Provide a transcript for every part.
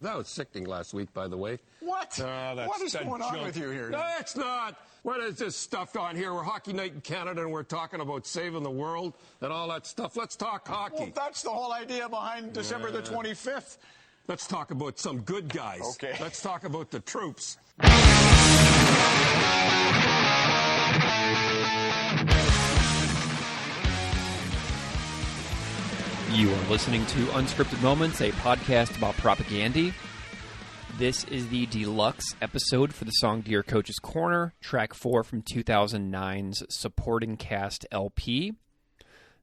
That was sickening last week, by the way. What? What is going on with you here? No, it's not. What is this stuff on here? We're Hockey Night in Canada, and we're talking about saving the world and all that stuff. Let's talk hockey. Well, that's the whole idea behind December the 25th. Let's talk about some good guys. Okay. Let's talk about the troops. You are listening to Unscripted Moments, a podcast about Propagandhi. This is the Deluxe episode for the song Dear Coach's Corner, track 4 from 2009's Supporting Cast LP.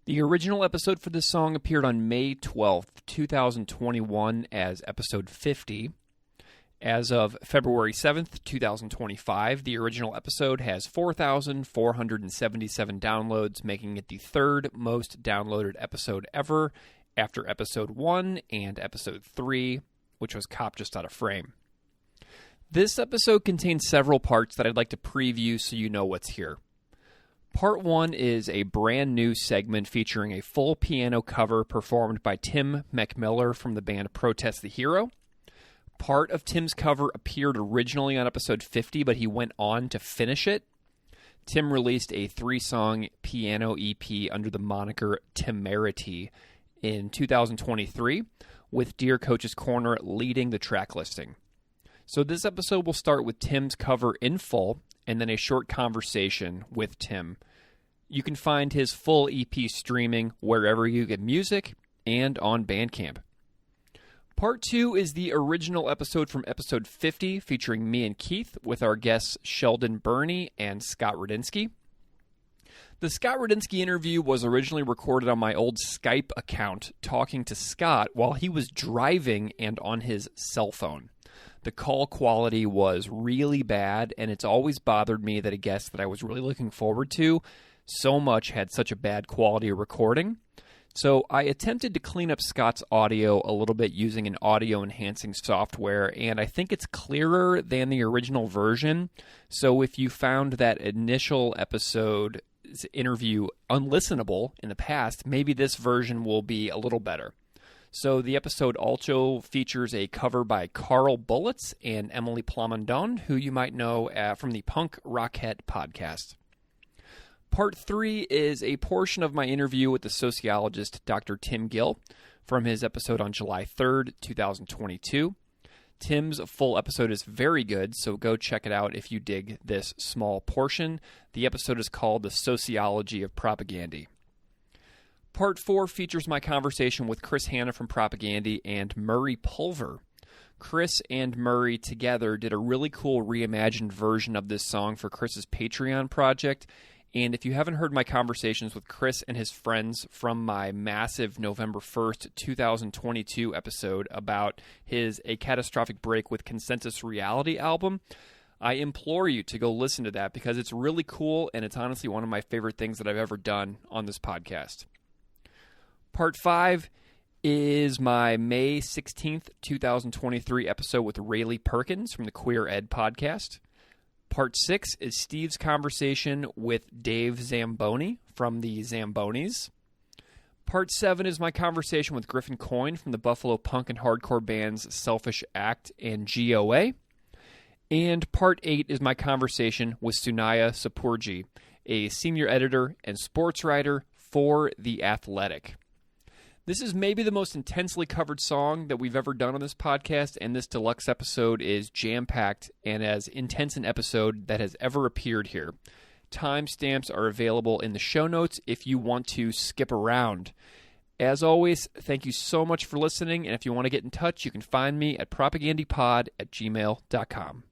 The original episode for this song appeared on May 12th, 2021 as episode 50. As of February 7th, 2025, the original episode has 4,477 downloads, making it the third most downloaded episode ever after episode 1 and episode 3, which was Cop Just Out of Frame. This episode contains several parts that I'd like to preview so you know what's here. Part 1 is a brand new segment featuring a full piano cover performed by Tim MacMillar from the band Protest the Hero. Part of Tim's cover appeared originally on episode 50, but he went on to finish it. Tim released a 3-song piano EP under the moniker Timerity in 2023, with Dear Coach's Corner leading the track listing. So this episode will start with Tim's cover in full, and then a short conversation with Tim. You can find his full EP streaming wherever you get music and on Bandcamp. Part 2 is the original episode from episode 50, featuring me and Keith, with our guests Sheldon Burney and Scott Radinsky. The Scott Radinsky interview was originally recorded on my old Skype account, talking to Scott while he was driving and on his cell phone. The call quality was really bad, and it's always bothered me that a guest that I was really looking forward to so much had such a bad quality recording. So I attempted to clean up Scott's audio a little bit using an audio enhancing software, and I think it's clearer than the original version. So if you found that initial episode's interview unlistenable in the past, maybe this version will be a little better. So the episode also features a cover by Carl Bullets and Emily Plamondon, who you might know from the Punk Rockette podcast. Part 3 is a portion of my interview with the sociologist Dr. Tim Gill from his episode on July 3rd, 2022. Tim's full episode is very good, so go check it out if you dig this small portion. The episode is called The Sociology of Propagandhi. Part 4 features my conversation with Chris Hanna from Propagandhi and Murray Pulver. Chris and Murray together did a really cool reimagined version of this song for Chris's Patreon project. And if you haven't heard my conversations with Chris and his friends from my massive November 1st, 2022 episode about his A Catastrophic Break with Consensus Reality album, I implore you to go listen to that because it's really cool and it's honestly one of my favorite things that I've ever done on this podcast. Part 5 is my May 16th, 2023 episode with Raylee Perkins from the Queer Ed podcast. Part 6 is Steve's conversation with Dave Zamboni from the Zambonis. Part 7 is my conversation with Griffin Coyne from the Buffalo punk and hardcore bands Selfish Act and GOA. And Part 8 is my conversation with Sunaya Sapurji, a senior editor and sports writer for The Athletic. This is maybe the most intensely covered song that we've ever done on this podcast, and this deluxe episode is jam-packed and as intense an episode that has ever appeared here. Timestamps are available in the show notes if you want to skip around. As always, thank you so much for listening, and if you want to get in touch, you can find me at propagandhipod@gmail.com.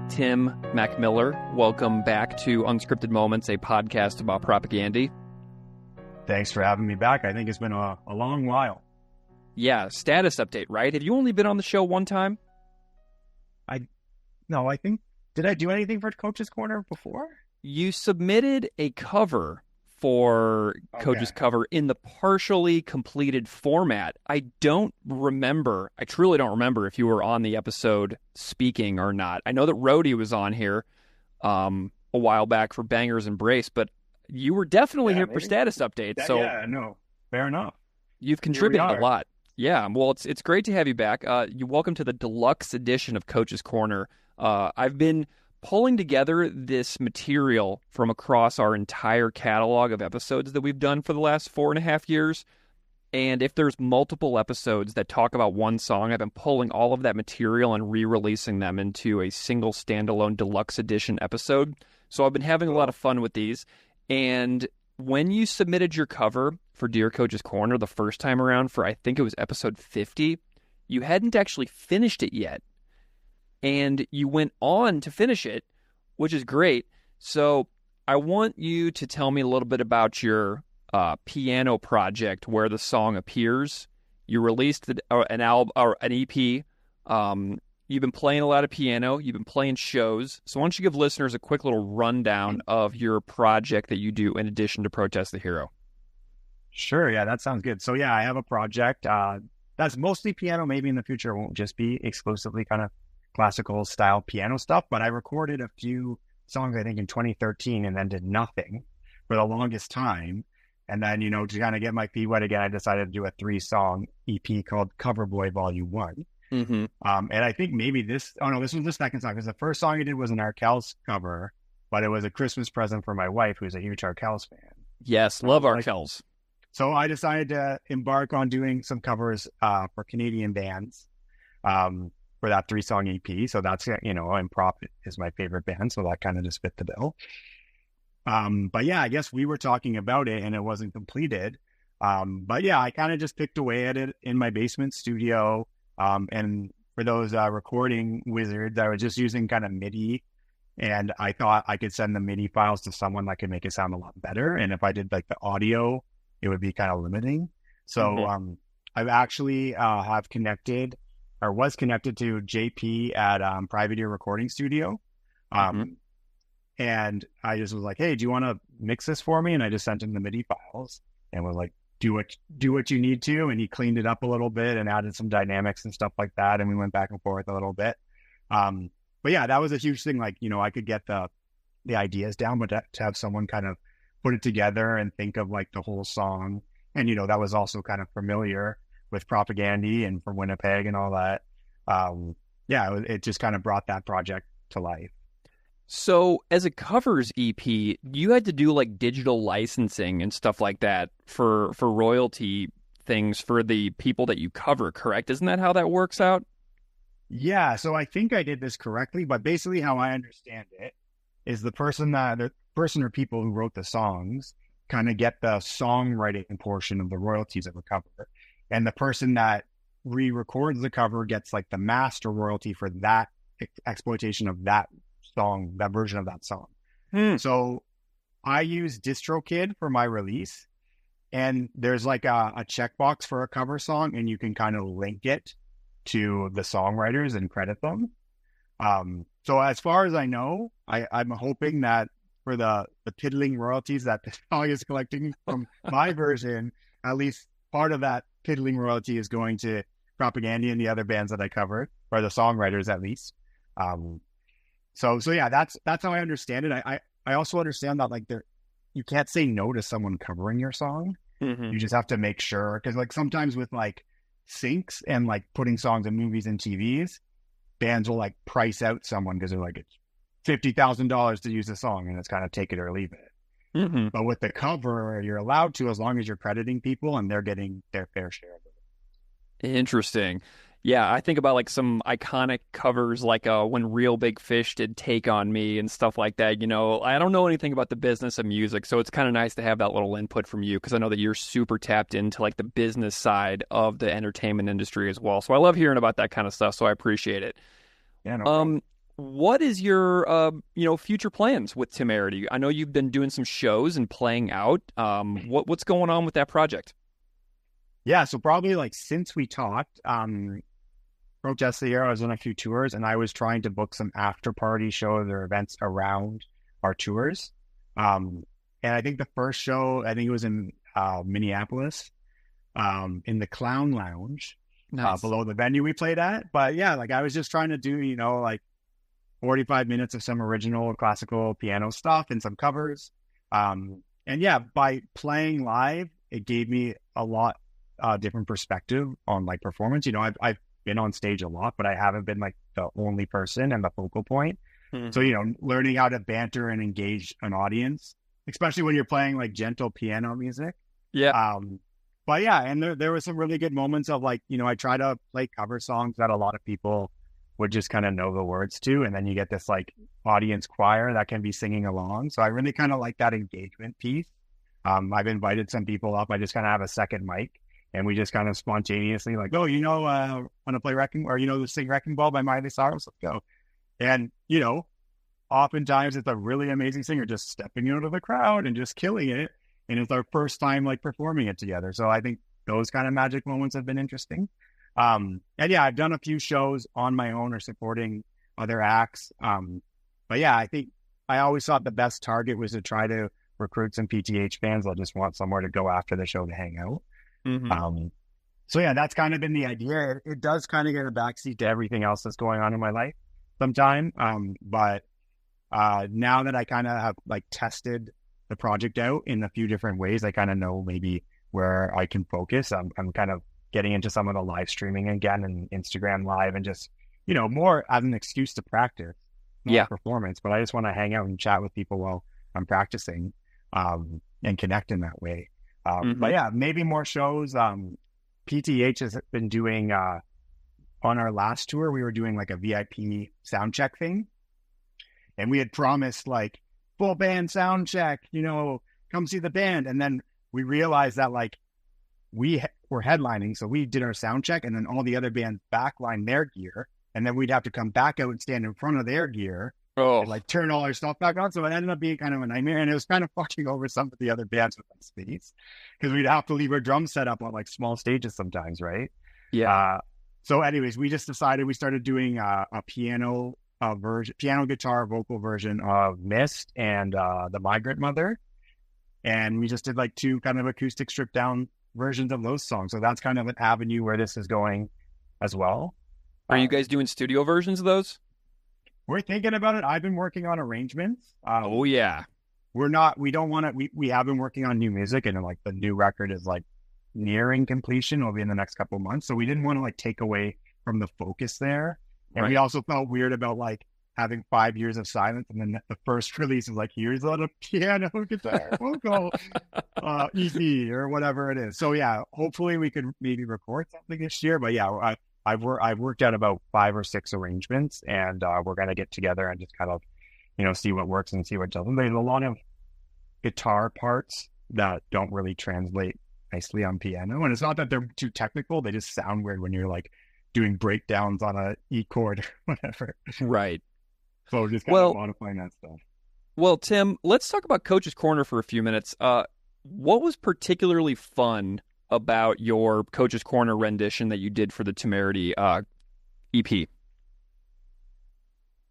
Tim MacMillar, welcome back to Unscripted Moments, a podcast about Propagandhi. Thanks for having me back. I think it's been a long while. Yeah, status update, right? Have you only been on the show one time? No, I think, did I do anything for Coach's Corner before? You submitted a cover for Coach's Cover in the partially completed format. I truly don't remember if you were on the episode speaking or not. I know that Rhodey was on here a while back for Banger's Embrace, but you were definitely here for status updates. Fair enough. You've contributed a lot. Yeah, well, it's great to have you back. You're welcome to the deluxe edition of Coach's Corner. I've been pulling together this material from across our entire catalog of episodes that we've done for the last 4.5 years. And if there's multiple episodes that talk about one song, I've been pulling all of that material and re-releasing them into a single standalone deluxe edition episode. So I've been having a lot of fun with these. And when you submitted your cover for Dear Coach's Corner the first time around for, I think it was episode 50, you hadn't actually finished it yet. And you went on to finish it, which is great. So I want you to tell me a little bit about your piano project where the song appears. You released an album or an EP. You've been playing a lot of piano. You've been playing shows. So why don't you give listeners a quick little rundown of your project that you do in addition to Protest the Hero? Sure. Yeah, that sounds good. So yeah, I have a project that's mostly piano. Maybe in the future it won't just be exclusively kind of classical style piano stuff, but I recorded a few songs, I think in 2013, and then did nothing for the longest time. And then, to kind of get my feet wet again, I decided to do a 3-song EP called Cover Boy Volume 1. Mm-hmm. And I think maybe this was the second song, because the first song I did was an Arkells cover, but it was a Christmas present for my wife, who's a huge Arkells fan. Yes, love Arkells. So I decided to embark on doing some covers for Canadian bands. For that 3-song EP. So that's, and Prop is my favorite band. So that kind of just fit the bill. But yeah, I guess we were talking about it and it wasn't completed. But yeah, I kind of just picked away at it in my basement studio. And for those recording wizards, I was just using kind of MIDI. And I thought I could send the MIDI files to someone that could make it sound a lot better. And if I did like the audio, it would be kind of limiting. So I've actually was connected to JP at Private Ear Recording Studio. And I just was like, hey, do you want to mix this for me? And I just sent him the MIDI files and was like, do what you need to. And he cleaned it up a little bit and added some dynamics and stuff like that. And we went back and forth a little bit. But yeah, that was a huge thing. Like, I could get the ideas down, but to have someone kind of put it together and think of like the whole song. And, that was also kind of familiar with Propagandhi and from Winnipeg and all that. It just kind of brought that project to life. So as a covers EP, you had to do like digital licensing and stuff like that for royalty things for the people that you cover, correct? Isn't that how that works out? Yeah, so I think I did this correctly, but basically how I understand it is the person or people who wrote the songs kind of get the songwriting portion of the royalties of a cover. And the person that re-records the cover gets like the master royalty for that exploitation of that song, that version of that song. So I use DistroKid for my release, and there's like a checkbox for a cover song, and you can kind of link it to the songwriters and credit them. So as far as I know, I'm hoping that for the piddling royalties that the song is collecting from my version, at least part of that piddling royalty is going to Propagandhi and the other bands that I covered, or the songwriters at least. So yeah, that's how I understand it. I also understand that like you can't say no to someone covering your song. You just have to make sure, because like sometimes with like syncs and like putting songs in movies and TVs, bands will like price out someone because they're like, it's $50,000 to use a song, and it's kind of take it or leave it. But with the cover, you're allowed to, as long as you're crediting people and they're getting their fair share of it. Interesting. Yeah, I think about like some iconic covers, like when Real Big Fish did Take on Me and stuff like that. You know, I don't know anything about the business of music, so it's kind of nice to have that little input from you, because I know that you're super tapped into like the business side of the entertainment industry as well. So I love hearing about that kind of stuff, so I appreciate it. Yeah, no problem. What is your future plans with Timerity? I know you've been doing some shows and playing out. What's going on with that project? Yeah, so probably like since we talked, Protest the Year, I was on a few tours, and I was trying to book some after party shows or events around our tours. And I think the first show, I think it was in Minneapolis, in the Clown Lounge, Nice. below the venue we played at. But yeah, like I was just trying to do, like 45 minutes of some original classical piano stuff and some covers. And yeah, by playing live, it gave me a lot different perspective on like performance. I've been on stage a lot, but I haven't been like the only person and the focal point. So, learning how to banter and engage an audience, especially when you're playing like gentle piano music. Yeah. But yeah, and there were some really good moments of like, I try to play cover songs that a lot of people would just kind of know the words to, and then you get this like audience choir that can be singing along. So I really kind of like that engagement piece. I've invited some people up. I just kind of have a second mic, and we just kind of spontaneously like, want to play Wrecking, or to sing Wrecking Ball by Miley Cyrus? Let's go. And oftentimes it's a really amazing singer just stepping out of the crowd and just killing it, and it's our first time like performing it together. So I think those kind of magic moments have been interesting. And yeah, I've done a few shows on my own or supporting other acts. But yeah, I think I always thought the best target was to try to recruit some PTH fans. They'll just want somewhere to go after the show to hang out. So yeah, that's kind of been the idea. It does kind of get a backseat to everything else that's going on in my life sometime. But now that I kind of have like tested the project out in a few different ways, I kind of know maybe where I can focus. I'm kind of getting into some of the live streaming again and Instagram Live, and just, more as an excuse to practice, not performance, but I just want to hang out and chat with people while I'm practicing, and connect in that way. But yeah, maybe more shows. PTH has been doing, on our last tour, we were doing like a VIP sound check thing, and we had promised like full band sound check, come see the band. And then we realized that like we were headlining, so we did our sound check, and then all the other bands backline their gear, and then we'd have to come back out and stand in front of their gear and like turn all our stuff back on. So it ended up being kind of a nightmare, and it was kind of fucking over some of the other bands with that space, because we'd have to leave our drum set up on like small stages sometimes, right? Yeah. So anyways, we just decided, we started doing a piano guitar vocal version of Mist and The Migrant Mother, and we just did like two kind of acoustic stripped down versions of those songs. So that's kind of an avenue where this is going as well. Are you guys doing studio versions of those? We're thinking about it. I've been working on arrangements. We don't want to, we have been working on new music, and like the new record is like nearing completion. It'll be in the next couple of months. So we didn't want to like take away from the focus there. And we also felt weird about like having 5 years of silence, and then the first release is like, here's a little piano guitar vocal EP or whatever it is. So yeah, hopefully we could maybe record something this year. But yeah, I've worked out about 5 or 6 arrangements, and we're gonna get together and just kind of see what works and see what doesn't. There's a lot of guitar parts that don't really translate nicely on piano. And it's not that they're too technical; they just sound weird when you're like doing breakdowns on a E chord or whatever. Right. So just kind of modifying that stuff. Well, Tim, let's talk about Coach's Corner for a few minutes. What was particularly fun about your Coach's Corner rendition that you did for the Timerity EP?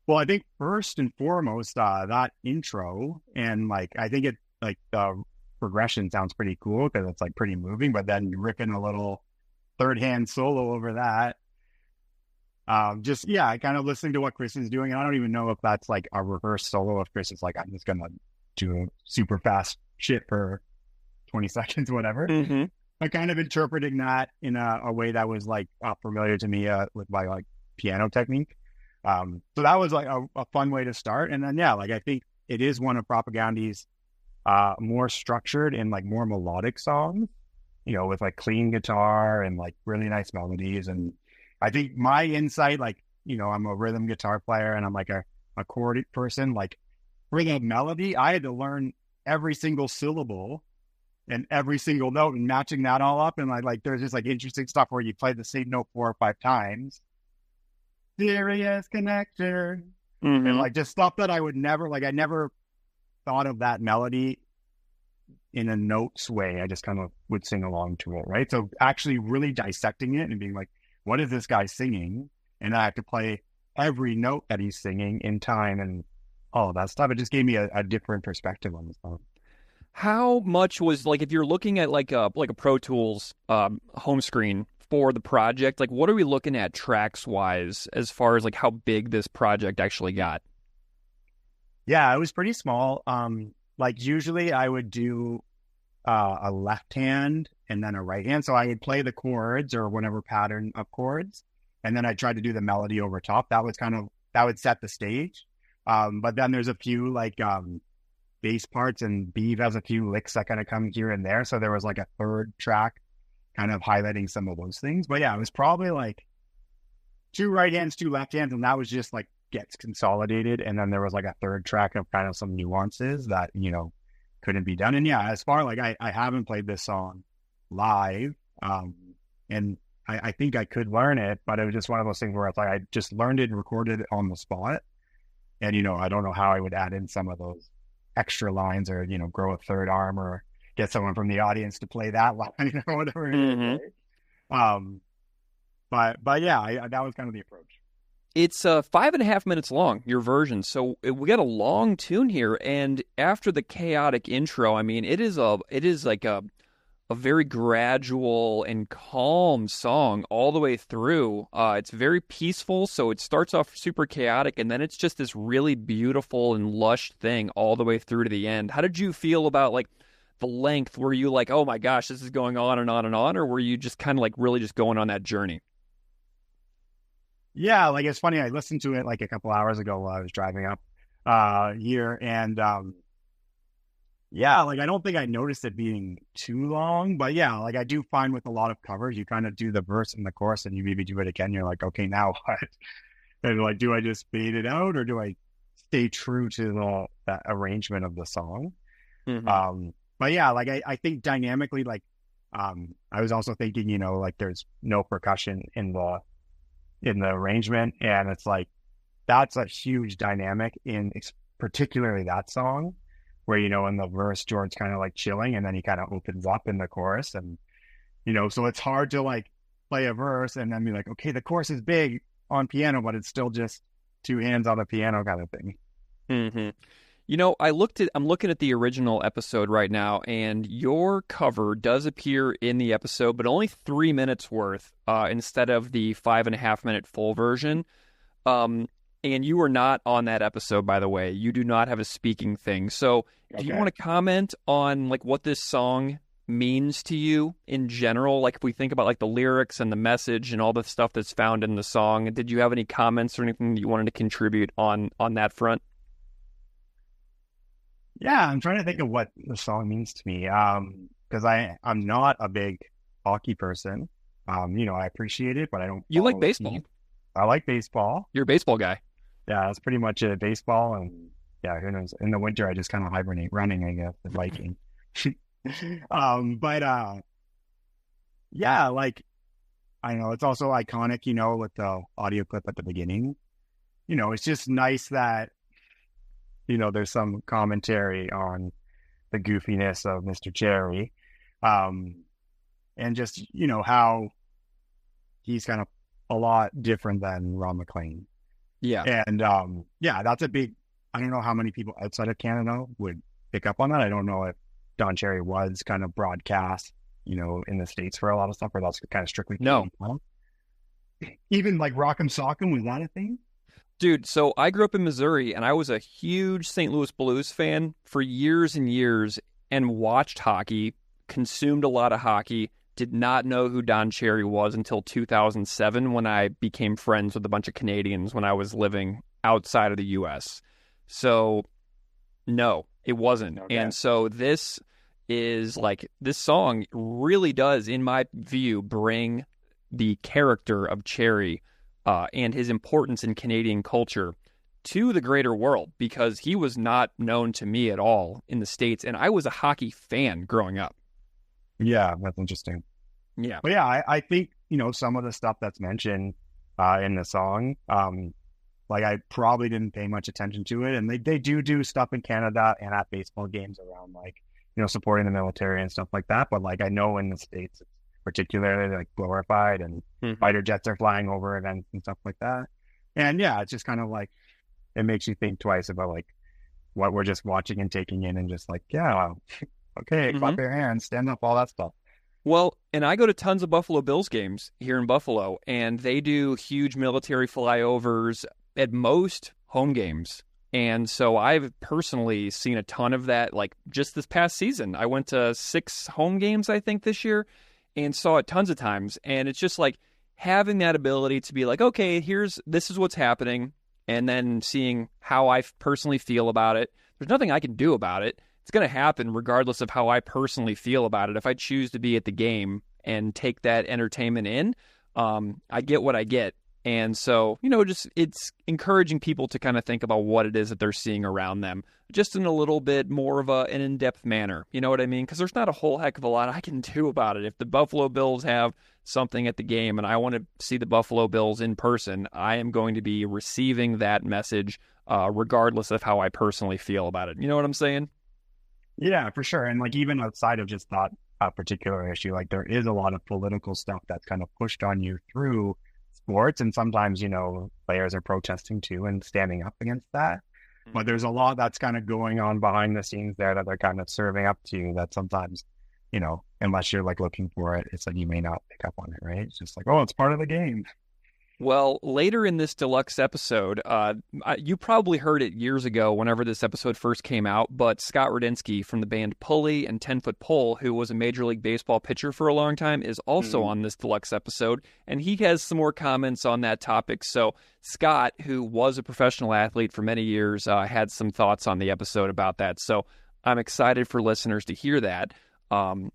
Well, I think first and foremost, that intro, and like I think it like the progression sounds pretty cool because it's like pretty moving, but then ripping a little third hand solo over that. Kind of listening to what Chris is doing. And I don't even know if that's like a reverse solo. If Chris is like, I'm just gonna do super fast shit for 20 seconds, whatever. Mm-hmm. I kind of interpreting that in a way that was like familiar to me with my like piano technique. So that was like a fun way to start. And then like I think it is one of Propagandhi's more structured and like more melodic songs, with like clean guitar and like really nice melodies. And I think my insight, like, I'm a rhythm guitar player and I'm like a chord person. Like for the melody, I had to learn every single syllable and every single note and matching that all up. And like there's just like interesting stuff where you play the same note 4 or 5 times. Serious connection. Mm-hmm. And like just stuff that I would never, like I never thought of that melody in a notes way. I just kind of would sing along to it, right? So actually really dissecting it and being like, what is this guy singing? And I have to play every note that he's singing in time and all of that stuff. It just gave me a different perspective on the song. How much was like, if you're looking at like a Pro Tools home screen for the project, like what are we looking at tracks wise as far as like how big this project actually got? Yeah, it was pretty small. Like usually I would do a left hand and then a right hand. So I would play the chords or whatever pattern of chords. And then I tried to do the melody over top. That would set the stage. But then there's a few like bass parts and Beav has a few licks that kind of come here and there. So there was like a third track kind of highlighting some of those things. But yeah, it was probably like 2 right hands, 2 left hands. And that was just like gets consolidated. And then there was like a third track of kind of some nuances that, couldn't be done. And yeah, as far like I haven't played this song live. And I think I could learn it, but it was just one of those things where it's like I just learned it and recorded it on the spot. And, I don't know how I would add in some of those extra lines or, grow a third arm or get someone from the audience to play that line or whatever. Mm-hmm. But yeah, that was kind of the approach. It's 5.5 minutes long, your version. So we got a long tune here. And after the chaotic intro, I mean, it is like a very gradual and calm song all the way through. It's very peaceful. So it starts off super chaotic and then it's just this really beautiful and lush thing all the way through to the end. How did you feel about like the length? Were you like, oh my gosh, this is going on and on and on? Or were you just kind of like really just going on that journey? Yeah, like it's funny. I listened to it like a couple hours ago while I was driving up here, and like I don't think I noticed it being too long, but yeah, like I do find with a lot of covers, you kind of do the verse and the chorus, and you maybe do it again. You're like, okay, now what? And like, do I just fade it out, or do I stay true to that arrangement of the song? Mm-hmm. But yeah, like I think dynamically, like I was also thinking, like there's no percussion in the arrangement, and it's like that's a huge dynamic in particularly that song where in the verse George's kind of like chilling and then he kind of opens up in the chorus, and so it's hard to like play a verse and then be like, okay, the chorus is big on piano but it's still just 2 hands on the piano kind of thing. Mm-hmm. I'm looking at the original episode right now, and your cover does appear in the episode, but only 3 minutes worth instead of the 5.5 minute full version. And you were not on that episode, by the way. You do not have a speaking thing. So do you want to comment on like what this song means to you in general? Like if we think about like the lyrics and the message and all the stuff that's found in the song, did you have any comments or anything that you wanted to contribute on that front? Yeah, I'm trying to think of what the song means to me. Because I'm not a big hockey person. I appreciate it, but I don't. You like baseball? I like baseball. You're a baseball guy. Yeah, that's pretty much it. Baseball, and yeah, who knows? In the winter, I just kind of hibernate, running, I guess, and biking. Yeah, like, I know it's also iconic, with the audio clip at the beginning. It's just nice that, there's some commentary on the goofiness of Mr. Cherry. And just, how he's kind of a lot different than Ron McLean. Yeah. And, that's a big, I don't know how many people outside of Canada would pick up on that. I don't know if Don Cherry was kind of broadcast, in the States for a lot of stuff, or that's kind of strictly. No. Even like Rock'em Sock'em, was that a thing? Dude, so I grew up in Missouri, and I was a huge St. Louis Blues fan for years and years, and watched hockey, consumed a lot of hockey, did not know who Don Cherry was until 2007 when I became friends with a bunch of Canadians when I was living outside of the U.S. So, no, it wasn't. Okay. And so this song really does, in my view, bring the character of Cherry and his importance in Canadian culture to the greater world, because he was not known to me at all in the States, and I was a hockey fan growing up. Yeah, that's interesting. Yeah. But yeah, I think, some of the stuff that's mentioned in the song, I probably didn't pay much attention to it. And they do stuff in Canada and at baseball games around, supporting the military and stuff like that. But I know in the States, it's particularly glorified, and fighter jets are flying over events and stuff like that. And yeah, it's just kind of it makes you think twice about what we're just watching and taking in, and just okay, clap your hands, stand up, all that stuff. Well, and I go to tons of Buffalo Bills games here in Buffalo, and they do huge military flyovers at most home games. And so I've personally seen a ton of that, just this past season. I went to 6 home games, I think, this year, and saw it tons of times. And it's just having that ability to be okay, this is what's happening, and then seeing how I personally feel about it. There's nothing I can do about it. It's going to happen regardless of how I personally feel about it. If I choose to be at the game and take that entertainment in, I get what I get. And so, it's encouraging people to kind of think about what it is that they're seeing around them, just in a little bit more of an in-depth manner. You know what I mean? Because there's not a whole heck of a lot I can do about it. If the Buffalo Bills have something at the game and I want to see the Buffalo Bills in person, I am going to be receiving that message regardless of how I personally feel about it. You know what I'm saying? Yeah, for sure. And even outside of just that particular issue, there is a lot of political stuff that's kind of pushed on you through sports, and sometimes players are protesting too and standing up against that. But there's a lot that's kind of going on behind the scenes there that they're kind of serving up to you, that sometimes unless you're looking for it, it's you may not pick up on it, right? It's just it's part of the game. Well, later in this deluxe episode, you probably heard it years ago whenever this episode first came out, but Scott Radinsky from the band Pulley and 10-Foot Pole, who was a Major League Baseball pitcher for a long time, is also on this deluxe episode, and he has some more comments on that topic. So Scott, who was a professional athlete for many years, had some thoughts on the episode about that. So I'm excited for listeners to hear that.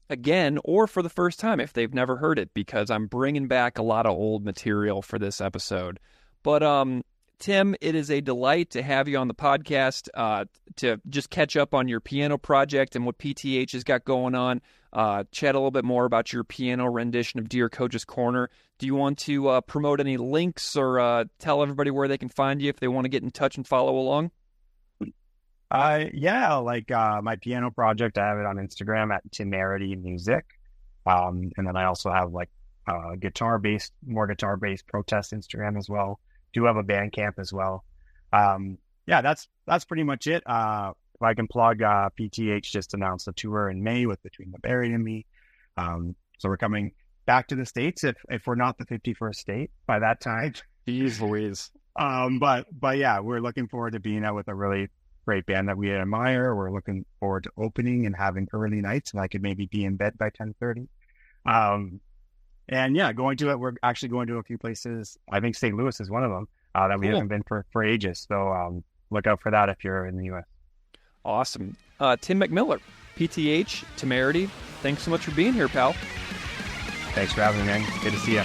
Again, or for the first time if they've never heard it, because I'm bringing back a lot of old material for this episode. But Tim, it is a delight to have you on the podcast to just catch up on your piano project and what PTH has got going on, chat a little bit more about your piano rendition of Dear Coach's Corner. Do you want to promote any links or tell everybody where they can find you if they want to get in touch and follow along? My piano project, I have it on Instagram at Timerity Music. And then I also have more guitar-based protest Instagram as well. Do have a Bandcamp as well. That's pretty much it. If I can plug, PTH just announced a tour in May with Between the Buried and Me. So we're coming back to the States if we're not the 51st state by that time. Jeez Louise. But yeah, we're looking forward to being out with a really great band that we admire. We're looking forward to opening and having early nights, and I could maybe be in bed by 10:30. And yeah, we're actually going to a few places. I think St. Louis is one of them that we haven't been for ages. So look out for that if you're in the U.S. Awesome. Tim MacMillar, PTH, Timerity, thanks so much for being here, pal. Thanks for having me, man. Good to see you.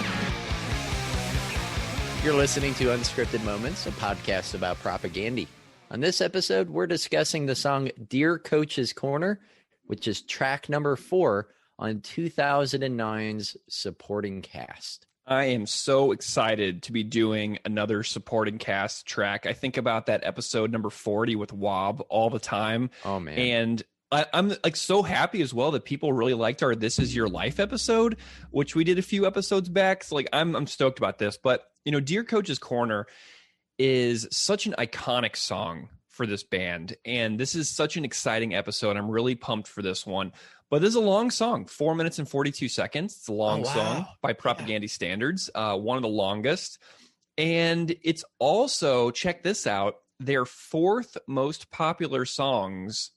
You're listening to Unscripted Moments, a podcast about Propagandhi. On this episode, we're discussing the song Dear Coach's Corner, which is track number 4 on 2009's supporting cast. I am so excited to be doing another supporting cast track. I think about that episode number 40 with Wob all the time. Oh, man. And I'm like so happy as well that people really liked our This Is Your Life episode, which we did a few episodes back. So like I'm stoked about this. But, you know, Dear Coach's Corner is such an iconic song for this band. And this is such an exciting episode. I'm really pumped for this one. But this is a long song, 4 minutes and 42 seconds. It's a long song by Propagandhi standards, one of the longest. And it's also, check this out, their 4th most popular songs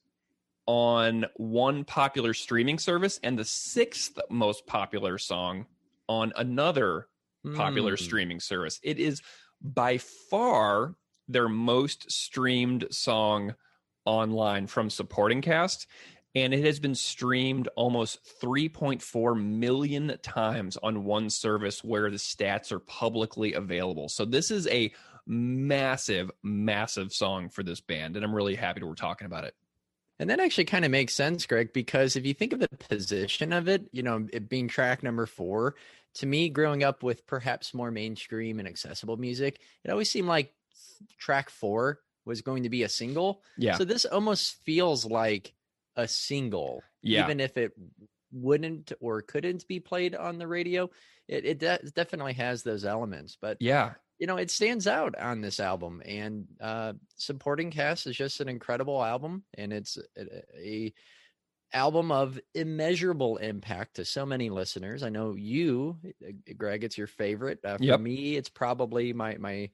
on one popular streaming service and the 6th most popular song on another popular streaming service. It is by far their most streamed song online from supporting cast. And it has been streamed almost 3.4 million times on one service where the stats are publicly available. So this is a massive, massive song for this band. And I'm really happy that we're talking about it. And that actually kind of makes sense, Greg, because if you think of the position of it, you know, it being track number 4, to me, growing up with perhaps more mainstream and accessible music, it always seemed like track 4 was going to be a single. Yeah. So this almost feels like a single, even if it wouldn't or couldn't be played on the radio. It definitely has those elements, but yeah, you know, it stands out on this album. And supporting cast is just an incredible album, and it's a album of immeasurable impact to so many listeners. I know you, Greg, it's your favorite. For me, it's probably my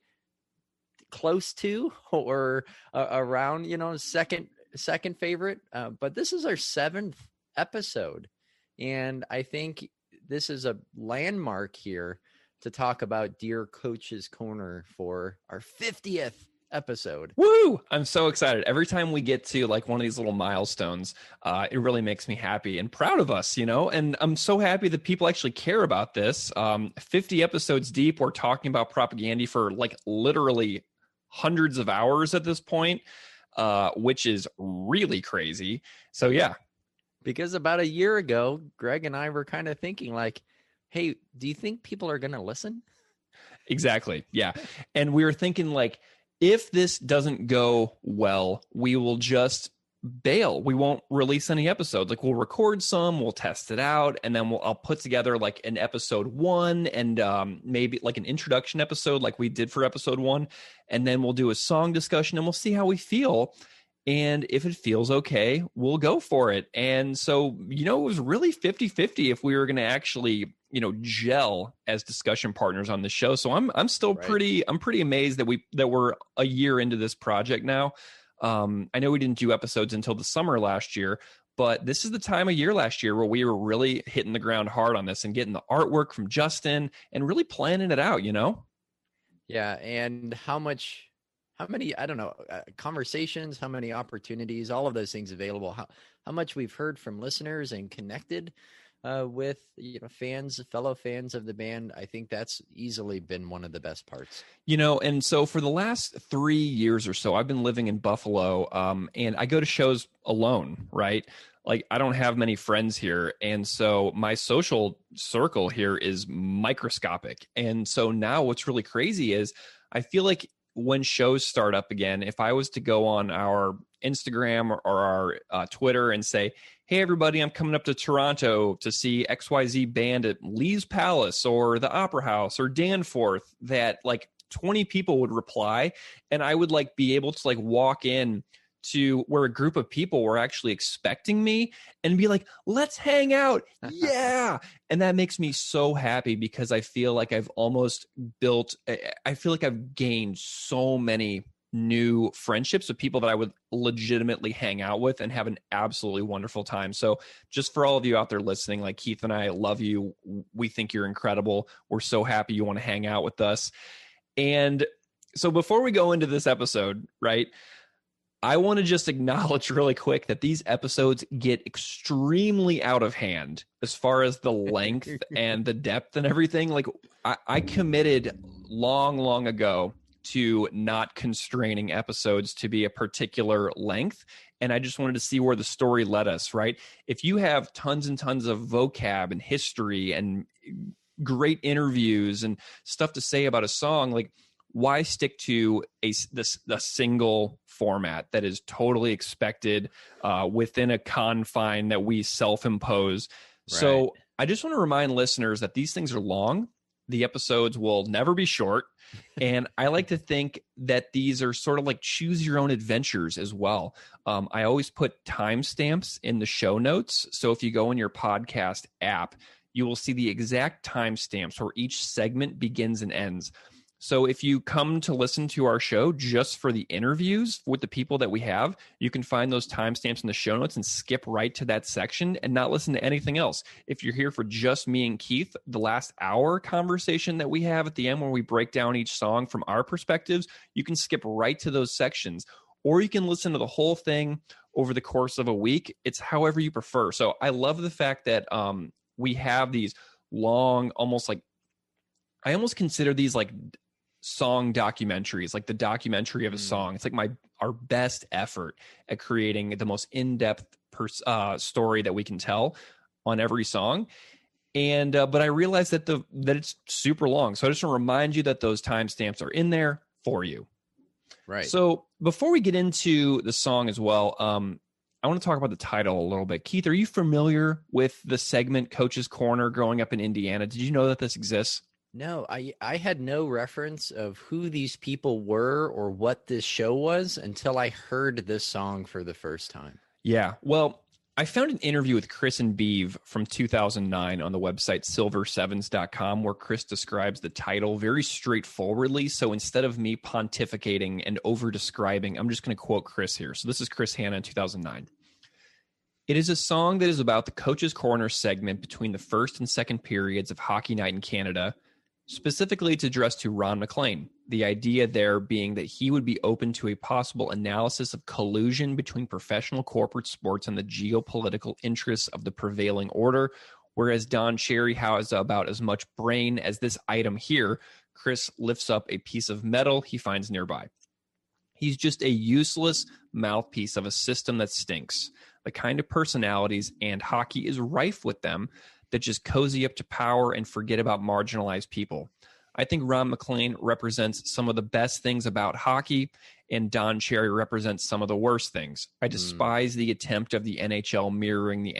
close to or around, you know, second favorite, but this is our 7th episode, and I think this is a landmark here to talk about Dear Coach's Corner for our 50th episode. Woo! I'm so excited. Every time we get to like one of these little milestones, it really makes me happy and proud of us, you know, and I'm so happy that people actually care about this. 50 episodes deep, we're talking about Propagandhi for like literally hundreds of hours at this point. Which is really crazy. So, yeah. Because about a year ago, Greg and I were kind of thinking like, hey, do you think people are going to listen? Exactly. Yeah. And we were thinking like, if this doesn't go well, we will just bail. We won't release any episodes. Like we'll record some, we'll test it out, and then I'll put together like an episode 1 and maybe like an introduction episode like we did for episode 1. And then we'll do a song discussion and we'll see how we feel. And if it feels okay, we'll go for it. And so, you know, it was really 50-50 if we were going to actually, you know, gel as discussion partners on the show. So I'm still pretty amazed that we're a year into this project now. I know we didn't do episodes until the summer last year, but this is the time of year last year where we were really hitting the ground hard on this and getting the artwork from Justin and really planning it out, you know? Yeah. And how many, I don't know, conversations, how many opportunities, all of those things available, how much we've heard from listeners and connected with, you know, fellow fans of the band. I think that's easily been one of the best parts. You know, and so for the last 3 years or so, I've been living in Buffalo, and I go to shows alone, right? Like I don't have many friends here. And so my social circle here is microscopic. And so now what's really crazy is I feel like when shows start up again, if I was to go on our Instagram or our Twitter and say, hey, everybody, I'm coming up to Toronto to see XYZ band at Lee's Palace or the Opera House or Danforth, that like 20 people would reply. And I would like be able to like walk in to where a group of people were actually expecting me and be like, let's hang out. Yeah. And that makes me so happy because I feel like I've gained so many new friendships with people that I would legitimately hang out with and have an absolutely wonderful time. So just for all of you out there listening, like Keith and I love you. We think you're incredible. We're so happy you want to hang out with us. And so before we go into this episode, right, I want to just acknowledge really quick that these episodes get extremely out of hand as far as the length and the depth and everything. Like I committed long ago to not constraining episodes to be a particular length. And I just wanted to see where the story led us, right? If you have tons and tons of vocab and history and great interviews and stuff to say about a song, like, why stick to a single format that is totally expected within a confine that we self-impose? Right. So I just want to remind listeners that these things are long. The episodes will never be short. And I like to think that these are sort of like choose your own adventures as well. I always put timestamps in the show notes. So if you go in your podcast app, you will see the exact timestamps where each segment begins and ends. So if you come to listen to our show just for the interviews with the people that we have, you can find those timestamps in the show notes and skip right to that section and not listen to anything else. If you're here for just me and Keith, the last hour conversation that we have at the end where we break down each song from our perspectives, you can skip right to those sections. Or you can listen to the whole thing over the course of a week. It's however you prefer. So I love the fact that we have these long, almost like, I almost consider these like song documentaries, like the documentary of a song. It's like our best effort at creating the most in-depth story that we can tell on every song. And but I realized that that it's super long, so I just want to remind you that those timestamps are in there for you. Right. So before we get into the song as well, I want to talk about the title a little bit. Keith, are you familiar with the segment Coach's Corner growing up in Indiana? Did you know that this exists? No, I had no reference of who these people were or what this show was until I heard this song for the first time. Yeah, well, I found an interview with Chris and Beeve from 2009 on the website silver7s.com where Chris describes the title very straightforwardly. So instead of me pontificating and over-describing, I'm just going to quote Chris here. So this is Chris Hanna in 2009. It is a song that is about the Coach's Corner segment between the first and second periods of Hockey Night in Canada. Specifically, it's addressed to Ron MacLean, the idea there being that he would be open to a possible analysis of collusion between professional corporate sports and the geopolitical interests of the prevailing order, whereas Don Cherry has about as much brain as this item here. Chris lifts up a piece of metal he finds nearby. He's just a useless mouthpiece of a system that stinks, the kind of personalities, and hockey is rife with them, that just cozy up to power and forget about marginalized people. I think Ron MacLean represents some of the best things about hockey, and Don Cherry represents some of the worst things. I despise the attempt of the NHL mirroring the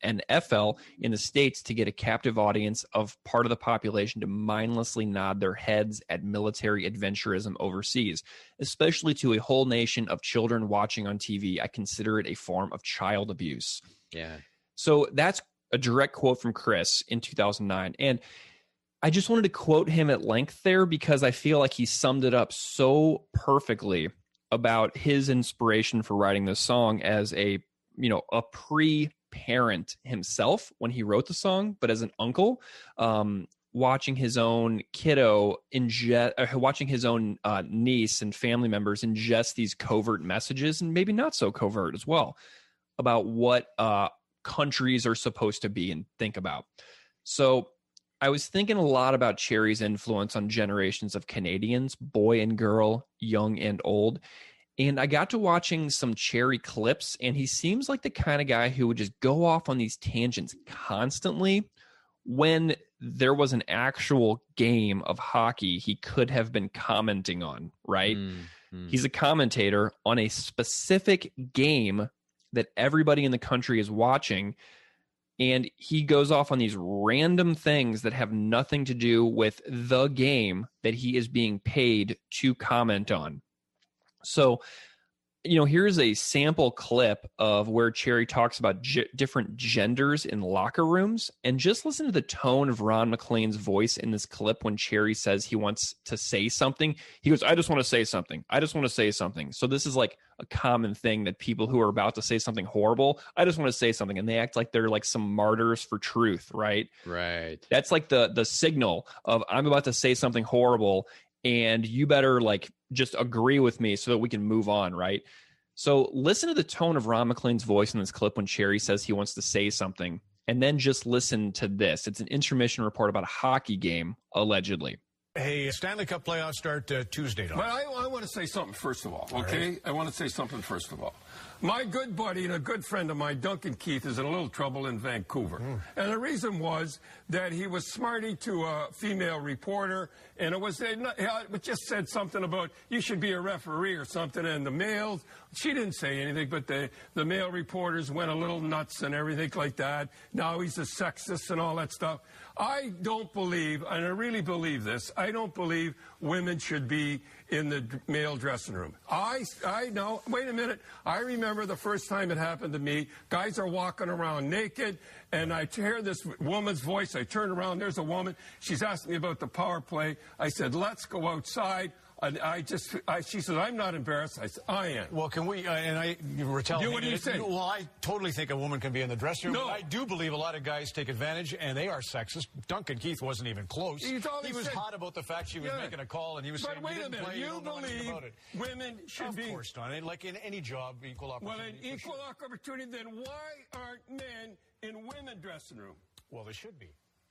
NFL in the States to get a captive audience of part of the population to mindlessly nod their heads at military adventurism overseas, especially to a whole nation of children watching on TV. I consider it a form of child abuse. Yeah. So that's a direct quote from Chris in 2009. And I just wanted to quote him at length there because I feel like he summed it up so perfectly about his inspiration for writing this song as a pre-parent himself when he wrote the song, but as an uncle, watching his own kiddo watching his own niece and family members ingest these covert messages, and maybe not so covert as well, about what countries are supposed to be and think about. So I was thinking a lot about Cherry's influence on generations of Canadians, boy and girl, young and old. And I got to watching some Cherry clips, and he seems like the kind of guy who would just go off on these tangents constantly when there was an actual game of hockey he could have been commenting on, right? He's a commentator on a specific game that everybody in the country is watching, and he goes off on these random things that have nothing to do with the game that he is being paid to comment on. So, here's a sample clip of where Cherry talks about different genders in locker rooms, and just listen to the tone of Ron MacLean's voice in this clip when Cherry says he wants to say something. He goes, I just want to say something. I just want to say something. So this is like a common thing that people who are about to say something horrible, I just want to say something, and they act like they're like some martyrs for truth, right? Right. That's like the signal of I'm about to say something horrible, and you better like just agree with me so that we can move on, right? So listen to the tone of Ron MacLean's voice in this clip when Cherry says he wants to say something, and then just listen to this. It's an intermission report about a hockey game, allegedly. Hey, Stanley Cup playoffs start Tuesday, Don. But I want to say something first of all, okay? Right. I want to say something first of all. My good buddy and a good friend of mine, Duncan Keith, is in a little trouble in Vancouver. And the reason was that he was smarty to a female reporter, and it just said something about you should be a referee or something, and the males, she didn't say anything, but the male reporters went a little nuts and everything like that. Now he's a sexist and all that stuff. I don't believe, and I really believe this, I don't believe women should be in the male dressing room. I know, wait a minute, I remember the first time it happened to me. Guys are walking around naked, and I hear this woman's voice. I turn around, there's a woman. She's asking me about the power play. I said, let's go outside. And she said, I'm not embarrassed. I said, I am. Well, can we, you were telling me. What do you say? Well, I totally think a woman can be in the dressing room. No. But I do believe a lot of guys take advantage, and they are sexist. Duncan Keith wasn't even close. He was hot about the fact she was making a call, and he was saying, wait a minute, you believe women should be. Of course, Don. Like in any job, equal opportunity. Well, in equal opportunity, then why aren't men in women dressing room? Well, they should be.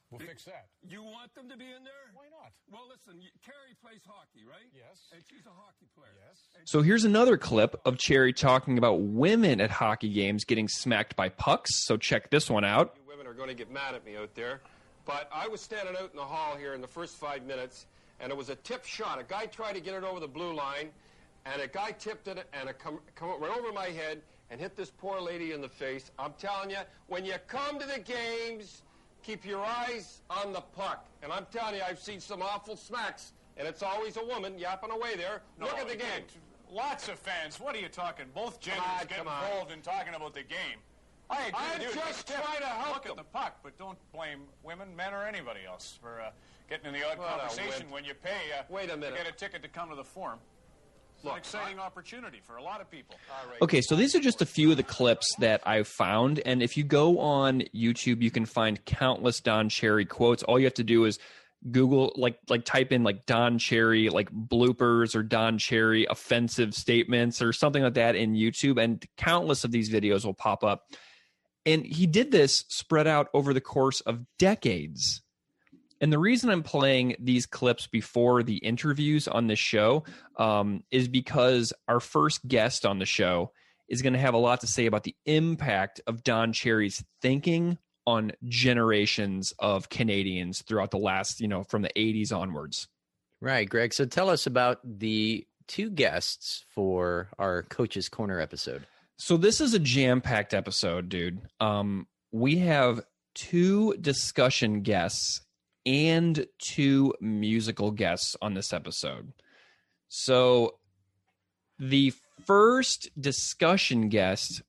We'll fix that. You want them to be in there? Why not? Well, listen, Carrie plays hockey, right? Yes. And she's a hockey player. Yes. So here's another clip of Cherry talking about women at hockey games getting smacked by pucks. So check this one out. You women are going to get mad at me out there. But I was standing out in the hall here in the first 5 minutes, and it was a tip shot. A guy tried to get it over the blue line, and a guy tipped it, and it come right over my head and hit this poor lady in the face. I'm telling you, when you come to the games, keep your eyes on the puck. And I'm telling you, I've seen some awful smacks, and it's always a woman yapping away there. No, look at the game. Lots of fans. What are you talking? Both genders get involved in talking about the game. I agree I'm with you. just trying to help Look them. at the puck, but don't blame women, men, or anybody else for getting in the odd conversation when you pay Wait a minute. to get a ticket to come to the Forum. It's an exciting opportunity for a lot of people. Okay, so these are just a few of the clips that I've found, and if you go on YouTube, you can find countless Don Cherry quotes. All you have to do is Google, like type in like Don Cherry, like bloopers or Don Cherry offensive statements or something like that in YouTube, and countless of these videos will pop up. And he did this spread out over the course of decades. And the reason I'm playing these clips before the interviews on this show is because our first guest on the show is going to have a lot to say about the impact of Don Cherry's thinking on generations of Canadians throughout the last, from the 80s onwards. Right, Greg. So tell us about the two guests for our Coach's Corner episode. So this is a jam-packed episode, dude. We have two discussion guests and two musical guests on this episode. So the first discussion guest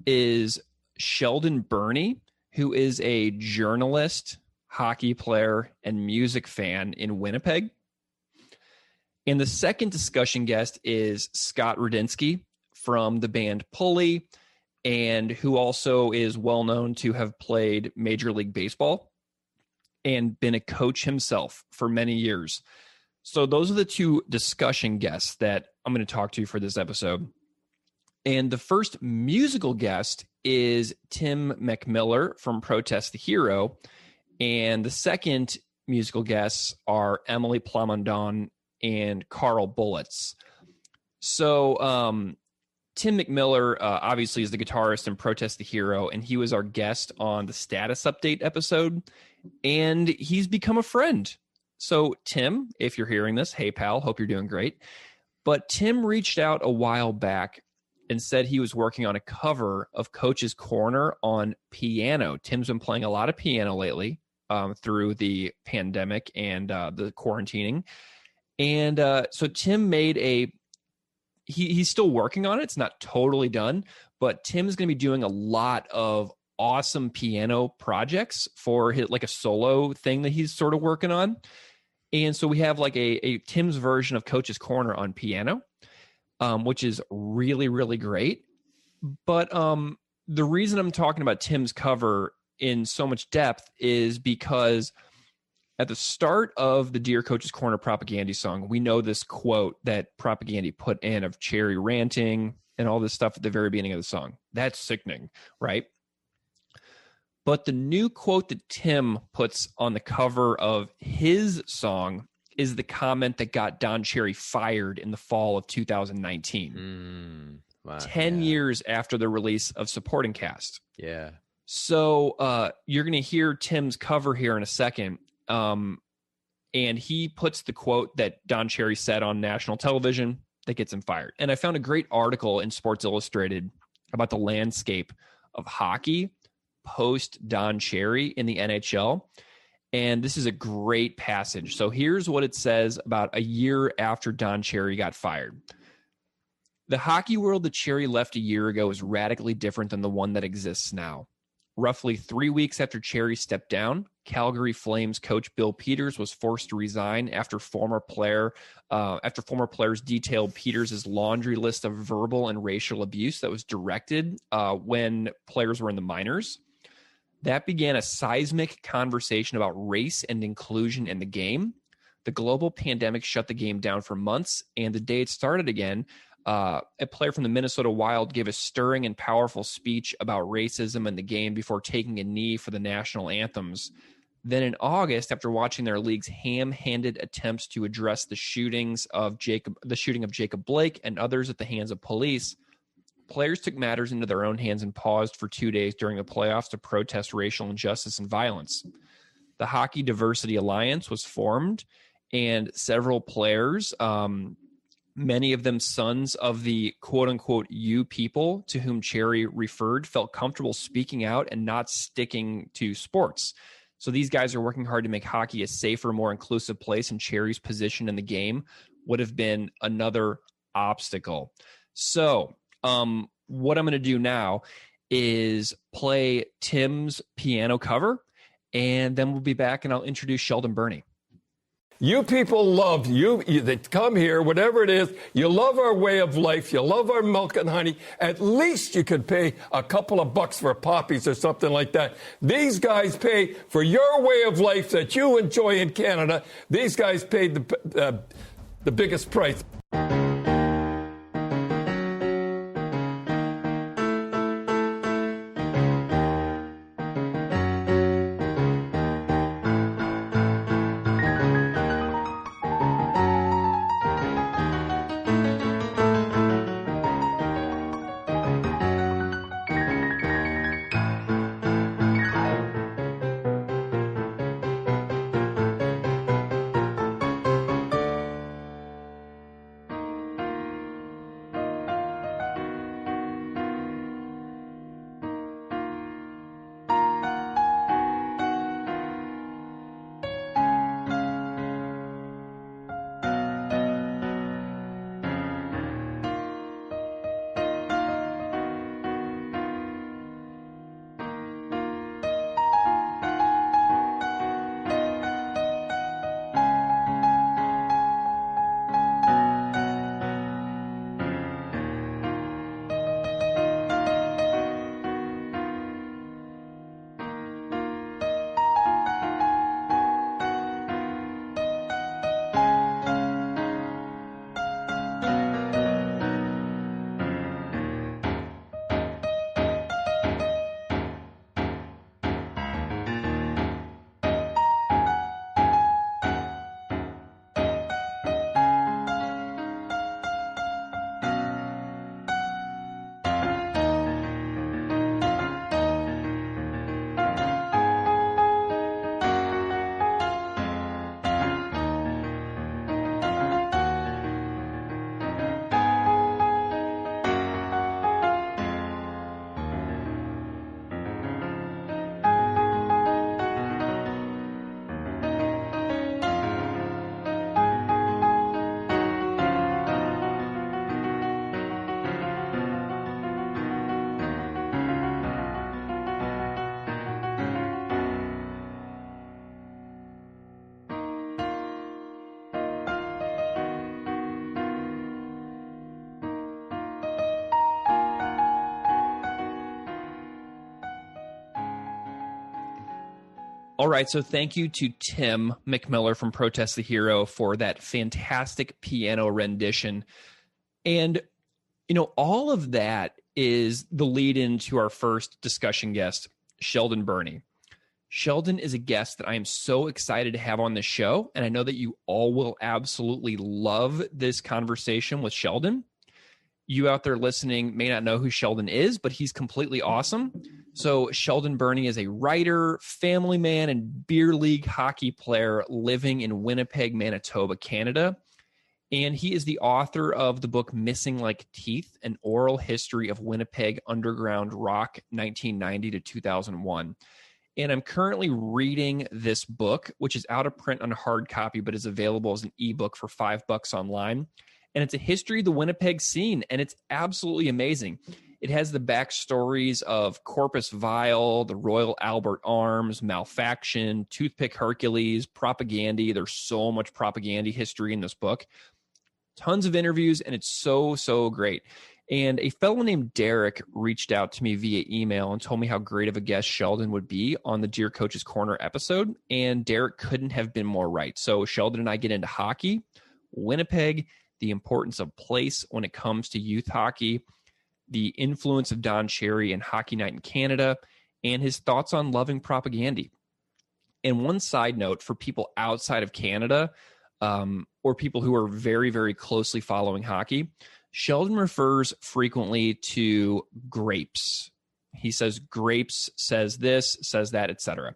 is Sheldon Burney, who is a journalist, hockey player, and music fan in Winnipeg. And the second discussion guest is Scott Radinsky from the band Pulley, and who also is well known to have played Major League Baseball and been a coach himself for many years. So those are the two discussion guests that I'm going to talk to for this episode. And the first musical guest is Tim MacMillar from Protest the Hero. And the second musical guests are Emily Plamondon and Carl Bullets. So Tim MacMillar obviously is the guitarist in Protest the Hero, and he was our guest on the Status Update episode. And he's become a friend. So, Tim, if you're hearing this, hey, pal, hope you're doing great. But Tim reached out a while back and said he was working on a cover of Coach's Corner on piano. Tim's been playing a lot of piano lately through the pandemic and the quarantining. And so Tim made he's still working on it. It's not totally done, but Tim's going to be doing a lot of awesome piano projects for his, like a solo thing that he's sort of working on. And so we have like a Tim's version of Coach's Corner on piano, which is really, really great. But the reason I'm talking about Tim's cover in so much depth is because at the start of the Dear Coach's Corner Propagandhi song, we know this quote that Propagandhi put in of Cherry ranting and all this stuff at the very beginning of the song. That's sickening, right? But the new quote that Tim puts on the cover of his song is the comment that got Don Cherry fired in the fall of 2019. Wow, 10 years after the release of Supporting Cast. Yeah. So you're going to hear Tim's cover here in a second. And he puts the quote that Don Cherry said on national television that gets him fired. And I found a great article in Sports Illustrated about the landscape of hockey post Don Cherry in the NHL. And this is a great passage. So here's what it says about a year after Don Cherry got fired. The hockey world that Cherry left a year ago is radically different than the one that exists now. Roughly 3 weeks after Cherry stepped down, Calgary Flames coach Bill Peters was forced to resign after former players detailed Peters' laundry list of verbal and racial abuse that was directed when players were in the minors. That began a seismic conversation about race and inclusion in the game. The global pandemic shut the game down for months, and the day it started again, a player from the Minnesota Wild gave a stirring and powerful speech about racism in the game before taking a knee for the national anthems. Then in August, after watching their league's ham-handed attempts to address the shooting of Jacob Blake and others at the hands of police, players took matters into their own hands and paused for 2 days during the playoffs to protest racial injustice and violence. The Hockey Diversity Alliance was formed, and several players, many of them sons of the quote-unquote "you people" to whom Cherry referred, felt comfortable speaking out and not sticking to sports. So these guys are working hard to make hockey a safer, more inclusive place, and Cherry's position in the game would have been another obstacle. So what I'm going to do now is play Tim's piano cover, and then we'll be back and I'll introduce Sheldon Burney. You people love you that come here, whatever it is. You love our way of life. You love our milk and honey. At least you could pay a couple of bucks for poppies or something like that. These guys pay for your way of life that you enjoy in Canada. These guys paid the biggest price. All right, so thank you to Tim MacMillar from Protest the Hero for that fantastic piano rendition. And, you know, all of that is the lead into our first discussion guest, Sheldon Burney. Sheldon is a guest that I am so excited to have on the show, and I know that you all will absolutely love this conversation with Sheldon. You out there listening may not know who Sheldon is, but he's completely awesome. So Sheldon Burney is a writer, family man, and beer league hockey player living in Winnipeg, Manitoba, Canada. And he is the author of the book Missing Like Teeth, An Oral History of Winnipeg Underground Rock, 1990 to 2001. And I'm currently reading this book, which is out of print on hard copy, but is available as an ebook for $5 online. And it's a history of the Winnipeg scene, and it's absolutely amazing. It has the backstories of Corpus Vile, the Royal Albert Arms, Malfaction, Toothpick Hercules, Propagandhi. There's so much Propagandhi history in this book. Tons of interviews, and it's so, so great. And a fellow named Derek reached out to me via email and told me how great of a guest Sheldon would be on the Dear Coach's Corner episode. And Derek couldn't have been more right. So Sheldon and I get into hockey, Winnipeg, the importance of place when it comes to youth hockey, the influence of Don Cherry and Hockey Night in Canada, and his thoughts on loving Propagandhi. And one side note for people outside of Canada, or people who are very, very closely following hockey, Sheldon refers frequently to grapes. He says grapes, says this, says that, etc.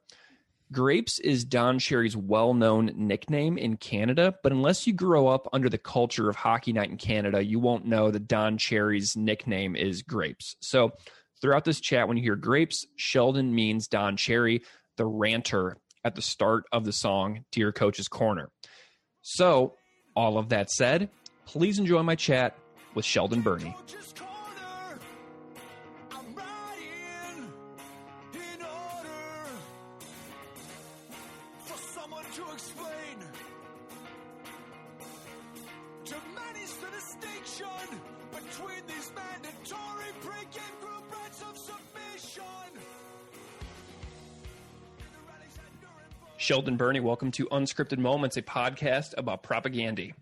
Grapes is Don Cherry's well-known nickname in Canada, but unless you grow up under the culture of Hockey Night in Canada, you won't know that Don Cherry's nickname is Grapes. So throughout this chat, when you hear grapes, Sheldon means Don Cherry, the ranter at the start of the song Dear Coach's Corner. So all of that said, please enjoy my chat with Sheldon Burney. Sheldon Burney, welcome to Unscripted Moments, a podcast about Propagandhi.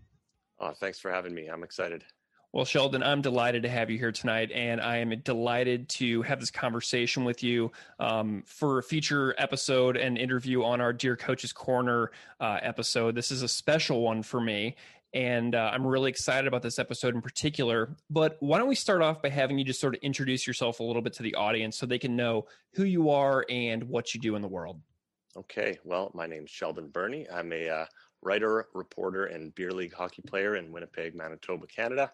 Oh, thanks for having me. I'm excited. Well, Sheldon, I'm delighted to have you here tonight, and I am delighted to have this conversation with you for a future episode and interview on our Dear Coach's Corner episode. This is a special one for me, and I'm really excited about this episode in particular. But why don't we start off by having you just sort of introduce yourself a little bit to the audience so they can know who you are and what you do in the world. Okay, well, my name's Sheldon Burney. I'm a writer, reporter, and beer league hockey player in Winnipeg, Manitoba, Canada.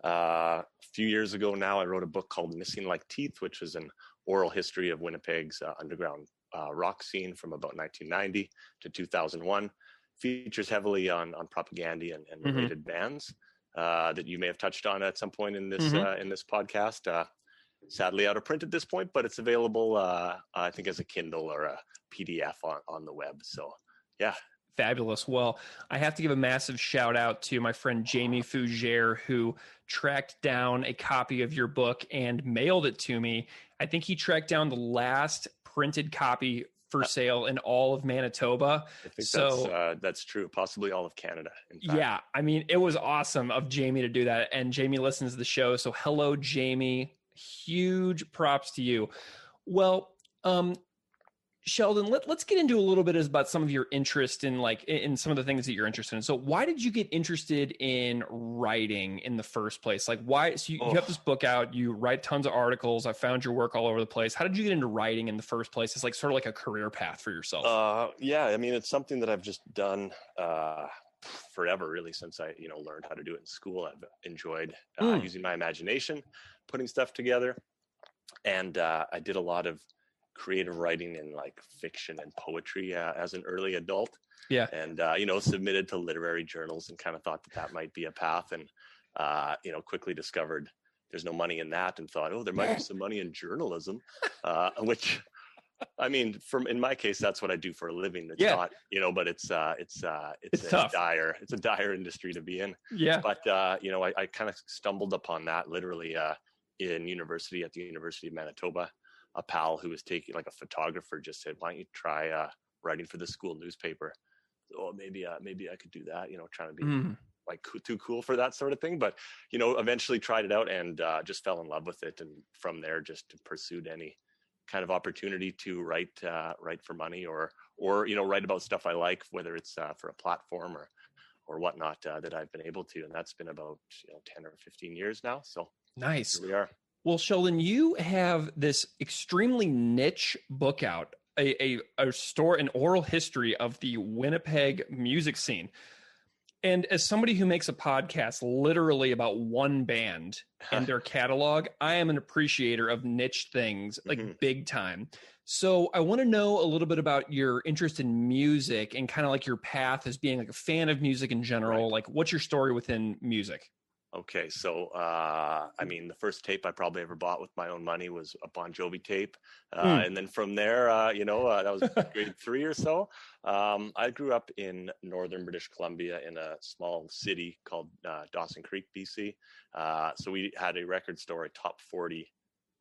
A few years ago now, I wrote a book called Missing Like Teeth, which is an oral history of Winnipeg's underground rock scene from about 1990 to 2001. Features heavily on Propagandhi and related bands that you may have touched on at some point in this podcast. Sadly out of print at this point, but it's available, I think, as a Kindle or a PDF on the web. So, yeah. Fabulous. Well, I have to give a massive shout out to my friend Jamie Fougere, who tracked down a copy of your book and mailed it to me. I think he tracked down the last printed copy for sale in all of Manitoba. I think that's true. Possibly all of Canada. In fact. Yeah. I mean, it was awesome of Jamie to do that. And Jamie listens to the show. So hello, Jamie. Huge props to you. Well, Sheldon, let's get into a little bit about some of your interest in some of the things that you're interested in. So why did you get interested in writing in the first place? Like why, so you have this book out, you write tons of articles. I found your work all over the place. How did you get into writing in the first place? It's like sort of like a career path for yourself. Yeah. I mean, it's something that I've just done, forever, really, since I, learned how to do it in school. I've enjoyed using my imagination, putting stuff together. And I did a lot of creative writing in like fiction and poetry as an early adult. Yeah. And, submitted to literary journals and kind of thought that might be a path. And, quickly discovered there's no money in that and thought, there might be some money in journalism, which, I mean, in my case, that's what I do for a living. It's not, but it's tough. It's a dire industry to be in. Yeah. But, I kind of stumbled upon that literally at the University of Manitoba. A pal who was taking, like a photographer, just said, why don't you try writing for the school newspaper? Oh, maybe I could do that, trying to be like too cool for that sort of thing. But, eventually tried it out and just fell in love with it. And from there, just pursued any kind of opportunity to write for money or write about stuff I like, whether it's for a platform or whatnot, that I've been able to. And that's been about 10 or 15 years now. So nice. Here we are. Well, Sheldon, you have this extremely niche book out, a story, an oral history of the Winnipeg music scene. And as somebody who makes a podcast literally about one band and their catalog, I am an appreciator of niche things, like big time. So I want to know a little bit about your interest in music and kind of like your path as being like a fan of music in general. Right. Like, what's your story within music? Okay, so the first tape I probably ever bought with my own money was a Bon Jovi tape, and then from there, that was grade 3 or so. I grew up in northern British Columbia in a small city called Dawson Creek, BC. So we had a record store, a Top 40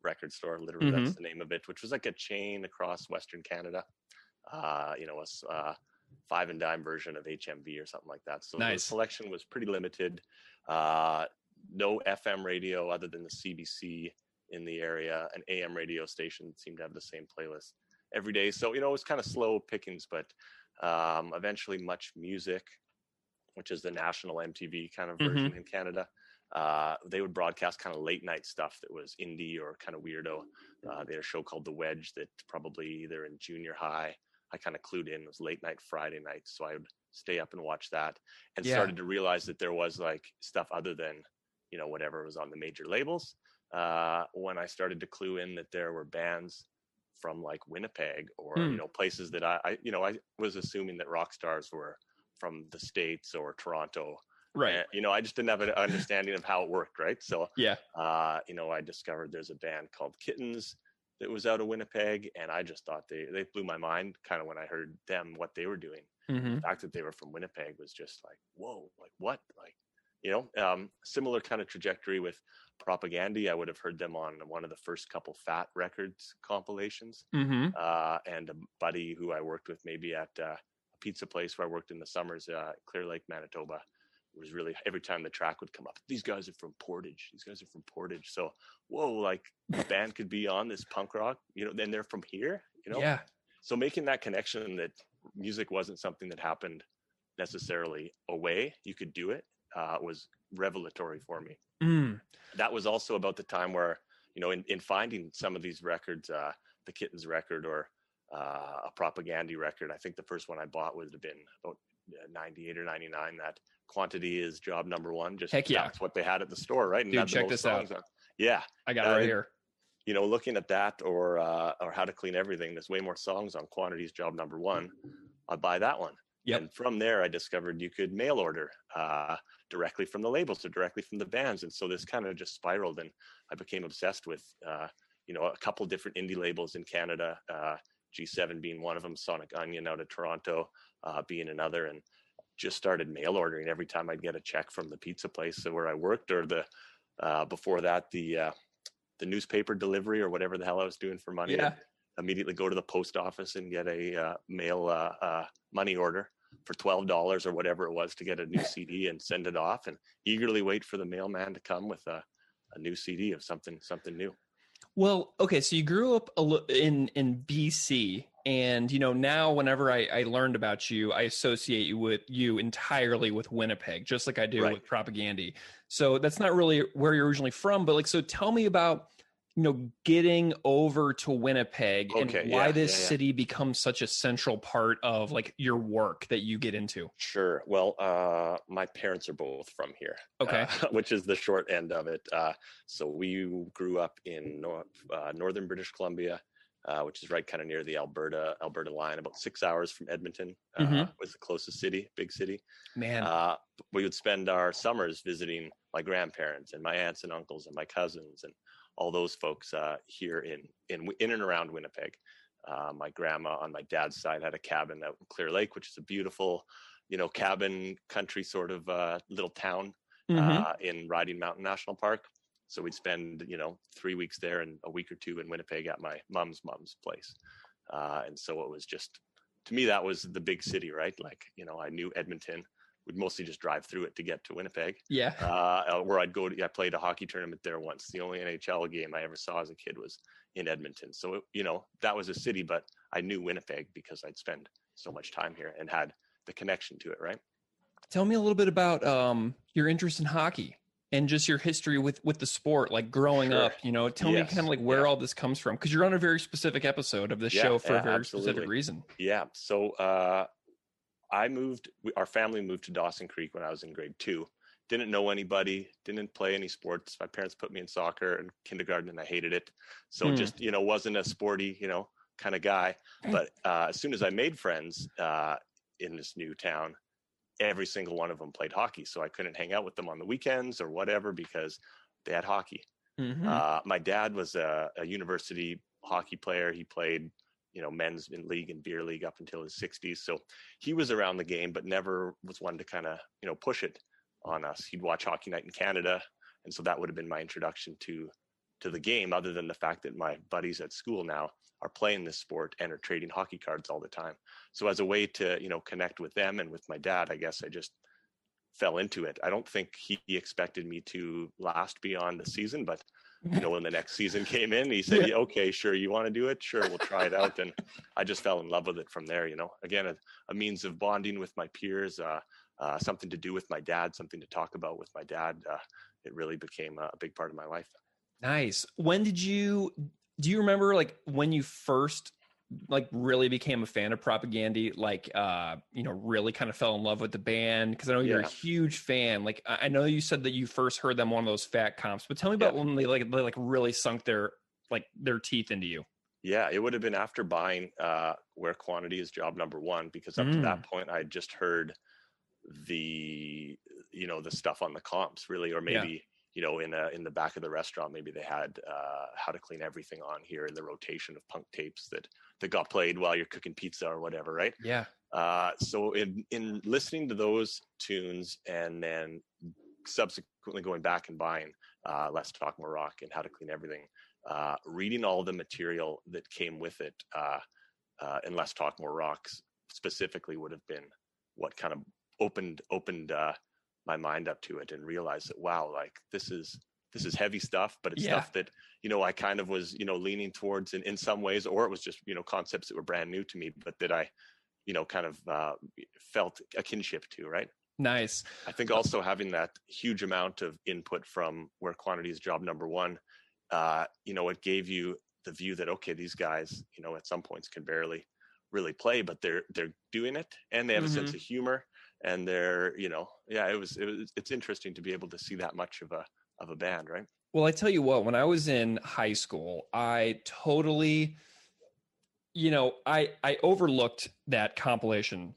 record store, literally that's the name of it, which was like a chain across Western Canada. A 5 and dime version of HMV or something like that. So nice. The selection was pretty limited. No FM radio other than the CBC in the area. An AM radio station seemed to have the same playlist every day. So, it was kind of slow pickings, but eventually Much Music, which is the national MTV kind of version in Canada, they would broadcast kind of late night stuff that was indie or kind of weirdo. They had a show called The Wedge that probably either in junior high, I kind of clued in. It was late night Friday nights, so I would stay up and watch that, and started to realize that there was like stuff other than whatever was on the major labels. When I started to clue in that there were bands from like Winnipeg or places that I was assuming that rock stars were from the States or Toronto. Right. And, I just didn't have an understanding of how it worked. Right. So I discovered there's a band called Kittens that was out of Winnipeg, and I just thought they blew my mind kind of when I heard them, what they were doing. The fact that they were from Winnipeg was just like, whoa, like what? Like, similar kind of trajectory with Propagandhi. I would have heard them on one of the first couple Fat Records compilations. And a buddy who I worked with maybe at a pizza place where I worked in the summers, Clear Lake, Manitoba, was really, every time the track would come up, these guys are from Portage. So, whoa, like the band could be on this punk rock, then they're from here, Yeah. So making that connection that music wasn't something that happened necessarily away, you could do it, was revelatory for me. That was also about the time where, in finding some of these records, the Kittens record or a Propagandhi record, I think the first one I bought would have been about 98 or 99, that Quantity is Job Number One. Just Heck yeah. That's what they had at the store, right? And dude, check this out. Yeah. I got it right here. Looking at that or How to Clean Everything, there's way more songs on Quantity's Job Number One. I'd buy that one. Yep. And from there, I discovered you could mail order directly from the labels or directly from the bands. And so this kind of just spiraled, and I became obsessed with, a couple different indie labels in Canada, G7 being one of them, Sonic Onion out of Toronto being another, and just started mail ordering every time I'd get a check from the pizza place where I worked, or before that, the newspaper delivery or whatever the hell I was doing for money. Yeah. Immediately go to the post office and get a mail money order for $12 or whatever it was to get a new CD and send it off, and eagerly wait for the mailman to come with a new CD of something new. Well, okay, so you grew up in BC, and now whenever I learned about you, I associate you entirely with Winnipeg, just like I do with Propagandhi. So that's not really where you're originally from, but so tell me about getting over to Winnipeg and why this city becomes such a central part of like your work that you get into. Sure. Well, my parents are both from here, which is the short end of it. So we grew up in northern British Columbia, which is right kind of near the Alberta line, about 6 hours from Edmonton, was the closest city, big city. Man. We would spend our summers visiting my grandparents and my aunts and uncles and my cousins and all those folks here in and around Winnipeg. My grandma on my dad's side had a cabin out in Clear Lake, which is a beautiful, cabin country sort of little town in Riding Mountain National Park. So we'd spend, 3 weeks there and a week or two in Winnipeg at my mom's place. And so it was just, to me, that was the big city, right? Like, I knew Edmonton. We'd mostly just drive through it to get to Winnipeg. Yeah. Where I'd go I played a hockey tournament there once. The only NHL game I ever saw as a kid was in Edmonton. So, that was a city, but I knew Winnipeg because I'd spent so much time here and had the connection to it, right? Tell me a little bit about your interest in hockey and just your history with the sport, like growing up, tell me kind of like where all this comes from, because you're on a very specific episode of this show for a very specific reason. Yeah. So our family moved to Dawson Creek when I was in grade 2. Didn't know anybody, didn't play any sports. My parents put me in soccer in kindergarten and I hated it. So just, wasn't a sporty, kind of guy. But as soon as I made friends in this new town, every single one of them played hockey. So I couldn't hang out with them on the weekends or whatever because they had hockey. My dad was a university hockey player. He played, men's in league and beer league up until his 60s. So he was around the game, but never was one to kind of, push it on us. He'd watch Hockey Night in Canada. And so that would have been my introduction to the game, other than the fact that my buddies at school now are playing this sport and are trading hockey cards all the time. So as a way to, connect with them and with my dad, I guess I just fell into it. I don't think he expected me to last beyond the season, but when the next season came in, he said, okay, sure. You want to do it? Sure. We'll try it out. And I just fell in love with it from there, again, a means of bonding with my peers, something to do with my dad, something to talk about with my dad. It really became a big part of my life. Nice. Do you remember like when you first like really became a fan of Propagandhi, like, really kind of fell in love with the band? Because I know you're a huge fan. Like, I know you said that you first heard them on one of those fat comps, but tell me about when they really sunk their teeth into you. Yeah, it would have been after buying Where Quantity is Job Number One, because up to that point I had just heard the stuff on the comps, really, or maybe in the back of the restaurant, maybe they had How to Clean Everything on here in the rotation of punk tapes that got played while you're cooking pizza or whatever, right? Yeah. So in listening to those tunes and then subsequently going back and buying Let's Talk More Rock and How to Clean Everything, reading all the material that came with it, and Let's Talk More Rock specifically would have been what kind of opened my mind up to it and realized that, wow, like this is heavy stuff, but it's stuff that, I kind of was, leaning towards in some ways, or it was just, concepts that were brand new to me, but that I, kind of felt a kinship to, right? Nice. I think also having that huge amount of input from Where Quantity is Job Number One, it gave you the view that, okay, these guys, at some points can barely really play, but they're doing it and they have a sense of humor. And they're, it's interesting to be able to see that much of a band, right? Well, I tell you what, when I was in high school, I totally, I overlooked that compilation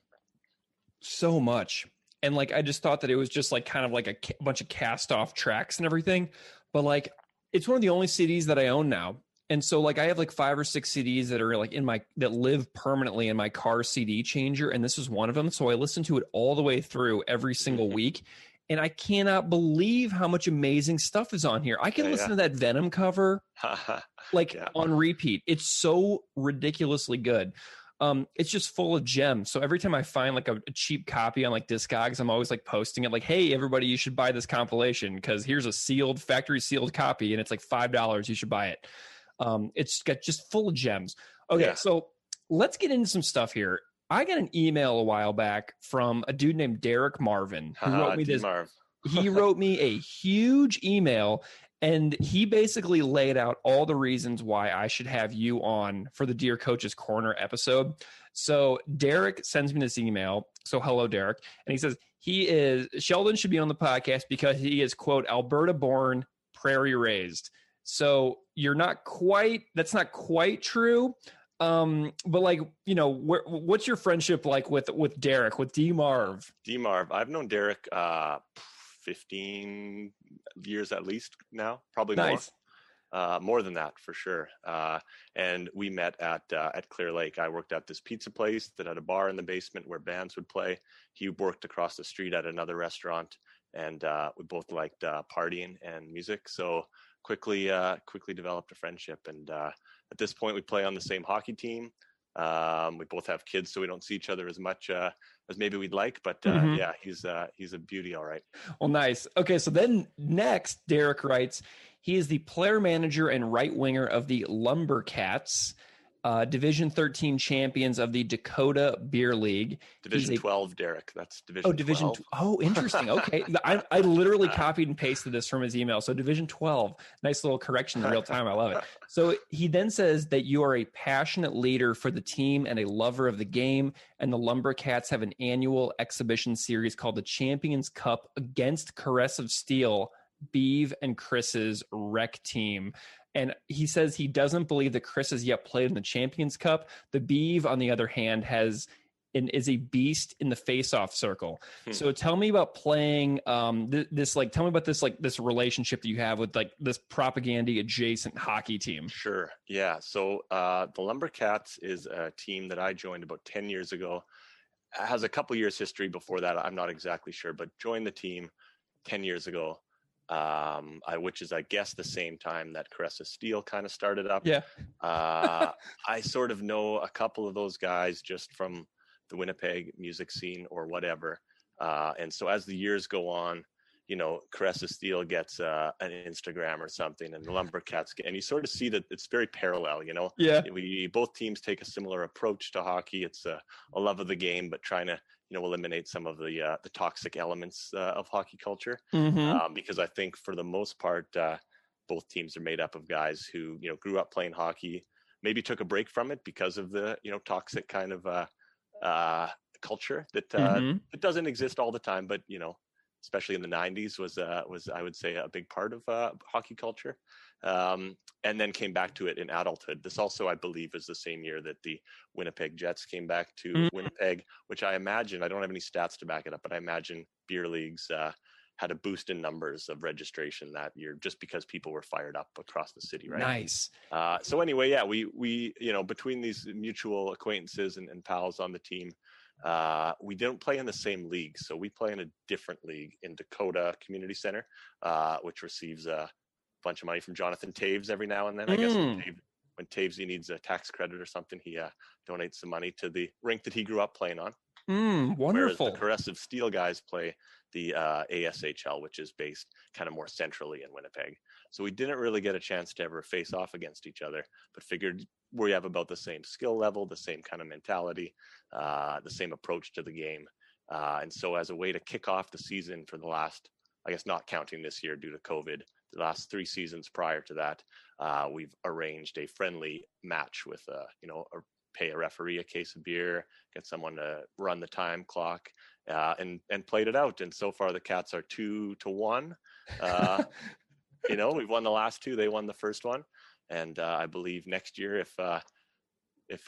so much. And like, I just thought that it was just like kind of like a bunch of cast off tracks and everything. But like, it's one of the only CDs that I own now. And so like I have like 5 or 6 CDs that are like that live permanently in my car CD changer. And this is one of them. So I listen to it all the way through every single week. And I cannot believe how much amazing stuff is on here. I can listen to that Venom cover on repeat. It's so ridiculously good. It's just full of gems. So every time I find like a cheap copy on like Discogs, I'm always like posting it like, hey, everybody, you should buy this compilation because here's a factory sealed copy and it's like $5. You should buy it. It's got just full of gems. Okay, so let's get into some stuff here. I got an email a while back from a dude named Derek Marvin who wrote me this. He wrote me a huge email, and he basically laid out all the reasons why I should have you on for the Dear Coach's Corner episode. So Derek sends me this email. So hello, Derek. And he says, Sheldon should be on the podcast because he is, quote, Alberta born, prairie raised. So that's not quite true. But like, what's your friendship like with Derek, with D Marv? I've known Derek 15 years at least now, probably more than that for sure. And we met at Clear Lake. I worked at this pizza place that had a bar in the basement where bands would play. He worked across the street at another restaurant, and we both liked partying and music. So quickly developed a friendship. And at this point, we play on the same hockey team. We both have kids, so we don't see each other as much as maybe we'd like. But he's a beauty, all right. Well, nice. Okay, so then next, Derek writes, He is the player manager and right winger of the Lumbercats, Division 13 champions of the Dakota Beer League. Division 12, Derek. That's Division 12. Oh, interesting. Okay. I literally copied and pasted this from his email. So Division 12, nice little correction in real time. I love it. So he then says that you are a passionate leader for the team and a lover of the game. And the Lumbercats have an annual exhibition series called the Champions Cup against Caress of Steel, Beeve and Chris's rec team. And he says he doesn't believe that Chris has yet played in the Champions Cup. The Beeve, on the other hand, is a beast in the face-off circle. So tell me about playing tell me about this relationship that you have with like this Propagandhi adjacent hockey team. Sure. Yeah. So the Lumbercats is a team that I joined about 10 years ago. It has a couple years history before that. I'm not exactly sure, but joined the team 10 years ago. Which is, I guess, the same time that Caress of Steel kind of started up. Yeah. I sort of know a couple of those guys just from the Winnipeg music scene or whatever. And so as the years go on, you know, Caress of Steel gets an Instagram or something, and the Lumbercats and you sort of see that it's very parallel, you know. Yeah. Both teams take a similar approach to hockey. It's a love of the game, but trying to, you know, eliminate some of the toxic elements of hockey culture. Because I think for the most part, both teams are made up of guys who, you know, grew up playing hockey, maybe took a break from it because of the, you know, toxic kind of culture that it doesn't exist all the time, but, you know, especially in the 90s was I would say a big part of hockey culture. And then came back to it in adulthood. This also, I believe, is the same year that the Winnipeg Jets came back to Winnipeg, which I imagine, I don't have any stats to back it up, but I imagine beer leagues had a boost in numbers of registration that year just because people were fired up across the city, right? Nice. So anyway, yeah, we you know, between these mutual acquaintances and pals on the team, we don't play in the same league. So we play in a different league in Dakota Community Center, which receives a bunch of money from Jonathan Taves every now and then. I guess when Taves needs a tax credit or something, he donates some money to the rink that he grew up playing on. Wonderful. Whereas the Caress of Steel guys play the ASHL, which is based kind of more centrally in Winnipeg. So we didn't really get a chance to ever face off against each other, but figured we have about the same skill level, the same kind of mentality, the same approach to the game. And so as a way to kick off the season for the last, I guess not counting this year due to COVID, the last 3 seasons prior to that, we've arranged a friendly match with, you know, pay a referee a case of beer, get someone to run the time clock, and played it out. And so far the Cats are 2-1. You know, we've won the last 2. They won the first one. And I believe next year, if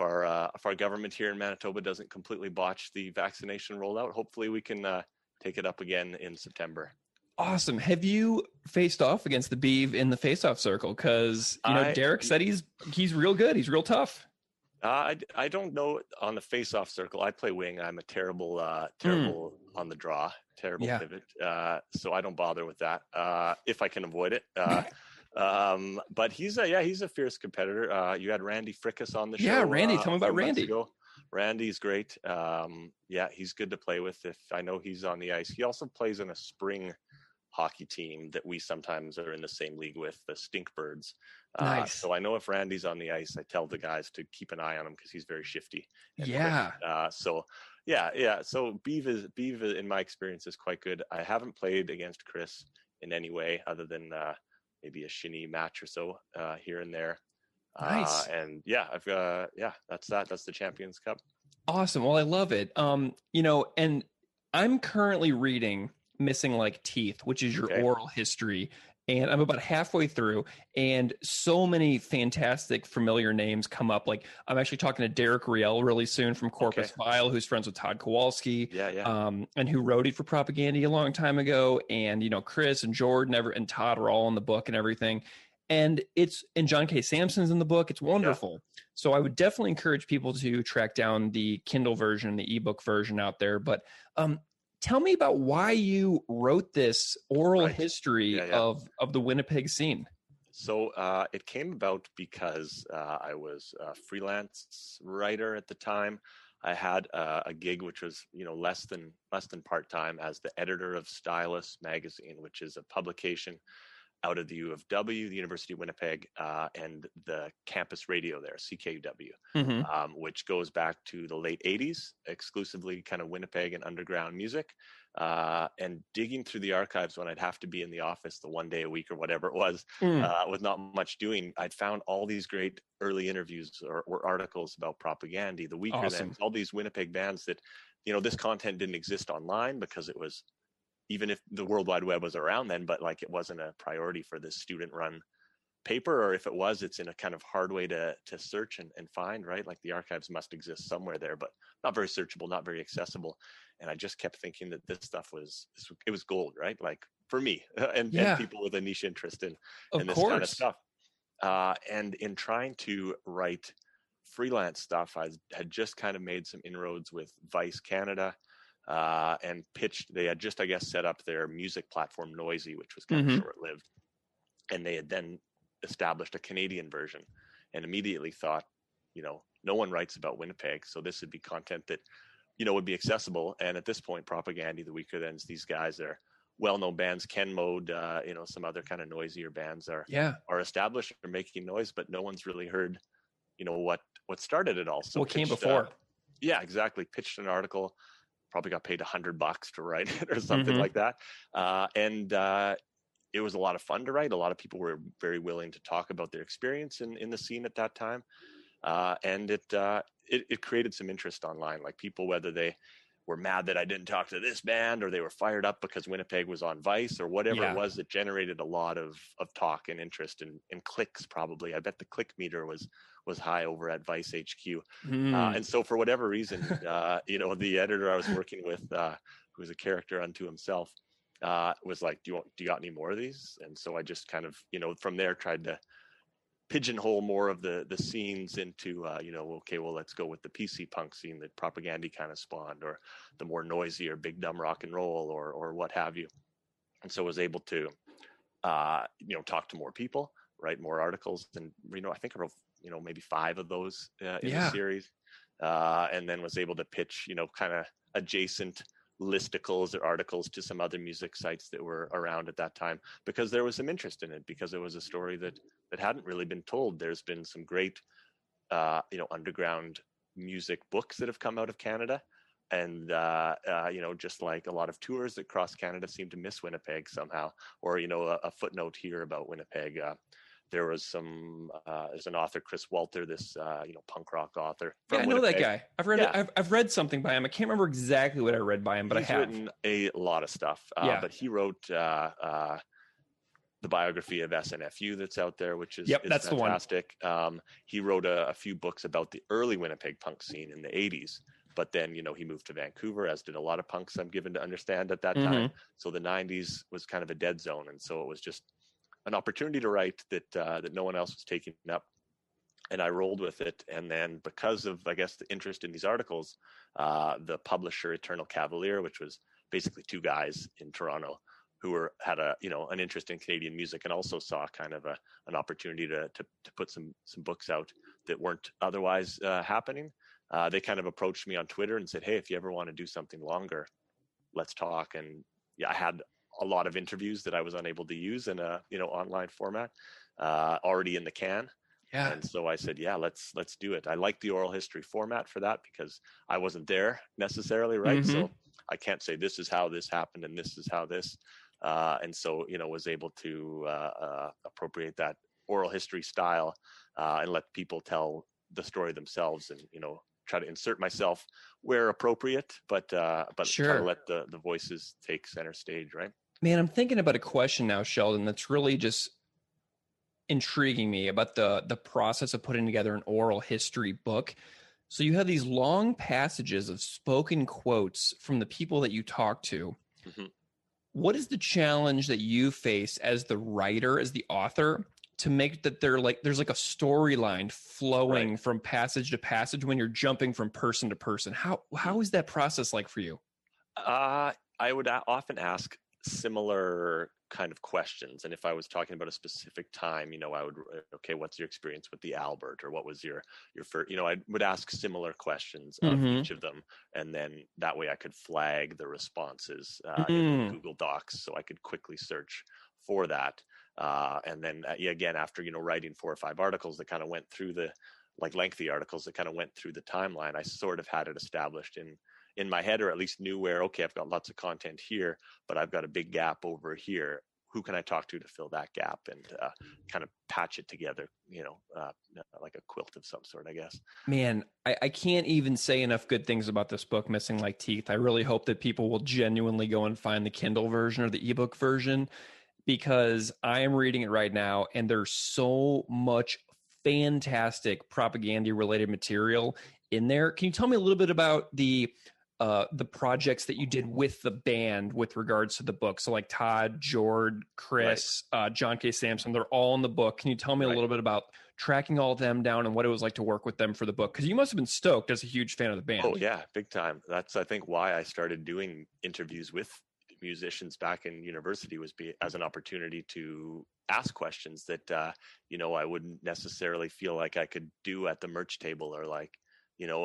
our government here in Manitoba doesn't completely botch the vaccination rollout, hopefully we can take it up again in September. Awesome. Have you faced off against the Beeve in the face-off circle? Because, you know, Derek said he's real good. He's real tough. I don't know on the face-off circle. I play wing. I'm a terrible on the draw, terrible pivot. So I don't bother with that if I can avoid it. But he's a fierce competitor. You had Randy Frickus on the show. Yeah, Randy. Tell me about Randy. Randy's great. He's good to play with if I know he's on the ice. He also plays in a spring hockey team that we sometimes are in the same league with, the Stinkbirds. Nice. So I know if Randy's on the ice, I tell the guys to keep an eye on him because he's very shifty. So Beeve in my experience is quite good. I haven't played against Chris in any way other than maybe a shinny match or so here and there. Nice. That's that. That's the Champions Cup. Awesome. Well, I love it. You know, and I'm currently reading Missing Like Teeth, which is your oral history. And I'm about halfway through, and so many fantastic familiar names come up. Like, I'm actually talking to Derek Riel really soon from Corpus Vile, who's friends with Todd Kowalski, and who roadied for Propagandhi a long time ago. And, you know, Chris and Jordan and Todd are all in the book and everything. And John K. Sampson's in the book. It's wonderful. Yeah. So I would definitely encourage people to track down the Kindle version, the ebook version out there. But tell me about why you wrote this oral history of the Winnipeg scene. So it came about because I was a freelance writer at the time. I had a gig which was, you know, less than part-time as the editor of Stylus magazine, which is a publication out of the U of W, the University of Winnipeg, and the campus radio there, CKUW, which goes back to the late 80s, exclusively kind of Winnipeg and underground music. And digging through the archives when I'd have to be in the office the one day a week or whatever it was, with not much doing, I'd found all these great early interviews or articles about Propagandhi, the Weaker Thans, all these Winnipeg bands that, you know, this content didn't exist online because it was, even if the World Wide Web was around then, but like it wasn't a priority for this student run paper, or if it was, it's in a kind of hard way to search and find, right? Like the archives must exist somewhere there, but not very searchable, not very accessible. And I just kept thinking that this stuff was gold, right? Like for me and people with a niche interest in this kind of stuff. And in trying to write freelance stuff, I had just kind of made some inroads with Vice Canada, and pitched. They had just, I guess, set up their music platform Noisy, which was kind of short-lived. And they had then established a Canadian version, and immediately thought, you know, no one writes about Winnipeg, so this would be content that, you know, would be accessible. And at this point, Propagandhi, the Weaker Thans, these guys are well-known bands. Ken Mode, you know, some other kind of noisier bands are established, are making noise, but no one's really heard, you know, what started it all. So what came before? Yeah, exactly. Pitched an article, probably got paid $100 to write it or something like that. And it was a lot of fun to write. A lot of people were very willing to talk about their experience in the scene at that time. And it created some interest online, like people, whether they were mad that I didn't talk to this band, or they were fired up because Winnipeg was on Vice, or whatever it was, that generated a lot of talk and interest and clicks. Probably, I bet the click meter was high over at Vice HQ. And so for whatever reason, you know, the editor I was working with, who was a character unto himself, was like, do you got any more of these? And so I just kind of, you know, from there tried to pigeonhole more of the scenes into, you know, okay, well, let's go with the PC punk scene that Propagandhi kind of spawned, or the more noisy or big dumb rock and roll, or what have you. And so I was able to, you know, talk to more people, write more articles. And, you know, I think I wrote, you know, maybe 5 of those in the series. And then was able to pitch, you know, kind of adjacent listicles or articles to some other music sites that were around at that time, because there was some interest in it, because it was a story that hadn't really been told. There's been some great, you know, underground music books that have come out of Canada. And, you know, just like a lot of tours that cross Canada seem to miss Winnipeg somehow, or, you know, a footnote here about Winnipeg. There was there's an author, Chris Walter, this, you know, punk rock author. I know that guy. I've read something by him. I can't remember exactly what I read by him, but he's written a lot of stuff. But he wrote the biography of SNFU that's out there, which is that's fantastic. The one. He wrote a few books about the early Winnipeg punk scene in the 80s. But then, you know, he moved to Vancouver, as did a lot of punks, I'm given to understand, at that time. So the 90s was kind of a dead zone. And so it was just an opportunity to write that no one else was taking up, and I rolled with it. And then, because of, I guess, the interest in these articles, the publisher Eternal Cavalier, which was basically 2 guys in Toronto who had an interest in Canadian music, and also saw kind of an opportunity to put some books out that weren't otherwise happening. They kind of approached me on Twitter and said, hey, if you ever want to do something longer, let's talk. And I had a lot of interviews that I was unable to use in a, you know, online format, already in the can. Yeah. And so I said, yeah, let's do it. I like the oral history format for that, because I wasn't there necessarily, right? So I can't say this is how this happened and this is how this. And so, you know, was able to appropriate that oral history style, and let people tell the story themselves, and, you know, try to insert myself where appropriate, but try to let the voices take center stage, right? Man, I'm thinking about a question now, Sheldon, that's really just intriguing me about the process of putting together an oral history book. So you have these long passages of spoken quotes from the people that you talk to. What is the challenge that you face as the writer, as the author, to make that there's like a storyline flowing from passage to passage when you're jumping from person to person? How is that process like for you? I would often ask similar kind of questions. And if I was talking about a specific time, you know, I would, okay, what's your experience with the Albert, or what was your first, you know, I would ask similar questions of each of them. And then that way I could flag the responses in Google Docs, so I could quickly search for that. And then again, after, writing 4 or 5 articles that kind of went through lengthy articles that kind of went through the timeline, I sort of had it established in my head, or at least knew where, okay, I've got lots of content here, but I've got a big gap over here. Who can I talk to fill that gap, and kind of patch it together, like a quilt of some sort, I guess. Man, I can't even say enough good things about this book, Missing Like Teeth. I really hope that people will genuinely go and find the Kindle version or the ebook version, because I am reading it right now, and there's so much fantastic Propagandhi related material in there. Can you tell me a little bit about the projects that you did with the band with regards to the book? So like Todd, Jord, Chris, John K. Sampson, they're all in the book. Can you tell me a little bit about tracking all of them down and what it was like to work with them for the book? Because you must have been stoked as a huge fan of the band. Oh yeah, big time. That's, I think, why I started doing interviews with musicians back in university, was as an opportunity to ask questions that, I wouldn't necessarily feel like I could do at the merch table, or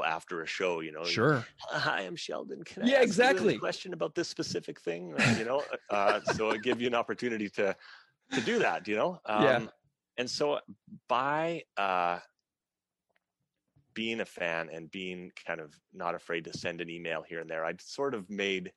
after a show, Sure. Hi, I'm Sheldon. Can I ask you a question about this specific thing? So it give you an opportunity to do that, And so by being a fan and being kind of not afraid to send an email here and there, I'd sort of made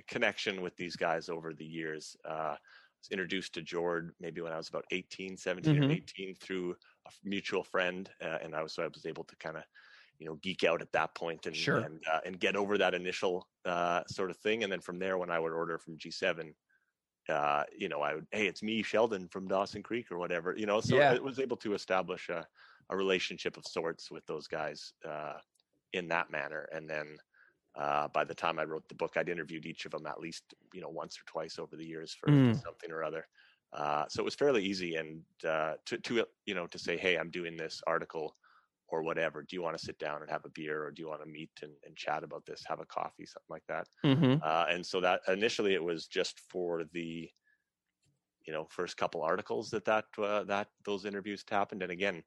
connection with these guys over the years. I was introduced to Jord maybe when I was about 17 or 18 through a mutual friend, and I was able to kind of geek out at that point and get over that initial sort of thing. And then from there, when I would order from G7, I would, hey, it's me, Sheldon from Dawson Creek or whatever, I was able to establish a relationship of sorts with those guys in that manner. And then by the time I wrote the book, I'd interviewed each of them at least, once or twice over the years for something or other. So it was fairly easy. And to say, hey, I'm doing this article or whatever. Do you want to sit down and have a beer, or do you want to meet and chat about this, have a coffee, something like that? And so that initially it was just for the, first couple articles that those interviews happened. And again,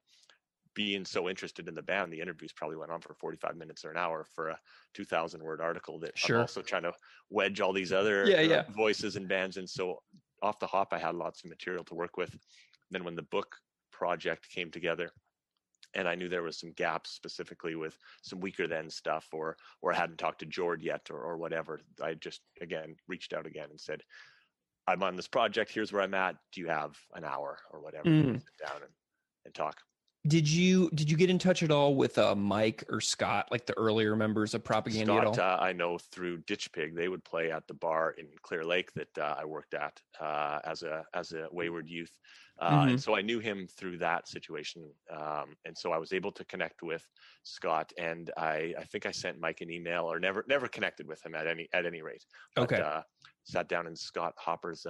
being so interested in the band, the interviews probably went on for 45 minutes or an hour for a 2,000 word article that I'm also trying to wedge all these other voices and bands. And so off the hop, I had lots of material to work with. Then when the book project came together, and I knew there was some gaps specifically with some Weaker Than stuff, or I hadn't talked to Jord yet, or whatever, I just, again, reached out again and said, I'm on this project. Here's where I'm at. Do you have an hour or whatever to sit down and talk? Did you get in touch at all with Mike or Scott, like the earlier members of Propagandhi at all? I know through Ditch Pig, they would play at the bar in Clear Lake that I worked at as a wayward youth. And so I knew him through that situation. And so I was able to connect with Scott, and I think I sent Mike an email, or never connected with him at any rate. But, sat down in Scott Hopper's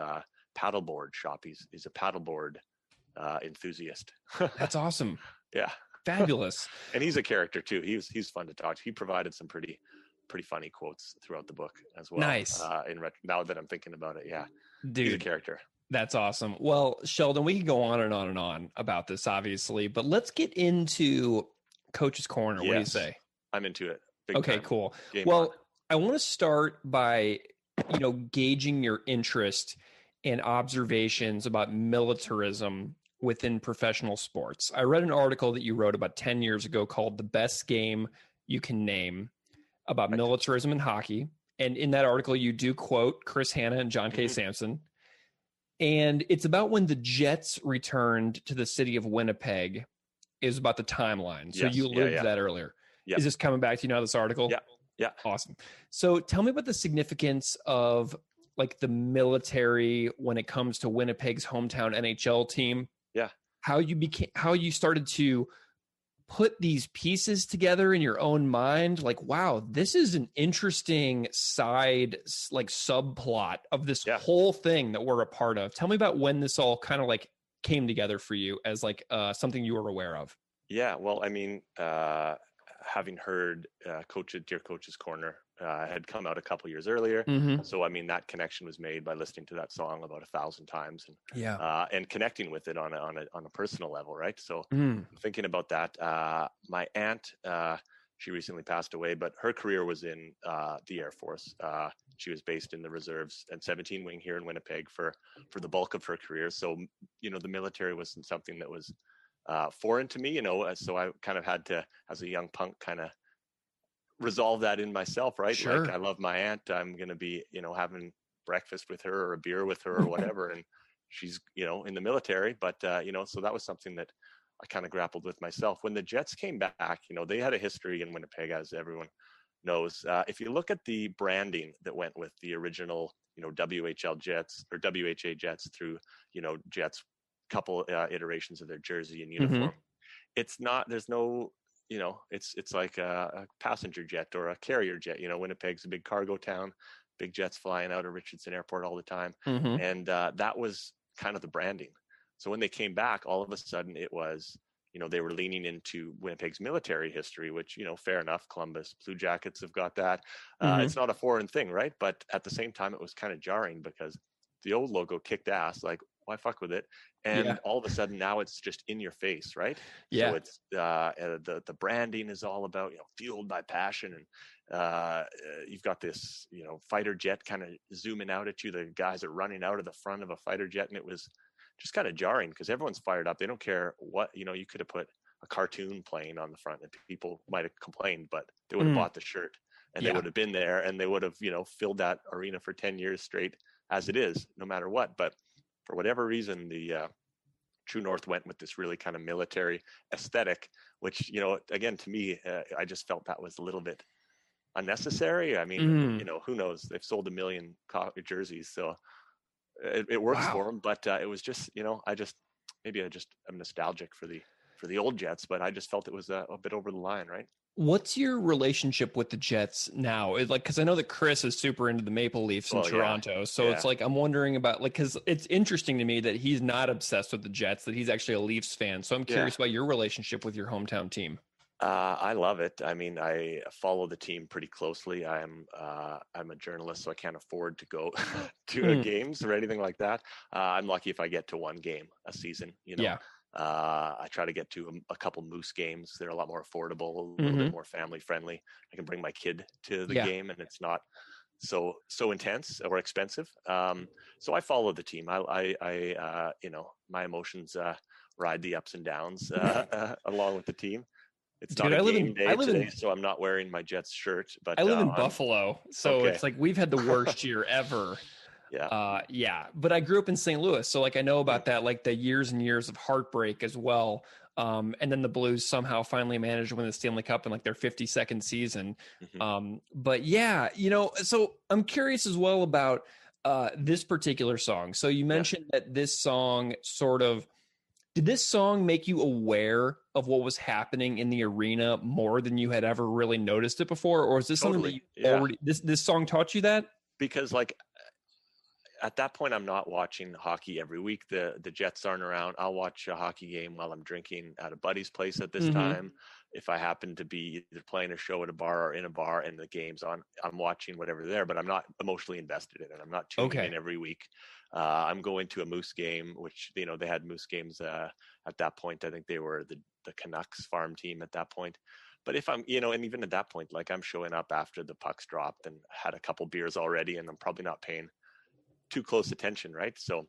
paddleboard shop. He's a paddleboard enthusiast. That's awesome. Yeah. Fabulous. And he's a character too. He's fun to talk to. He provided some pretty funny quotes throughout the book as well. Nice. Now that I'm thinking about it, yeah. Dude, he's a character. That's awesome. Well, Sheldon, we can go on and on and on about this, obviously, but let's get into Coach's Corner. What do you say? I'm into it. Okay, cool. Well, I want to start by, gauging your interest and observations about militarism within professional sports. I read an article that you wrote about 10 years ago called The Best Game You Can Name, about militarism in hockey. And in that article, you do quote Chris Hanna and John K. Sampson. And it's about when the Jets returned to the city of Winnipeg. Is about the timeline. So you alluded to that earlier. Yep. Is this coming back to this article? Yeah. Awesome. So tell me about the significance of like the military when it comes to Winnipeg's hometown NHL team. Yeah. How you started to put these pieces together in your own mind. Like, wow, this is an interesting side, like subplot of this whole thing that we're a part of. Tell me about when this all kind of like came together for you as like something you were aware of. Yeah. Well, I mean, having heard Dear Coach's Corner had come out a couple years earlier. So, I mean, that connection was made by listening to that song about 1,000 times and connecting with it on a personal level. Right. So thinking about that, my aunt, she recently passed away, but her career was in the Air Force, she was based in the reserves and 17 wing here in Winnipeg for the bulk of her career. So, the military wasn't something that was foreign to me, so I kind of had to, as a young punk, kind of resolve that in myself, right? Sure. Like, I love my aunt. I'm going to be, having breakfast with her or a beer with her or whatever. And she's, in the military, but, so that was something that I kind of grappled with myself. When the Jets came back, they had a history in Winnipeg, as everyone knows. If you look at the branding that went with the original, WHL Jets or WHA Jets through, Jets, couple iterations of their jersey and uniform, it's not, there's no, it's like a passenger jet or a carrier jet. Winnipeg's a big cargo town, big jets flying out of Richardson Airport all the time. And that was kind of the branding. So when they came back, all of a sudden it was, they were leaning into Winnipeg's military history, which, fair enough. Columbus Blue Jackets have got that. It's not a foreign thing, right? But at the same time, it was kind of jarring because the old logo kicked ass. Like, why fuck with it? And all of a sudden now it's just in your face, right? Yeah. So it's the branding is all about, fueled by passion. And you've got this, fighter jet kind of zooming out at you. The guys are running out of the front of a fighter jet. And it was just kind of jarring because everyone's fired up. They don't care what, you could have put a cartoon playing on the front and people might have complained, but they would have bought the shirt and they would have been there and they would have, filled that arena for 10 years straight as it is, no matter what. But for whatever reason, the True North went with this really kind of military aesthetic, which, again, to me, I just felt that was a little bit unnecessary. I mean, who knows? They've sold 1 million jerseys, so it works for them. But it was just, I'm nostalgic for the old Jets, but I just felt it was a bit over the line, right? What's your relationship with the Jets now? Because I know that Chris is super into the Maple Leafs in Toronto. Yeah. So it's like, I'm wondering about, because it's interesting to me that he's not obsessed with the Jets, that he's actually a Leafs fan. So I'm curious about your relationship with your hometown team. I love it. I mean, I follow the team pretty closely. I'm a journalist, so I can't afford to go to games or anything like that. I'm lucky if I get to one game a season, Yeah. I try to get to a couple Moose games. They're a lot more affordable, a little bit more family friendly. I can bring my kid to the game and it's not so intense or expensive. So I follow the team. I my emotions ride the ups and downs along with the team. It's not a game day today, so I'm not wearing my Jets shirt. But I live in Buffalo, so it's like we've had the worst year ever. But I grew up in St. Louis, so like I know about that, like the years and years of heartbreak as well. And then the Blues somehow finally managed to win the Stanley Cup in like their 52nd season. But yeah, so I'm curious as well about this particular song. So you mentioned that this song did this song make you aware of what was happening in the arena more than you had ever really noticed it before? Or is this something that you already, this song taught you that? Because like, at that point, I'm not watching hockey every week. The Jets aren't around. I'll watch a hockey game while I'm drinking at a buddy's place at this time. If I happen to be either playing a show at a bar or in a bar and the game's on, I'm watching whatever there, but I'm not emotionally invested in it. I'm not tuning in every week. I'm going to a Moose game, which, they had Moose games at that point. I think they were the Canucks farm team at that point. But if I'm, and even at that point, like I'm showing up after the puck's dropped and had a couple beers already, and I'm probably not paying too close attention, right? So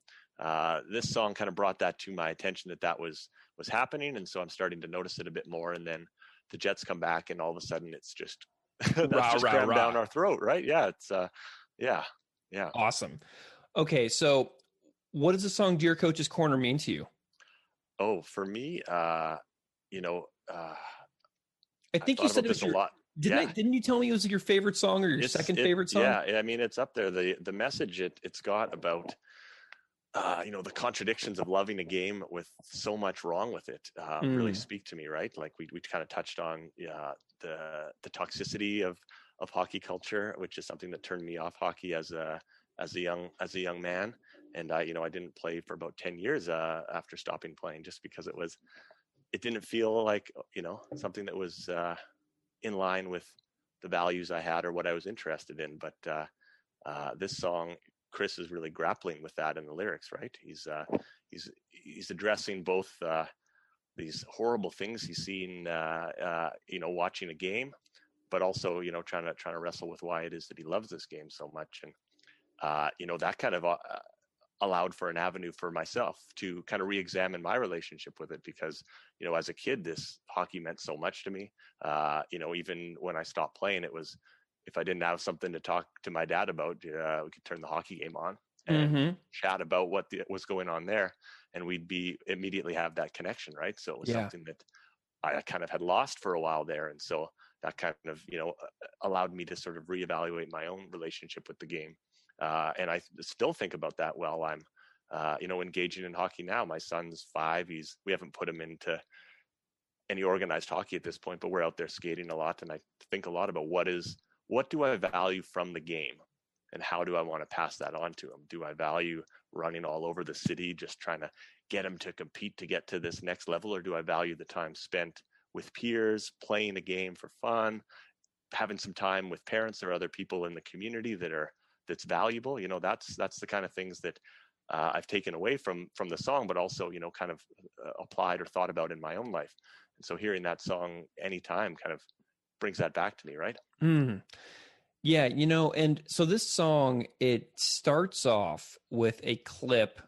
this song kind of brought that to my attention that was happening, and so I'm starting to notice it a bit more. And then the Jets come back, and all of a sudden it's just crammed down our throat, right? Yeah, it's yeah. Awesome. Okay, so what does the song "Dear Coach's Corner" mean to you? Oh, for me, I think you said it was a lot. Didn't you tell me it was your favorite song or your second favorite song? Yeah, I mean, it's up there. The message it's got about, the contradictions of loving a game with so much wrong with it really speak to me, right? Like we kind of touched on the toxicity of hockey culture, which is something that turned me off hockey as a young man. And I didn't play for about 10 years after stopping playing, just because it didn't feel like, something that was in line with the values I had or what I was interested in. But this song, Chris is really grappling with that in the lyrics, right? He's addressing both these horrible things he's seen, watching a game, but also, trying to wrestle with why it is that he loves this game so much. And, that kind of allowed for an avenue for myself to kind of re-examine my relationship with it, because, as a kid, this hockey meant so much to me. Even when I stopped playing, it was, if I didn't have something to talk to my dad about, we could turn the hockey game on and chat about what was going on there. And we'd immediately have that connection, right? So it was something that I kind of had lost for a while there. And so that kind of, allowed me to sort of reevaluate my own relationship with the game. And I still think about that while I'm, engaging in hockey now. My son's 5. We haven't put him into any organized hockey at this point, but we're out there skating a lot. And I think a lot about what do I value from the game, and how do I want to pass that on to him? Do I value running all over the city, just trying to get him to compete to get to this next level? Or do I value the time spent with peers, playing a game for fun, having some time with parents or other people in the community that's valuable? That's the kind of things that I've taken away from the song, but also, kind of applied or thought about in my own life. And so hearing that song anytime kind of brings that back to me, right? Yeah, and so this song, it starts off with a clip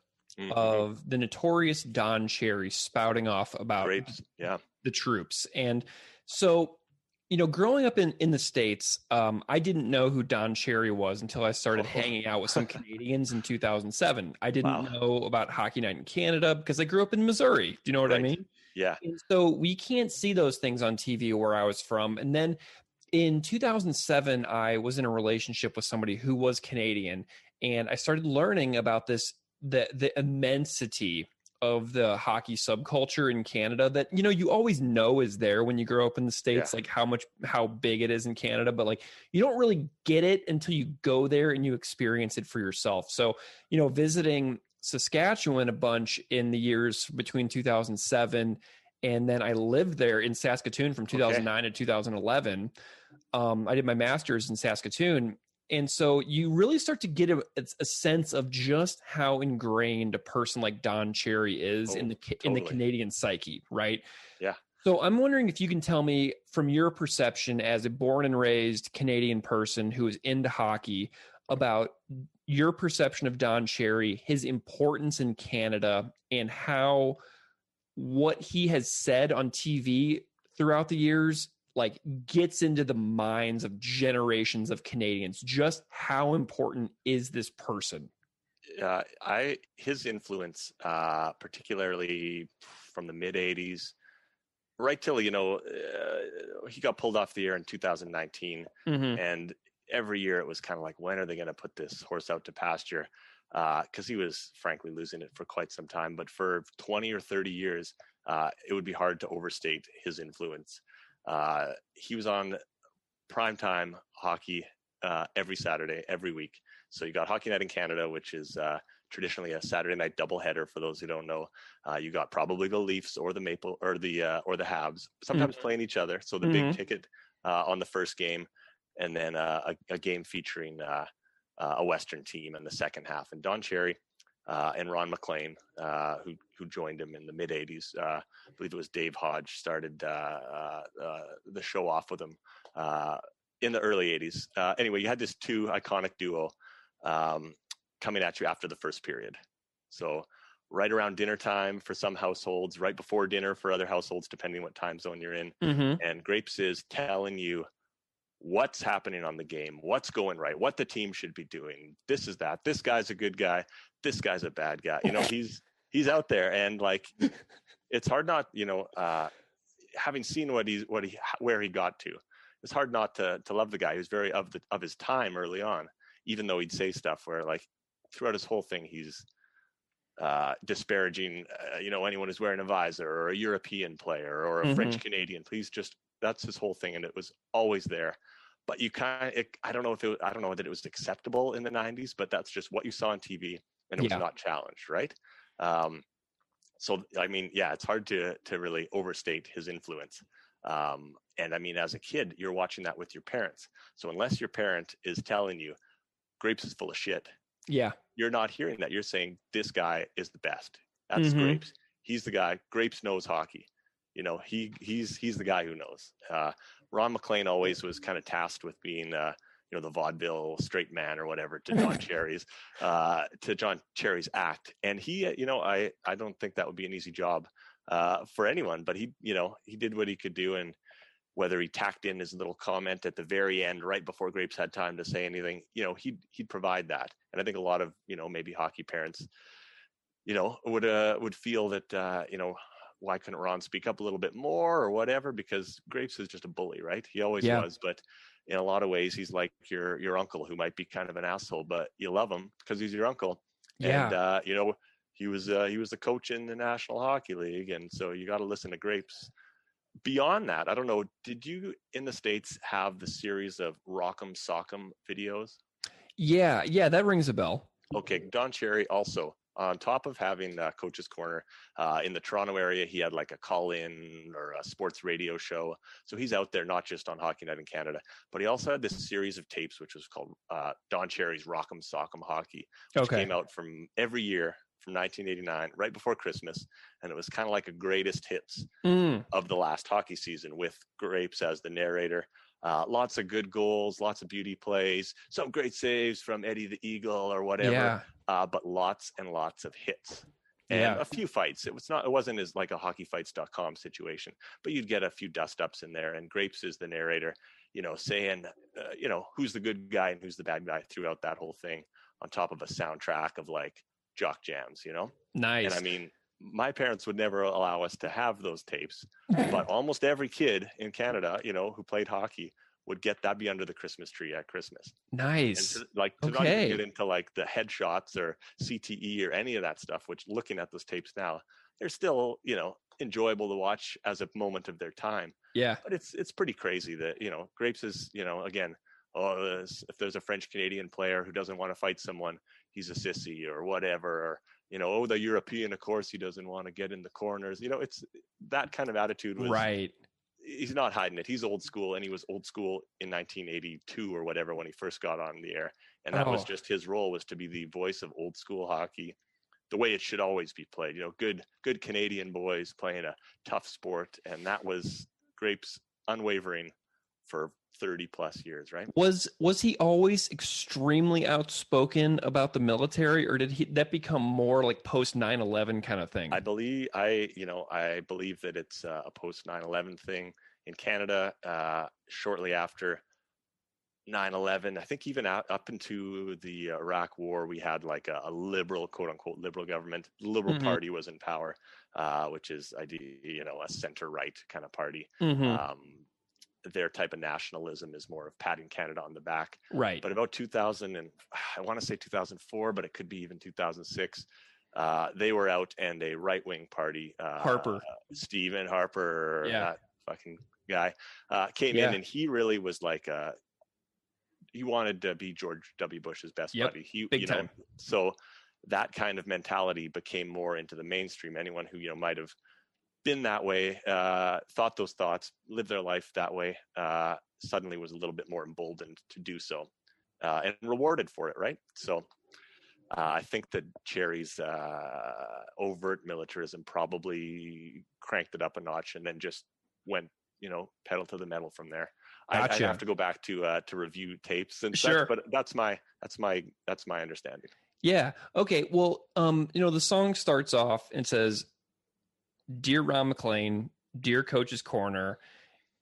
of the notorious Don Cherry spouting off about Grapes, the troops. And so, growing up in the States, I didn't know who Don Cherry was until I started hanging out with some Canadians in 2007. I didn't know about Hockey Night in Canada because I grew up in Missouri. Do you know what I mean? Yeah. And so we can't see those things on TV where I was from. And then in 2007, I was in a relationship with somebody who was Canadian, and I started learning about the immensity of the hockey subculture in Canada that, you always know is there when you grow up in the States, like how big it is in Canada, but like, you don't really get it until you go there and you experience it for yourself. So, visiting Saskatchewan a bunch in the years between 2007 and then I lived there in Saskatoon from 2009 to 2011. I did my master's in Saskatoon. And so you really start to get a sense of just how ingrained a person like Don Cherry is in the Canadian psyche, right? Yeah. So I'm wondering if you can tell me, from your perception as a born and raised Canadian person who is into hockey, about your perception of Don Cherry, his importance in Canada, and how what he has said on TV throughout the years like gets into the minds of generations of Canadians. Just how important is this person? His influence, particularly from the mid 80s, right till, he got pulled off the air in 2019. And every year it was kind of like, when are they going to put this horse out to pasture? Because he was frankly losing it for quite some time. But for 20 or 30 years, it would be hard to overstate his influence. He was on primetime hockey every Saturday, every week. So you got Hockey Night in Canada, which is traditionally a Saturday night doubleheader. For those who don't know, you got probably the Leafs or the Maple or the Habs, sometimes playing each other. So the big ticket on the first game, and then a game featuring a Western team in the second half. And Don Cherry and Ron McLean, who joined him in the mid 80s, I believe it was Dave Hodge, started the show off with him in the early 80s. Anyway, you had this two iconic duo coming at you after the first period. So right around dinner time for some households, right before dinner for other households, depending what time zone you're in. And Grapes is telling you what's happening on the game, what's going right, what the team should be doing. This is that. This guy's a good guy. This guy's a bad guy. He's out there, and like, it's hard not, having seen where he got to, it's hard not to love the guy. He was very of his time early on, even though he'd say stuff where, like, throughout his whole thing, he's disparaging, anyone who's wearing a visor, or a European player, or a French Canadian. That's his whole thing, and it was always there. But I don't know that it was acceptable in the 90s, but that's just what you saw on TV, and it was not challenged, right? So I mean, it's hard to really overstate his influence. And I mean, as a kid, you're watching that with your parents. So unless your parent is telling you Grapes is full of shit, you're not hearing that. You're saying, this guy is the best. That's Grapes. He's the guy. Grapes knows hockey. he's the guy who knows. Ron MacLean always was kind of tasked with being the vaudeville straight man or whatever to John Cherry's act. And he, I don't think that would be an easy job for anyone, but he did what he could do. And whether he tacked in his little comment at the very end, right before Grapes had time to say anything, he'd provide that. And I think a lot of, maybe hockey parents, would feel that, why couldn't Ron speak up a little bit more or whatever? Because Grapes is just a bully, right? He always was, but in a lot of ways, he's like your uncle who might be kind of an asshole, but you love him because he's your uncle. Yeah. And, he was the coach in the National Hockey League. And so you got to listen to Grapes. Beyond that, I don't know, did you in the States have the series of Rock'em Sock'em videos? Yeah, that rings a bell. Okay, Don Cherry also, on top of having Coach's Corner in the Toronto area, he had like a call-in or a sports radio show. So he's out there not just on Hockey Night in Canada, but he also had this series of tapes, which was called Don Cherry's Rock'em Sock'em Hockey, which came out from every year from 1989, right before Christmas. And it was kind of like a greatest hits of the last hockey season with Grapes as the narrator. Lots of good goals, lots of beauty plays, some great saves from Eddie the Eagle or whatever, but lots and lots of hits and a few fights. It wasn't as like a hockeyfights.com situation, but you'd get a few dust ups in there. And Grapes is the narrator, saying, who's the good guy and who's the bad guy throughout that whole thing on top of a soundtrack of like jock jams, Nice. And I mean, my parents would never allow us to have those tapes, but almost every kid in Canada, who played hockey would get that be under the Christmas tree at Christmas. Nice. And to not even get into like the headshots or CTE or any of that stuff, which looking at those tapes now, they're still, enjoyable to watch as a moment of their time. Yeah. But it's pretty crazy that, Grapes is, again, if there's a French Canadian player who doesn't want to fight someone, he's a sissy or whatever, or, the European, of course, he doesn't want to get in the corners. It's that kind of attitude was right. He's not hiding it. He's old school, and he was old school in 1982 or whatever when he first got on the air. And that was just his role, was to be the voice of old school hockey, the way it should always be played. Good Canadian boys playing a tough sport, and that was Grapes' unwavering for 30 plus years, right? Was he always extremely outspoken about the military, or did that become more like post 9/11 kind of thing? I believe that it's a post 9/11 thing in Canada. Shortly after 9/11, I think even up into the Iraq War, we had like a liberal, quote unquote, liberal government. The Liberal Party was in power, which is a center right kind of party. Their type of nationalism is more of patting Canada on the back. Right. But about 2000, and I want to say 2004, but it could be even 2006, they were out, and a right-wing party, Stephen Harper, that fucking guy, came in, and he really was like, he wanted to be George W. Bush's best buddy. Big time. So that kind of mentality became more into the mainstream. Anyone who, might have been that way, thought those thoughts, lived their life that way, suddenly was a little bit more emboldened to do so, and rewarded for it, right? So I think that Cherry's overt militarism probably cranked it up a notch, and then just went, pedal to the metal from there. Gotcha. I'd have to go back to review tapes and such, but that's my understanding. Yeah. Okay. Well, the song starts off and says, "Dear Ron MacLean, dear Coach's Corner,"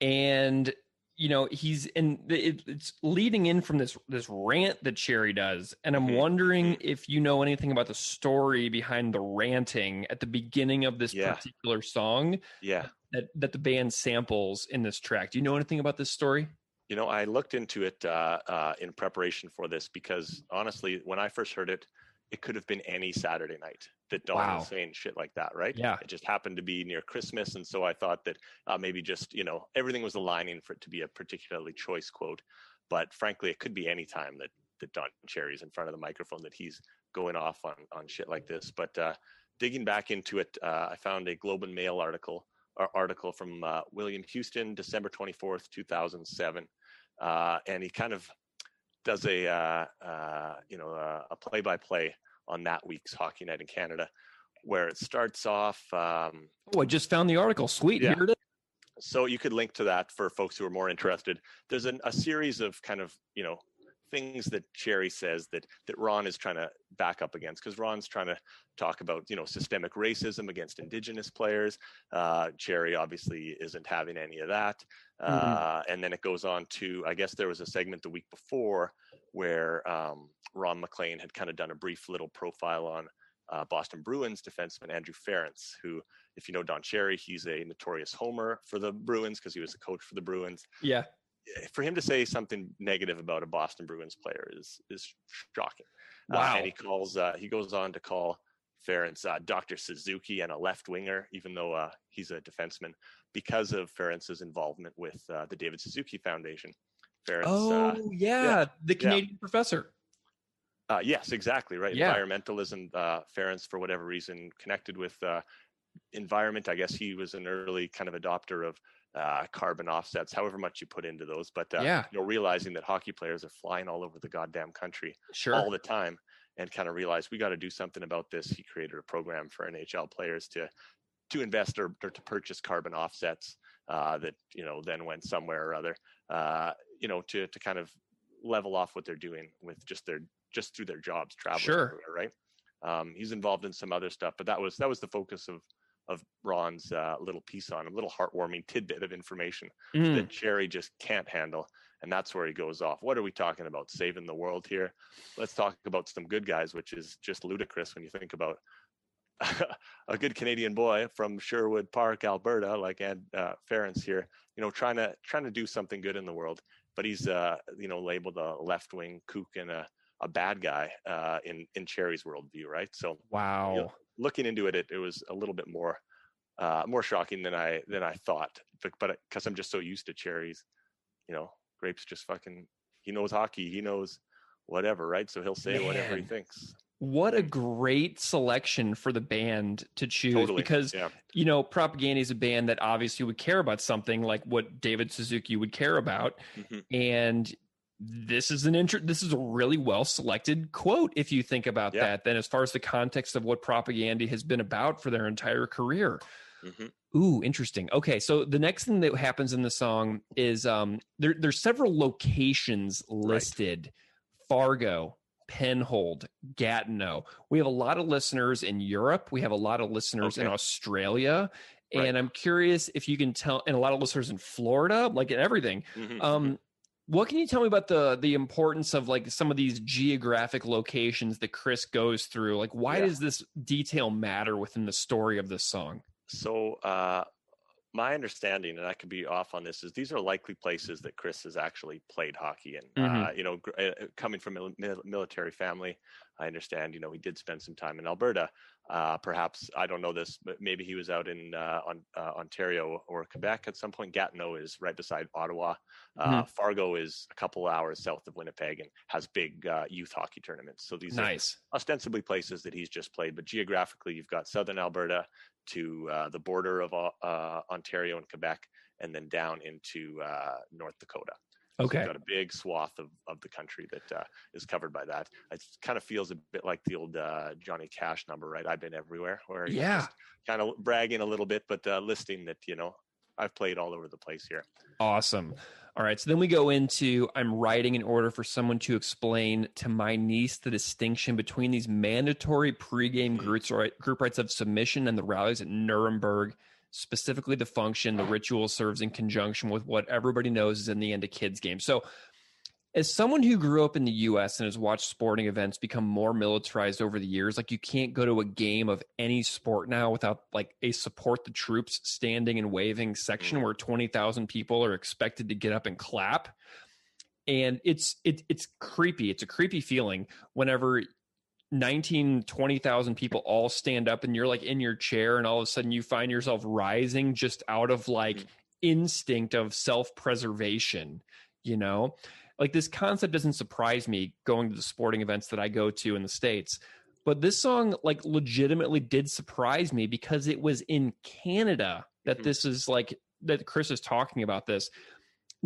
and it's leading in from this rant that Cherry does, and I'm wondering if you know anything about the story behind the ranting at the beginning of this particular song. Yeah, that the band samples in this track. Do you know anything about this story? I looked into it in preparation for this, because honestly, when I first heard it, it could have been any Saturday night that Don was saying shit like that, right? Yeah. It just happened to be near Christmas, and so I thought that maybe just, everything was aligning for it to be a particularly choice quote. But frankly, it could be any time that Don Cherry's in front of the microphone that he's going off on shit like this. But digging back into it, I found a Globe and Mail article from William Houston, December 24th, 2007. And he kind of does a play-by-play on that week's Hockey Night in Canada, where it starts off. I just found the article. Sweet, here it is. So you could link to that for folks who are more interested. There's a series of kind of, things that Cherry says that Ron is trying to back up against, because Ron's trying to talk about, systemic racism against Indigenous players. Cherry obviously isn't having any of that. And then it goes on to, I guess there was a segment the week before where Ron MacLean had kind of done a brief little profile on Boston Bruins defenseman Andrew Ference, who, if you know Don Cherry, he's a notorious homer for the Bruins because he was a coach for the Bruins. Yeah. For him to say something negative about a Boston Bruins player is shocking. Wow. And he goes on to call Ference Dr. Suzuki and a left winger, even though he's a defenseman, because of Ference's involvement with the David Suzuki Foundation. Ference, the Canadian professor. Yes, exactly, right. Yeah. Environmentalism, Ference, for whatever reason, connected with environment. I guess he was an early kind of adopter of carbon offsets, however much you put into those. But realizing that hockey players are flying all over the goddamn country all the time, and kind of realized we got to do something about this. He created a program for NHL players to invest or to purchase carbon offsets that then went somewhere or other, to kind of level off what they're doing with just through their jobs traveling. Sure. Right. He's involved in some other stuff, but that was the focus of Ron's little piece on him, little heartwarming tidbit of information that Cherry just can't handle. And that's where he goes off. What are we talking about? Saving the world here? Let's talk about some good guys, which is just ludicrous when you think about a good Canadian boy from Sherwood Park, Alberta, like Ference here, trying to do something good in the world. But he's, labeled a left-wing kook and a bad guy in Cherry's worldview, right? So wow. Looking into it, it was a little bit more shocking than I thought. But because I'm just so used to Cherry's, Grapes just fucking, he knows hockey, he knows whatever, right? So he'll say whatever he thinks. What a great selection for the band to choose, because Propagandhi is a band that obviously would care about something like what David Suzuki would care about, and this is a really well selected quote if you think about that. Then, as far as the context of what Propagandhi has been about for their entire career. Ooh, interesting. Okay, so the next thing that happens in the song is there's several locations listed: Fargo, Penhold, Gatineau. We have a lot of listeners in Europe. We have a lot of listeners in Australia. And I'm curious if you can tell, and a lot of listeners in Florida, like in everything. What can you tell me about the importance of like some of these geographic locations that Chris goes through? Like, why does this detail matter within the story of this song? So my understanding, and I could be off on this, is these are likely places that Chris has actually played hockey in. Coming from a military family, I understand, he did spend some time in Alberta. Perhaps, I don't know this, but maybe he was out in Ontario or Quebec at some point. Gatineau is right beside Ottawa. Fargo is a couple hours south of Winnipeg and has big youth hockey tournaments. So these are ostensibly places that he's just played, but geographically you've got southern Alberta to the border of Ontario and Quebec, and then down into North Dakota. So you've got a big swath of the country that is covered by that. It kind of feels a bit like the old Johnny Cash number, right? I've been everywhere, where he's just kind of bragging a little bit, but listing that, I've played all over the place here. Awesome. All right. So then we go into, I'm writing in order for someone to explain to my niece the distinction between these mandatory pregame group rites of submission and the rallies at Nuremberg, specifically the function the ritual serves in conjunction with what everybody knows is in the end a kids game. So as someone who grew up in the U.S. and has watched sporting events become more militarized over the years, like you can't go to a game of any sport now without like a support the troops standing and waving section where 20,000 people are expected to get up and clap. And it's creepy. It's a creepy feeling whenever 20,000 people all stand up and you're like in your chair and all of a sudden you find yourself rising just out of like instinct of self-preservation, Like this concept doesn't surprise me going to the sporting events that I go to in the States, but this song like legitimately did surprise me because it was in Canada that this is like, that Chris is talking about this.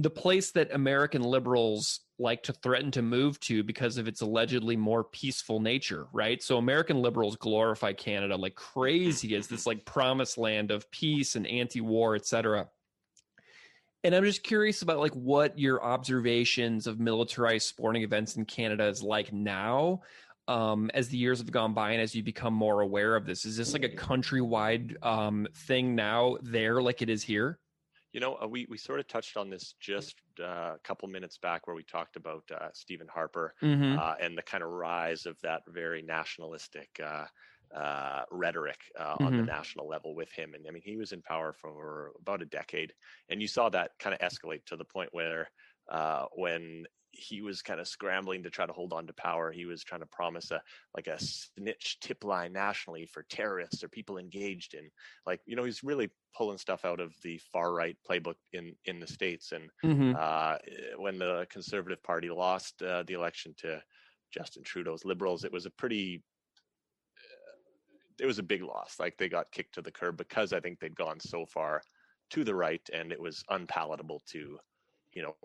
the place that American liberals like to threaten to move to because of its allegedly more peaceful nature, right? So American liberals glorify Canada like crazy as this like promised land of peace and anti-war, etc. And I'm just curious about like what your observations of militarized sporting events in Canada is like now, as the years have gone by and as you become more aware of this. Is this like a countrywide thing now there like it is here? You know, we sort of touched on this just a couple minutes back where we talked about Stephen Harper and the kind of rise of that very nationalistic rhetoric on the national level with him. And I mean, he was in power for about a decade, and you saw that kind of escalate to the point where when he was kind of scrambling to try to hold on to power, he was trying to promise a snitch tip line nationally for terrorists or people engaged in, like, you know, he's really pulling stuff out of the far right playbook in the States. And when the Conservative Party lost the election to Justin Trudeau's Liberals, it was a big loss. Like, they got kicked to the curb because I think they'd gone so far to the right, and it was unpalatable to, you know,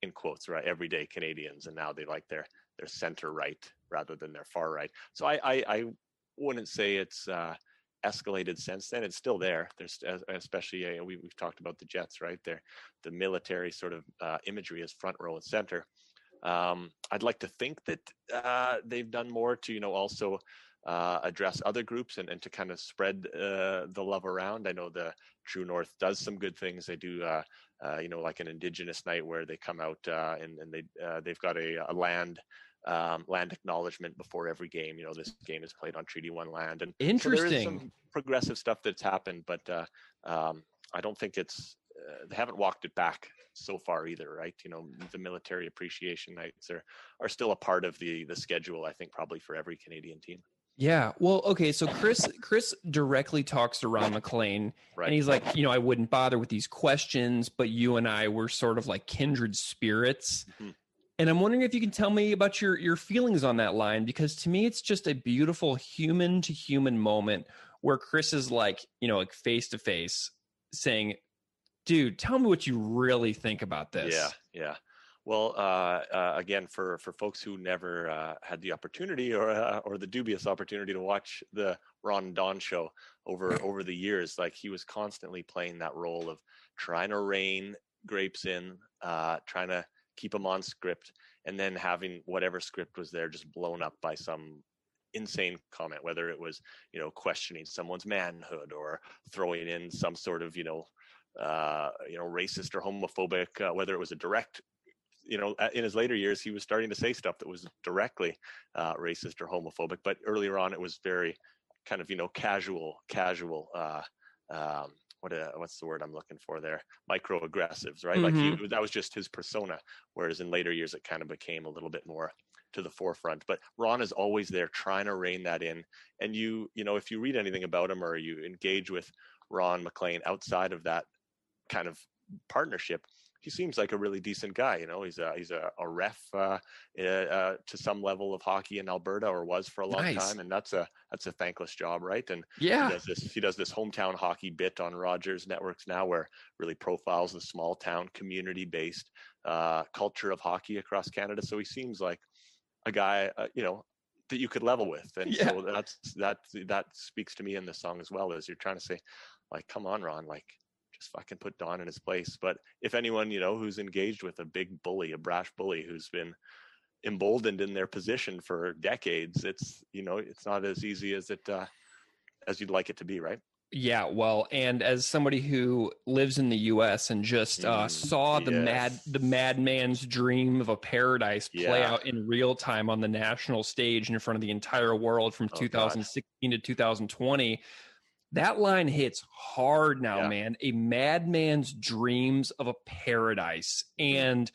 in quotes, right, everyday Canadians, and now they like their center right rather than their far right. So I wouldn't say it's escalated since then. It's still there. There's especially we've talked about the Jets, right? The military sort of imagery is front row and center. I'd like to think that they've done more to, you know, also address other groups and to kind of spread the love around. I know the True North does some good things. They do, you know, like an Indigenous night where they come out and they've got a land acknowledgement before every game. You know, this game is played on Treaty 1 land, and interesting. So there is some progressive stuff that's happened, but I don't think it's they haven't walked it back so far either, right? You know, the military appreciation nights are still a part of the schedule, I think, probably for every Canadian team. Yeah. Well, okay. So Chris directly talks to Ron MacLean, right. And he's like, you know, I wouldn't bother with these questions, but you and I were sort of like kindred spirits. Mm-hmm. And I'm wondering if you can tell me about your feelings on that line, because to me, it's just a beautiful human to human moment where Chris is like, you know, like face to face saying, dude, tell me what you really think about this. Yeah. Well, again, for folks who never had the opportunity or the dubious opportunity to watch the Ron and Don show over the years, like, he was constantly playing that role of trying to rein grapes in, trying to keep them on script, and then having whatever script was there just blown up by some insane comment, whether it was, you know, questioning someone's manhood or throwing in some sort of, racist or homophobic, whether it was a direct, you know, in his later years, he was starting to say stuff that was directly racist or homophobic. But earlier on, it was very kind of, you know, casual, what's the word I'm looking for there? Microaggressives, right? Mm-hmm. Like that was just his persona. Whereas in later years, it kind of became a little bit more to the forefront. But Ron is always there trying to rein that in. And you know, if you read anything about him or you engage with Ron MacLean outside of that kind of partnership, he seems like a really decent guy. You know, he's a ref to some level of hockey in Alberta, or was for a long time, and that's a thankless job, right? And yeah, he does this hometown hockey bit on Rogers Networks now, where really profiles the small town community based culture of hockey across Canada. So he seems like a guy, you know, that you could level with, and so that speaks to me in this song as well. As you're trying to say, like, come on, Ron, like, just fucking put Don in his place. But if anyone, you know, who's engaged with a big bully, a brash bully who's been emboldened in their position for decades, it's, you know, it's not as easy as it as you'd like it to be, right? Yeah, well, and as somebody who lives in the U.S. and just saw the madman's dream of a paradise play out in real time on the national stage in front of the entire world from 2016 to 2020. That line hits hard now, man. A madman's dreams of a paradise. And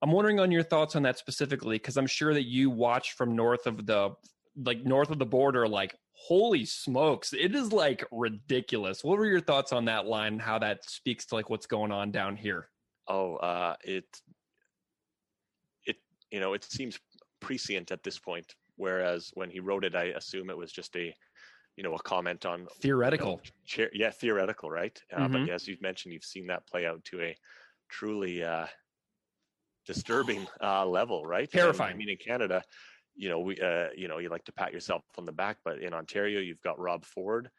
I'm wondering on your thoughts on that specifically, because I'm sure that you watch from north of the border, like, holy smokes, it is like ridiculous. What were your thoughts on that line and how that speaks to like what's going on down here? It you know, it seems prescient at this point, whereas when he wrote it, I assume it was just a comment on theoretical. Theoretical, right? But as you've mentioned, you've seen that play out to truly disturbing level, right? Terrifying. And, I mean, in Canada, you know, you like to pat yourself on the back, but in Ontario, you've got Rob Ford,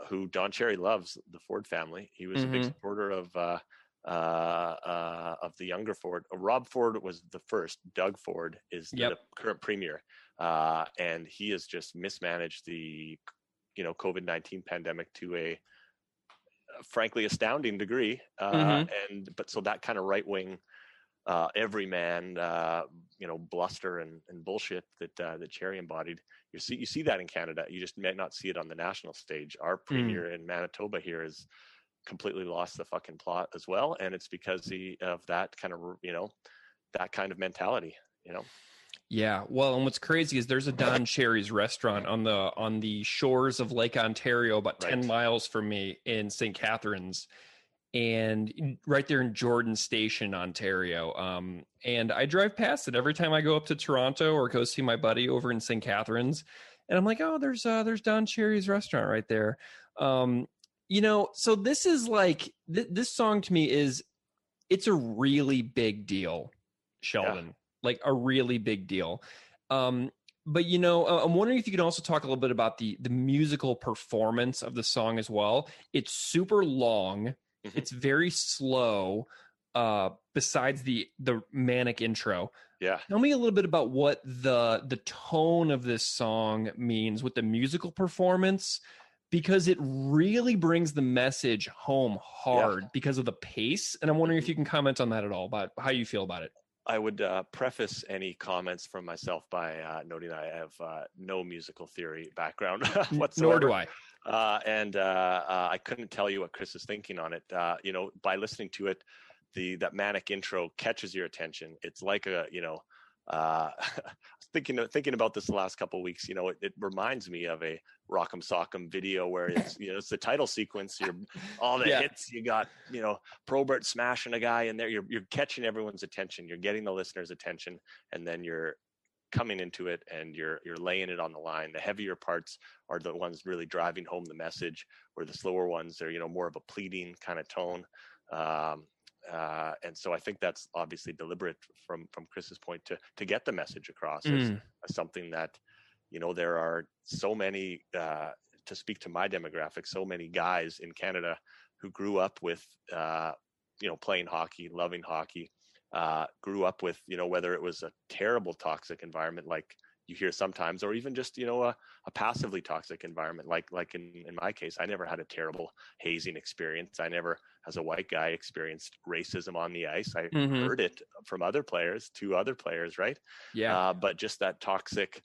who Don Cherry loves, the Ford family. He was a big supporter of the younger Ford. Rob Ford was the first. Doug Ford is the current premier, and he has just mismanaged the, COVID-19 pandemic to a frankly astounding degree. But so that kind of right wing, everyman, bluster and bullshit that Cherry embodied. You see that in Canada. You just might not see it on the national stage. Our premier in Manitoba here is completely lost the fucking plot as well, and it's because of that kind of mentality. Yeah, well, and what's crazy is there's a Don Cherry's restaurant on the shores of Lake Ontario, about 10 miles from me in St. Catharines, and right there in Jordan Station, Ontario. And I drive past it every time I go up to Toronto or go see my buddy over in St. Catharines, and I'm like, oh, there's Don Cherry's restaurant right there. So this is like this song to me it's a really big deal, Sheldon. Yeah. Like a really big deal. But I'm wondering if you could also talk a little bit about the musical performance of the song as well. It's super long. It's very slow. Besides the manic intro. Yeah. Tell me a little bit about what the tone of this song means with the musical performance, because it really brings the message home hard because of the pace. And I'm wondering if you can comment on that at all, about how you feel about it. I would preface any comments from myself by noting I have no musical theory background whatsoever. Nor do I. I couldn't tell you what Chris is thinking on it. By listening to it, that manic intro catches your attention. It's like thinking about this the last couple of weeks. It reminds me of a Rock'em Sock'em video where it's the title sequence. You're all the hits. You got Probert smashing a guy in there. You're catching everyone's attention. You're getting the listener's attention, and then you're coming into it and you're laying it on the line. The heavier parts are the ones really driving home the message, where the slower ones are more of a pleading kind of tone. And so I think that's obviously deliberate from Chris's point to get the message across as something that, there are so many, to speak to my demographic, so many guys in Canada who grew up with, playing hockey, loving hockey, grew up with, whether it was a terrible toxic environment like you hear sometimes, or even just, a passively toxic environment. Like in my case, I never had a terrible hazing experience. I never, as a white guy, experienced racism on the ice. I heard it from other players to other players, right? Yeah. But just that toxic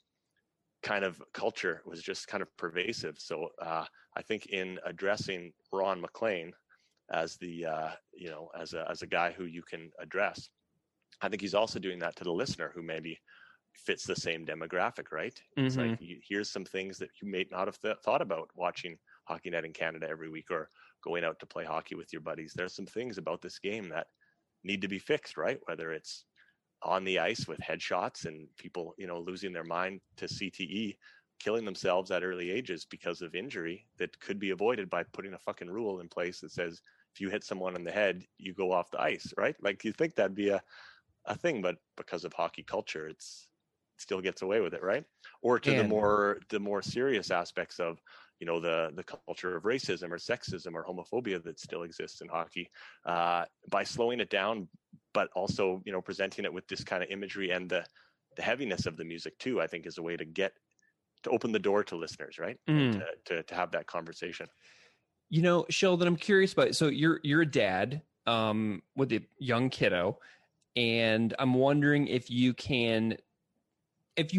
kind of culture was just kind of pervasive. So I think in addressing Ron MacLean as the, as a guy who you can address, I think he's also doing that to the listener who maybe fits the same demographic, right? It's like, here's some things that you may not have thought about watching Hockey Net in Canada every week, or going out to play hockey with your buddies. There's some things about this game that need to be fixed, right? Whether it's on the ice with headshots and people, losing their mind to CTE, killing themselves at early ages because of injury that could be avoided by putting a fucking rule in place that says if you hit someone in the head, you go off the ice, right? Like, you think that'd be a thing, but because of hockey culture, it still gets away with it, right? Or to the more serious aspects of, the culture of racism or sexism or homophobia that still exists in hockey, by slowing it down, but also, presenting it with this kind of imagery and the heaviness of the music too, I think is a way to open the door to listeners, right? And to have that conversation. Sheldon, I'm curious about, so you're a dad with a young kiddo, and I'm wondering if you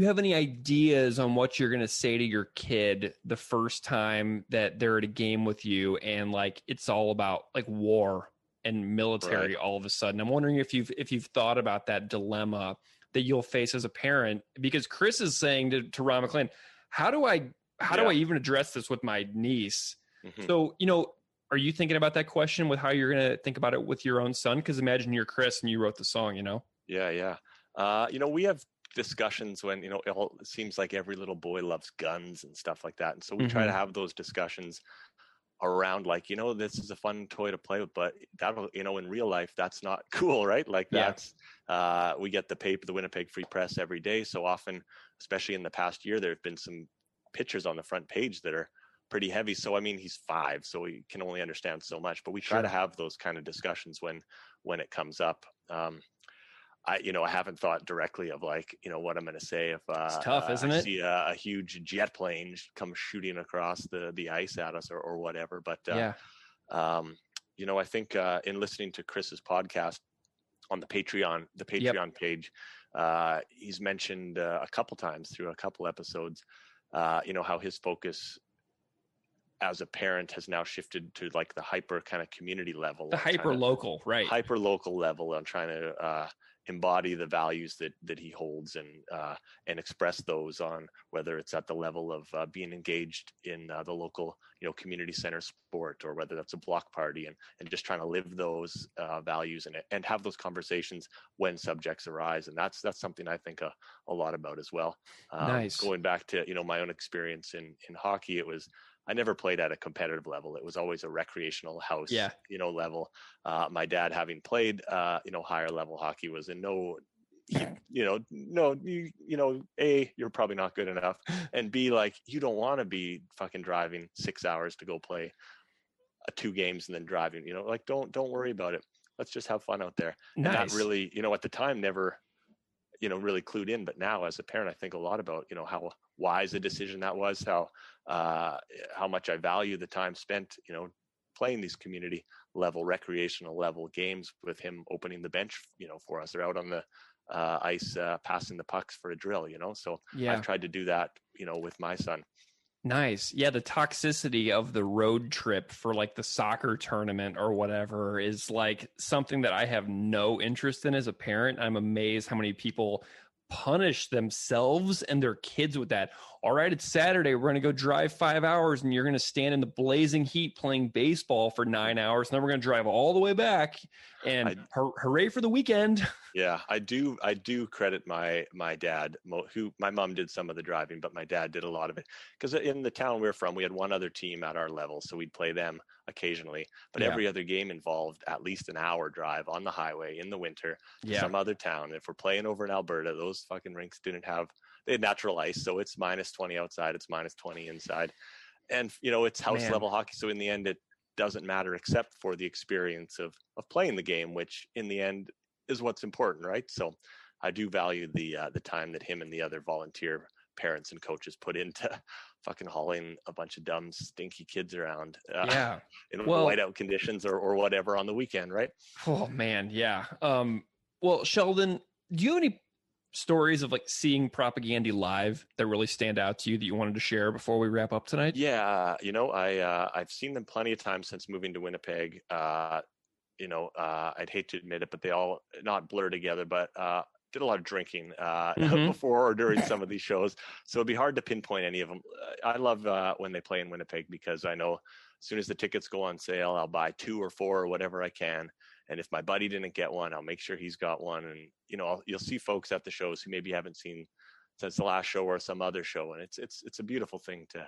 have any ideas on what you're going to say to your kid the first time that they're at a game with you, and like it's all about like war and military all of a sudden. I'm wondering if you've thought about that dilemma that you'll face as a parent, because Chris is saying to Ron MacLean, how do I even address this with my niece? So, are you thinking about that question with how you're going to think about it with your own son? Because imagine you're Chris and you wrote the song, Yeah. We have discussions when, it seems like every little boy loves guns and stuff like that. And so we try to have those discussions around like, this is a fun toy to play with, but that'll, in real life, that's not cool, right? Like that's, we get the Winnipeg Free Press every day. So often, especially in the past year, there have been some pictures on the front page that are pretty heavy. So, I mean, he's 5, so he can only understand so much, but we try to have those kind of discussions when it comes up. I haven't thought directly of like, what I'm going to say if it's tough, isn't I it? see a huge jet plane come shooting across the ice at us or whatever. But, I think in listening to Chris's podcast on the Patreon page, he's mentioned a couple times through a couple episodes, how his focus as a parent has now shifted to like the hyper kind of community level, the hyper local level on trying to embody the values that he holds and express those on whether it's at the level of being engaged in the local community center sport, or whether that's a block party, and just trying to live those values and have those conversations when subjects arise. And that's something I think a lot about as well. Nice. Going back to my own experience in hockey, I never played at a competitive level. It was always a recreational house, level. My dad, having played, higher level hockey, was in A, you're probably not good enough. And B, like, you don't want to be fucking driving 6 hours to go play 2 games and then driving, like, don't worry about it. Let's just have fun out there. Nice. And that really, at the time never, really clued in. But now as a parent, I think a lot about, how wise a decision that was, how much I value the time spent, playing these community level, recreational level games with him opening the bench, for us, or out on the ice, passing the pucks for a drill, So I've tried to do that, with my son. Nice. Yeah, the toxicity of the road trip for like the soccer tournament or whatever is like something that I have no interest in as a parent. I'm amazed how many people punish themselves and their kids with that. All right, it's Saturday. We're going to go drive 5 hours, and you're going to stand in the blazing heat playing baseball for 9 hours. And then we're going to drive all the way back, and hooray for the weekend. Yeah, I do credit my dad, who, my mom did some of the driving, but my dad did a lot of it. Because in the town we're from, we had one other team at our level, so we'd play them occasionally. But every other game involved at least an hour drive on the highway in the winter to some other town. If we're playing over in Alberta, those fucking rinks they had natural ice, so it's -20 outside, it's -20 inside. And, it's house level hockey. So in the end, it doesn't matter except for the experience of playing the game, which in the end is what's important, right? So I do value the time that him and the other volunteer parents and coaches put into fucking hauling a bunch of dumb, stinky kids around in whiteout conditions or whatever on the weekend, right? Oh, man, yeah. Well, Sheldon, do you have any stories of like seeing Propagandhi live that really stand out to you that you wanted to share before we wrap up tonight? Yeah, I've seen them plenty of times since moving to Winnipeg. I'd hate to admit it, but they all not blur together, but did a lot of drinking before or during some of these shows. So it'd be hard to pinpoint any of them. I love when they play in Winnipeg, because I know as soon as the tickets go on sale, I'll buy 2 or 4 or whatever I can. And if my buddy didn't get one, I'll make sure he's got one. And, you'll see folks at the shows who maybe haven't seen since the last show or some other show. And it's a beautiful thing to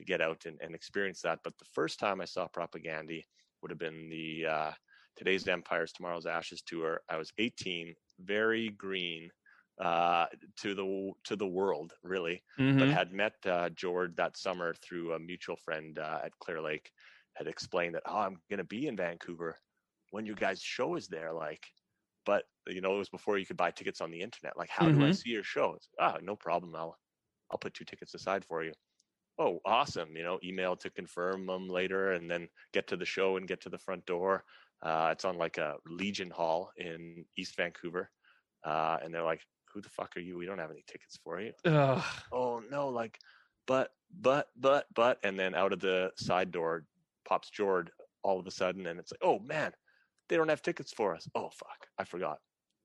get out and experience that. But the first time I saw Propagandhi would have been the Today's Empires, Tomorrow's Ashes tour. I was 18, very green to the world, really, but had met Jord that summer through a mutual friend at Clear Lake. Had explained that, I'm going to be in Vancouver when your guys' show is there, but it was before you could buy tickets on the internet. Like, how do I see your shows? No problem. I'll put 2 tickets aside for you. Oh, awesome. Email to confirm them later, and then get to the show and get to the front door. It's on like a Legion Hall in East Vancouver. And they're like, who the fuck are you? We don't have any tickets for you. Oh no. Like, but, and then out of the side door pops Jord all of a sudden. And it's like, oh man, they don't have tickets for us. Oh fuck, I forgot.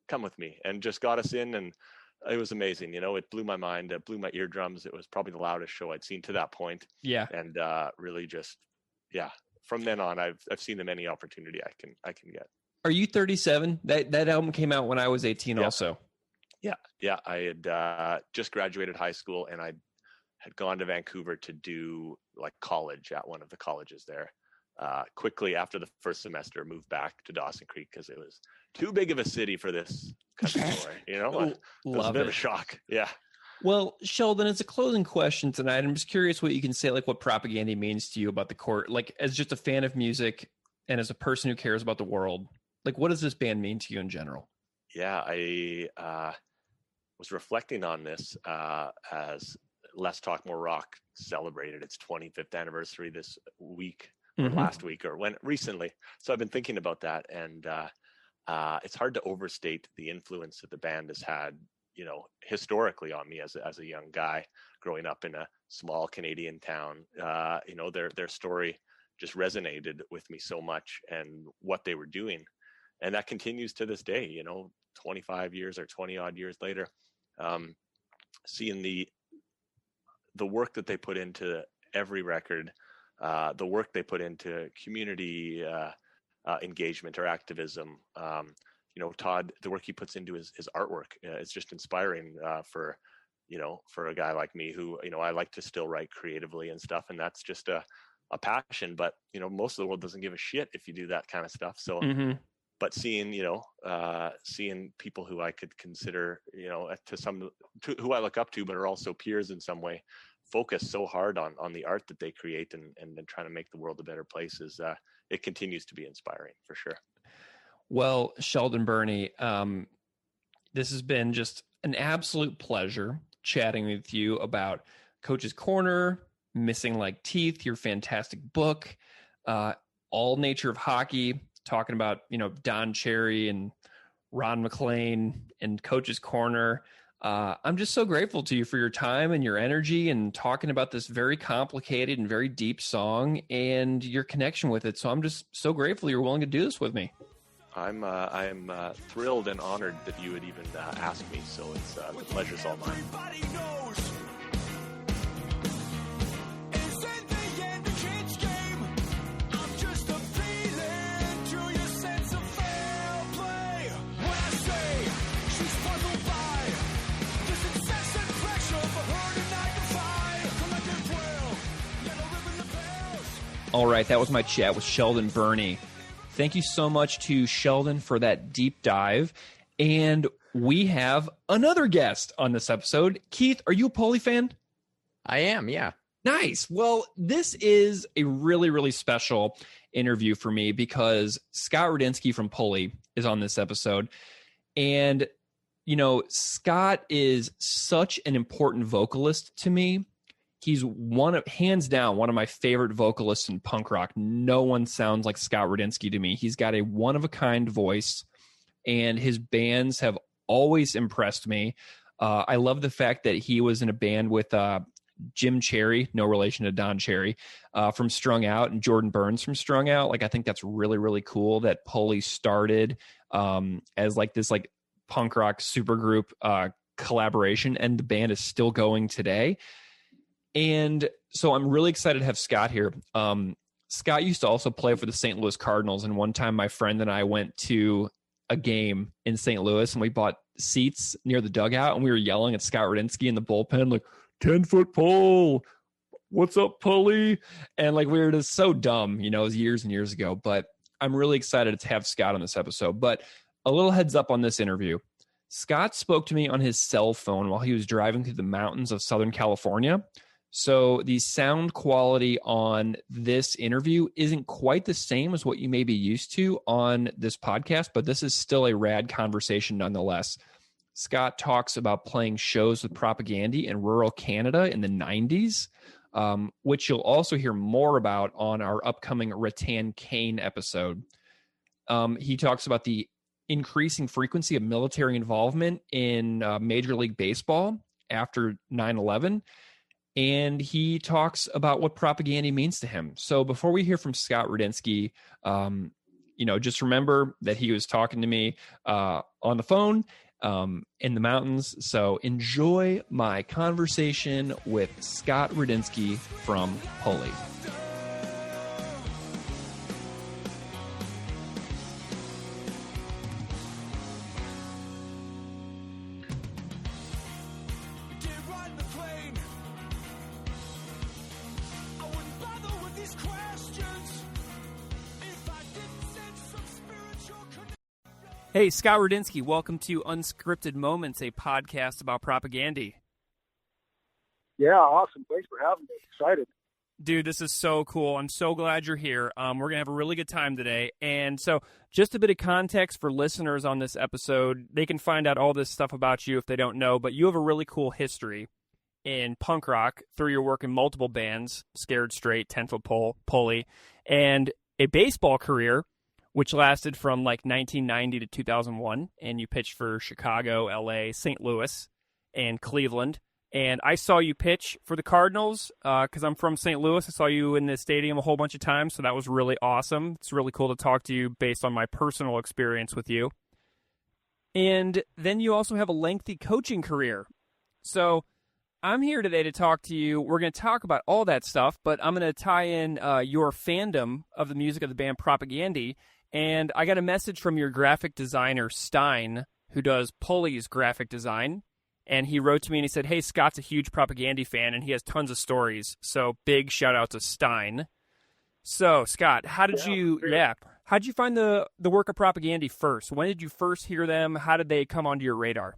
Come with me. And just got us in, and it was amazing. It blew my mind. It blew my eardrums. It was probably the loudest show I'd seen to that point. Yeah. And really just, from then on, I've seen them any opportunity I can get. Are you 37? That album came out when I was 18 also. Yeah. I had just graduated high school, and I had gone to Vancouver to do like college at one of the colleges there. quickly after the first semester moved back to Dawson Creek because it was too big of a city for this country boy. It was a bit of a shock. Yeah. Well, Sheldon, as a closing question tonight, I'm just curious what you can say, like what Propagandhi means to you about the court, like as just a fan of music and as a person who cares about the world. Like, what does this band mean to you in general? Yeah, I was reflecting on this as Less Talk More Rock celebrated its 25th anniversary this week or last week or recently. So I've been thinking about that, and it's hard to overstate the influence that the band has had, historically on me as a young guy growing up in a small Canadian town. Their story just resonated with me so much, and what they were doing. And that continues to this day, 25 years or 20 odd years later, seeing the work that they put into every record, the work they put into community engagement or activism. Todd, the work he puts into his artwork, it's just inspiring for a guy like me who, I like to still write creatively and stuff. And that's just a passion, but, most of the world doesn't give a shit if you do that kind of stuff. So, but seeing people who I could consider, who I look up to, but are also peers in some way, focus so hard on the art that they create and then trying to make the world a better place it continues to be inspiring for sure. Well, Sheldon Burney, this has been just an absolute pleasure chatting with you about Coach's Corner, Missing Like Teeth, your fantastic book, All Nature of Hockey, talking about, Don Cherry and Ron McLean and Coach's Corner. I'm just so grateful to you for your time and your energy and talking about this very complicated and very deep song and your connection with it. So I'm just so grateful you're willing to do this with me. I'm thrilled and honored that you would even ask me. So it's the pleasure's all mine. All right, that was my chat with Sheldon Burney. Thank you so much to Sheldon for that deep dive. And we have another guest on this episode. Keith, are you a Pulley fan? I am, yeah. Nice. Well, this is a really, really special interview for me because Scott Radinsky from Pulley is on this episode. And, Scott is such an important vocalist to me. He's hands down, one of my favorite vocalists in punk rock. No one sounds like Scott Radinsky to me. He's got a one-of-a-kind voice, and his bands have always impressed me. I love the fact that he was in a band with Jim Cherry, no relation to Don Cherry, from Strung Out, and Jordan Burns from Strung Out. I think that's really, really cool that Pulley started as this punk rock supergroup collaboration, and the band is still going today. And so I'm really excited to have Scott here. Scott used to also play for the St. Louis Cardinals. And one time my friend and I went to a game in St. Louis and we bought seats near the dugout and we were yelling at Scott Radinsky in the bullpen, 10-foot pole, what's up, Pulley? And we were just so dumb, it was years and years ago. But I'm really excited to have Scott on this episode. But a little heads up on this interview. Scott spoke to me on his cell phone while he was driving through the mountains of Southern California. So the sound quality on this interview isn't quite the same as what you may be used to on this podcast, but this is still a rad conversation nonetheless. Scott talks about playing shows with Propagandhi in rural Canada in the 90s, which you'll also hear more about on our upcoming Rattan Cane episode. He talks about the increasing frequency of military involvement in Major League Baseball after 9/11. And he talks about what Propagandhi means to him. So before we hear from Scott Radinsky, just remember that he was talking to me on the phone in the mountains. So enjoy my conversation with Scott Radinsky from Pulley. Hey, Scott Radinsky, welcome to Unscripted Moments, a podcast about Propagandhi. Yeah, awesome. Thanks for having me. Excited. Dude, this is so cool. I'm so glad you're here. We're going to have a really good time today. And so just a bit of context for listeners on this episode. They can find out all this stuff about you if they don't know, but you have a really cool history in punk rock through your work in multiple bands, Scared Straight, 10-Foot Pole, Pulley, and a baseball career, which lasted from like 1990 to 2001, and you pitched for Chicago, LA, St. Louis, and Cleveland. And I saw you pitch for the Cardinals because I'm from St. Louis. I saw you in the stadium a whole bunch of times, so that was really awesome. It's really cool to talk to you based on my personal experience with you. And then you also have a lengthy coaching career. So I'm here today to talk to you. We're going to talk about all that stuff, but I'm going to tie in your fandom of the music of the band Propagandhi. And I got a message from your graphic designer, Stein, who does Pulley's graphic design. And he wrote to me and he said, hey, Scott's a huge Propagandhi fan and he has tons of stories. So big shout out to Stein. So, Scott, how'd you find the work of Propagandhi first? When did you first hear them? How did they come onto your radar?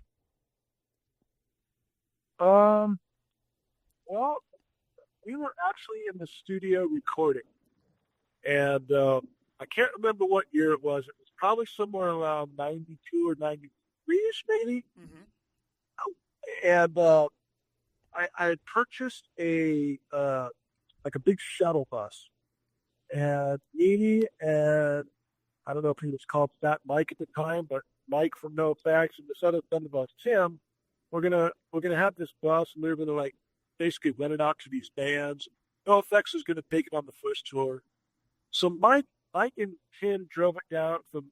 Well, we were actually in the studio recording. And I can't remember what year it was. It was probably somewhere around 92 or 93-ish, maybe. Mm-hmm. And I had purchased a big shuttle bus. And me and I don't know if he was called Fat Mike at the time, but Mike from No Facts and this other friend of ours, Tim, we're gonna have this bus and we were gonna basically rent it out to these bands. No Effects is gonna take it on the first tour. So Mike and Tim drove it down from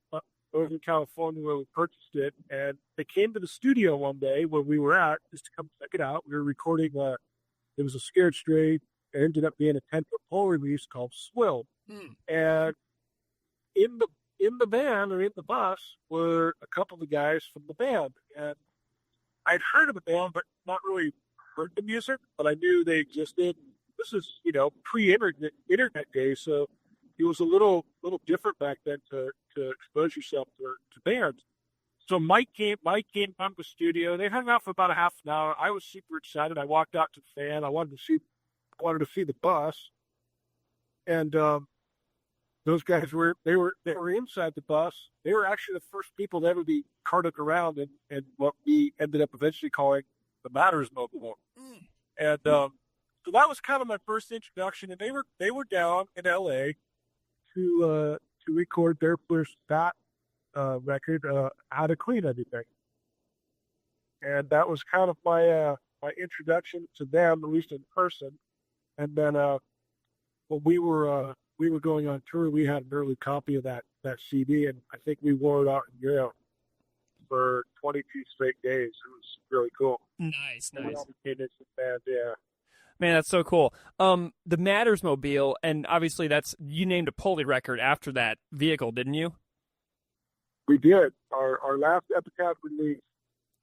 over in California where we purchased it, and they came to the studio one day where we were at just to come check it out. We were recording it was a Scared Straight. It ended up being a 10-Foot Pole release called Swill. And in the van or in the bus were a couple of the guys from the band. And I'd heard of the band, but not really heard the music, but I knew they existed. This is, pre-internet days, so it was a little different back then to expose yourself to bands. So Mike came from the studio. They hung out for about a half an hour. I was super excited. I walked out to the fan. I wanted to see the bus. And those guys were inside the bus. They were actually the first people to ever be carted around in what we ended up eventually calling the Matters Mobile. And so that was kind of my first introduction. And they were down in LA to record their first Fat record, How to Clean Everything. And that was kind of my introduction to them, at least in person. And then when we were going on tour, we had an early copy of that CD, and I think we wore it out in Europe for 22 straight days. It was really cool. Nice. Yeah. Man, that's so cool. The Matters Mobile, and obviously you named a Pulley record after that vehicle, didn't you? We did. Our last Epitaph release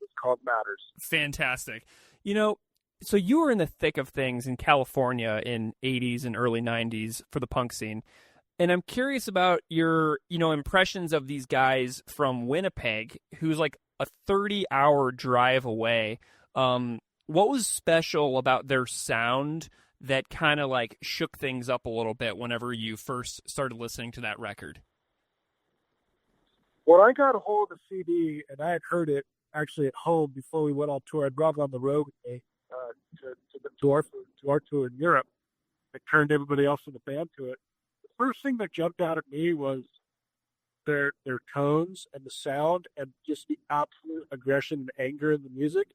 was called Matters. Fantastic. So you were in the thick of things in California in 80s and early 90s for the punk scene. And I'm curious about your, impressions of these guys from Winnipeg, who's like a 30-hour drive away. What was special about their sound that kind of shook things up a little bit whenever you first started listening to that record? When I got a hold of the CD, and I had heard it actually at home before we went on tour, I brought it on the road with me to our tour in Europe. I turned everybody else in the band to it. The first thing that jumped out at me was their tones and the sound and just the absolute aggression and anger in the music.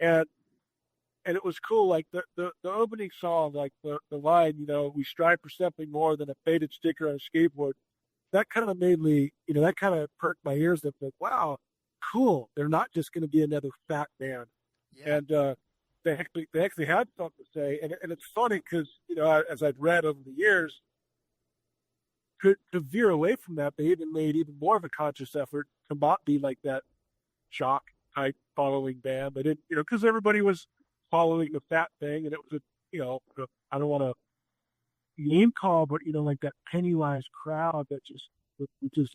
And it was cool, the opening song, the line, we strive for something more than a faded sticker on a skateboard. That kind of made me, that kind of perked my ears up. Wow, cool. They're not just going to be another fat band. Yeah. And they actually had something to say. And it's funny because, as I've read over the years, to veer away from that, they even made even more of a conscious effort to not be like that jock type following band. They didn't, because everybody was following the fat thing, and it was I don't want to name call, but that Pennywise crowd that just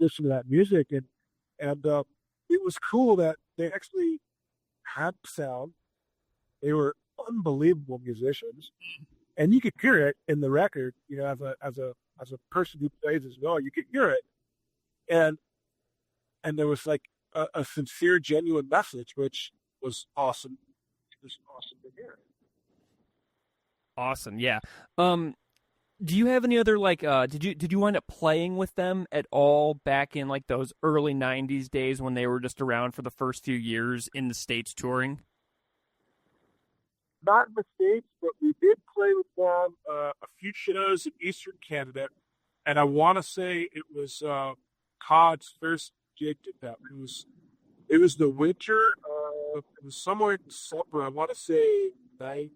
listen to that music, and And it was cool that they actually had sound. They were unbelievable musicians, and you could hear it in the record. You know, as a person who plays as well, you could hear it, and there was like a sincere, genuine message, which was awesome. It was awesome to hear. Awesome, yeah. Do you have any other did you wind up playing with them at all back in like those early 90s days when they were just around for the first few years in the States touring? Not in the States, but we did play with them a few shows in Eastern Canada, and I want to say it was Cod's first gig at that. It was the winter. It was somewhere in December. I want to say 96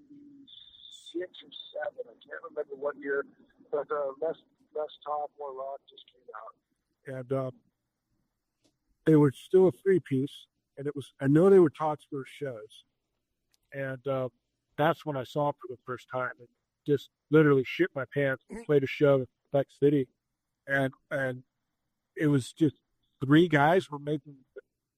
or 7. I can't remember what year, but Less Talk, More Rock just came out, and they were still a 3-piece, and it was. I know they were Todd's first shows, and that's when I saw them for the first time, and just literally shit my pants. Played a show in Quebec City, and it was just 3 guys were making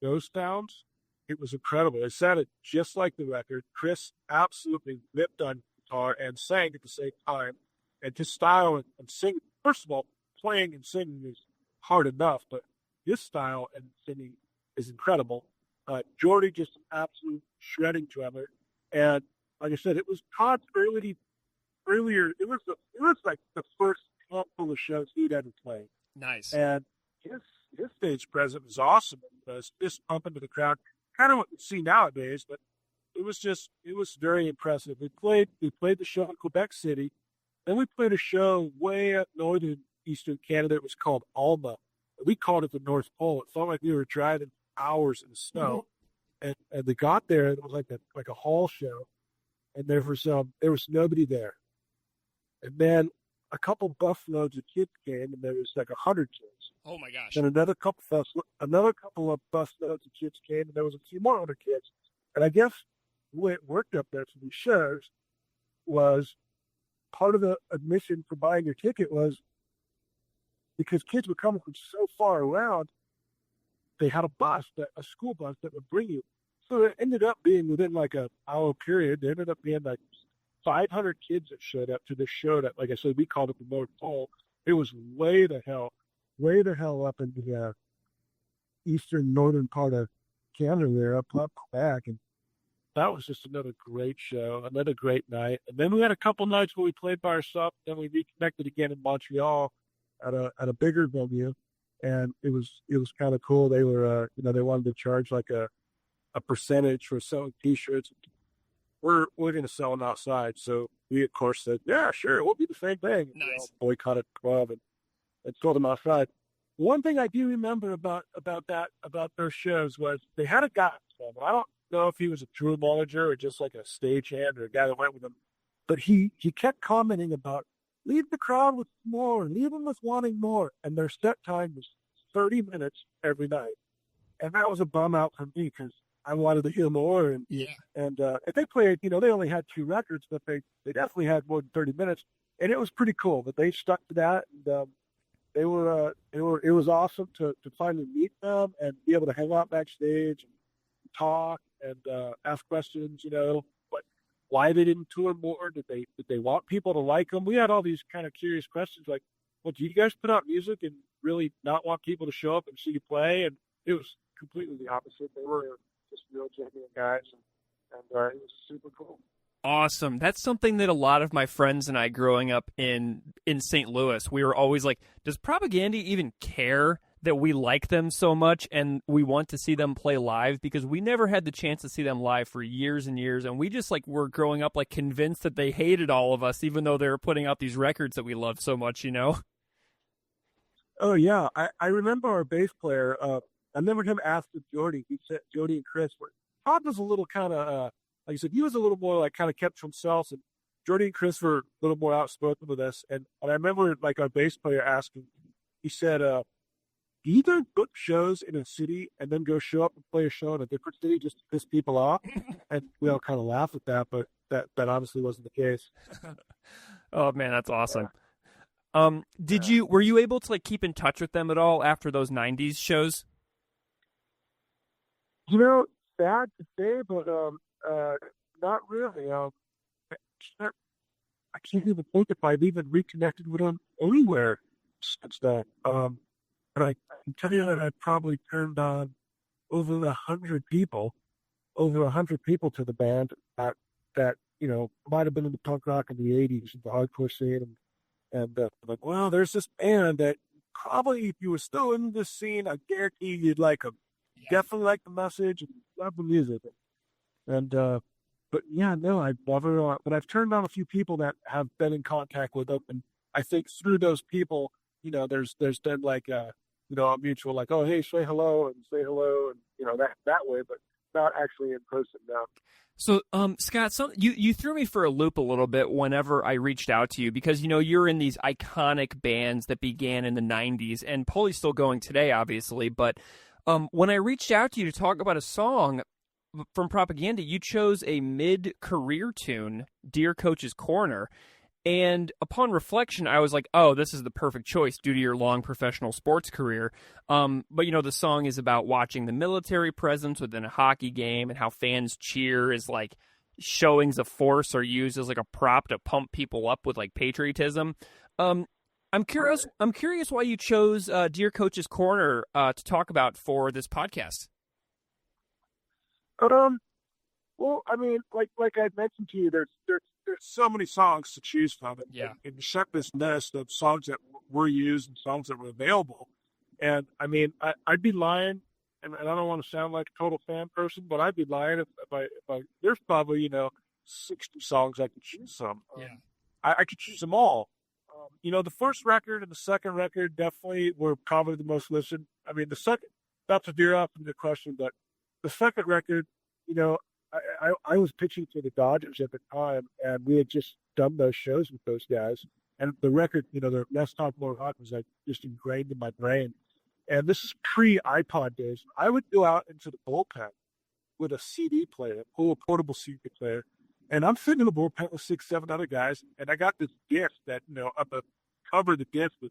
those sounds. It was incredible. It sounded just like the record. Chris absolutely ripped on guitar and sang at the same time. And his style and singing, first of all, playing and singing is hard enough, but his style and singing is incredible. Jordy, just an absolute shredding drummer. And like I said, it was Todd's earlier. It was like the first handful of shows he'd ever played. Nice. And his stage presence was awesome. It was just pumping to the crowd, kind of what you see nowadays. But it was very impressive. We played the show in Quebec City, then we played a show way up northern Eastern Canada. It was called Alma. We called it the North Pole. It felt like we were driving hours in the snow, and they got there, and it was like a hall show, and there was nobody there, and then a couple busloads of kids came, and there was like 100 kids. Oh my gosh! And another couple of busloads of kids came, and there was a few more other kids. And I guess the way it worked up there for these shows was part of the admission for buying your ticket was because kids were coming from so far around. They had a school bus that would bring you. So it ended up being within like an hour period. There ended up being like 500 kids that showed up to this show that, like I said, we called it the North Pole. It was way the hell up in the eastern northern part of Canada there, up back. And that was just another great show, another great night. And then we had a couple nights where we played by ourselves. Then we reconnected again in Montreal at a bigger venue. And it was kind of cool. They were, they wanted to charge like a percentage for selling T-shirts. We're going to sell them outside, so we of course said, yeah, sure, we'll do the same thing. Nice. Boycotted the club and sold them outside. One thing I do remember about their shows was they had a guy. I don't know if he was a tour manager or just like a stagehand or a guy that went with them, but he kept commenting about leave the crowd with more, leave them with wanting more. And their set time was 30 minutes every night. And that was a bum out for me because I wanted to hear more. And if they played, they only had 2 records, but they definitely had more than 30 minutes. And it was pretty cool that they stuck to that. And it was awesome to finally meet them and be able to hang out backstage and talk and ask questions, but why they didn't tour more. Did they want people to like them? We had all these kind of curious questions like, well, do you guys put out music and really not want people to show up and see you play? And it was completely the opposite. They were just real genuine guys, and it was super cool. Awesome. That's something that a lot of my friends and I growing up in St. Louis, we were always like, does Propagandhi even care that we like them so much and we want to see them play live? Because we never had the chance to see them live for years and years, and we just were growing up convinced that they hated all of us, even though they were putting out these records that we loved so much, Oh yeah, I remember our bass player. I remember him asking Jordy. He said Jordy and Chris were. Todd was a little kind of like I said, he was a little more kind of kept to himself, and Jordy and Chris were a little more outspoken with us. And I remember our bass player asking. He said, "Do you either book shows in a city and then go show up and play a show in a different city just to piss people off?" And we all kind of laughed at that, but that obviously wasn't the case. Oh man, that's awesome. Were you able to keep in touch with them at all after those 90s shows? Sad to say, but not really. I can't even think if I've even reconnected with them anywhere since that. But I can tell you that I've probably turned on over 100 people to the band that might have been in the punk rock in the 80s, the hardcore scene, and like, well, there's this band that probably if you were still in this scene, I guarantee you'd like them. Definitely like the message and love the music. And but yeah, no, I've never. But I've turned on a few people that have been in contact with them, and I think through those people, there's been like a mutual like, oh hey, say hello, and that way, but not actually in person now. So, Scott, you threw me for a loop a little bit whenever I reached out to you because, you're in these iconic bands that began in the 90s, and Pulley's still going today, obviously, but when I reached out to you to talk about a song from Propagandhi, you chose a mid-career tune, Dear Coach's Corner, and upon reflection, I was like, oh, this is the perfect choice due to your long professional sports career. But, the song is about watching the military presence within a hockey game and how fans cheer as, like, showings of force are used as, like, a prop to pump people up with, like, patriotism. I'm curious why you chose Dear Coach's Corner to talk about for this podcast. Well, I mean, like I mentioned to you, there's so many songs to choose from. Yeah. And you check this list of songs that were used and songs that were available. And I mean, I'd be lying, and I don't want to sound like a total fan person, but I'd be lying if I there's probably 60 songs I could choose from. Yeah. I could choose them all. The first record and the second record definitely were probably the most listened. I mean, the second, not to veer off from the question, but the second record, I was pitching for the Dodgers at the time, and we had just done those shows with those guys. And the record, the Let's Talk More Hot was like just ingrained in my brain. And this is pre-iPod days. I would go out into the bullpen with a CD player, a portable CD player, and I'm sitting in the bullpen with 6-7 other guys, and I got this gift that, up the cover of the gift was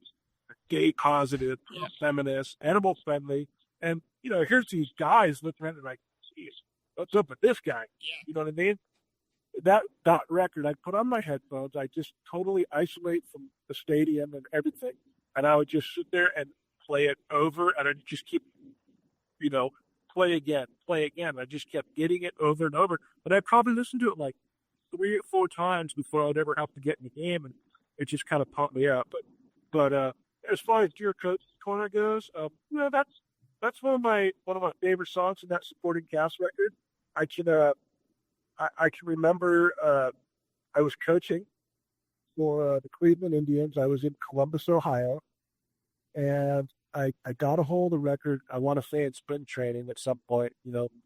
gay positive, feminist, animal friendly. And, here's these guys looking around and like, geez, what's up with this guy? Yeah. You know what I mean? That record, I put on my headphones. I just totally isolate from the stadium and everything. And I would just sit there and play it over. And I'd just keep, play again. I just kept getting it over and over. But I probably listened to it like 3 or 4 times before I'd ever have to get in the game. And it just kind of pumped me up. But as far as Dear Coach's Corner goes, that's one of my favorite songs in that supporting cast record. I can remember I was coaching for the Cleveland Indians. I was in Columbus, Ohio, and I got a hold of the record. I want to say in spring training at some point.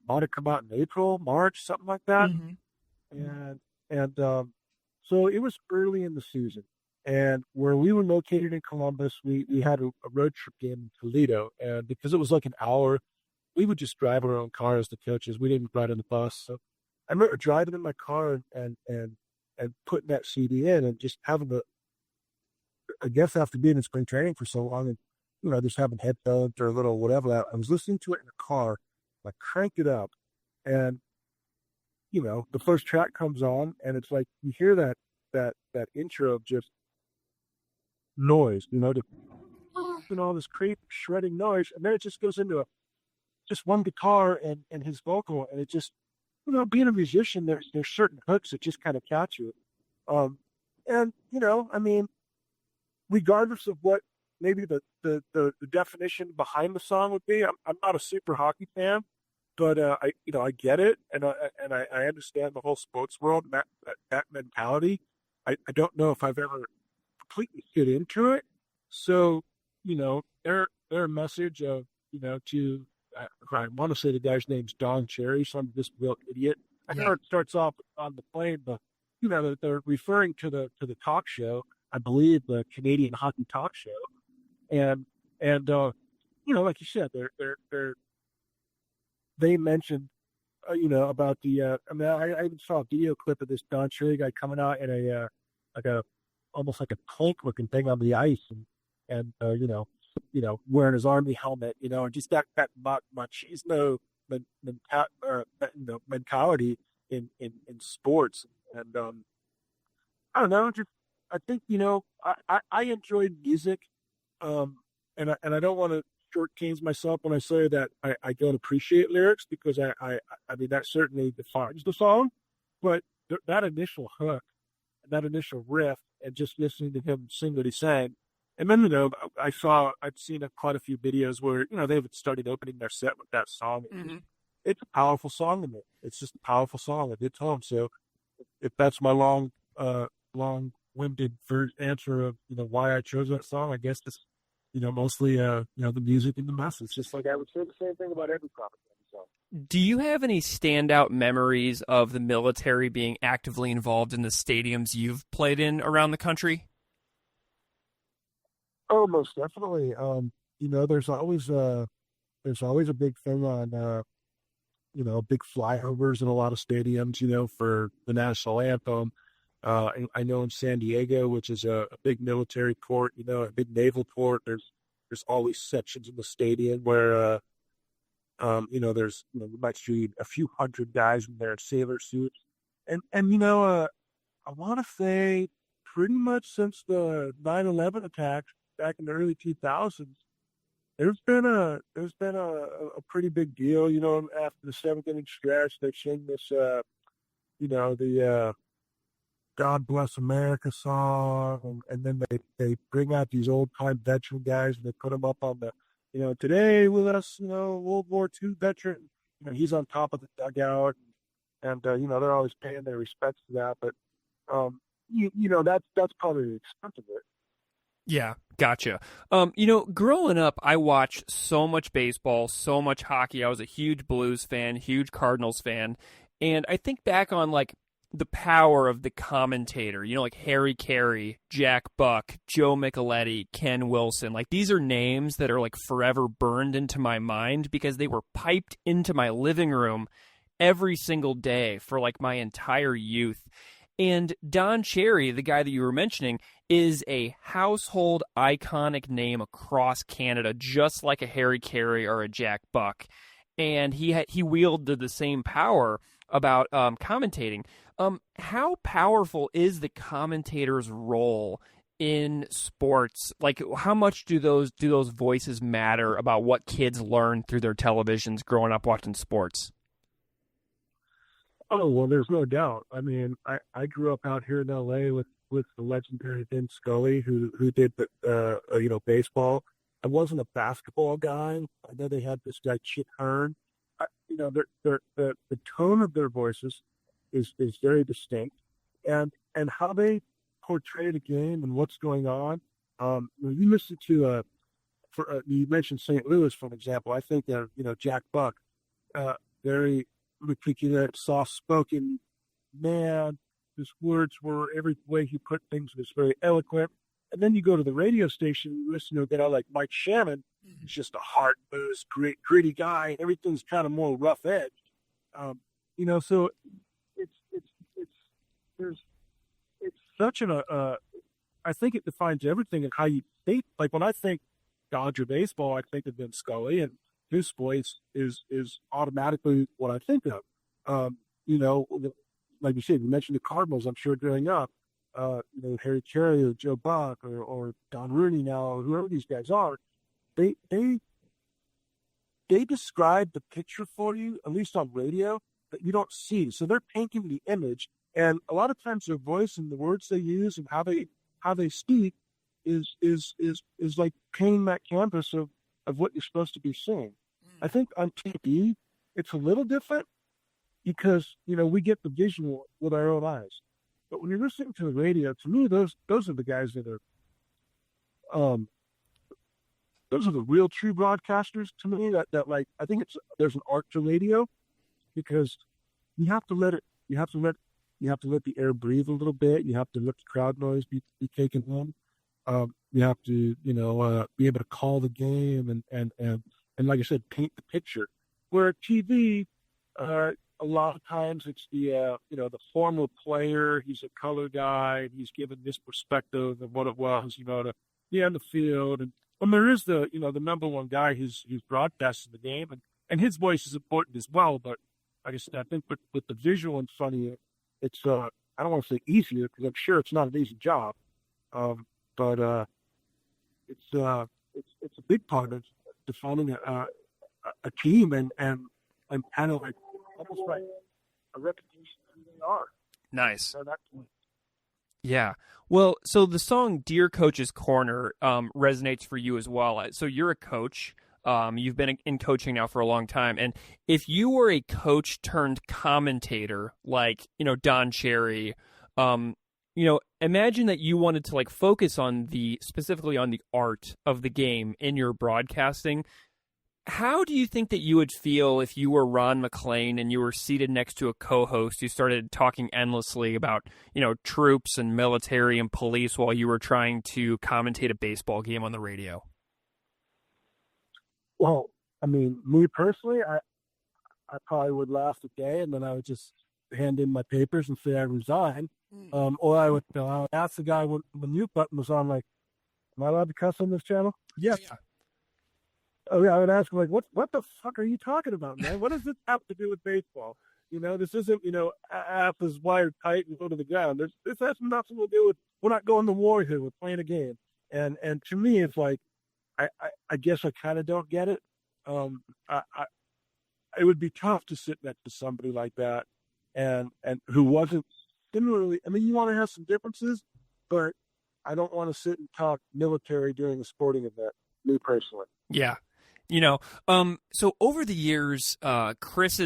Ought to come out in April, March, something like that. Mm-hmm. And so it was early in the season. And where we were located in Columbus, we had a road trip game in Toledo. And because it was like an hour, we would just drive our own car as the coaches. We didn't ride on the bus. So I remember driving in my car and putting that CD in and just having I guess after being in spring training for so long and, just having headphones or a little whatever, I was listening to it in the car. I cranked it up and, the first track comes on and it's like, you hear that intro of just noise, and all this creep shredding noise, and then it just goes into just one guitar and his vocal, and it just, being a musician, there's certain hooks that just kind of catch you, and I mean, regardless of what maybe the definition behind the song would be, I'm not a super hockey fan, but I get it, and I understand the whole sports world and that mentality. I don't know if I've ever completely get into it. So, their message of, to, I want to say the guy's name's Don Cherry, so I'm just real idiot. I know it starts off on the plane, but, they're referring to the talk show, I believe the Canadian Hockey Talk Show. And like you said, they mentioned, about the, I even saw a video clip of this Don Cherry guy coming out in almost like a tank looking thing on the ice and wearing his army helmet, and just that machismo mentality in sports. And I don't know, I think, I enjoy music, and I don't want to shortchange myself when I say that I don't appreciate lyrics, because I mean, that certainly defines the song, but that initial hook, that initial riff, and just listening to him sing what he sang. And then, I've seen quite a few videos where, they've started opening their set with that song. Mm-hmm. It's a powerful song to me. It's just a powerful song. It hits home. So if that's my long-winded answer of, why I chose that song, I guess it's, mostly, the music and the message. Just like I would say the same thing about every Propagandhi song. Do you have any standout memories of the military being actively involved in the stadiums you've played in around the country? Oh, most definitely. There's always a big thing on, big flyovers in a lot of stadiums, for the national anthem. I know in San Diego, which is a big military port, a big naval port, there's always sections in the stadium where, there's, we might see a few hundred guys in their sailor suits. And I want to say pretty much since the 9/11 attacks back in the early 2000s, there's been a pretty big deal, after the 7th inning stretch, they sing this, the God Bless America song, and then they bring out these old-time veteran guys, and they put them up on the, today with us, World War II veteran, he's on top of the dugout, and they're always paying their respects to that, but, that's probably the extent of it. Yeah, gotcha. Growing up, I watched so much baseball, so much hockey. I was a huge Blues fan, huge Cardinals fan, and I think back on, the power of the commentator, like Harry Carey, Jack Buck, Joe Micheletti, Ken Wilson. These are names that are forever burned into my mind because they were piped into my living room every single day for my entire youth. And Don Cherry, the guy that you were mentioning, is a household iconic name across Canada, just like a Harry Carey or a Jack Buck. And he wielded the same power about commentating. How powerful is the commentator's role in sports? How much do those voices matter about what kids learn through their televisions growing up watching sports? Oh, well, there's no doubt. I mean, I grew up out here in L.A. with the legendary Vin Scully, who did baseball. I wasn't a basketball guy. I know they had this guy Chit Hearn. The tone of their voices is very distinct, and how they portray the game and what's going on. You listen to you mentioned St. Louis for an example. I think Jack Buck, very articulate, soft-spoken man. His words were, every way he put things was very eloquent. And then you go to the radio station, you listen to a guy like Mike Shannon. He's just a hard-nosed, gritty guy. Everything's kind of more rough-edged. So it's such I think it defines everything and how you think. When I think Dodger baseball, I think of Vin Scully, and his voice is automatically what I think of. Like you said, you mentioned the Cardinals, I'm sure, growing up. Harry Carey or Joe Buck or Don Rooney now, or whoever these guys are, they describe the picture for you, at least on radio, that you don't see. So they're painting the image, and a lot of times their voice and the words they use and how they speak is like painting that canvas of what you're supposed to be seeing. I think on TV it's a little different because we get the visual with our own eyes. But when you're listening to the radio, to me, those are the guys that are, those are the real true broadcasters to me. That I think there's an art to radio because you have to let the air breathe a little bit. You have to let the crowd noise be taken in. You have to, be able to call the game and like I said, paint the picture. Where TV, a lot of times it's the former player. He's a color guy. And he's given this perspective of what it was, to be on the field. And there is the number one guy who's broadcasting the game, and and his voice is important as well. But like I said, I think with the visual in front of you, it's I don't want to say easier because I'm sure it's not an easy job, but it's a big part of defining a team and kind of like almost like a reputation of who they are. Nice. So that's Yeah. Well, so the song Dear Coach's Corner resonates for you as well. So you're a coach. You've been in coaching now for a long time. And if you were a coach turned commentator, like, Don Cherry, imagine that you wanted to focus on specifically on the art of the game in your broadcasting. How do you think that you would feel if you were Ron McClain and you were seated next to a co-host who started talking endlessly about, troops and military and police while you were trying to commentate a baseball game on the radio? Well, I mean, me personally, I probably would last a day, and then I would just hand in my papers and say I resign. Or I would ask the guy when the mute button was on, like, am I allowed to cuss on this channel? Yes. Yeah. Oh, yeah, I would ask him, what the fuck are you talking about, man? What does this have to do with baseball? This isn't, app is wired tight and go to the ground. This has nothing to do with, we're not going to war here. We're playing a game. And to me, it's like, I guess I kind of don't get it. It would be tough to sit next to somebody like that and who didn't really, I mean, you want to have some differences, but I don't want to sit and talk military during a sporting event, me personally. Yeah. So over the years, Chris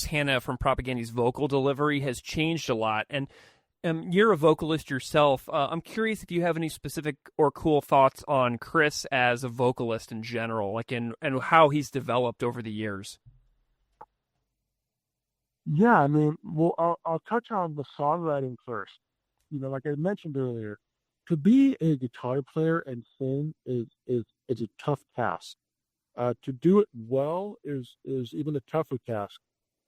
Hanna from Propagandhi's vocal delivery has changed a lot. And you're a vocalist yourself. I'm curious if you have any specific or cool thoughts on Chris as a vocalist in general, and how he's developed over the years. Yeah, I mean, well, I'll touch on the songwriting first. Like I mentioned earlier, to be a guitar player and sing is a tough task. To do it well is even a tougher task.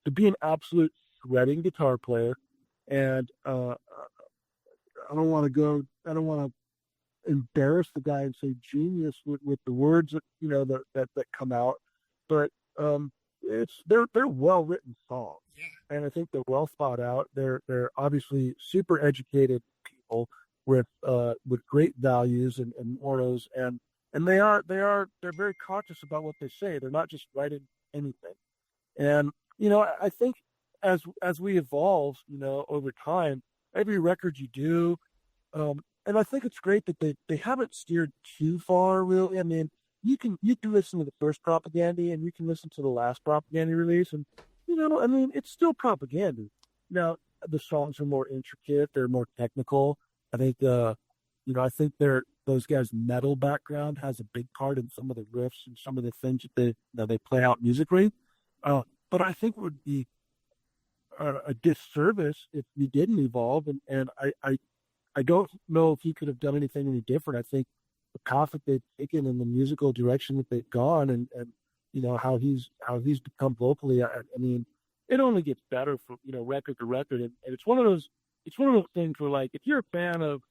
To be an absolute shredding guitar player, and I don't want to embarrass the guy and say genius with the words that come out, but they're well written songs, and I think they're well thought out. They're obviously super educated people with great values and morals, and they're very conscious about what they say. They're not just writing anything. And I think as we evolve, over time, every record you do, and I think it's great that they haven't steered too far, really. I mean, you can listen to the first Propagandhi and you can listen to the last Propagandhi release, and I mean, it's still Propagandhi. Now the songs are more intricate, they're more technical. I think I think those guys' metal background has a big part in some of the riffs and some of the things that they play out musically. But I think it would be a disservice if we didn't evolve, and I don't know if he could have done anything any different. I think the path that they've taken and the musical direction that they've gone, and how he's become vocally. I mean, it only gets better from record to record, and it's one of those things where, like, if you're a fan of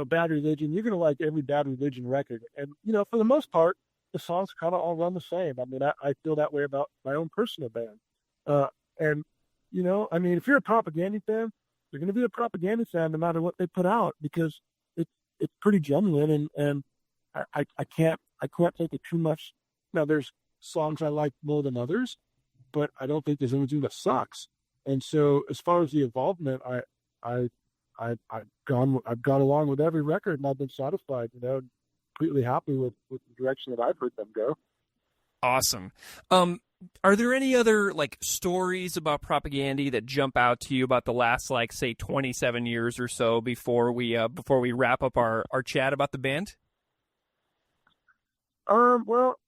Bad Religion, you're gonna like every Bad Religion record, and for the most part, the songs kind of all run the same. I mean, I feel that way about my own personal band, and I mean, if you're a Propagandhi fan, you're gonna be a Propagandhi fan no matter what they put out, because it's pretty genuine, and I can't take it too much. Now, there's songs I like more than others, but I don't think there's anything that sucks. And so, as far as the involvement, I've gone along with every record, and I've been satisfied. Completely happy with the direction that I've heard them go. Awesome. Are there any other stories about Propagandhi that jump out to you about the last say 27 years or so before we wrap up our chat about the band? Well,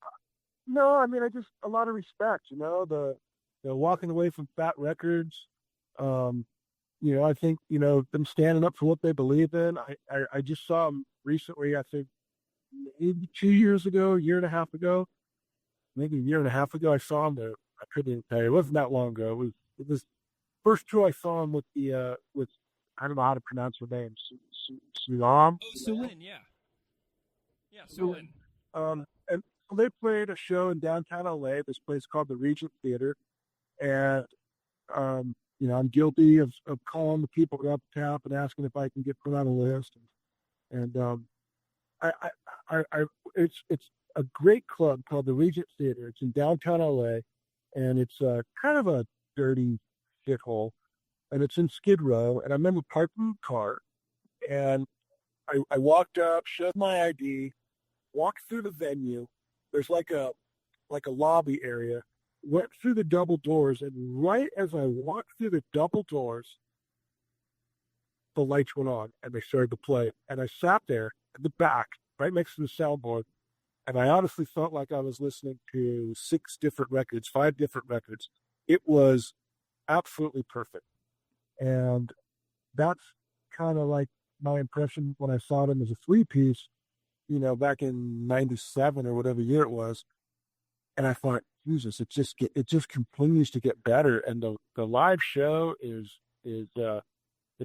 no, I mean, I just a lot of respect. The walking away from Fat Records. I think, them standing up for what they believe in. I just saw them recently, I think maybe 2 years ago, a year and a half ago, I saw them there. I couldn't tell you. It wasn't that long ago. It was first tour I saw them with I don't know how to pronounce her name. Sulam. Oh, Sulin, yeah. Yeah, Sulin. they played a show in downtown LA, this place called the Regent Theater. And, I'm guilty of calling the people up top and asking if I can get put on a list. And it's a great club called the Regent Theater. It's in downtown LA, and it's kind of a dirty shithole. And it's in Skid Row. And I remember parking the car, and I walked up, showed my ID, walked through the venue. There's like a lobby area. Went through the double doors, and right as I walked through the double doors, the lights went on, and they started to play. And I sat there at the back, right next to the soundboard, and I honestly felt like I was listening to 5 different records. It was absolutely perfect. And that's kind of like my impression when I saw them as a 3-piece, back in 97 or whatever year it was. And I thought, Jesus, it just continues to get better. And the live show is if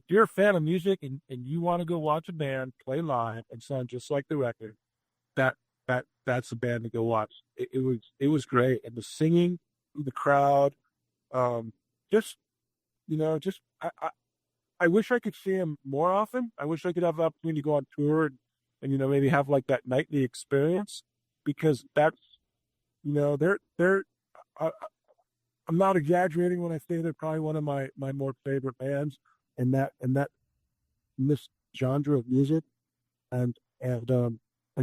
you're a fan of music and you want to go watch a band play live and sound just like the record, that's a band to go watch. It was great. And the singing, the crowd, I wish I could see them more often. I wish I could have the opportunity to go on tour and maybe have like that nightly experience, because that's, I'm not exaggerating when I say they're probably one of my more favorite bands in this genre of music. And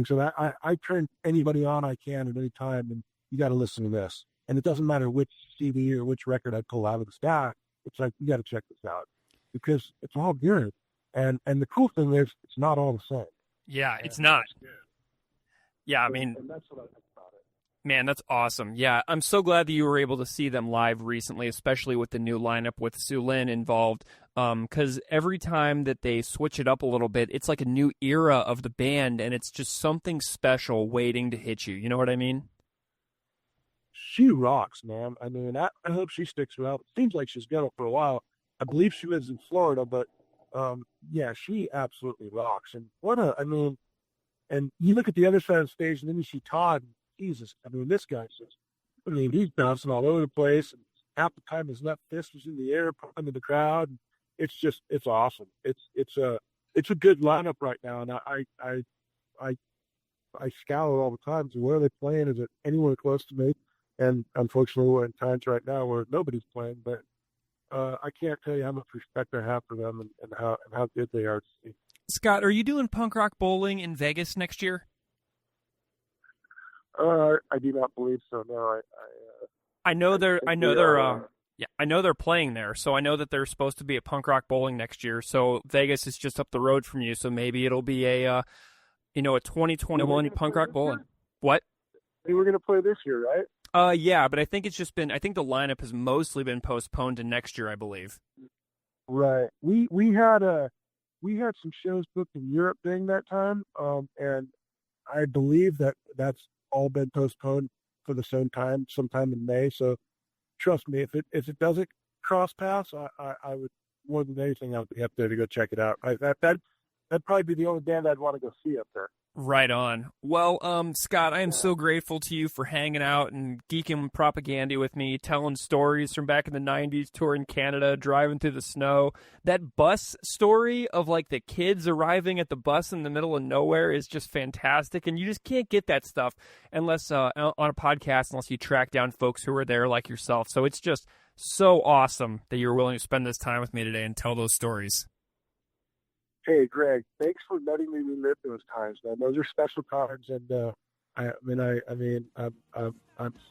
so that I turn anybody on I can at any time, and you got to listen to this. And it doesn't matter which CD or which record I pull out of the stack. It's like, you got to check this out, because it's all good. And the cool thing is, it's not all the same. Yeah, it's not. Yeah, I mean, and that's what I think about it. Man, that's awesome. Yeah, I'm so glad that you were able to see them live recently, especially with the new lineup with Sue Lin involved, because every time that they switch it up a little bit, it's like a new era of the band, and it's just something special waiting to hit you. You know what I mean? She rocks, man. I mean, I hope she sticks around. It seems like she's got it for a while. I believe she lives in Florida, but yeah, she absolutely rocks. And and you look at the other side of the stage, and then you see Todd. Jesus, I mean, this guy's he's bouncing all over the place, and half the time his left fist was in the air, pumping the crowd. And it's awesome. It's a good lineup right now, and I scour all the time. So where are they playing? Is it anywhere close to me? And unfortunately, we're in times right now where nobody's playing. But I can't tell you how much respect I have for them and how good they are to see. Scott, are you doing punk rock bowling in Vegas next year? I do not believe so. No, I know they're playing there, so I know that there's supposed to be a punk rock bowling next year. So Vegas is just up the road from you, so maybe it'll be a 2021 punk rock bowling. What? We were going to play this year, right? Yeah, but I think the lineup has mostly been postponed to next year, I believe. Right. We had some shows booked in Europe during that time, and I believe that's all been postponed for the same time, sometime in May. So trust me, if it doesn't cross paths, I would, more than anything, I would be up there to go check it out. That'd probably be the only band I'd want to go see up there. Right on. Well, Scott, I am so grateful to you for hanging out and geeking Propagandhi with me, telling stories from back in the 90s, touring Canada, driving through the snow. That bus story of, like, the kids arriving at the bus in the middle of nowhere is just fantastic, and you just can't get that stuff unless on a podcast, unless you track down folks who are there like yourself. So it's just so awesome that you're willing to spend this time with me today and tell those stories. Hey, Greg, thanks for letting me relive those times, man. Those are special times, and I'm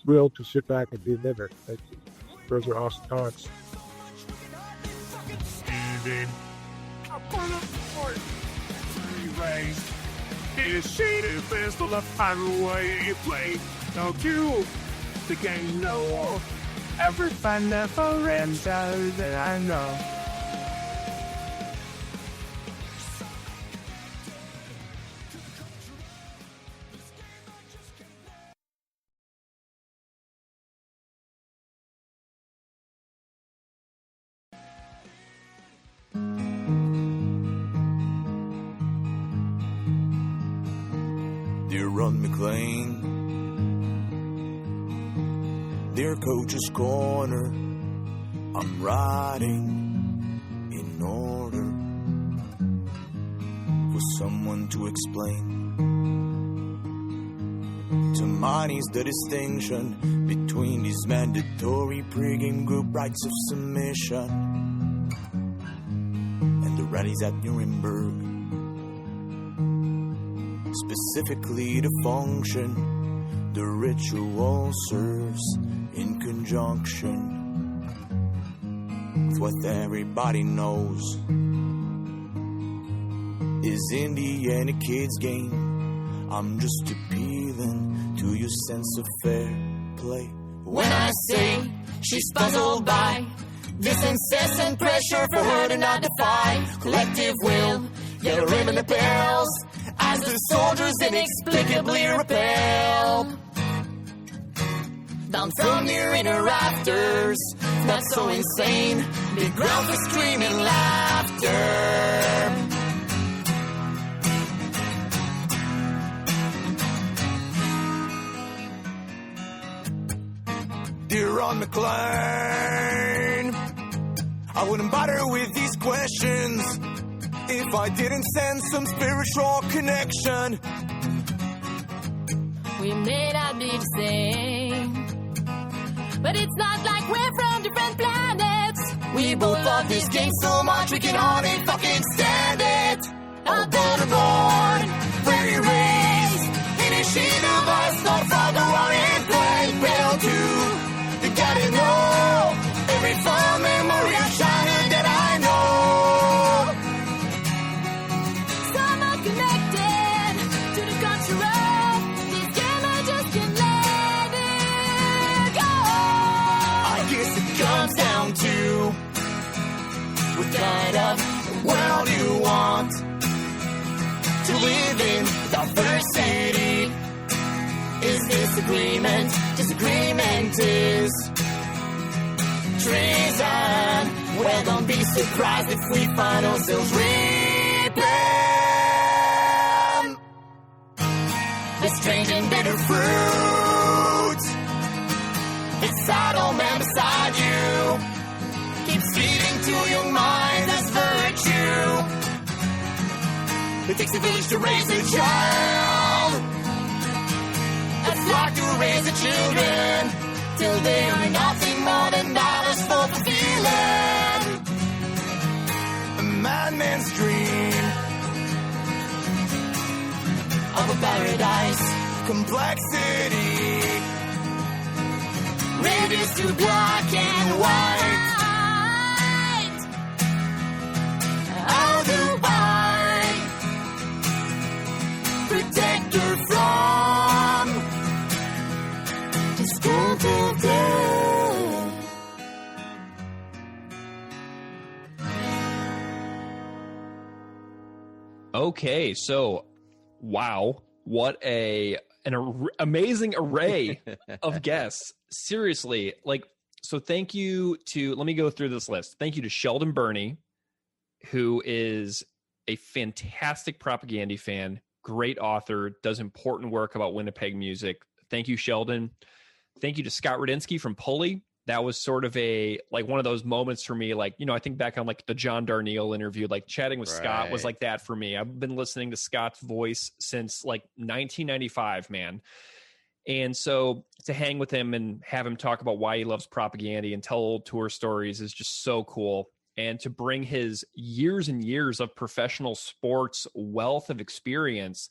thrilled to sit back and relive it. Those are awesome times. Every fan never ends out that I know. Dear Ron McLean, their coach's corner. I'm riding in order for someone to explain to mine is the distinction between these mandatory pregame group rites of submission and the rallies at Nuremberg. Specifically the function the ritual serves in conjunction with what everybody knows is in the end a kid's game. I'm just appealing to your sense of fair play. When I say she's puzzled by this incessant pressure for her to not defy collective will, yet her rim in the perils as the soldiers inexplicably repel. Down from near inner rafters, not so insane, big ground for screaming laughter. Dear Ron McLean, I wouldn't bother with these questions if I didn't sense some spiritual connection. We may not be the same, but it's not like we're from different planets. We both love this game so much we can hardly fucking stand it. Our born, very raised, in a shade of us, not from the one and play. Well, too. You gotta know every fond memory of childhood that I know. Somehow connected to the culture of this game, I just can't let it go. I guess it comes down to what kind of world you want to live in. Diversity is disagreement. Disagreement is treason. Well, don't be surprised if we find ourselves reaping the strange and bitter fruit. It's that old man beside you keeps feeding to your mind as virtue. It takes a village to raise a child. A flock to raise the children till they are nothing more than dollars for fulfilling a madman's dream of a paradise. Complexity reduced to black and white. How do I protect her from school today? Okay, so wow, what an amazing array of guests. Seriously, so thank you to, let me go through this list. Thank you to Sheldon Burney, who is a fantastic Propagandhi fan, great author, does important work about Winnipeg music. Thank you, Sheldon. Thank you to Scott Radinsky from Pulley. That was sort of one of those moments for me. I think back on the John Darnielle interview, chatting with Scott was like that for me. I've been listening to Scott's voice since 1995, man. And so to hang with him and have him talk about why he loves Propagandhi and tell old tour stories is just so cool. And to bring his years and years of professional sports wealth of experience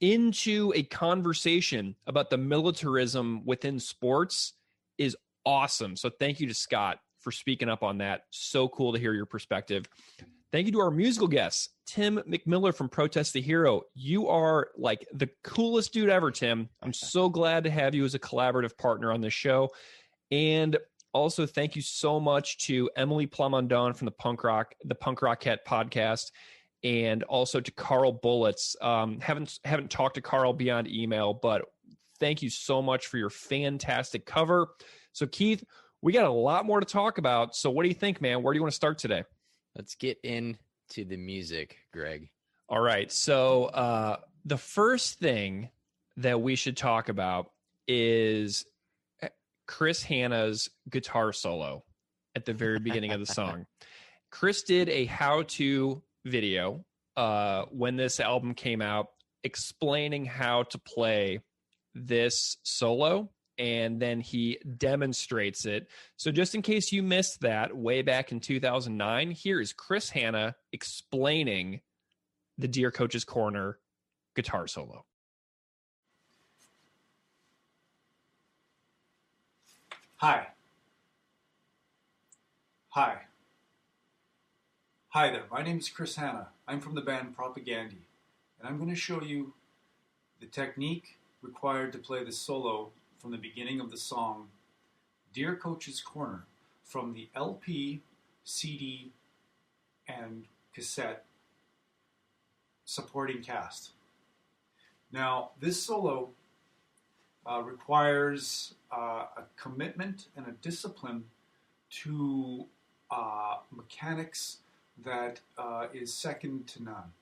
into a conversation about the militarism within sports is awesome. So thank you to Scott for speaking up on that. So cool to hear your perspective. Thank you to our musical guests, Tim MacMillar from Protest the Hero. You are the coolest dude ever, Tim. I'm so glad to have you as a collaborative partner on this show. And also thank you so much to Emily Plamondon from the Punk Rockette podcast. And also to Carl Bullets. Haven't talked to Carl beyond email, but thank you so much for your fantastic cover. So Keith, we got a lot more to talk about. So what do you think, man? Where do you want to start today? Let's get into the music, Greg. All right. So the first thing that we should talk about is Chris Hanna's guitar solo at the very beginning of the song. Chris did a how-to video when this album came out, explaining how to play this solo, and then he demonstrates it. So just in case you missed that way back in 2009, here is Chris Hanna explaining the Dear Coach's Corner guitar solo. Hi. Hi there, my name is Chris Hanna. I'm from the band Propagandhi, and I'm going to show you the technique required to play the solo from the beginning of the song Dear Coach's Corner from the LP, CD, and cassette supporting cast. Now, this solo requires a commitment and a discipline to mechanics that is second to none.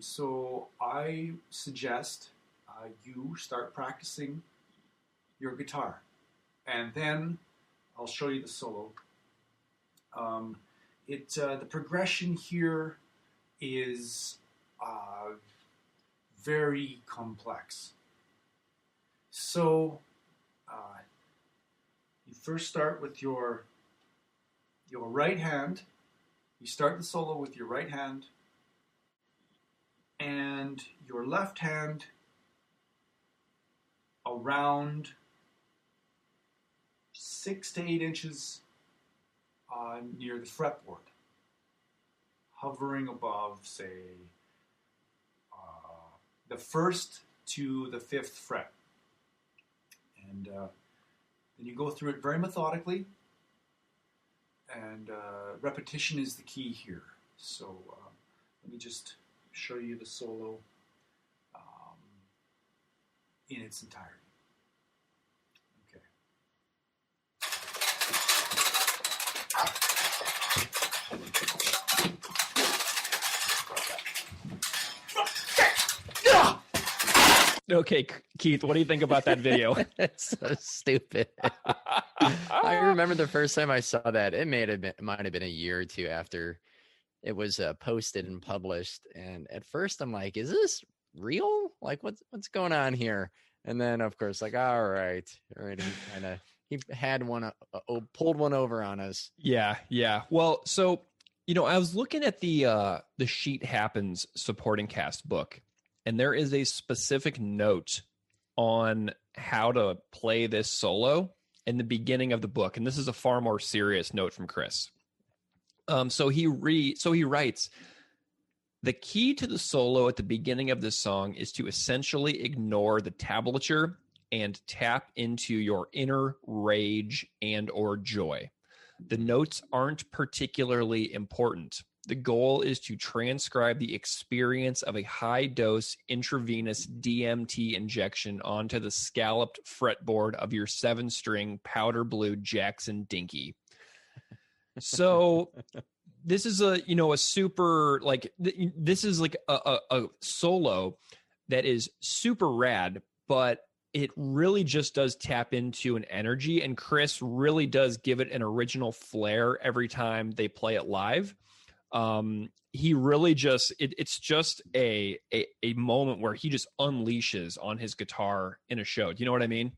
So I suggest you start practicing your guitar, and then I'll show you the solo. The progression here is very complex. So you first start with your right hand. You start the solo with your right hand, and your left hand around 6 to 8 inches near the fretboard, hovering above, say, the 1st to the 5th fret. And then you go through it very methodically, and repetition is the key here. So let me just show you the solo in its entirety. Okay. Okay, Keith, what do you think about that video? It's so stupid. I remember the first time I saw that. It might have been a year or two after it was posted and published. And at first, I'm like, "Is this real? Like, what's going on here?" And then, of course, like, all right. He had one, pulled one over on us. Yeah. Well, so I was looking at the Sheet Happens supporting cast book, and there is a specific note on how to play this solo in the beginning of the book, and this is a far more serious note from Chris. So he writes, the key to the solo at the beginning of this song is to essentially ignore the tablature and tap into your inner rage and or joy. The notes aren't particularly important. The goal is to transcribe the experience of a high-dose intravenous DMT injection onto the scalloped fretboard of your 7-string powder blue Jackson Dinky. So this is a super, like, this is like a solo that is super rad, but it really just does tap into an energy, and Chris really does give it an original flair every time they play it live. He really just, it's just a moment where he just unleashes on his guitar in a show. Do you know what I mean?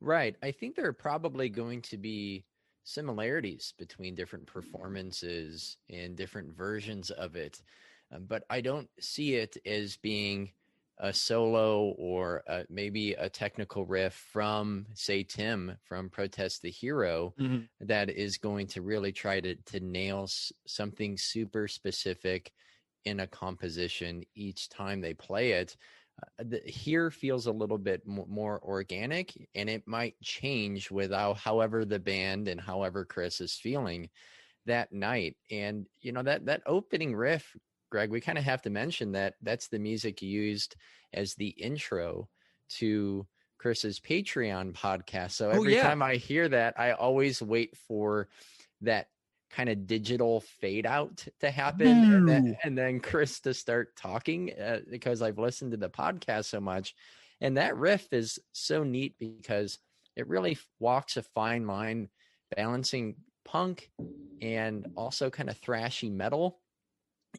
Right. I think there are probably going to be similarities between different performances and different versions of it. But I don't see it as being a solo or maybe a technical riff from, say, Tim from Protest the Hero, that is going to really try to nail something super specific in a composition each time they play it. Here feels a little bit more organic, and it might change with however the band and however Chris is feeling that night. And, that opening riff, Greg, we kind of have to mention that's the music used as the intro to Chris's Patreon podcast. So every time I hear that, I always wait for that kind of digital fade out to happen, and then Chris to start talking, because I've listened to the podcast so much. And that riff is so neat because it really walks a fine line balancing punk and also kind of thrashy metal.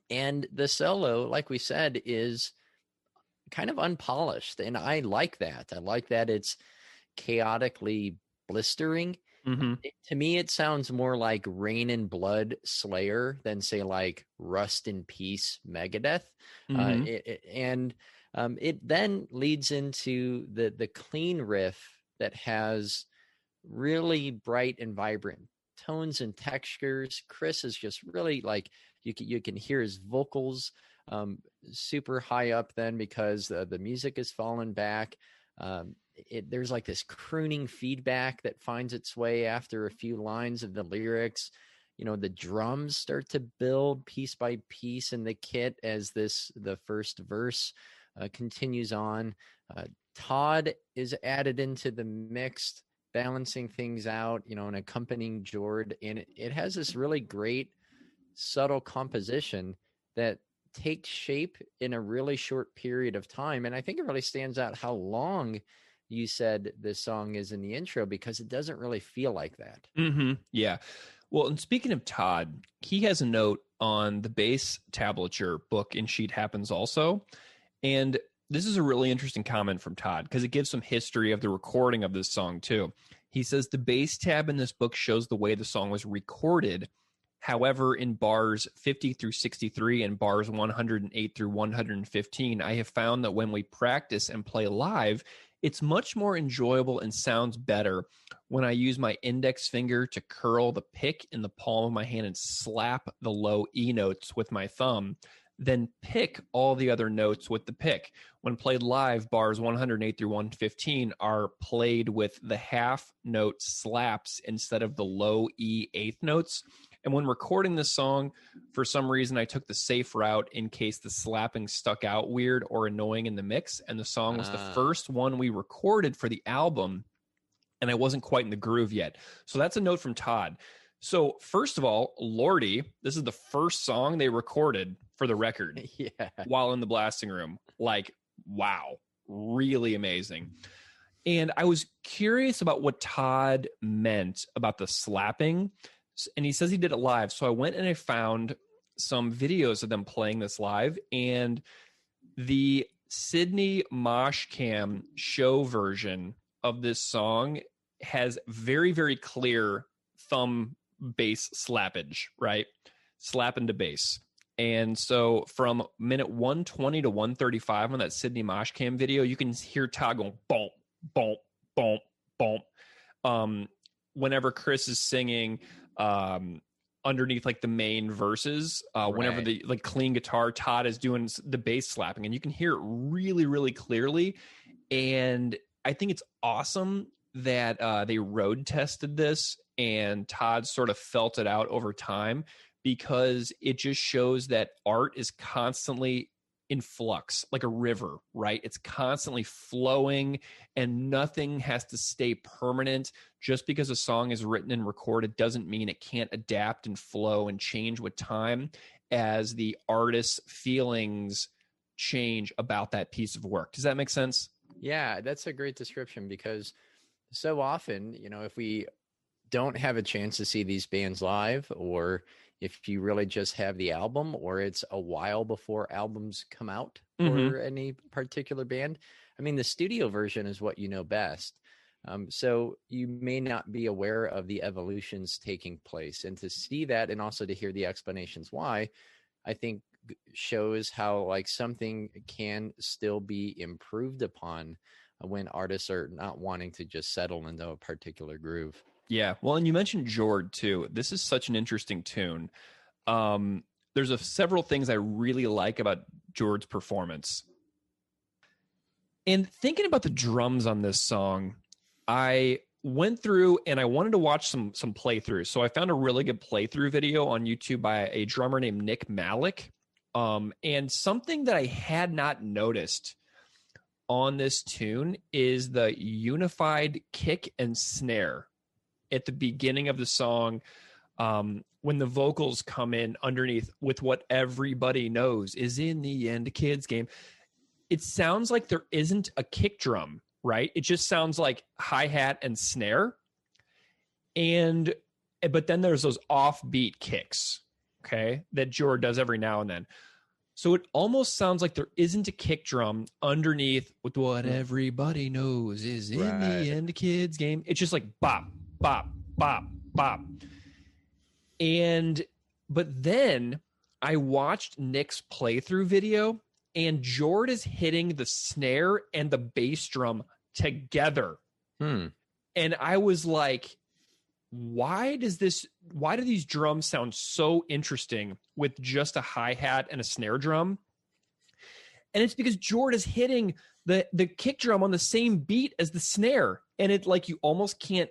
And the solo, like we said, is kind of unpolished. And I like that. I like that it's chaotically blistering. To me, it sounds more like Rain and Blood Slayer than, say, like Rust in Peace Megadeth. It then leads into the clean riff that has really bright and vibrant tones and textures. Chris is just really like, you can hear his vocals super high up then because the music is fallen back. There's like this crooning feedback that finds its way after a few lines of the lyrics. The drums start to build piece by piece in the kit as the first verse continues on. Todd is added into the mix, balancing things out, and accompanying Jord. And it has this really great, subtle composition that takes shape in a really short period of time. And I think it really stands out how long you said this song is in the intro, because it doesn't really feel like that. Yeah. Well, and speaking of Todd, he has a note on the bass tablature book in Sheet Happens also. And this is a really interesting comment from Todd because it gives some history of the recording of this song too. He says the bass tab in this book shows the way the song was recorded. However, in bars 50 through 63 and bars 108 through 115, I have found that when we practice and play live, it's much more enjoyable and sounds better when I use my index finger to curl the pick in the palm of my hand and slap the low E notes with my thumb, then pick all the other notes with the pick. When played live, bars 108 through 115 are played with the half note slaps instead of the low E eighth notes. And when recording this song, for some reason, I took the safe route in case the slapping stuck out weird or annoying in the mix. And the song was the first one we recorded for the album, and I wasn't quite in the groove yet. So that's a note from Todd. So first of all, Lordy, this is the first song they recorded for the record while in the blasting room. Like, wow, really amazing. And I was curious about what Todd meant about the slapping. And he says he did it live. So I went and I found some videos of them playing this live. And the Sydney Mosh Cam show version of this song has very, very clear thumb bass slappage, right? Slapping to bass. And so from minute 120 to 135 on that Sydney Mosh Cam video, you can hear Todd going boom, boom, boom, boom. Whenever Chris is singing underneath like the main verses, whenever the like clean guitar, Todd is doing the bass slapping, and you can hear it really, really clearly. And I think it's awesome that they road tested this and Todd sort of felt it out over time, because it just shows that art is constantly in flux, like a river, right? It's constantly flowing and nothing has to stay permanent. Just because a song is written and recorded doesn't mean it can't adapt and flow and change with time as the artist's feelings change about that piece of work. Does that make sense? Yeah, that's a great description, because so often, if we don't have a chance to see these bands live, or if you really just have the album, or it's a while before albums come out for any particular band, I mean, the studio version is what you know best. So you may not be aware of the evolutions taking place, and to see that and also to hear the explanations why, I think shows how like something can still be improved upon when artists are not wanting to just settle into a particular groove. Yeah. Well, and you mentioned Jord too. This is such an interesting tune. There's several things I really like about Jord's performance. And thinking about the drums on this song, I went through and I wanted to watch some playthroughs. So I found a really good playthrough video on YouTube by a drummer named Nick Malik. And something that I had not noticed on this tune is the unified kick and snare at the beginning of the song, when the vocals come in underneath with what everybody knows is in the end a kid's game. It sounds like there isn't a kick drum right? It just sounds like hi-hat and snare. But then there's those offbeat kicks, okay, that Jord does every now and then. So it almost sounds like there isn't a kick drum underneath with what everybody knows is in the end kids game. It's just like bop, bop, bop, bop. But then I watched Nick's playthrough video, and Jord is hitting the snare and the bass drum together. And I was like, why do these drums sound so interesting with just a hi-hat and a snare drum? And it's because Jord is hitting the kick drum on the same beat as the snare. And it like, you almost can't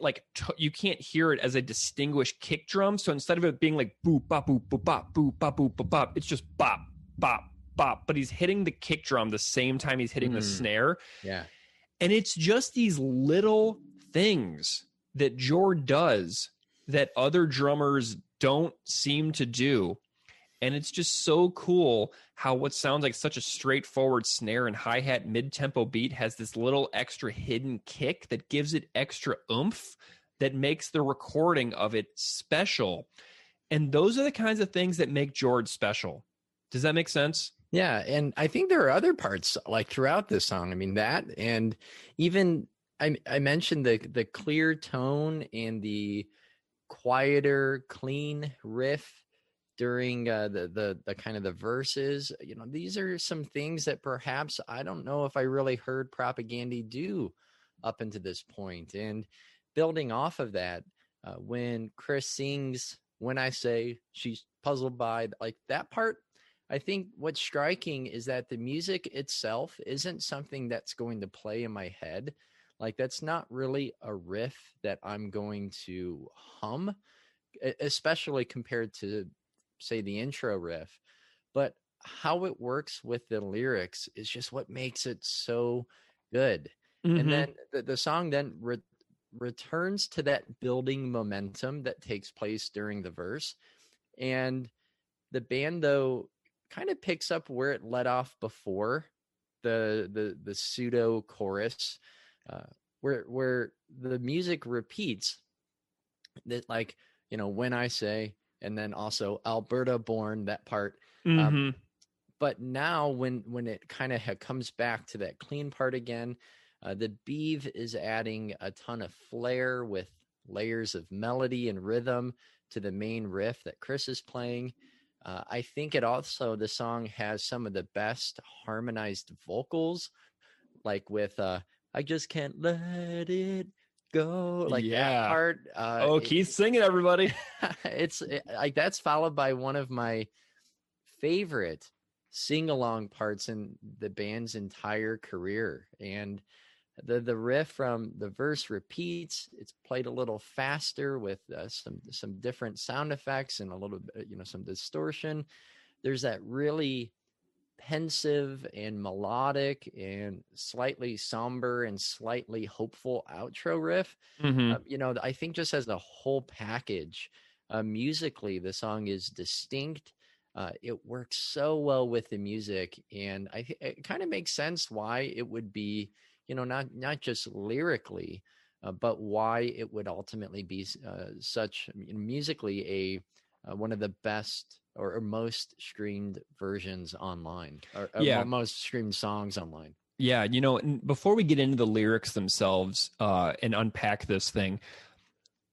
you can't hear it as a distinguished kick drum. So instead of it being like boop, bop, boop, boop, bop, boop, bop, boop, bop, bop, it's just bop, bop, bop. But he's hitting the kick drum the same time he's hitting the snare. Yeah. And it's just these little things that Jord does that other drummers don't seem to do. And it's just so cool how what sounds like such a straightforward snare and hi-hat mid-tempo beat has this little extra hidden kick that gives it extra oomph that makes the recording of it special. And those are the kinds of things that make Jord special. Does that make sense? Yeah, and I think there are other parts like throughout this song. I mean, that, and even I mentioned the clear tone and the quieter, clean riff during the kind of the verses. You know, these are some things that perhaps I don't know if I really heard Propagandhi do up until this point. And building off of that, when Chris sings, "When I Say," she's puzzled by like that part. I think what's striking is that the music itself isn't something that's going to play in my head. Like, that's not really a riff that I'm going to hum, especially compared to, say, the intro riff. But how it works with the lyrics is just what makes it so good. And then the song then returns to that building momentum that takes place during the verse. And the band, though, kind of picks up where it let off before the pseudo chorus, where the music repeats that, like, you know, "When I Say," and then also Alberta Born, that part. But now when it kind of comes back to that clean part again, the Beeve is adding a ton of flair with layers of melody and rhythm to the main riff that Chris is playing. I think the song has some of the best harmonized vocals, like with "I Just Can't Let It Go," like that part. Keith singing, everybody. It's like that's followed by one of my favorite sing-along parts in the band's entire career. And the riff from the verse repeats. It's played a little faster with some different sound effects and a little bit, some distortion. There's that really pensive and melodic and slightly somber and slightly hopeful outro riff. I think just as a whole package, musically, the song is distinct. It works so well with the music, and it kind of makes sense why it would be, not just lyrically, but why it would ultimately be such musically one of the best or most streamed versions online, or most streamed songs online. Yeah, before we get into the lyrics themselves and unpack this thing,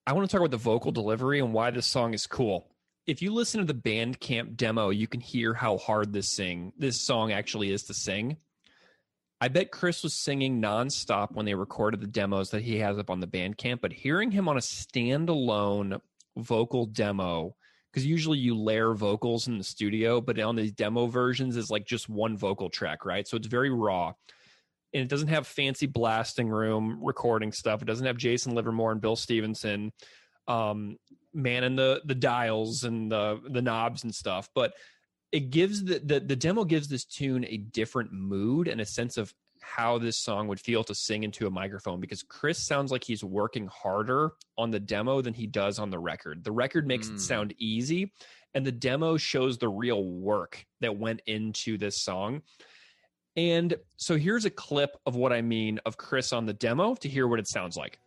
I want to talk about the vocal delivery and why this song is cool. If you listen to the Bandcamp demo, you can hear how hard this song actually is to sing. I bet Chris was singing nonstop when they recorded the demos that he has up on the Bandcamp, but hearing him on a standalone vocal demo, because usually you layer vocals in the studio, but on these demo versions is like just one vocal track, right? So it's very raw. And it doesn't have fancy blasting room recording stuff. It doesn't have Jason Livermore and Bill Stevenson manning the dials and the knobs and stuff. But it gives the demo gives this tune a different mood and a sense of how this song would feel to sing into a microphone, because Chris sounds like he's working harder on the demo than he does on the record. The record makes it sound easy, and the demo shows the real work that went into this song. And so here's a clip of what I mean of Chris on the demo to hear what it sounds like.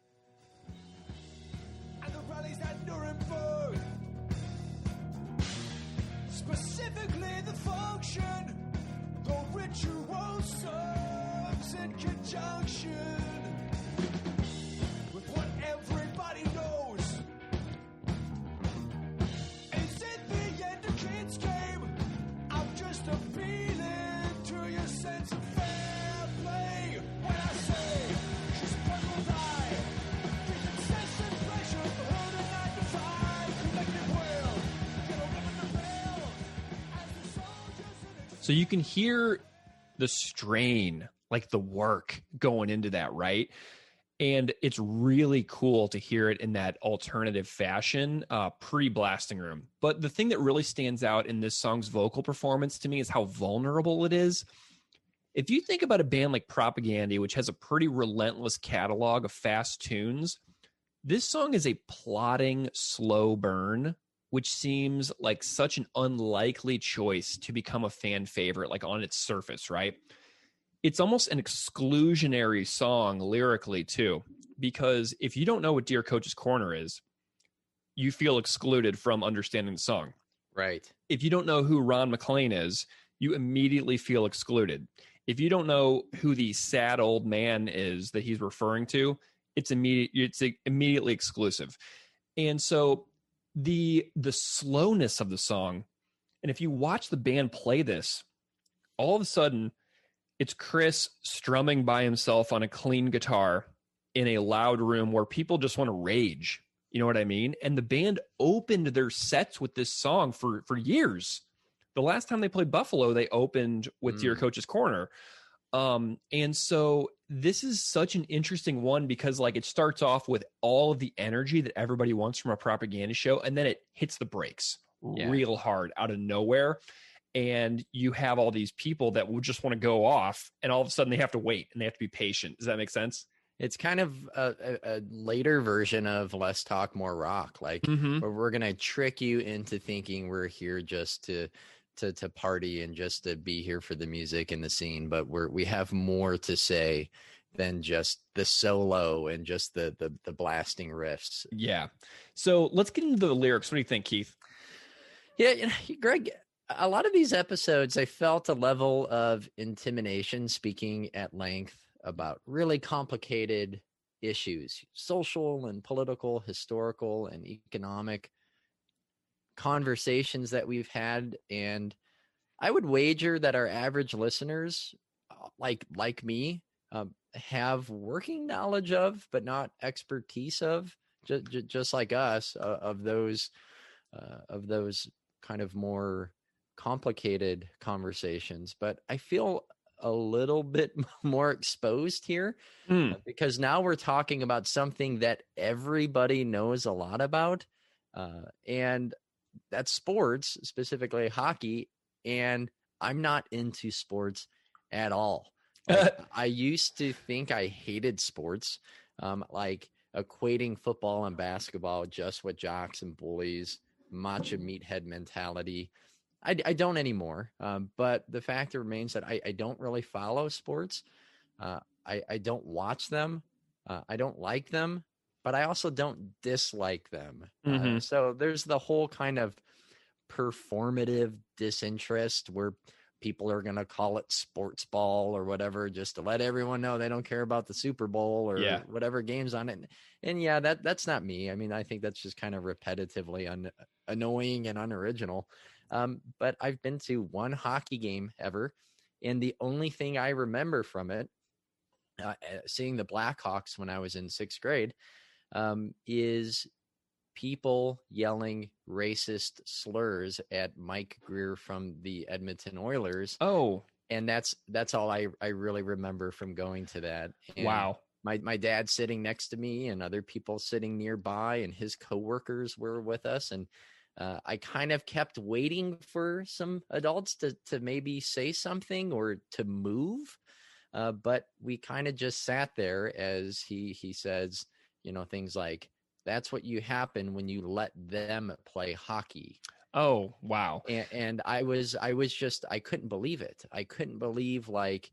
And the rallies at Nuremberg, specifically the function, the ritual serves in conjunction with what everybody knows. Is it the end of kids' game? I'm just appealing to your sense of fair play when I say she's puzzled eye. There's incessant pressure for her to magnify collective will. Get a rip in the bell as the soldiers. So you can hear the strain, like the work going into that, right? And it's really cool to hear it in that alternative fashion, pre-blasting room. But the thing that really stands out in this song's vocal performance to me is how vulnerable it is. If you think about a band like Propagandhi, which has a pretty relentless catalog of fast tunes, this song is a plodding, slow burn, which seems like such an unlikely choice to become a fan favorite, like on its surface, right? It's almost an exclusionary song lyrically, too, because if you don't know what Dear Coach's Corner is, you feel excluded from understanding the song. Right. If you don't know who Ron McClain is, you immediately feel excluded. If you don't know who the sad old man is that he's referring to, it's immediately exclusive. And so the slowness of the song, and if you watch the band play this, all of a sudden, it's Chris strumming by himself on a clean guitar in a loud room where people just want to rage. You know what I mean? And the band opened their sets with this song for years. The last time they played Buffalo, they opened with Dear Coach's Corner. And so this is such an interesting one because like it starts off with all of the energy that everybody wants from a Propagandhi show, and then it hits the brakes real hard out of nowhere. And you have all these people that will just want to go off, and all of a sudden they have to wait and they have to be patient. Does that make sense? It's kind of a later version of Less Talk, More Rock. Like where we're going to trick you into thinking we're here just to party and just to be here for the music and the scene. But we have more to say than just the solo and just the blasting riffs. Yeah. So let's get into the lyrics. What do you think, Keith? Yeah, Greg, a lot of these episodes, I felt a level of intimidation speaking at length about really complicated issues, social and political, historical and economic conversations that we've had. And I would wager that our average listeners, like me, have working knowledge of, but not expertise of, just like us, of those kind of more complicated conversations. But I feel a little bit more exposed here because now we're talking about something that everybody knows a lot about, and that's sports, specifically hockey. And I'm not into sports at all. Like, I used to think I hated sports, like equating football and basketball just with jocks and bullies, macho meathead mentality. I don't anymore. But the fact remains that I don't really follow sports. I don't watch them. I don't like them, but I also don't dislike them. So there's the whole kind of performative disinterest where people are going to call it sports ball or whatever, just to let everyone know they don't care about the Super Bowl or whatever game's on it. And yeah, that's not me. I mean, I think that's just kind of repetitively annoying and unoriginal. But I've been to one hockey game ever, and the only thing I remember from it, seeing the Blackhawks when I was in 6th grade, is people yelling racist slurs at Mike Greer from the Edmonton Oilers. Oh, and that's all I really remember from going to that. And wow. My dad sitting next to me and other people sitting nearby, and his coworkers were with us. And I kind of kept waiting for some adults to maybe say something or to move. But we kind of just sat there as he says, things like, that's what you happen when you let them play hockey. Oh, wow. And I was just, I couldn't believe it. I couldn't believe, like,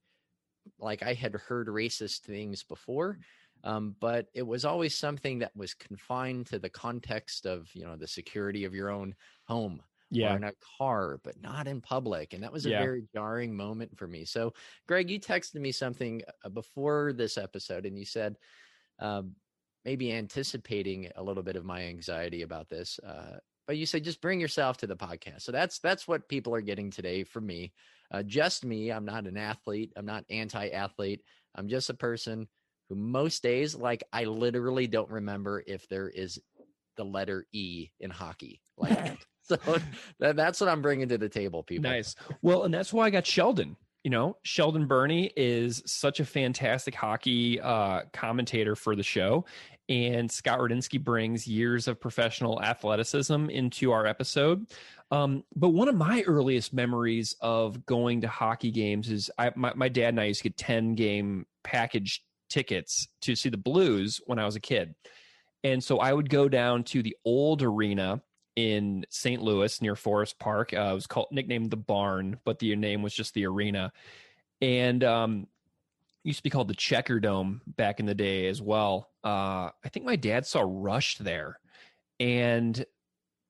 like I had heard racist things before, but it was always something that was confined to the context of, the security of your own home. Or in a car, but not in public. And that was a very jarring moment for me. So, Greg, you texted me something before this episode, and you said, maybe anticipating a little bit of my anxiety about this, but you said, just bring yourself to the podcast. So that's what people are getting today from me. Just me. I'm not an athlete. I'm not anti-athlete. I'm just a person who most days, like, I literally don't remember if there is the letter E in hockey. Like, so that's what I'm bringing to the table, people. Nice. Well, and that's why I got Sheldon. Sheldon Burney is such a fantastic hockey commentator for the show. And Scott Radinsky brings years of professional athleticism into our episode. But one of my earliest memories of going to hockey games is my dad and I used to get 10-game package tickets to see the Blues when I was a kid. And so I would go down to the old arena in St. Louis near Forest Park. It was nicknamed the Barn, but the name was just the arena. And used to be called the Checker Dome back in the day as well. I think my dad saw Rush there. And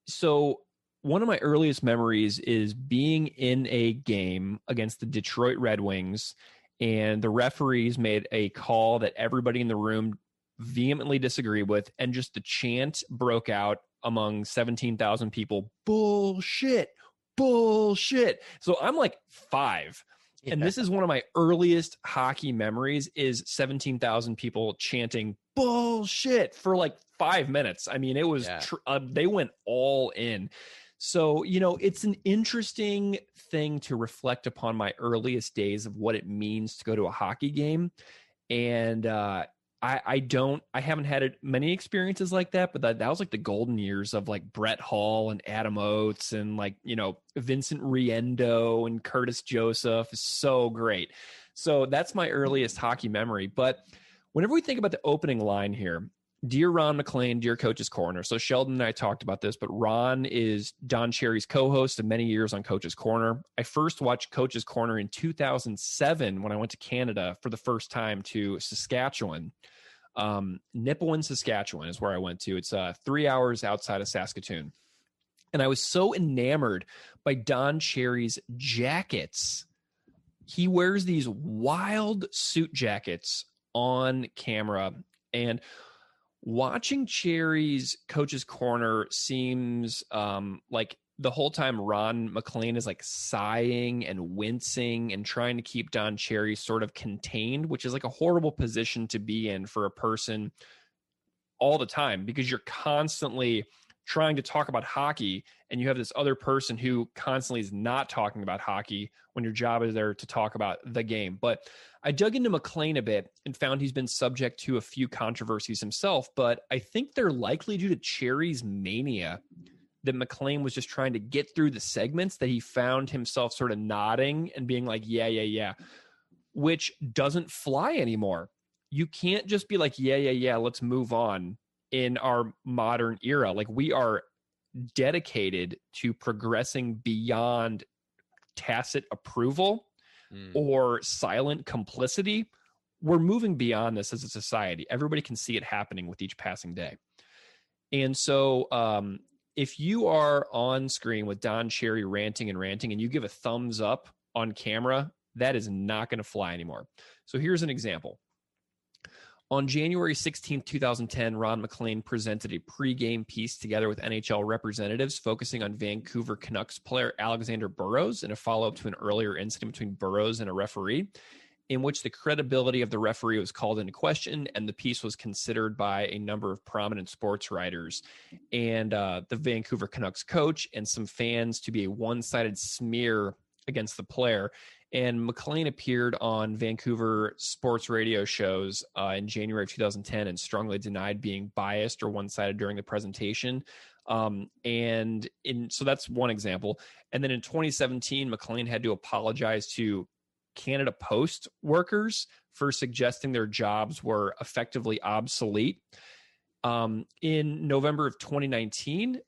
so one of my earliest memories is being in a game against the Detroit Red Wings, and the referees made a call that everybody in the room vehemently disagreed with, and just the chant broke out among 17,000 people, bullshit. So I'm like 5. Yeah. And this is one of my earliest hockey memories is 17,000 people chanting bullshit for like 5 minutes. I mean, it was, they went all in. So, it's an interesting thing to reflect upon my earliest days of what it means to go to a hockey game. And, I haven't had many experiences like that, but that was like the golden years of like Brett Hall and Adam Oates and like, Vincent Riendo and Curtis Joseph is so great. So that's my earliest hockey memory. But whenever we think about the opening line here, dear Ron McLean, dear Coach's Corner. So Sheldon and I talked about this, but Ron is Don Cherry's co-host of many years on Coach's Corner. I first watched Coach's Corner in 2007 when I went to Canada for the first time to Saskatchewan. Nipawin, Saskatchewan is where I went to. It's 3 hours outside of Saskatoon. And I was so enamored by Don Cherry's jackets. He wears these wild suit jackets on camera, and watching Cherry's Coach's Corner seems like the whole time Ron McLean is like sighing and wincing and trying to keep Don Cherry sort of contained, which is like a horrible position to be in for a person all the time, because you're constantly trying to talk about hockey and you have this other person who constantly is not talking about hockey when your job is there to talk about the game. But I dug into McLean a bit and found he's been subject to a few controversies himself, but I think they're likely due to Cherry's mania, that McLean was just trying to get through the segments, that he found himself sort of nodding and being like, yeah, which doesn't fly anymore. You can't just be like, yeah, let's move on in our modern era. Like, we are dedicated to progressing beyond tacit approval or silent complicity. We're moving beyond this as a society. Everybody can see it happening with each passing day. And so if you are on screen with Don Cherry ranting and you give a thumbs up on camera, that is not going to fly anymore. So here's an example. On January 16th, 2010, Ron McLean presented a pregame piece together with NHL representatives focusing on Vancouver Canucks player Alexander Burrows in a follow-up to an earlier incident between Burrows and a referee, in which the credibility of the referee was called into question, and the piece was considered by a number of prominent sports writers and the Vancouver Canucks coach and some fans to be a one-sided smear against the player. And McLean appeared on Vancouver sports radio shows in January of 2010 and strongly denied being biased or one-sided during the presentation. So that's one example. And then in 2017, McLean had to apologize to Canada Post workers for suggesting their jobs were effectively obsolete. In November of 2019,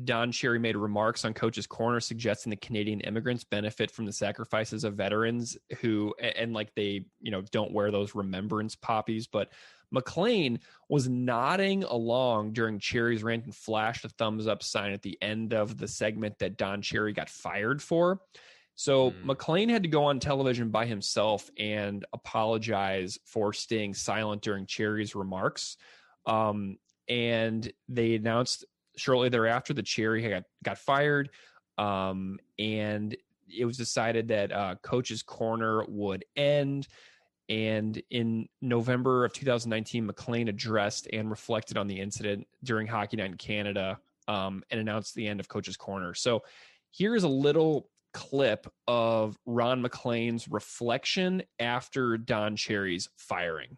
Don Cherry made remarks on Coach's Corner suggesting that Canadian immigrants benefit from the sacrifices of veterans who, and like they, don't wear those remembrance poppies. But McLean was nodding along during Cherry's rant and flashed a thumbs up sign at the end of the segment that Don Cherry got fired for. So McLean had to go on television by himself and apologize for staying silent during Cherry's remarks. And they announced shortly thereafter that Cherry got fired. And it was decided that Coach's Corner would end. And in November of 2019, McLean addressed and reflected on the incident during Hockey Night in Canada and announced the end of Coach's Corner. So here's a little clip of Ron McLean's reflection after Don Cherry's firing.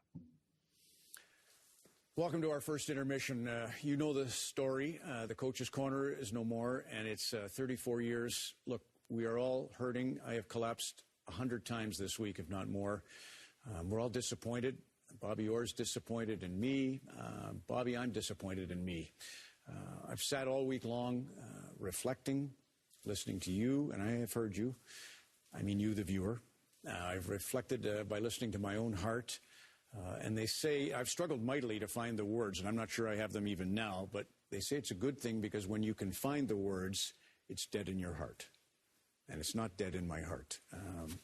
Welcome to our first intermission. You know the story. The Coach's Corner is no more, and it's 34 years. Look, we are all hurting. I have collapsed 100 times this week, if not more. We're all disappointed. Bobby Orr's disappointed in me. Bobby, I'm disappointed in me. I've sat all week long reflecting, listening to you, and I have heard you. I mean you, the viewer. I've reflected by listening to my own heart. And they say, I've struggled mightily to find the words, and I'm not sure I have them even now, but they say it's a good thing because when you can find the words, it's dead in your heart. And it's not dead in my heart.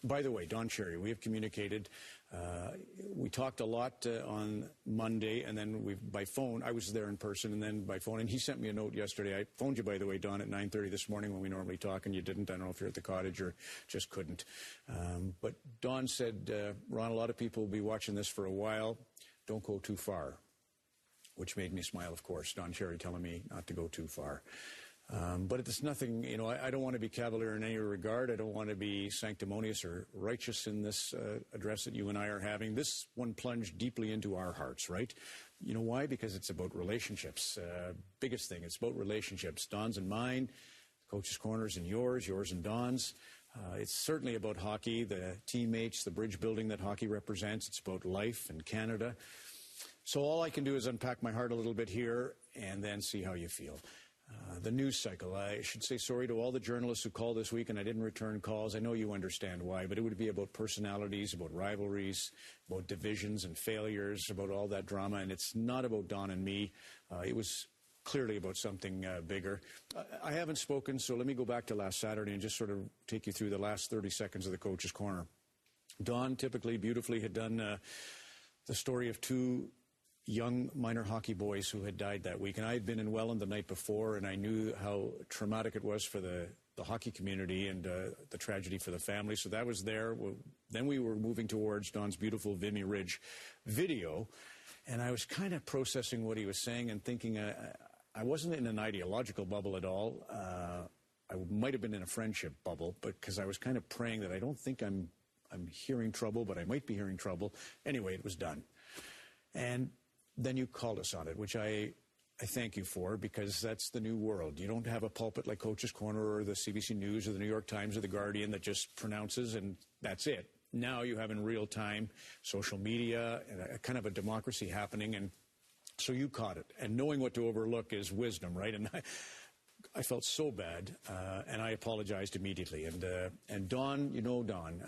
By the way, Don Cherry, we have communicated. We talked a lot on Monday, and then by phone. I was there in person, and then by phone. And he sent me a note yesterday. I phoned you, by the way, Don, at 9:30 this morning when we normally talk, and you didn't. I don't know if you're at the cottage or just couldn't. But Don said, Ron, a lot of people will be watching this for a while. Don't go too far, which made me smile, of course. Don Cherry telling me not to go too far. But it's nothing, I don't want to be cavalier in any regard. I don't want to be sanctimonious or righteous in this address that you and I are having. This one plunged deeply into our hearts, right? You know why? Because it's about relationships. Biggest thing, it's about relationships. Don's and mine, Coach's Corners and yours and Don's. It's certainly about hockey, the teammates, the bridge building that hockey represents. It's about life in Canada. So all I can do is unpack my heart a little bit here and then see how you feel. The news cycle. I should say sorry to all the journalists who called this week and I didn't return calls. I know you understand why, but it would be about personalities, about rivalries, about divisions and failures, about all that drama. And it's not about Don and me. It was clearly about something bigger. I haven't spoken, so let me go back to last Saturday and just sort of take you through the last 30 seconds of the Coach's Corner. Don typically, beautifully had done the story of two young minor hockey boys who had died that week. And I had been in Welland the night before, and I knew how traumatic it was for the hockey community and the tragedy for the family. So that was there. Then we were moving towards Don's beautiful Vimy Ridge video, and I was kind of processing what he was saying and thinking I wasn't in an ideological bubble at all. I might have been in a friendship bubble, but because I was kind of praying that I don't think I'm hearing trouble, but I might be hearing trouble. Anyway, it was done. And then you called us on it, which I thank you for, because that's the new world. You don't have a pulpit like Coach's Corner or the CBC News or the New York Times or the Guardian that just pronounces and that's it. Now you have in real time social media and a kind of a democracy happening, and so you caught it. And knowing what to overlook is wisdom, right? And I felt so bad, and I apologized immediately. And Don, Don,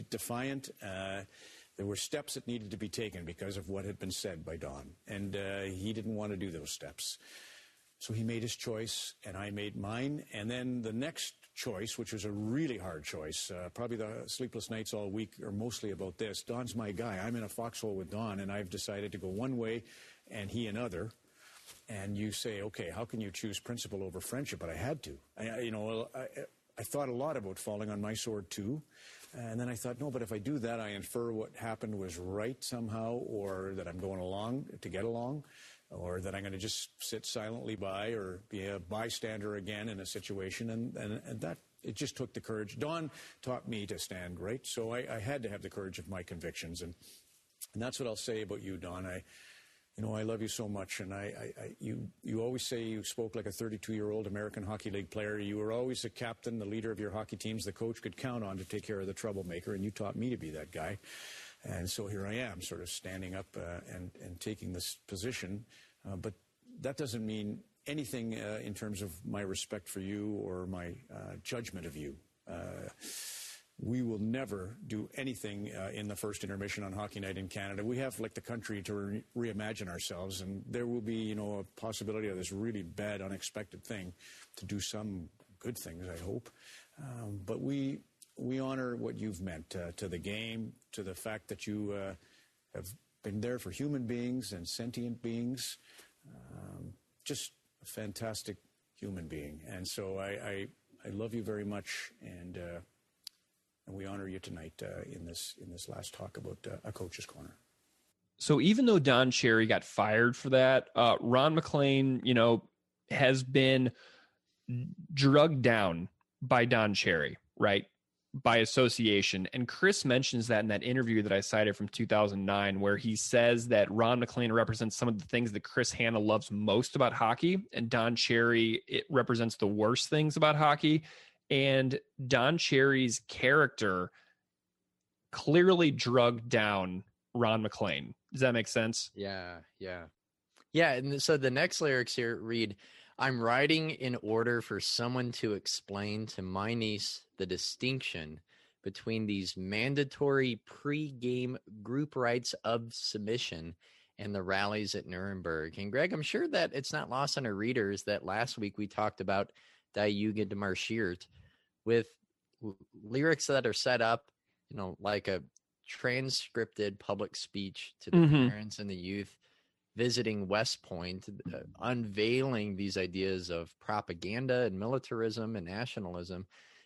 defiant. There were steps that needed to be taken because of what had been said by Don, and he didn't want to do those steps. So he made his choice, and I made mine. And then the next choice, which was a really hard choice, probably the sleepless nights all week are mostly about this. Don's my guy. I'm in a foxhole with Don, and I've decided to go one way and he another. And you say, okay, how can you choose principle over friendship? But I had to. I thought a lot about falling on my sword, too. And then I thought, no, but if I do that, I infer what happened was right somehow, or that I'm going along to get along, or that I'm going to just sit silently by or be a bystander again in a situation. And that, it just took the courage. Don taught me to stand, right? So I had to have the courage of my convictions. And that's what I'll say about you, Don. I love you so much, and you always say you spoke like a 32-year-old American Hockey League player. You were always the captain, the leader of your hockey teams, the coach could count on to take care of the troublemaker, and you taught me to be that guy. And so here I am, sort of standing up and taking this position. But that doesn't mean anything in terms of my respect for you or my judgment of you. We will never do anything in the first intermission on Hockey Night in Canada. We have, like the country, to reimagine ourselves, and there will be, a possibility of this really bad, unexpected thing to do some good things, I hope. But we honor what you've meant to the game, to the fact that you have been there for human beings and sentient beings. Just a fantastic human being. And so I love you very much, and we honor you tonight in this last talk about A Coach's Corner. So even though Don Cherry got fired for that, Ron MacLean, has been drugged down by Don Cherry, right? By association. And Chris mentions that in that interview that I cited from 2009, where he says that Ron MacLean represents some of the things that Chris Hanna loves most about hockey, and Don Cherry, it represents the worst things about hockey. And Don Cherry's character clearly drugged down Ron MacLean. Does that make sense? Yeah. And so the next lyrics here read, "I'm writing in order for someone to explain to my niece the distinction between these mandatory pre-game group rights of submission and the rallies at Nuremberg." And Greg, I'm sure that it's not lost on our readers that last week we talked about Die Jugend marschiert with lyrics that are set up, like a transcripted public speech to the parents and the youth visiting West Point, unveiling these ideas of propaganda and militarism and nationalism.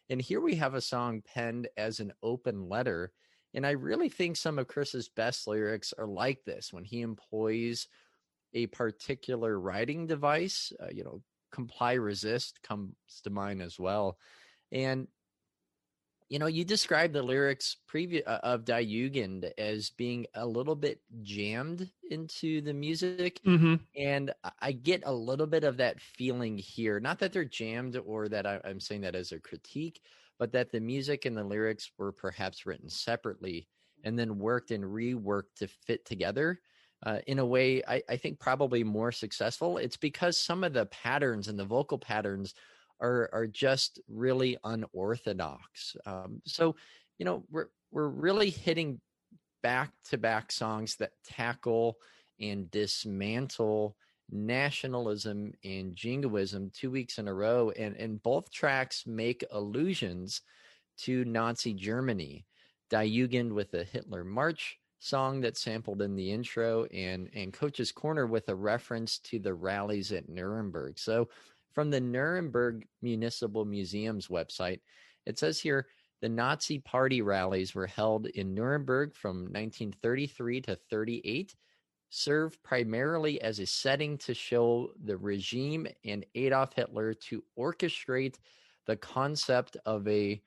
And here we have a song penned as an open letter. And I really think some of Chris's best lyrics are like this, when he employs a particular writing device. Comply, resist comes to mind as well. And, you described the lyrics of Die Jugend as being a little bit jammed into the music. And I get a little bit of that feeling here. Not that they're jammed or that I'm saying that as a critique, but that the music and the lyrics were perhaps written separately and then worked and reworked to fit together in a way I think probably more successful. It's because some of the patterns and the vocal patterns are just really unorthodox. So we're really hitting back-to-back songs that tackle and dismantle nationalism and jingoism 2 weeks in a row, and both tracks make allusions to Nazi Germany. Die Jugend with a Hitler March song that's sampled in the intro, and Coach's Corner with a reference to the rallies at Nuremberg. So from the Nuremberg Municipal Museum's website, it says here, the Nazi Party rallies were held in Nuremberg from 1933 to 38, served primarily as a setting to show the regime and Adolf Hitler to orchestrate the concept of a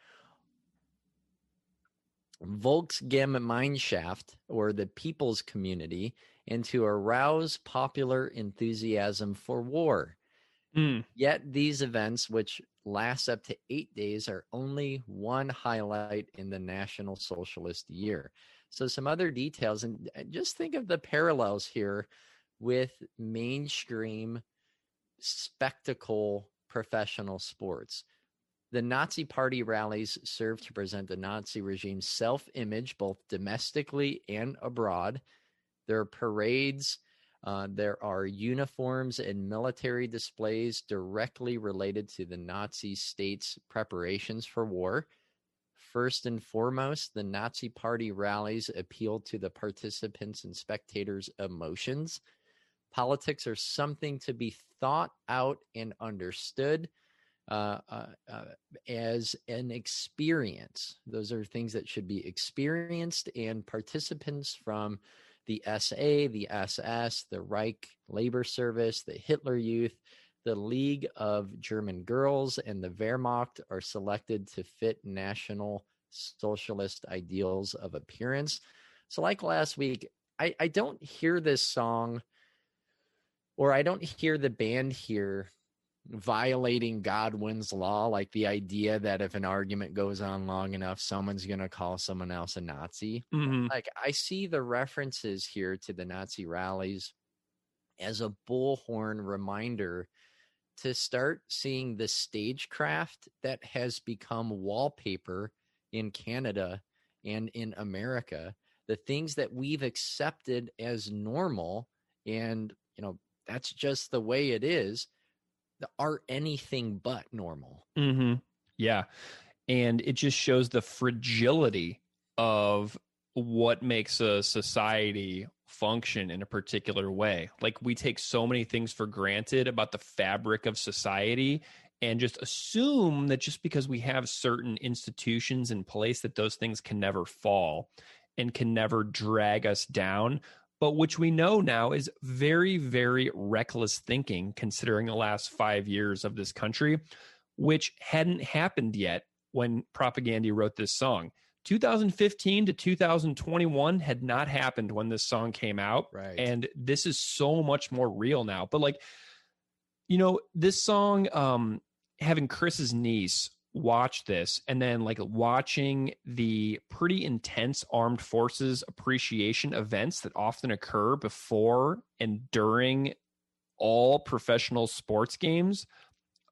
Volksgemeinschaft, or the people's community, and to arouse popular enthusiasm for war. Yet these events, which last up to 8 days, are only one highlight in the National Socialist year. So some other details, and just think of the parallels here with mainstream spectacle professional sports. The Nazi Party rallies serve to present the Nazi regime's self-image, both domestically and abroad. There are parades, there are uniforms and military displays directly related to the Nazi state's preparations for war. First and foremost, the Nazi Party rallies appeal to the participants' and spectators' emotions. Politics are something to be thought out and understood as an experience. Those are things that should be experienced, and participants from the SA, the SS, the Reich Labor Service, the Hitler Youth, the League of German Girls, and the Wehrmacht are selected to fit National Socialist ideals of appearance. So like last week, I don't hear this song, or I don't hear the band here violating Godwin's law, like the idea that if an argument goes on long enough, someone's going to call someone else a Nazi. Like, I see the references here to the Nazi rallies as a bullhorn reminder to start seeing the stagecraft that has become wallpaper in Canada and in America, the things that we've accepted as normal, and, you know, that's just the way it is, are anything but normal. Mm-hmm. Yeah. And it just shows the fragility of what makes a society function in a particular way. Like, we take so many things for granted about the fabric of society and just assume that just because we have certain institutions in place that those things can never fall and can never drag us down, but which we know now is very, very reckless thinking considering the last 5 years of this country, which hadn't happened yet when Propagandhi wrote this song. 2015 to 2021 had not happened when this song came out. Right. And this is so much more real now. But, like, you know, this song, having Chris's niece watch this and then, like, watching the pretty intense armed forces appreciation events that often occur before and during all professional sports games,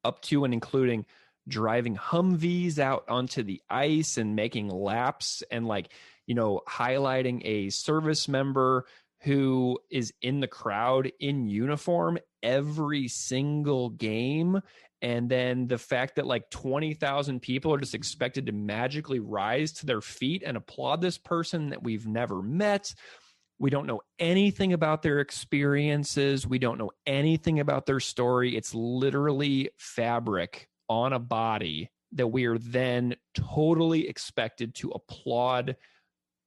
up to and including driving Humvees out onto the ice and making laps and, like, you know, highlighting a service member who is in the crowd in uniform every single game. And then the fact that, like, 20,000 people are just expected to magically rise to their feet and applaud this person that we've never met. We don't know anything about their experiences. We don't know anything about their story. It's literally fabric on a body that we are then totally expected to applaud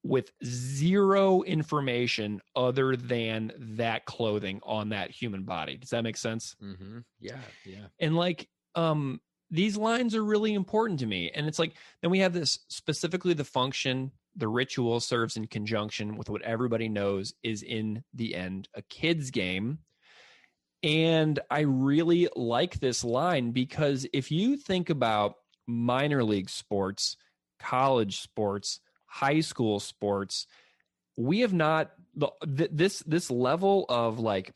with zero information other than that clothing on that human body. Does that make sense? Mm-hmm. Yeah. And, like, these lines are really important to me. And it's like, then we have this, specifically the function, the ritual serves in conjunction with what everybody knows is, in the end, a kid's game. And I really like this line because if you think about minor league sports, college sports, high school sports, we have not this level of, like,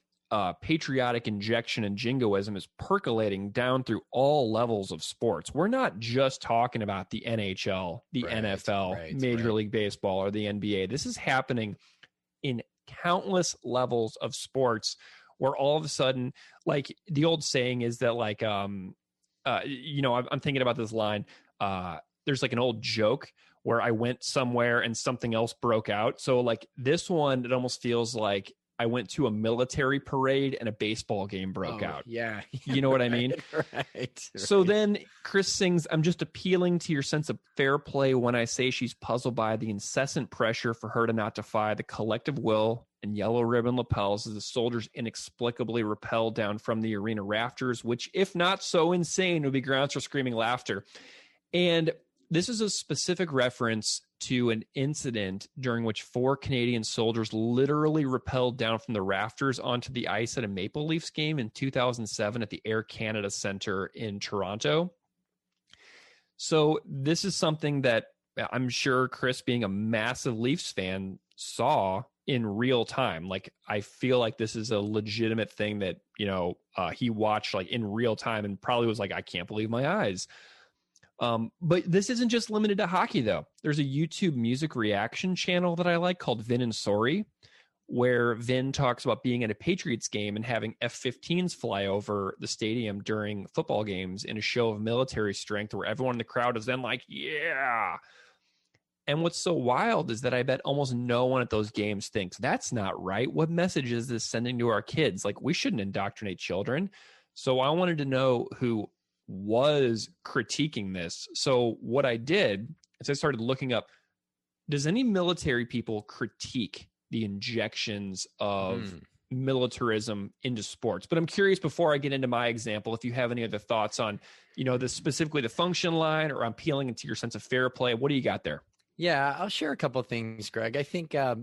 patriotic injection and jingoism is percolating down through all levels of sports. We're not just talking about the NHL, the NFL, Major League Baseball, or the NBA. This is happening in countless levels of sports, where all of a sudden, like, the old saying is that, like, you know, I'm thinking about this line. There's, like, an old joke where I went somewhere and something else broke out. So, like, this one, it almost feels like I went to a military parade and a baseball game broke out. Yeah. You know what I mean? Right. So then Chris sings, "I'm just appealing to your sense of fair play when I say she's puzzled by the incessant pressure for her to not defy the collective will and yellow ribbon lapels as the soldiers inexplicably rappel down from the arena rafters, which, if not so insane, would be grounds for screaming laughter." And this is a specific reference to an incident during which 4 Canadian soldiers literally rappelled down from the rafters onto the ice at a Maple Leafs game in 2007 at the Air Canada Centre in Toronto. So this is something that I'm sure Chris, being a massive Leafs fan, saw in real time. Like, I feel like this is a legitimate thing that, you know, he watched, like, in real time and probably was like, I can't believe my eyes. But this isn't just limited to hockey, though. There's a YouTube music reaction channel that I like called Vin and Sorry, where Vin talks about being at a Patriots game and having F-15s fly over the stadium during football games in a show of military strength, where everyone in the crowd is then like, yeah. And what's so wild is that I bet almost no one at those games thinks, that's not right. What message is this sending to our kids? Like, we shouldn't indoctrinate children. So I wanted to know who was critiquing this. So what I did is I started looking up, does any military people critique the injections of militarism into sports? But I'm curious, before I get into my example, if you have any other thoughts on, you know, specifically the function line, or appealing into your sense of fair play. What do you got there? Yeah, I'll share a couple of things, Greg. I think a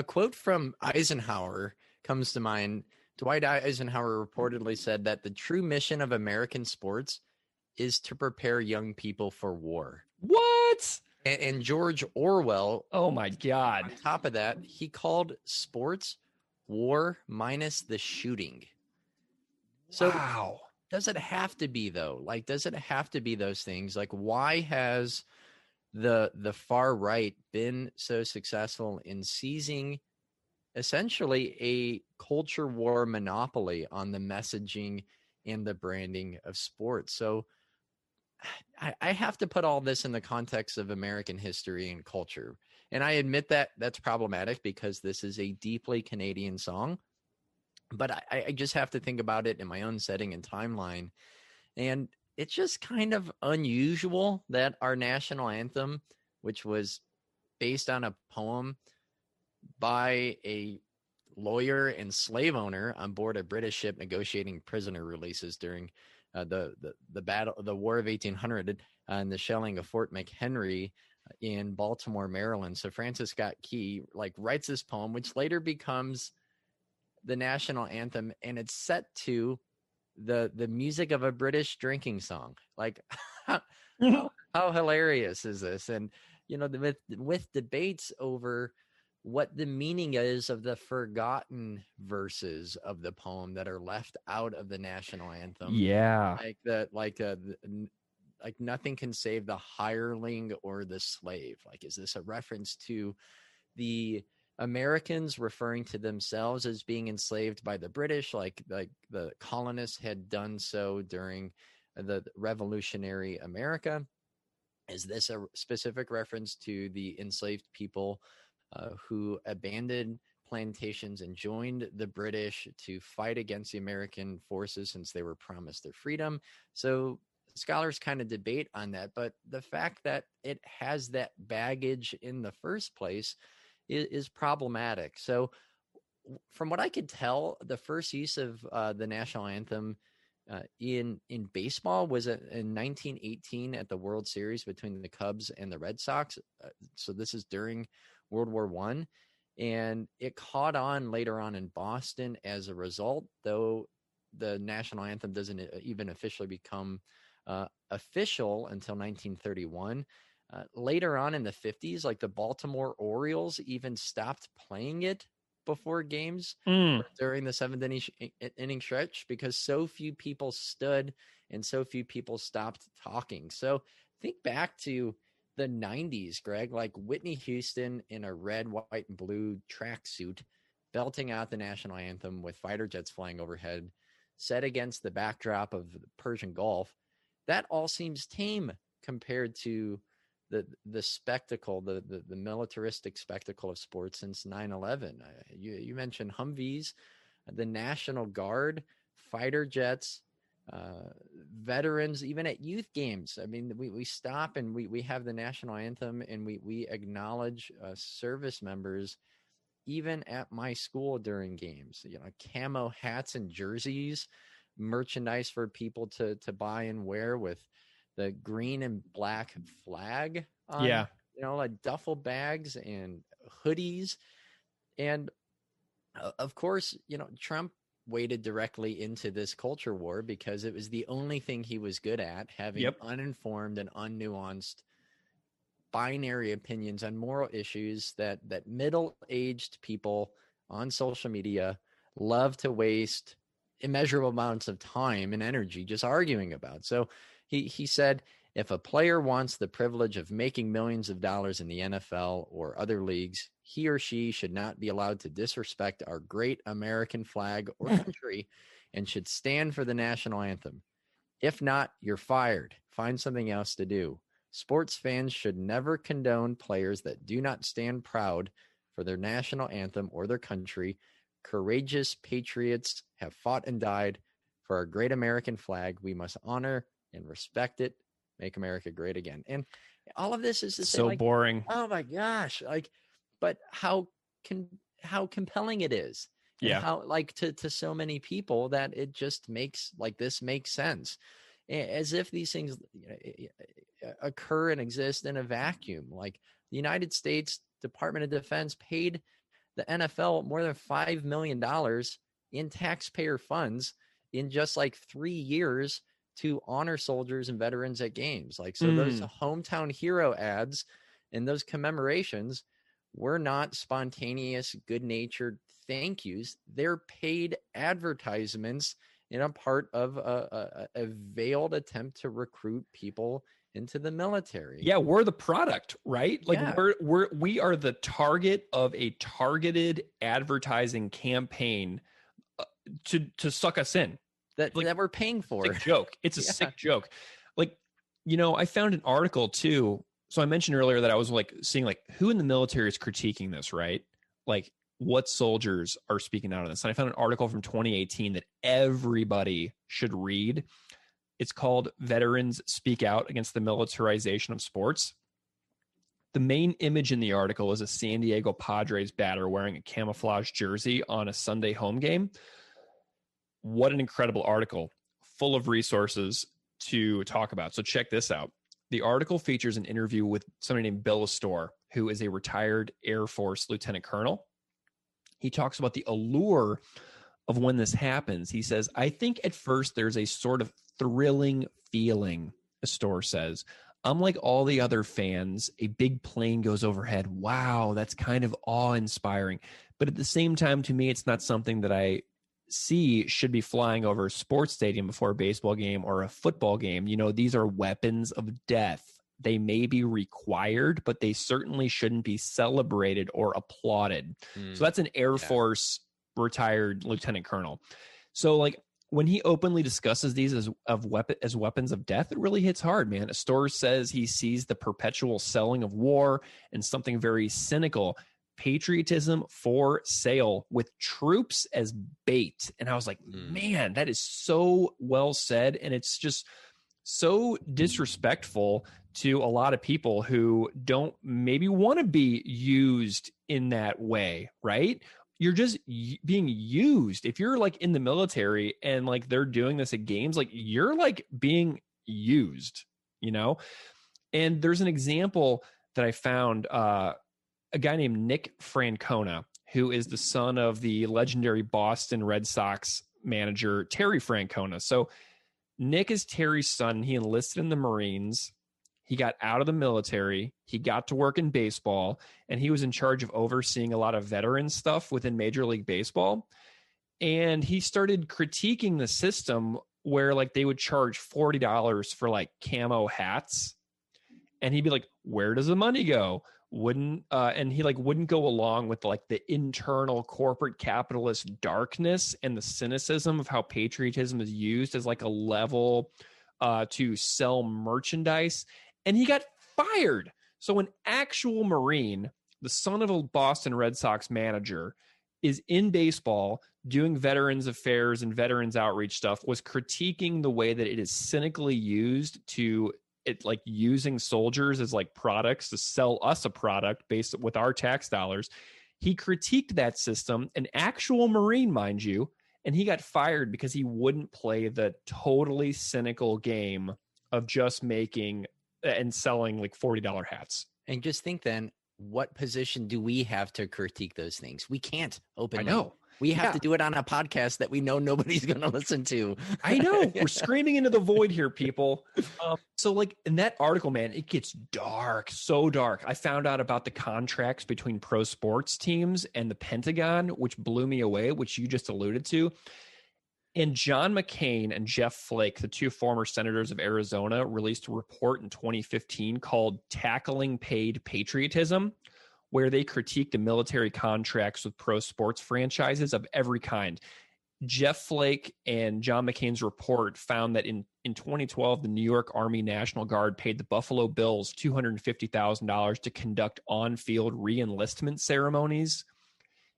quote from Eisenhower comes to mind. Dwight Eisenhower reportedly said that the true mission of American sports is to prepare young people for war. What? And George Orwell, oh my God, on top of that, he called sports war minus the shooting. So wow. does it have to be though? Like, does it have to be those things? Like, why has the far right been so successful in seizing essentially a culture war monopoly on the messaging and the branding of sports? So I have to put all this in the context of American history and culture. And I admit that that's problematic because this is a deeply Canadian song. But I just have to think about it in my own setting and timeline. And it's just kind of unusual that our national anthem, which was based on a poem by a lawyer and slave owner on board a British ship negotiating prisoner releases during the battle, the War of 1800, and the shelling of Fort McHenry in Baltimore, Maryland. So Francis Scott Key writes this poem, which later becomes the national anthem, and it's set to the music of a British drinking song. Like, how hilarious is this? And with debates over what the meaning is of the forgotten verses of the poem that are left out of the national anthem. Yeah. Like nothing can save the hireling or the slave. Like, is this a reference to the Americans referring to themselves as being enslaved by the British, like the colonists had done so during the Revolutionary America? Is this a specific reference to the enslaved people who abandoned plantations and joined the British to fight against the American forces since they were promised their freedom? So scholars kind of debate on that, but the fact that it has that baggage in the first place is problematic. So from what I could tell, the first use of the national anthem in baseball was in 1918 at the World Series between the Cubs and the Red Sox. So this is during World War I, and it caught on later on in Boston as a result, though the national anthem doesn't even officially become official until 1931. Later on in the 50s, like the Baltimore Orioles even stopped playing it before games during the seventh inning stretch because so few people stood and so few people stopped talking. So think back to the 90s, Greg, like Whitney Houston in a red, white, and blue tracksuit belting out the national anthem with fighter jets flying overhead, set against the backdrop of the Persian Gulf. That all seems tame compared to the spectacle, the militaristic spectacle of sports since 9/11. You mentioned Humvees, the National Guard, fighter jets, veterans, even at youth games. I mean, we stop and we have the national anthem and we acknowledge service members even at my school during games. Camo hats and jerseys, merchandise for people to buy and wear with the green and black flag on, like duffel bags and hoodies. And of course, Trump waded directly into this culture war because it was the only thing he was good at, having uninformed and unnuanced binary opinions on moral issues that middle-aged people on social media love to waste immeasurable amounts of time and energy just arguing about. So he said, if a player wants the privilege of making millions of dollars in the NFL or other leagues, he or she should not be allowed to disrespect our great American flag or country and should stand for the national anthem. If not, you're fired. Find something else to do. Sports fans should never condone players that do not stand proud for their national anthem or their country. Courageous patriots have fought and died for our great American flag. We must honor and respect it. Make America great again. And all of this is so boring. Oh my gosh. But how compelling it is. Yeah. And how to so many people that it just makes this makes sense. As if these things occur and exist in a vacuum. Like the United States Department of Defense paid the NFL more than $5 million in taxpayer funds in just 3 years to honor soldiers and veterans at games. Those hometown hero ads and those commemorations were not spontaneous, good-natured thank yous. They're paid advertisements in a part of a veiled attempt to recruit people into the military. Yeah, we're the product, right? Like Yeah. we are the target of a targeted advertising campaign to suck us in. That we're paying for. Sick joke. It's a sick joke. Like, I found an article too. So I mentioned earlier that I was like seeing like who in the military is critiquing this, right? Like what soldiers are speaking out on this. And I found an article from 2018 that everybody should read. It's called Veterans Speak Out Against the Militarization of Sports. The main image in the article is a San Diego Padres batter wearing a camouflage jersey on a Sunday home game. What an incredible article, full of resources to talk about. So check this out. The article features an interview with somebody named Bill Astor, who is a retired Air Force lieutenant colonel. He talks about the allure of when this happens. He says, I think at first there's a sort of thrilling feeling, Astor says. Unlike all the other fans, a big plane goes overhead. Wow, that's kind of awe-inspiring. But at the same time, to me, it's not something that I see should be flying over a sports stadium before a baseball game or a football game. These are weapons of death. They may be required, but they certainly shouldn't be celebrated or applauded. So that's an Air Force retired lieutenant colonel. So like when he openly discusses these as weapons of death, it really hits hard, man. Astor says he sees the perpetual selling of war and something very cynical. Patriotism for sale with troops as bait. And I was like, man, that is so well said. And it's just so disrespectful to a lot of people who don't maybe want to be used in that way, right? You're just being used. If you're like in the military and like they're doing this at games, like you're like being used, And there's an example that I found, a guy named Nick Francona, who is the son of the legendary Boston Red Sox manager, Terry Francona. So Nick is Terry's son. He enlisted in the Marines. He got out of the military. He got to work in baseball, and he was in charge of overseeing a lot of veteran stuff within Major League Baseball. And he started critiquing the system where like they would charge $40 for like camo hats. And he'd be like, where does the money go? And he like wouldn't go along with like the internal corporate capitalist darkness and the cynicism of how patriotism is used as like a level to sell merchandise. And he got fired. So an actual Marine, the son of a Boston Red Sox manager, is in baseball doing veterans affairs and veterans outreach stuff, was critiquing the way that it is cynically used to like using soldiers as like products to sell us a product based with our tax dollars. He critiqued that system, an actual Marine, mind you, and he got fired because he wouldn't play the totally cynical game of just making and selling like $40 hats. And just think then, what position do we have to critique those things? We can't openly. I know. We have to do it on a podcast that we know nobody's going to listen to. I know. We're screaming into the void here, people. So like in that article, man, it gets dark, so dark. I found out about the contracts between pro sports teams and the Pentagon, which blew me away, which you just alluded to. And John McCain and Jeff Flake, the two former senators of Arizona, released a report in 2015 called Tackling Paid Patriotism, where they critiqued the military contracts with pro sports franchises of every kind. Jeff Flake and John McCain's report found that in 2012, the New York Army National Guard paid the Buffalo Bills $250,000 to conduct on-field re-enlistment ceremonies.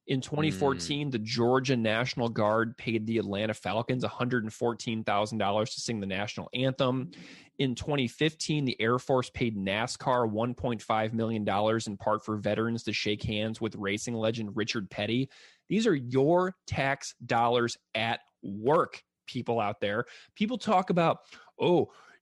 In 2014, the Georgia National Guard paid the Atlanta Falcons $114,000 to sing the national anthem. In 2015, the Air Force paid NASCAR $1.5 million in part for veterans to shake hands with racing legend Richard Petty. These are your tax dollars at work, people out there. People talk about,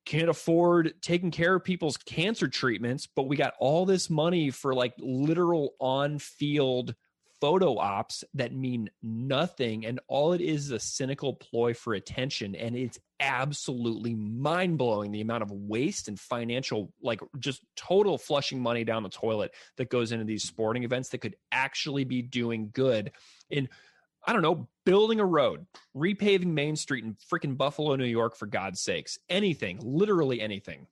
can't afford taking care of people's cancer treatments, but we got all this money for like literal on-field photo ops that mean nothing, and all it is a cynical ploy for attention. And it's absolutely mind-blowing the amount of waste and financial, like just total flushing money down the toilet that goes into these sporting events that could actually be doing good. And I don't know, building a road, repaving Main Street in freaking Buffalo, New York, for God's sakes. Anything, literally anything.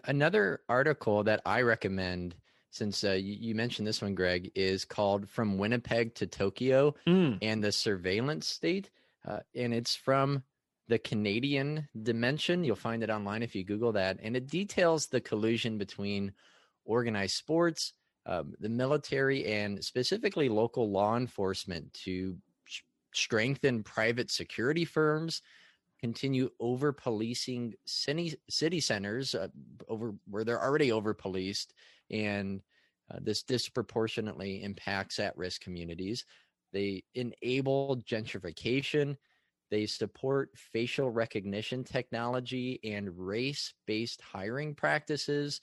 Another article that I recommend, since you mentioned this one, Greg, is called From Winnipeg to Tokyo and the Surveillance State. And it's from the Canadian Dimension. You'll find it online if you Google that. And it details the collusion between organized sports, the military, and specifically local law enforcement to strengthen private security firms, continue over policing city centers over where they're already over policed, and this disproportionately impacts at-risk communities. They enable gentrification. They support facial recognition technology and race-based hiring practices,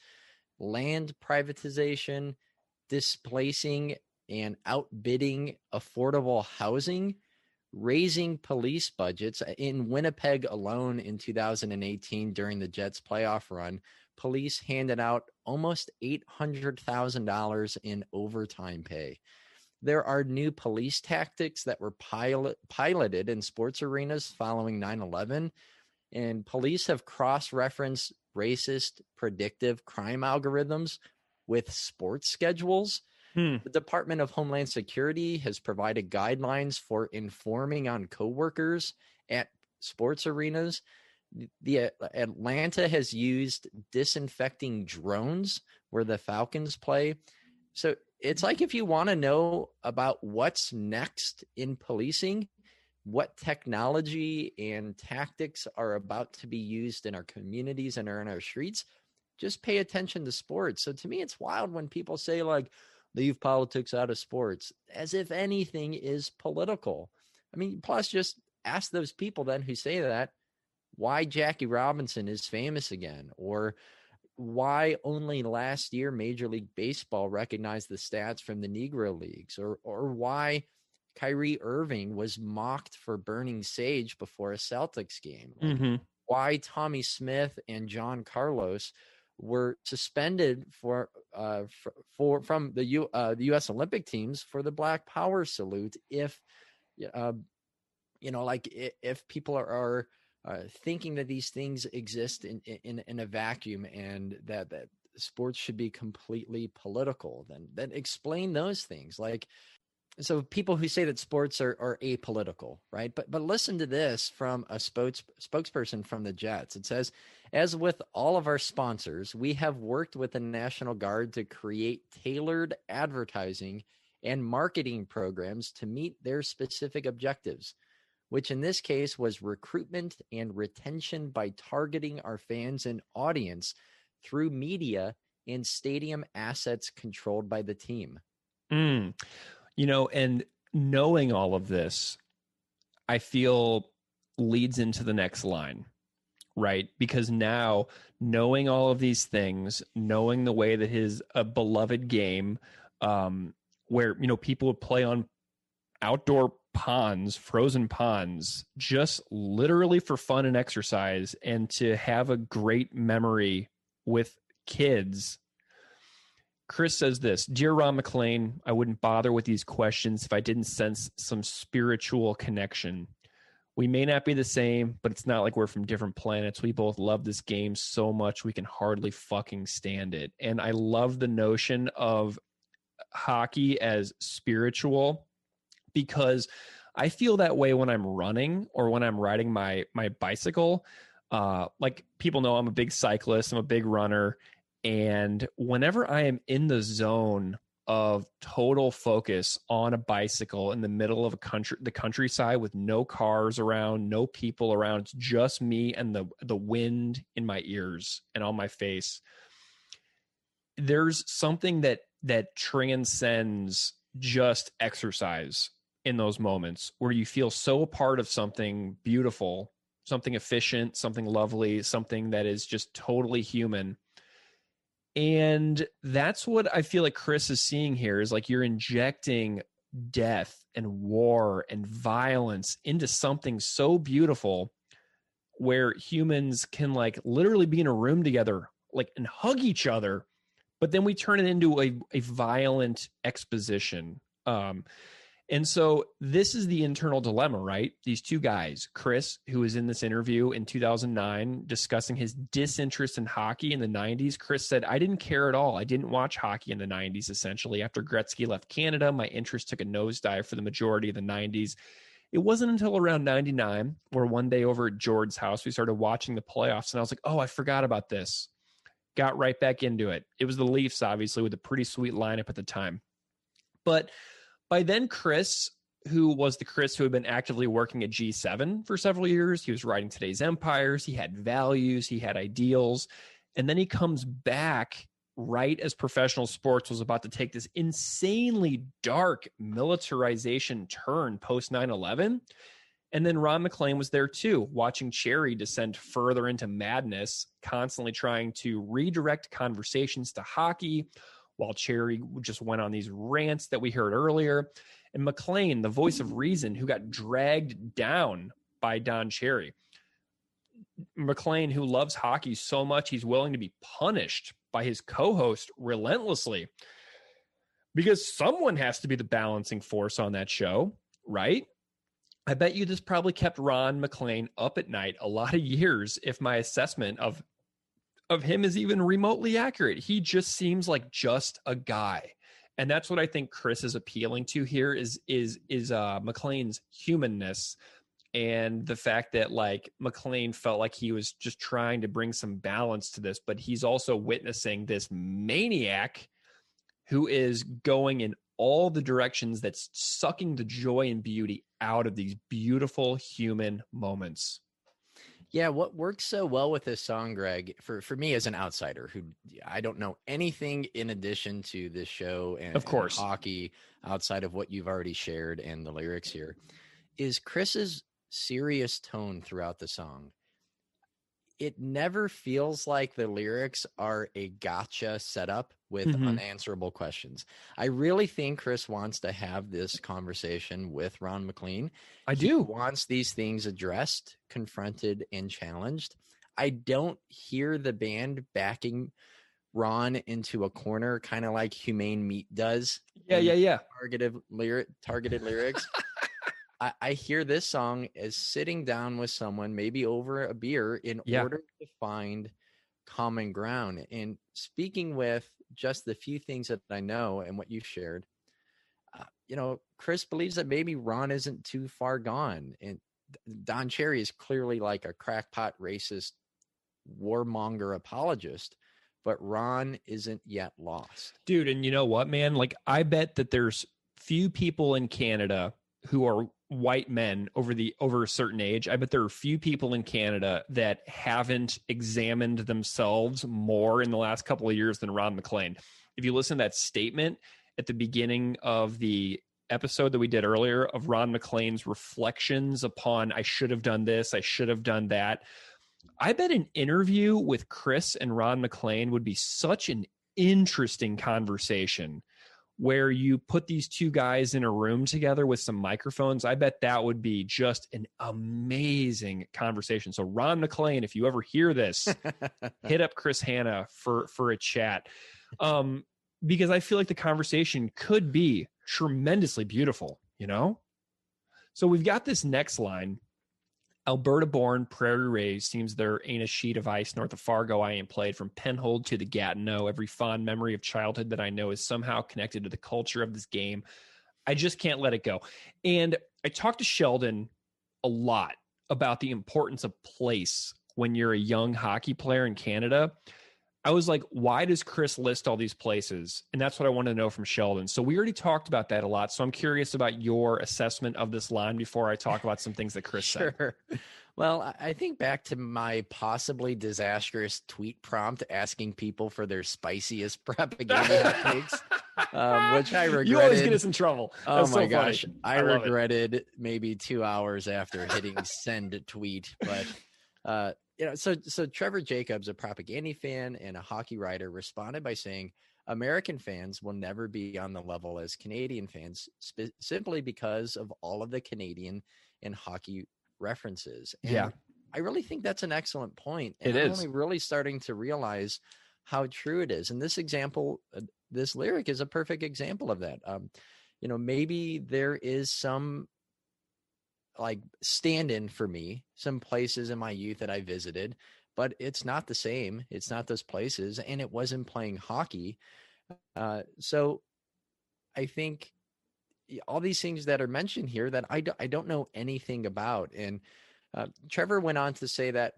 land privatization, displacing and outbidding affordable housing, raising police budgets. In Winnipeg alone in 2018, during the Jets playoff run, police handed out almost $800,000 in overtime pay. There are new police tactics that were piloted in sports arenas following 9/11, and police have cross-referenced racist predictive crime algorithms with sports schedules. The Department of Homeland Security has provided guidelines for informing on coworkers at sports arenas. The Atlanta has used disinfecting drones where the Falcons play. So it's like, if you want to know about what's next in policing, what technology and tactics are about to be used in our communities and are in our streets, just pay attention to sports. So to me, it's wild when people say, like, leave politics out of sports, as if anything is political. I mean, plus just ask those people then who say that why Jackie Robinson is famous again, or why only last year Major League Baseball recognized the stats from the Negro Leagues, or why Kyrie Irving was mocked for burning sage before a Celtics game, why Tommy Smith and John Carlos were suspended from the U.S. Olympic teams for the Black Power salute. If if people are thinking that these things exist in a vacuum and that sports should be completely political, then explain those things. Like, so people who say that sports are apolitical, right? But listen to this from a spokesperson from the Jets. It says, as with all of our sponsors, we have worked with the National Guard to create tailored advertising and marketing programs to meet their specific objectives, which in this case was recruitment and retention by targeting our fans and audience through media and stadium assets controlled by the team. And knowing all of this, I feel leads into the next line, right? Because now, knowing all of these things, knowing the way that his beloved game, where, people would play on outdoor ponds, frozen ponds, just literally for fun and exercise, and to have a great memory with kids. Chris says this: Dear Ron McClain, I wouldn't bother with these questions if I didn't sense some spiritual connection. We may not be the same, but it's not like we're from different planets. We both love this game so much we can hardly fucking stand it. And I love the notion of hockey as spiritual, because I feel that way when I'm running or when I'm riding my bicycle. Like, people know I'm a big cyclist, I'm a big runner. And whenever I am in the zone of total focus on a bicycle in the middle of the countryside with no cars around, no people around, it's just me and the wind in my ears and on my face, there's something that transcends just exercise in those moments, where you feel so a part of something beautiful, something efficient, something lovely, something that is just totally human. And that's what I feel like Chris is seeing here, is like, you're injecting death and war and violence into something so beautiful, where humans can like literally be in a room together, like, and hug each other, but then we turn it into a violent exposition. And so this is the internal dilemma, right? These two guys, Chris, who was in this interview in 2009 discussing his disinterest in hockey in the 90s. Chris said, I didn't care at all. I didn't watch hockey in the 90s, essentially. After Gretzky left Canada, my interest took a nosedive for the majority of the 90s. It wasn't until around 99 where one day over at George's house, we started watching the playoffs, and I was like, oh, I forgot about this. Got right back into it. It was the Leafs, obviously, with a pretty sweet lineup at the time. But by then, Chris, who was the Chris who had been actively working at G7 for several years, he was writing Today's Empires, he had values, he had ideals, and then he comes back right as professional sports was about to take this insanely dark militarization turn post 9/11. And then Ron MacLean was there too, watching Cherry descend further into madness, constantly trying to redirect conversations to hockey, while Cherry just went on these rants that we heard earlier. And MacLean, the voice of reason, who got dragged down by Don Cherry. MacLean, who loves hockey so much, he's willing to be punished by his co-host relentlessly. Because someone has to be the balancing force on that show, right? I bet you this probably kept Ron MacLean up at night a lot of years if my assessment of him is even remotely accurate. He just seems like just a guy. And that's what I think Chris is appealing to here is MacLean's humanness and the fact that like MacLean felt like he was just trying to bring some balance to this, but he's also witnessing this maniac who is going in all the directions that's sucking the joy and beauty out of these beautiful human moments. Yeah, what works so well with this song, Greg, for me as an outsider who I don't know anything in addition to this show and, of course, and hockey outside of what you've already shared and the lyrics here, is Chris's serious tone throughout the song. It never feels like the lyrics are a gotcha setup with unanswerable questions. I really think Chris wants to have this conversation with Ron MacLean. He wants these things addressed, confronted, and challenged. I don't hear the band backing Ron into a corner, kind of like Humane Meat does. Yeah. Targeted lyrics. I hear this song as sitting down with someone, maybe over a beer, in order to find common ground. And speaking with just the few things that I know and what you shared, Chris believes that maybe Ron isn't too far gone. And Don Cherry is clearly like a crackpot, racist, warmonger apologist, but Ron isn't yet lost. Dude, and you know what, man? Like, I bet that there's few people in Canada who are white men over a certain age. I bet there are few people in Canada that haven't examined themselves more in the last couple of years than Ron MacLean. If you listen to that statement at the beginning of the episode that we did earlier of Ron MacLean's reflections upon, I should have done this, I should have done that. I bet an interview with Chris and Ron MacLean would be such an interesting conversation where you put these two guys in a room together with some microphones. I bet that would be just an amazing conversation. So Ron MacLean, if you ever hear this, hit up Chris Hanna for a chat. Because I feel like the conversation could be tremendously beautiful, So we've got this next line. Alberta-born Prairie Raised, seems there ain't a sheet of ice north of Fargo I ain't played. From Penhold to the Gatineau, every fond memory of childhood that I know is somehow connected to the culture of this game. I just can't let it go. And I talked to Sheldon a lot about the importance of place when you're a young hockey player in Canada. I was like, why does Chris list all these places? And that's what I want to know from Sheldon. So we already talked about that a lot. So I'm curious about your assessment of this line before I talk about some things that Chris said. Well, I think back to my possibly disastrous tweet prompt asking people for their spiciest propaganda takes, which I regretted. You always get us in trouble. That's my so gosh. Funny. I regretted maybe 2 hours after hitting send tweet. But, so Trevor Jacobs, a Propagandhi fan and a hockey writer, responded by saying, American fans will never be on the level as Canadian fans, simply because of all of the Canadian and hockey references. And I really think that's an excellent point. And I'm only really starting to realize how true it is. And this example, this lyric is a perfect example of that. maybe there is some like stand-in for me, some places in my youth that I visited, but it's not the same. It's not those places, and it wasn't playing hockey. So I think all these things that are mentioned here that I don't know anything about. And Trevor went on to say that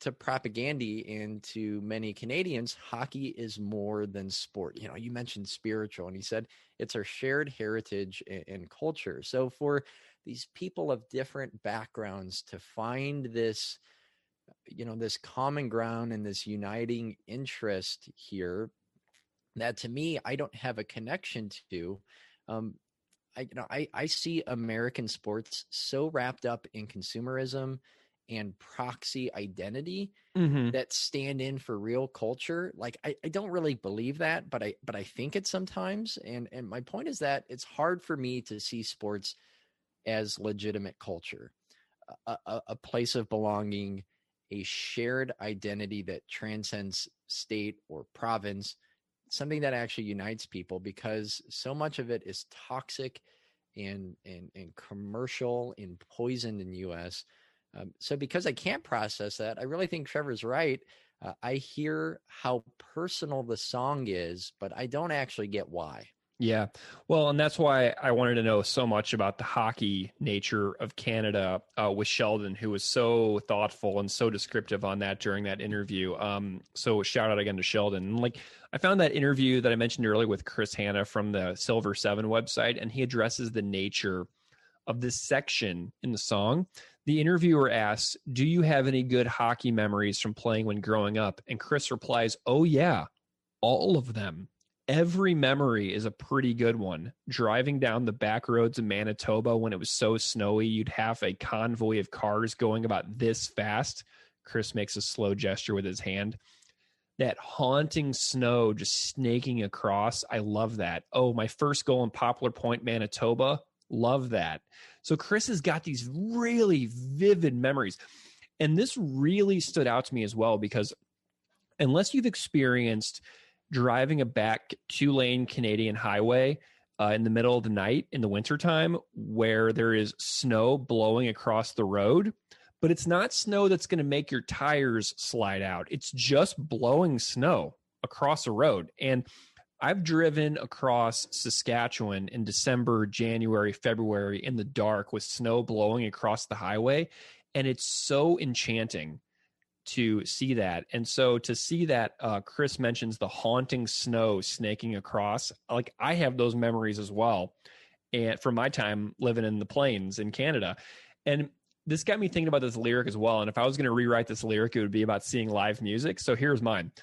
to Propagandhi and to many Canadians, hockey is more than sport. You mentioned spiritual, and he said it's our shared heritage and culture. So for these people of different backgrounds to find this, this common ground and this uniting interest here, that to me, I don't have a connection to. I see American sports so wrapped up in consumerism and proxy identity that stand in for real culture. Like I don't really believe that, but I think it sometimes. And my point is that it's hard for me to see sports as legitimate culture, a place of belonging, a shared identity that transcends state or province, something that actually unites people, because so much of it is toxic and commercial and poisoned in the U.S. So because I can't process that, I really think Trevor's right. I hear how personal the song is, but I don't actually get why. Yeah. Well, and that's why I wanted to know so much about the hockey nature of Canada with Sheldon, who was so thoughtful and so descriptive on that during that interview. So shout out again to Sheldon. Like, I found that interview that I mentioned earlier with Chris Hanna from the Silver 7 website, and he addresses the nature of this section in the song. The interviewer asks, "Do you have any good hockey memories from playing when growing up?" And Chris replies, "Oh yeah, all of them. Every memory is a pretty good one. Driving down the back roads of Manitoba when it was so snowy, you'd have a convoy of cars going about this fast." Chris makes a slow gesture with his hand. That haunting snow just snaking across. I love that. Oh, my first goal in Poplar Point, Manitoba. Love that. So Chris has got these really vivid memories. And this really stood out to me as well, because unless you've experienced driving a back 2-lane Canadian highway in the middle of the night in the wintertime where there is snow blowing across the road, but it's not snow that's going to make your tires slide out. It's just blowing snow across a road. And I've driven across Saskatchewan in December, January, February in the dark with snow blowing across the highway, and it's so enchanting to see that. And so to see that Chris mentions the haunting snow snaking across, like I have those memories as well, and from my time living in the plains in Canada. And this got me thinking about this lyric as well. And if I was going to rewrite this lyric, it would be about seeing live music. So here's mine.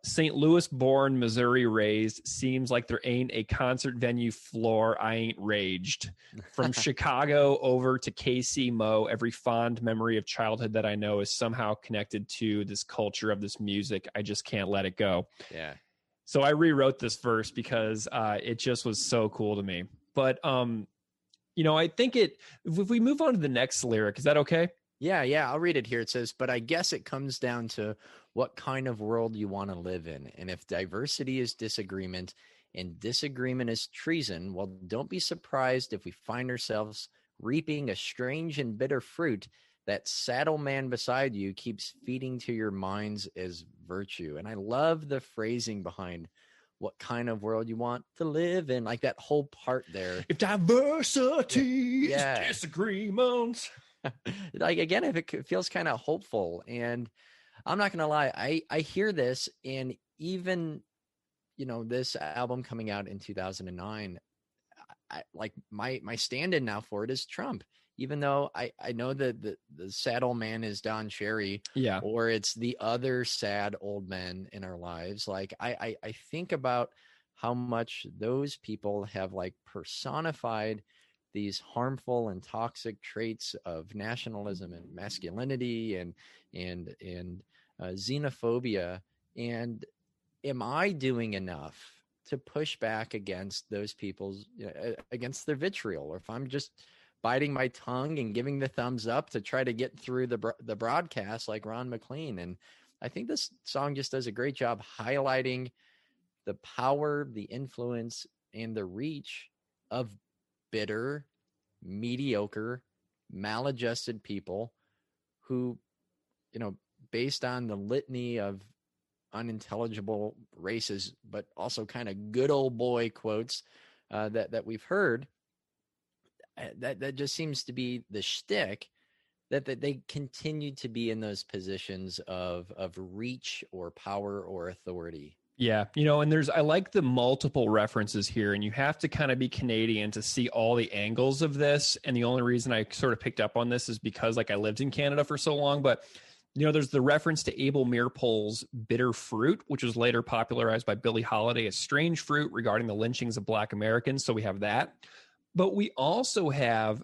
St. Louis born, Missouri raised, seems like there ain't a concert venue floor I ain't raged. From Chicago over to KC Mo, every fond memory of childhood that I know is somehow connected to this culture of this music. I just can't let it go. Yeah. So I rewrote this verse because it just was so cool to me. But, I think if we move on to the next lyric, is that okay? Yeah, I'll read it here. It says, "But I guess it comes down to what kind of world you want to live in. And if diversity is disagreement and disagreement is treason, well, don't be surprised if we find ourselves reaping a strange and bitter fruit that saddle man beside you keeps feeding to your minds as virtue." And I love the phrasing behind what kind of world you want to live in, like that whole part there. If diversity is disagreement. Like, again, if it feels kind of hopeful. And I'm not gonna lie, I hear this, and even this album coming out in 2009, like my stand-in now for it is Trump, even though I know that the sad old man is Don Cherry, or it's the other sad old men in our lives. Like I think about how much those people have like personified these harmful and toxic traits of nationalism and masculinity and xenophobia. And am I doing enough to push back against those people's, against their vitriol? Or if I'm just biting my tongue and giving the thumbs up to try to get through the broadcast like Ron McLean. And I think this song just does a great job highlighting the power, the influence, and the reach of bitter, mediocre, maladjusted people who, based on the litany of unintelligible races, but also kind of good old boy quotes that we've heard, that just seems to be the shtick, that they continue to be in those positions of reach or power or authority. Yeah, and I like the multiple references here, and you have to kind of be Canadian to see all the angles of this. And the only reason I sort of picked up on this is because I lived in Canada for so long. But, there's the reference to Abel Meeropol's Bitter Fruit, which was later popularized by Billie Holiday as Strange Fruit regarding the lynchings of Black Americans. So we have that. But we also have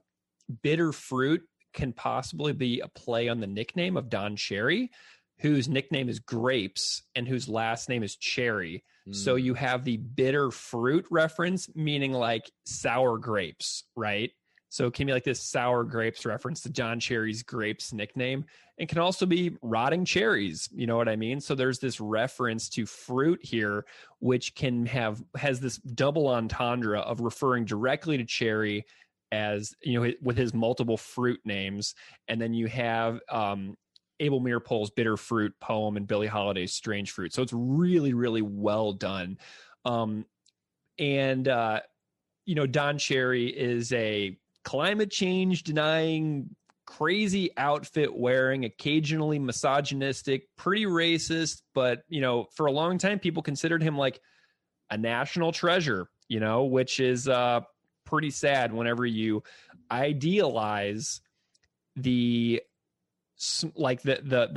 Bitter Fruit can possibly be a play on the nickname of Don Cherry, whose nickname is Grapes and whose last name is Cherry. So you have the bitter fruit reference, meaning like sour grapes, right? So it can be like this sour grapes reference to Don Cherry's Grapes nickname. It can also be rotting cherries. You know what I mean? So there's this reference to fruit here, which has this double entendre of referring directly to Cherry as, with his multiple fruit names. And then you have, Abel Meeropol's Bitter Fruit poem and Billie Holiday's Strange Fruit. So it's really, really well done. Don Cherry is a climate change denying, crazy outfit wearing, occasionally misogynistic, pretty racist, but, for a long time, people considered him like a national treasure, which is pretty sad whenever you idealize the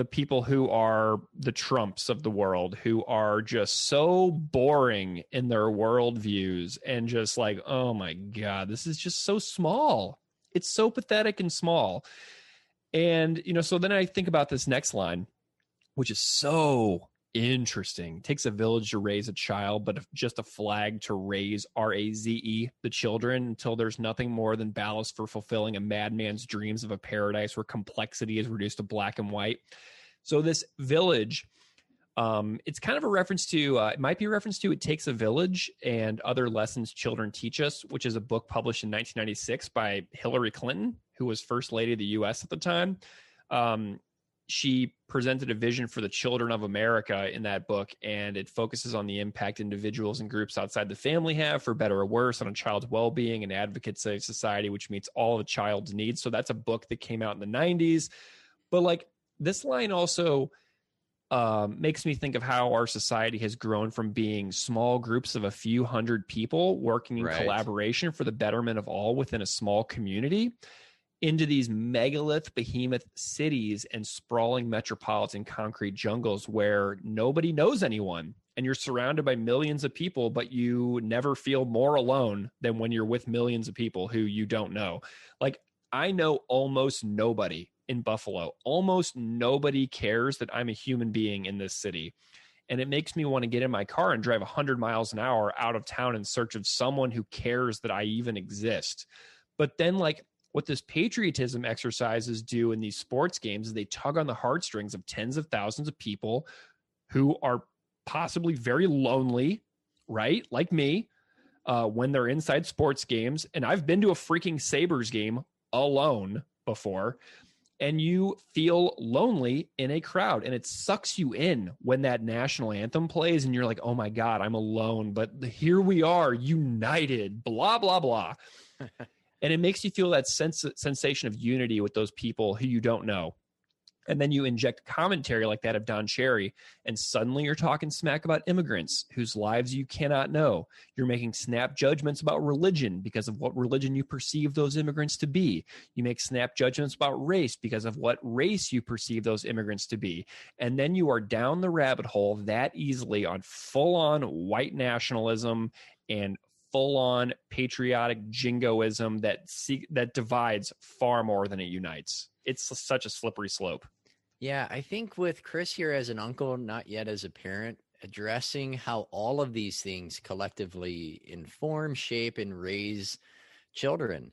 people who are the Trumps of the world, who are just so boring in their worldviews and just like, oh my God, this is just so small. It's so pathetic and small. And, so then I think about this next line, which is so interesting. It takes a village to raise a child, but just a flag to raise, R-A-Z-E, the children, until there's nothing more than ballast for fulfilling a madman's dreams of a paradise where complexity is reduced to black and white. So this village, it's kind of a reference to, it might be a reference to It Takes a Village and Other Lessons Children Teach Us, which is a book published in 1996 by Hillary Clinton, who was First Lady of the U.S. at the time. She presented a vision for the children of America in that book, and it focuses on the impact individuals and groups outside the family have, for better or worse, on a child's well-being and advocates of society, which meets all of a child's needs. So that's a book that came out in the 90s. But this line also makes me think of how our society has grown from being small groups of a few hundred people working in collaboration for the betterment of all within a small community, into these megalith behemoth cities and sprawling metropolitan concrete jungles where nobody knows anyone, and you're surrounded by millions of people, but you never feel more alone than when you're with millions of people who you don't know. I know almost nobody in Buffalo. Almost nobody cares that I'm a human being in this city. And it makes me want to get in my car and drive 100 miles an hour out of town in search of someone who cares that I even exist. But then what this patriotism exercises do in these sports games is they tug on the heartstrings of tens of thousands of people who are possibly very lonely, right? Like me, when they're inside sports games. And I've been to a freaking Sabres game alone before, and you feel lonely in a crowd, and it sucks you in when that national anthem plays and you're like, oh my God, I'm alone, but here we are united, blah, blah, blah. And it makes you feel that sensation of unity with those people who you don't know. And then you inject commentary like that of Don Cherry, and suddenly you're talking smack about immigrants whose lives you cannot know. You're making snap judgments about religion because of what religion you perceive those immigrants to be. You make snap judgments about race because of what race you perceive those immigrants to be. And then you are down the rabbit hole that easily on full-on white nationalism and full-on patriotic jingoism that divides far more than it unites. It's such a slippery slope. Yeah, I think with Chris here as an uncle, not yet as a parent, addressing how all of these things collectively inform, shape, and raise children.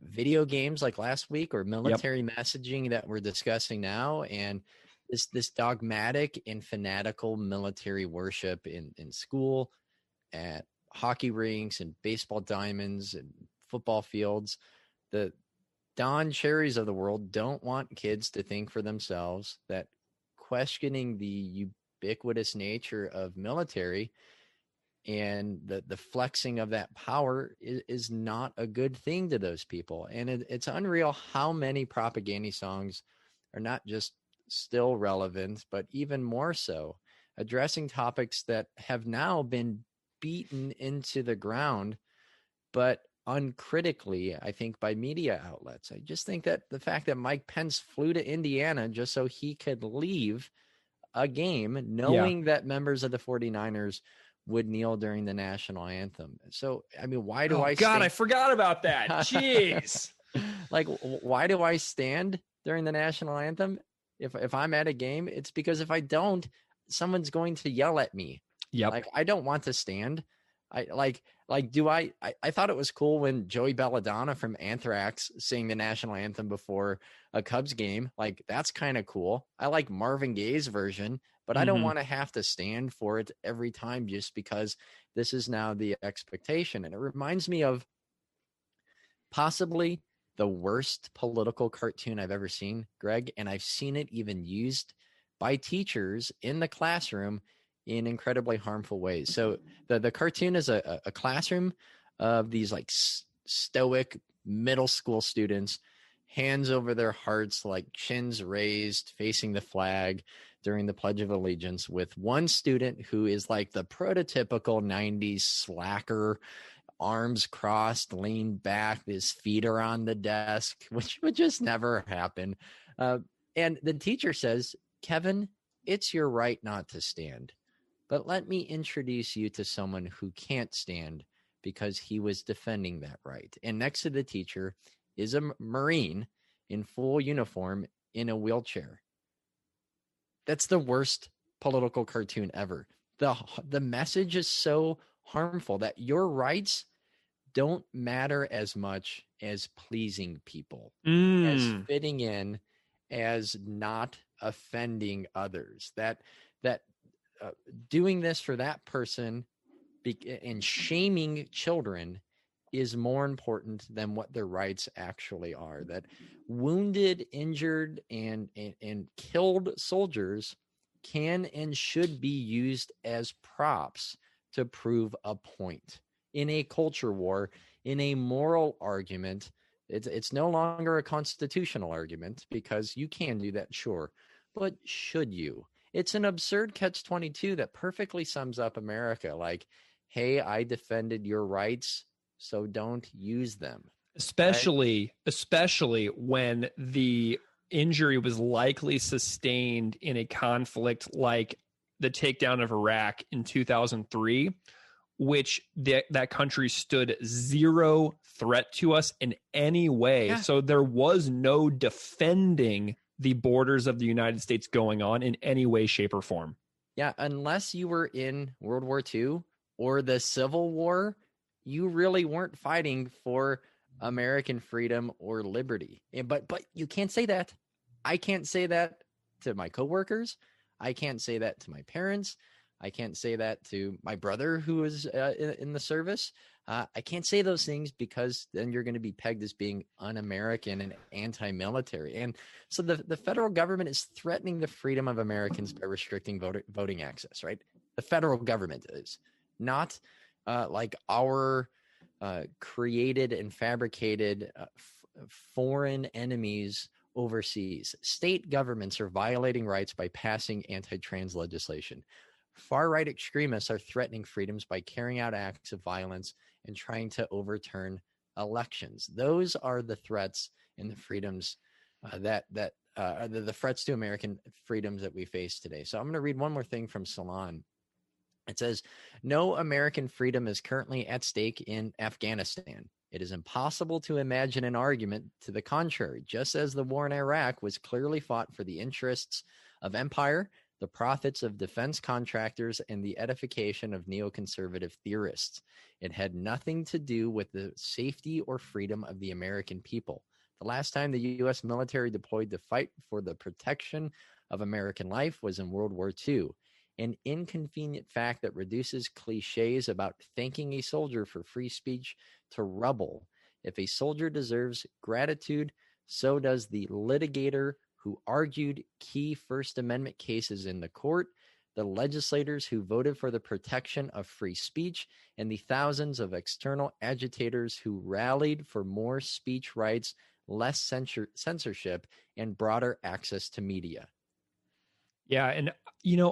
Video games like last week, or military messaging that we're discussing now, and this dogmatic and fanatical military worship in school, at hockey rinks and baseball diamonds and football fields. The Don Cherries of the world don't want kids to think for themselves, that questioning the ubiquitous nature of military and the flexing of that power is not a good thing to those people. And it's unreal how many Propagandhi songs are not just still relevant, but even more so, addressing topics that have now been beaten into the ground, but uncritically, I think, by media outlets. I just think that the fact that Mike Pence flew to Indiana just so he could leave a game knowing that members of the 49ers would kneel during the national anthem. So, I mean, why do I God, I forgot about that. Jeez. Like, why do I stand during the national anthem? If I'm at a game, it's because if I don't, someone's going to yell at me. Yep. Like, I don't want to stand. I thought it was cool when Joey Belladonna from Anthrax sang the national anthem before a Cubs game. Like, that's kind of cool. I like Marvin Gaye's version, but I don't want to have to stand for it every time just because this is now the expectation. And it reminds me of possibly the worst political cartoon I've ever seen, Greg, and I've seen it even used by teachers in the classroom in incredibly harmful ways. So the cartoon is a classroom of these like stoic middle school students, hands over their hearts, like chins raised, facing the flag during the Pledge of Allegiance, with one student who is like the prototypical 90s slacker, arms crossed, leaned back, his feet are on the desk, which would just never happen. And the teacher says, "Kevin, it's your right not to stand. But let me introduce you to someone who can't stand because he was defending that right." And next to the teacher is a Marine in full uniform in a wheelchair. That's the worst political cartoon ever. The message is so harmful that your rights don't matter as much as pleasing people, as fitting in, as not offending others. That doing this for that person and shaming children is more important than what their rights actually are. That wounded, injured, and killed soldiers can and should be used as props to prove a point in a culture war, in a moral argument. It's no longer a constitutional argument because you can do that, sure, but should you? It's an absurd catch-22 that perfectly sums up America. Like, hey, I defended your rights, so don't use them. Especially when the injury was likely sustained in a conflict like the takedown of Iraq in 2003, which that country stood zero threat to us in any way. Yeah. So there was no defending the borders of the United States going on in any way, shape, or form. Yeah, unless you were in World War II or the Civil War, you really weren't fighting for American freedom or liberty. But you can't say that. I can't say that to my coworkers. I can't say that to my parents. I can't say that to my brother who is in the service. I can't say those things because then you're going to be pegged as being un-American and anti-military. And so the federal government is threatening the freedom of Americans by restricting voting access, right? The federal government is not like our created and fabricated foreign enemies overseas. State governments are violating rights by passing anti-trans legislation. Far-right extremists are threatening freedoms by carrying out acts of violence and trying to overturn elections. Those are the threats and the freedoms that are the threats to American freedoms that we face today. So I'm going to read one more thing from Salon. It says, "No American freedom is currently at stake in Afghanistan. It is impossible to imagine an argument to the contrary, just as the war in Iraq was clearly fought for the interests of empire, the profits of defense contractors, and the edification of neoconservative theorists. It had nothing to do with the safety or freedom of the American people. The last time the U.S. military deployed to fight for the protection of American life was in World War II. an inconvenient fact that reduces cliches about thanking a soldier for free speech to rubble. If a soldier deserves gratitude, so does the litigator who argued key First Amendment cases in the court, the legislators who voted for the protection of free speech, and the thousands of external agitators who rallied for more speech rights, less censorship, and broader access to media. Yeah, and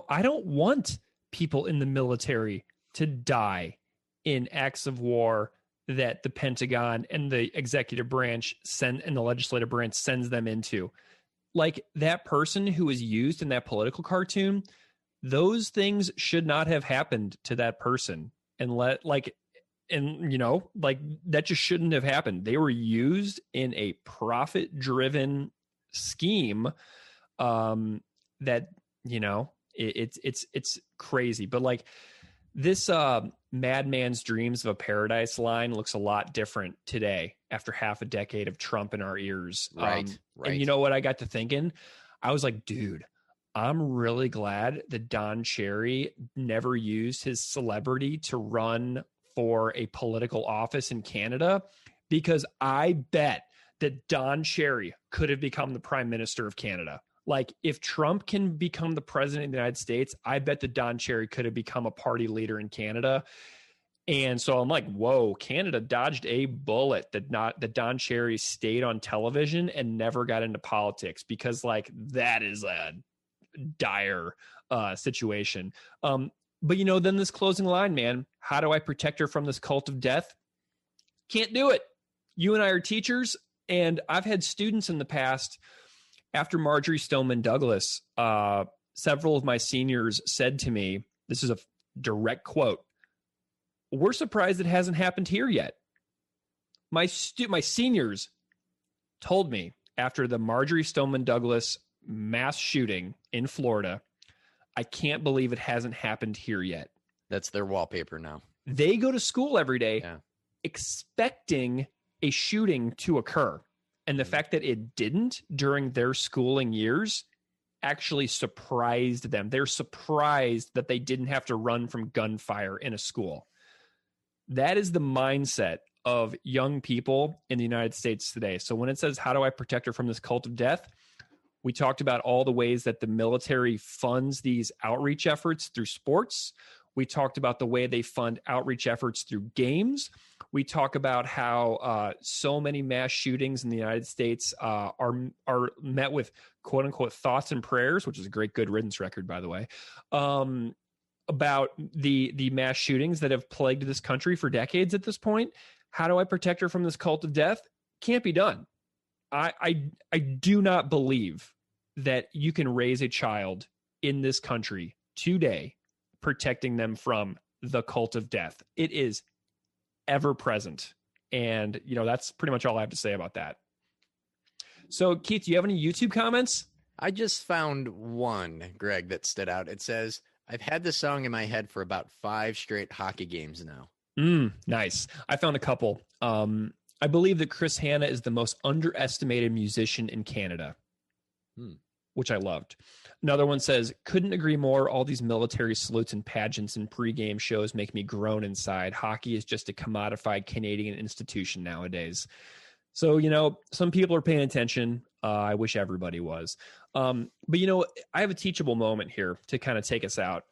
I don't want people in the military to die in acts of war that the Pentagon and the executive branch and the legislative branch sends them into. Like that person who was used in that political cartoon, those things should not have happened to that person. That just shouldn't have happened. They were used in a profit-driven scheme that, it's crazy. But like this Madman's Dreams of a Paradise line looks a lot different today after half a decade of Trump in our ears. Right. And you know what I got to thinking? I was like, dude, I'm really glad that Don Cherry never used his celebrity to run for a political office in Canada, because I bet that Don Cherry could have become the Prime Minister of Canada. Like if Trump can become the president of the United States, I bet that Don Cherry could have become a party leader in Canada. And so I'm like, whoa, Canada dodged a bullet that Don Cherry stayed on television and never got into politics, because like that is a dire situation. But then this closing line, man, how do I protect her from this cult of death? Can't do it. You and I are teachers, and I've had students in the past. After Marjorie Stoneman Douglas, several of my seniors said to me, this is a direct quote, "We're surprised it hasn't happened here yet." My seniors told me after the Marjorie Stoneman Douglas mass shooting in Florida, "I can't believe it hasn't happened here yet." That's their wallpaper now. They go to school every day expecting a shooting to occur. And the fact that it didn't during their schooling years actually surprised them. They're surprised that they didn't have to run from gunfire in a school. That is the mindset of young people in the United States today. So when it says, how do I protect her from this cult of death? We talked about all the ways that the military funds these outreach efforts through sports. We talked about the way they fund outreach efforts through games. We talk about how so many mass shootings in the United States are met with quote unquote thoughts and prayers, which is a great Good Riddance record, by the way, about the mass shootings that have plagued this country for decades at this point. How do I protect her from this cult of death? Can't be done. I do not believe that you can raise a child in this country today protecting them from the cult of death. It is ever present. And, that's pretty much all I have to say about that. So, Keith, do you have any YouTube comments? I just found one, Greg, that stood out. It says, "I've had this song in my head for about 5 straight hockey games now." Nice. I found a couple. I believe that Chris Hanna is the most underestimated musician in Canada, which I loved. Another one says, "Couldn't agree more. All these military salutes and pageants and pregame shows make me groan inside. Hockey is just a commodified Canadian institution nowadays." So, some people are paying attention. I wish everybody was. But, I have a teachable moment here to kind of take us out.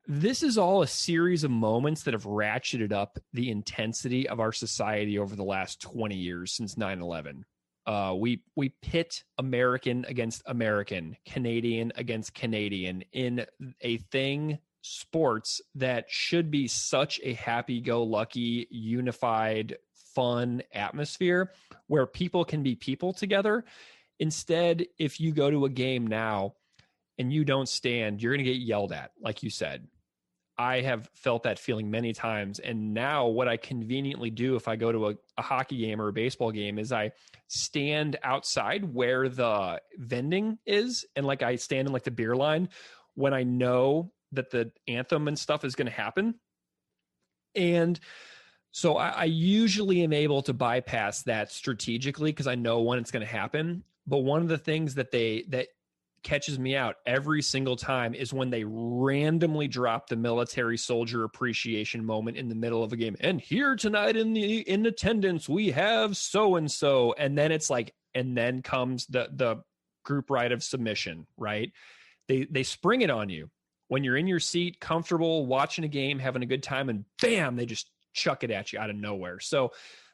This is all a series of moments that have ratcheted up the intensity of our society over the last 20 years since 9/11. We pit American against American, Canadian against Canadian in a thing, sports, that should be such a happy-go-lucky, unified, fun atmosphere where people can be people together. Instead, if you go to a game now and you don't stand, you're going to get yelled at, like you said. I have felt that feeling many times. And now what I conveniently do if I go to a hockey game or a baseball game is I stand outside where the vending is. And like I stand in like the beer line when I know that the anthem and stuff is going to happen. And so I usually am able to bypass that strategically because I know when it's going to happen. But one of the things that catches me out every single time is when they randomly drop the military soldier appreciation moment in the middle of a game. And here tonight in attendance, we have so-and-so. And then it's like, and then comes the group rite of submission, right? They spring it on you when you're in your seat, comfortable, watching a game, having a good time, and bam, they just chuck it at you out of nowhere. So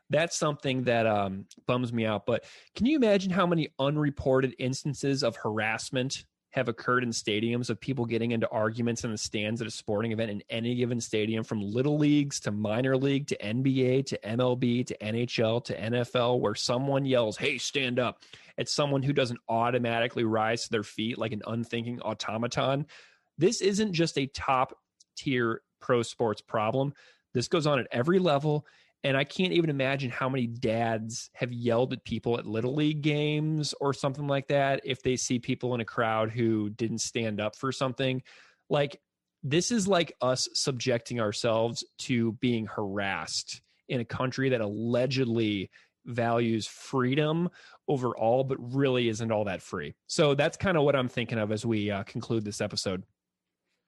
that's something that bums me out. But can you imagine how many unreported instances of harassment have occurred in stadiums of people getting into arguments in the stands at a sporting event in any given stadium, from little leagues to minor league to NBA to MLB to NHL to NFL, where someone yells, "Hey, stand up," at someone who doesn't automatically rise to their feet like an unthinking automaton? This isn't just a top tier pro sports problem. This goes on at every level. And I can't even imagine how many dads have yelled at people at Little League games or something like that if they see people in a crowd who didn't stand up for something. Like, this is like us subjecting ourselves to being harassed in a country that allegedly values freedom overall, but really isn't all that free. So that's kind of what I'm thinking of as we conclude this episode.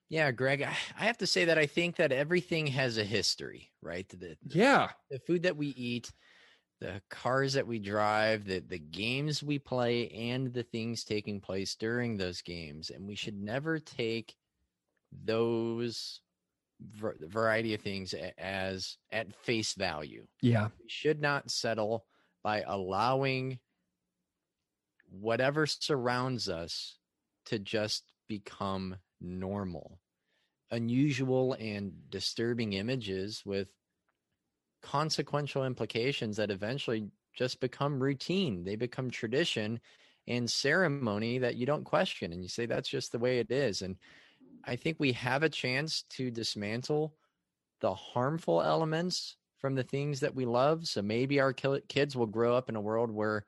Yeah, Greg, I have to say that I think that everything has a history, right? The food that we eat, the cars that we drive, the games we play, and the things taking place during those games. And we should never take those variety of things as at face value. Yeah. We should not settle by allowing whatever surrounds us to just become normal. Unusual and disturbing images with consequential implications that eventually just become routine. They become tradition and ceremony that you don't question, and you say that's just the way it is. And I think we have a chance to dismantle the harmful elements from the things that we love. So maybe our kids will grow up in a world where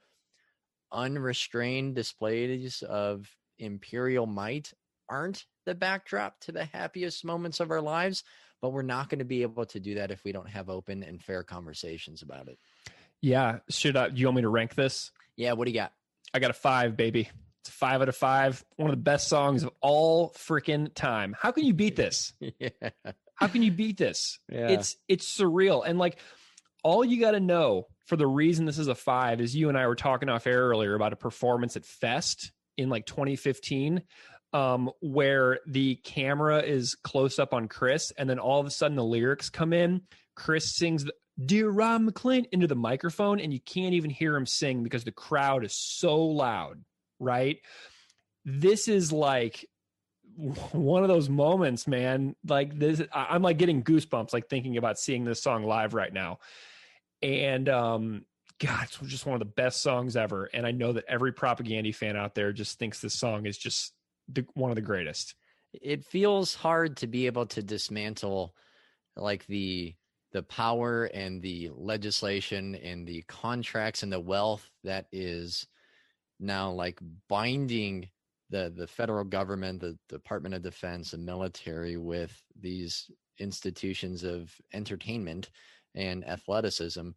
unrestrained displays of imperial might aren't the backdrop to the happiest moments of our lives, but we're not going to be able to do that if we don't have open and fair conversations about it. Yeah. Do you want me to rank this? Yeah. What do you got? I got a 5, baby. It's a 5 out of 5. One of the best songs of all freaking time. How can you beat this? Yeah. How can you beat this? Yeah. It's surreal. And like, all you got to know for the reason this is a 5 is you and I were talking off air earlier about a performance at Fest in like 2015. Where the camera is close up on Chris, and then all of a sudden the lyrics come in. Chris sings "Dear Ron McClain" into the microphone, and you can't even hear him sing because the crowd is so loud, right? This is like one of those moments, man. Like this, I'm like getting goosebumps, like thinking about seeing this song live right now. And God, it's just one of the best songs ever. And I know that every Propagandhi fan out there just thinks this song is just one of the greatest. It feels hard to be able to dismantle like the power and the legislation and the contracts and the wealth that is now like binding the federal government, the Department of Defense, the military with these institutions of entertainment and athleticism.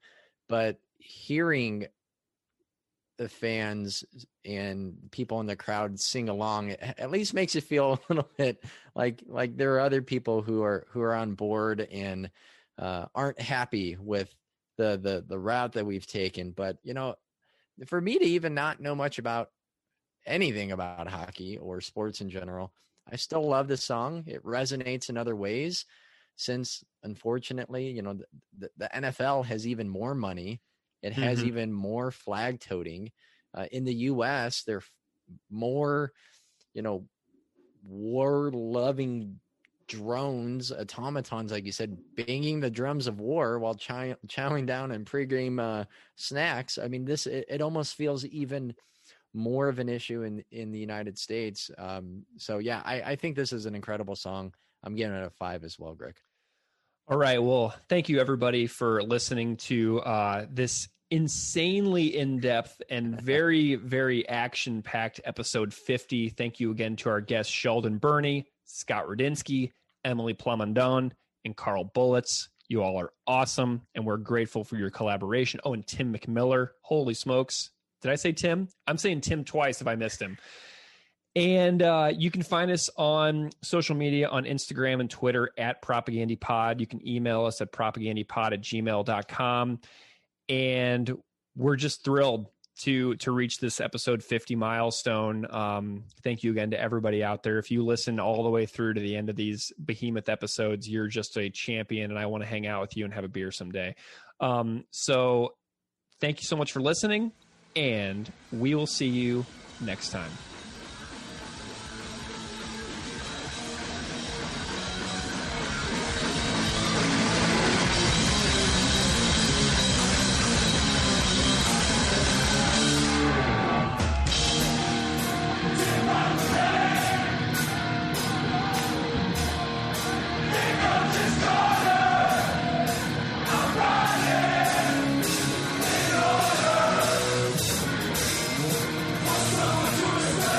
But hearing the fans and people in the crowd sing along, it at least makes it feel a little bit like there are other people who are on board and aren't happy with the route that we've taken. But you know, for me to even not know much about anything about hockey or sports in general, I still love the song. It resonates in other ways, since unfortunately, you know, the NFL has even more money. It has even more flag toting. In the U.S., they're more, you know, war-loving drones, automatons, like you said, banging the drums of war while chowing down in pregame snacks. I mean, it almost feels even more of an issue in the United States. So, yeah, I think this is an incredible song. I'm giving it a 5 as well, Greg. All right. Well, thank you, everybody, for listening to this insanely in-depth and very, very action-packed episode 50. Thank you again to our guests, Sheldon Burney, Scott Radinsky, Emily Plamondon, and Carl Bullets. You all are awesome, and we're grateful for your collaboration. Oh, and Tim MacMillar. Holy smokes. Did I say Tim? I'm saying Tim twice if I missed him. And you can find us on social media on Instagram and Twitter at PropagandhiPod. You can email us at propagandhipod@gmail.com. And we're just thrilled to reach this episode 50 milestone. Thank you again to everybody out there. If you listen all the way through to the end of these behemoth episodes, you're just a champion, and I want to hang out with you and have a beer someday. So thank you so much for listening, and we will see you next time. What's wrong with you?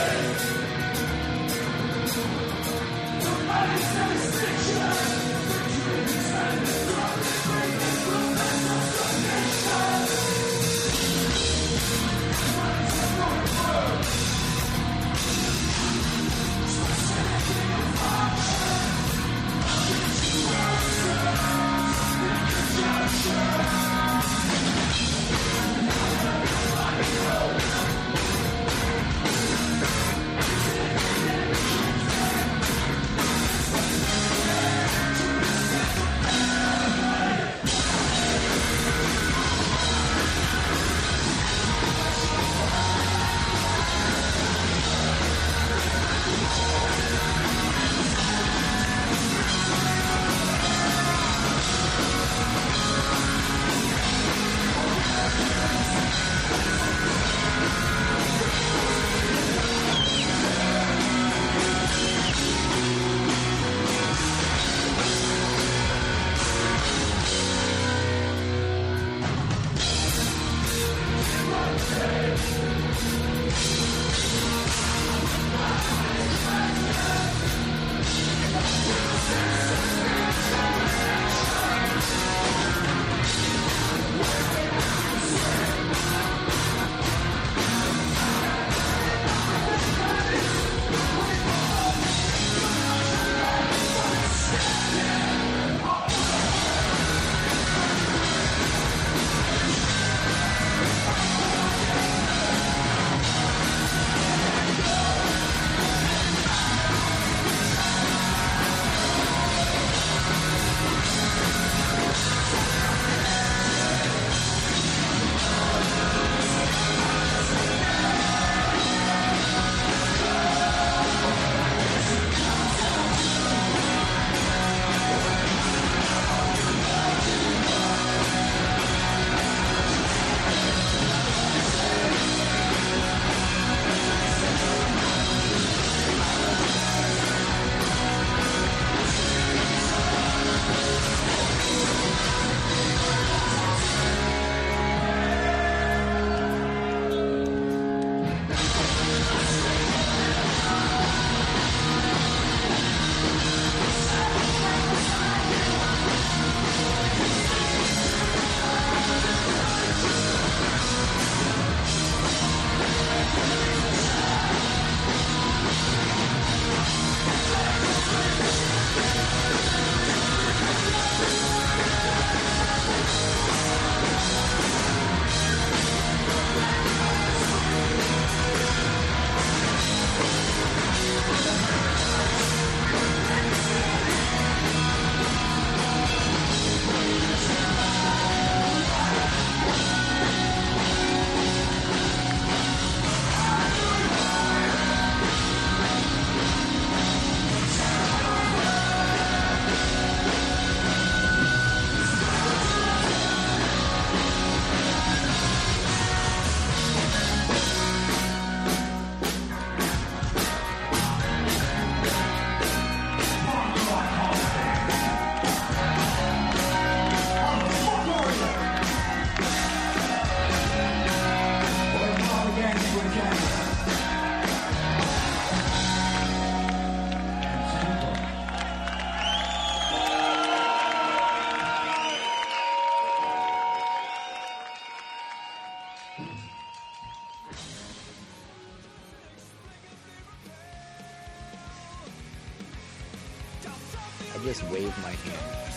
I just wave my hand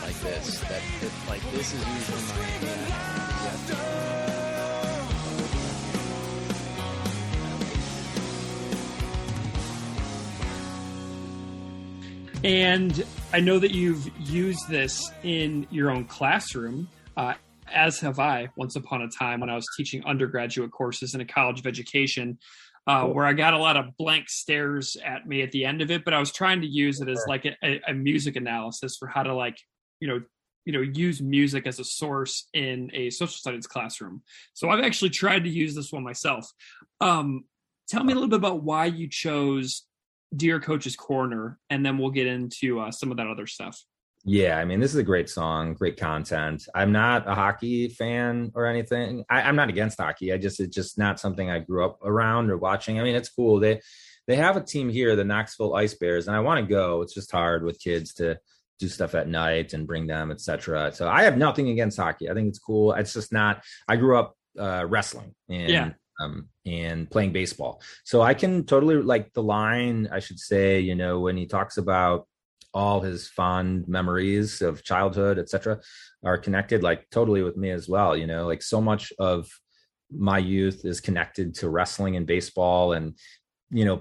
like this. Like this is usually my hand. And I know that you've used this in your own classroom, as have I, once upon a time when I was teaching undergraduate courses in a college of education, where I got a lot of blank stares at me at the end of it, but I was trying to use it as like a music analysis for how to like, use music as a source in a social studies classroom. So I've actually tried to use this one myself. Tell me a little bit about why you chose Dear Coach's Corner, and then we'll get into some of that other stuff. Yeah, I mean, this is a great song, great content. I'm not a hockey fan or anything. I'm not against hockey. It's just not something I grew up around or watching. I mean, it's cool. They have a team here, the Knoxville Ice Bears, and I want to go. It's just hard with kids to do stuff at night and bring them, etc. So I have nothing against hockey. I think it's cool. It's just not. I grew up wrestling and playing baseball, so I can totally like the line. I should say, when he talks about all his fond memories of childhood, etc., are connected like totally with me as well. Like so much of my youth is connected to wrestling and baseball and,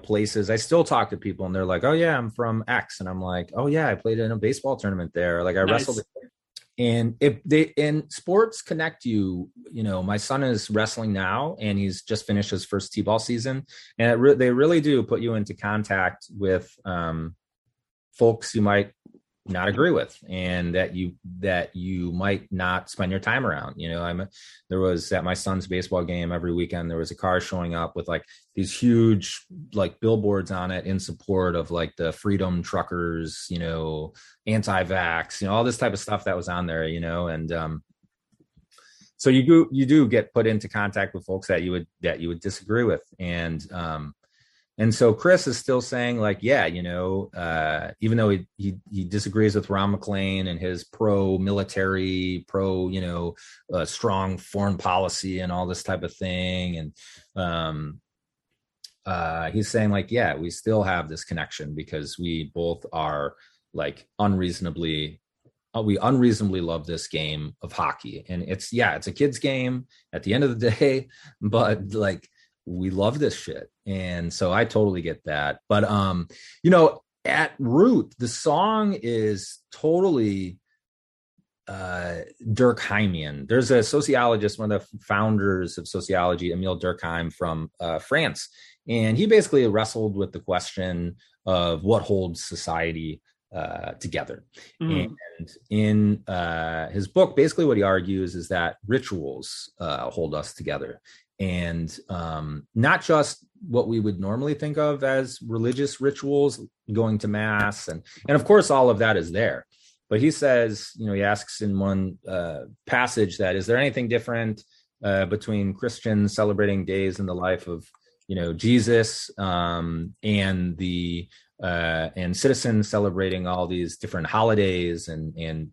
places. I still talk to people and they're like, oh yeah, I'm from X. And I'm like, oh yeah, I played in a baseball tournament there. Like I wrestled. And sports connect you, my son is wrestling now and he's just finished his first T-ball season. And they really do put you into contact with, folks you might not agree with and that you might not spend your time around. There was at my son's baseball game every weekend, there was a car showing up with like these huge like billboards on it in support of like the freedom truckers, anti-vax, all this type of stuff that was on there, and so you do get put into contact with folks that you would disagree with. And so Chris is still saying like, yeah, even though he disagrees with Ron McLean and his pro-military, strong foreign policy and all this type of thing. And he's saying like, yeah, we still have this connection because we both are like unreasonably love this game of hockey. And it's a kid's game at the end of the day, but like, we love this shit. And so I totally get that. But, at root, the song is totally Durkheimian. There's a sociologist, one of the founders of sociology, Emile Durkheim from France. And he basically wrestled with the question of what holds society together. And in his book, basically what he argues is that rituals hold us together. And not just what we would normally think of as religious rituals, going to mass, and of course all of that is there. But he says, he asks in one passage that, is there anything different between Christians celebrating days in the life of, Jesus and citizens celebrating all these different holidays and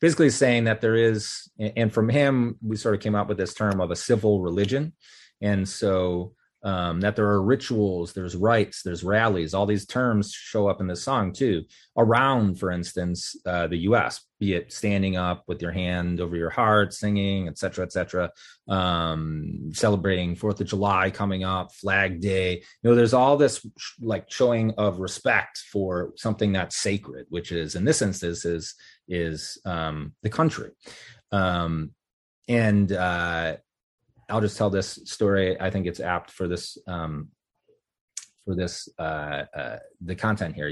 basically saying that there is, and from him, we sort of came up with this term of a civil religion. And so that there are rituals, there's rites, there's rallies, all these terms show up in the song too, around, for instance, the US, be it standing up with your hand over your heart, singing, et cetera, celebrating 4th of July coming up, Flag Day. There's all this like showing of respect for something that's sacred, which is, in this instance, is the country. I'll just tell this story. I think it's apt for this, the content here,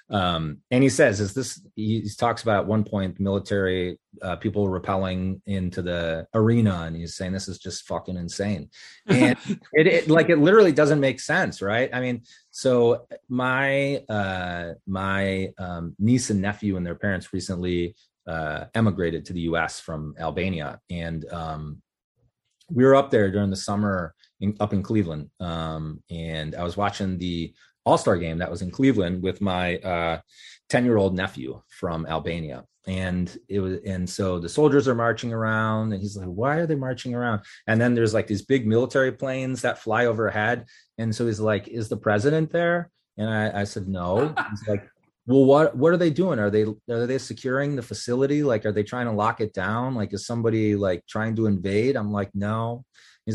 and he says, he talks about at one point, military people rappelling into the arena, and he's saying, this is just fucking insane. And it literally doesn't make sense. Right. I mean, so my niece and nephew and their parents recently emigrated to the US from Albania. And, we were up there during the summer up in Cleveland. And I was watching the All-Star game that was in Cleveland with my 10-year-old nephew from Albania. And so the soldiers are marching around and he's like, why are they marching around? And then there's like these big military planes that fly overhead. And so he's like, is the president there? And I said, no. He's like, well, what are they doing? Are they securing the facility? Like, are they trying to lock it down? Like, is somebody like trying to invade? I'm like, no. He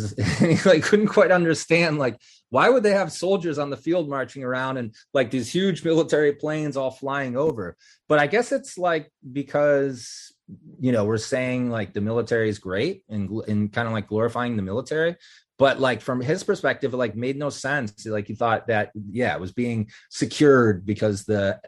like couldn't quite understand, like, why would they have soldiers on the field marching around and like these huge military planes all flying over? But I guess it's like because, you know, we're saying like the military is great and kind of like glorifying the military. But like from his perspective, it like made no sense. Like he thought that, yeah, it was being secured because the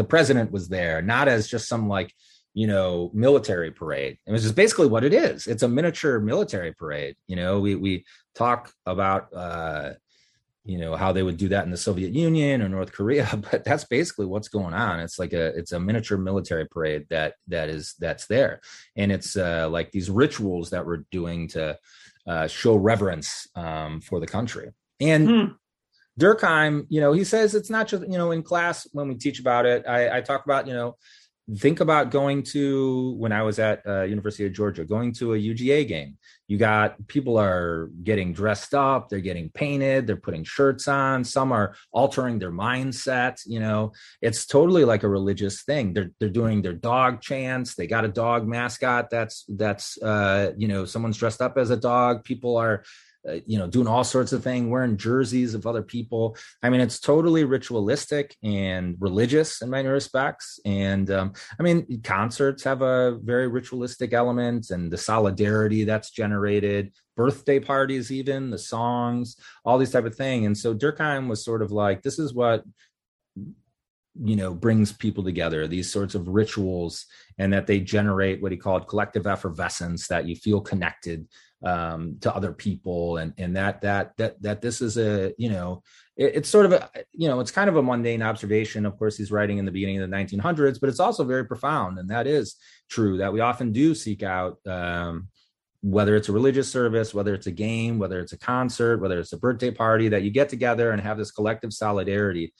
president was there, not as just some like, you know, military parade. It was just basically what it is. It's a miniature military parade. You know, we talk about, you know, how they would do that in the Soviet Union or North Korea, but that's basically what's going on. It's like it's a miniature military parade that's there. And it's like these rituals that we're doing to show reverence for the country. And Durkheim, you know, he says it's not just, you know, in class when we teach about it, I talk about, you know, think about going to, when I was at University of Georgia, going to a UGA game. You got people are getting dressed up, they're getting painted, they're putting shirts on, some are altering their mindset. You know, it's totally like a religious thing. They're doing their dog chants. They got a dog mascot that's you know, someone's dressed up as a dog. People are you know, doing all sorts of things, wearing jerseys of other people. I mean, it's totally ritualistic and religious in many respects. And I mean, concerts have a very ritualistic element, and the solidarity that's generated, birthday parties, even the songs, all these type of things. And so Durkheim was sort of like, this is what, you know, brings people together, these sorts of rituals, and that they generate what he called collective effervescence, that you feel connected to other people, and that this is a, you know, it's sort of a, you know, it's kind of a mundane observation. Of course, he's writing in the beginning of the 1900s, but it's also very profound, and that is true, that we often do seek out, whether it's a religious service, whether it's a game, whether it's a concert, whether it's a birthday party, that you get together and have this collective solidarity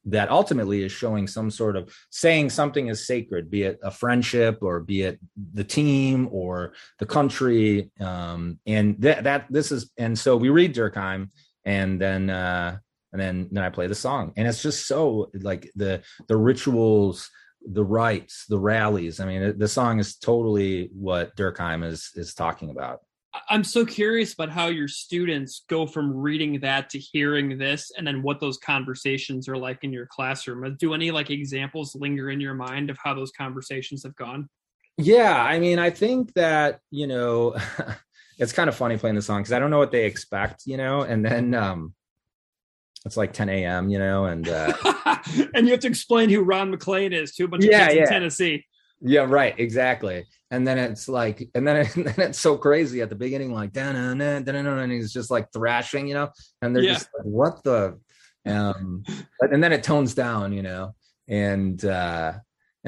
that ultimately is showing some sort of, saying something is sacred, be it a friendship or be it the team or the country. And this is, and so we read Durkheim, and then I play the song, and it's just so like the rituals, the rites, the rallies. I mean, the song is totally what Durkheim is talking about. I'm so curious about how your students go from reading that to hearing this, and then what those conversations are like in your classroom. Do any like examples linger in your mind of how those conversations have gone? Yeah, I mean, I think that, you know, it's kind of funny playing the song because I don't know what they expect, you know, and then it's like 10 a.m., you know, and and you have to explain who Ron McClain is to a bunch of kids in Tennessee. Yeah, right, exactly. And then it's like, and then it's so crazy at the beginning, like and he's just like thrashing, you know, and they're just like, what the, and then it tones down, you know, and so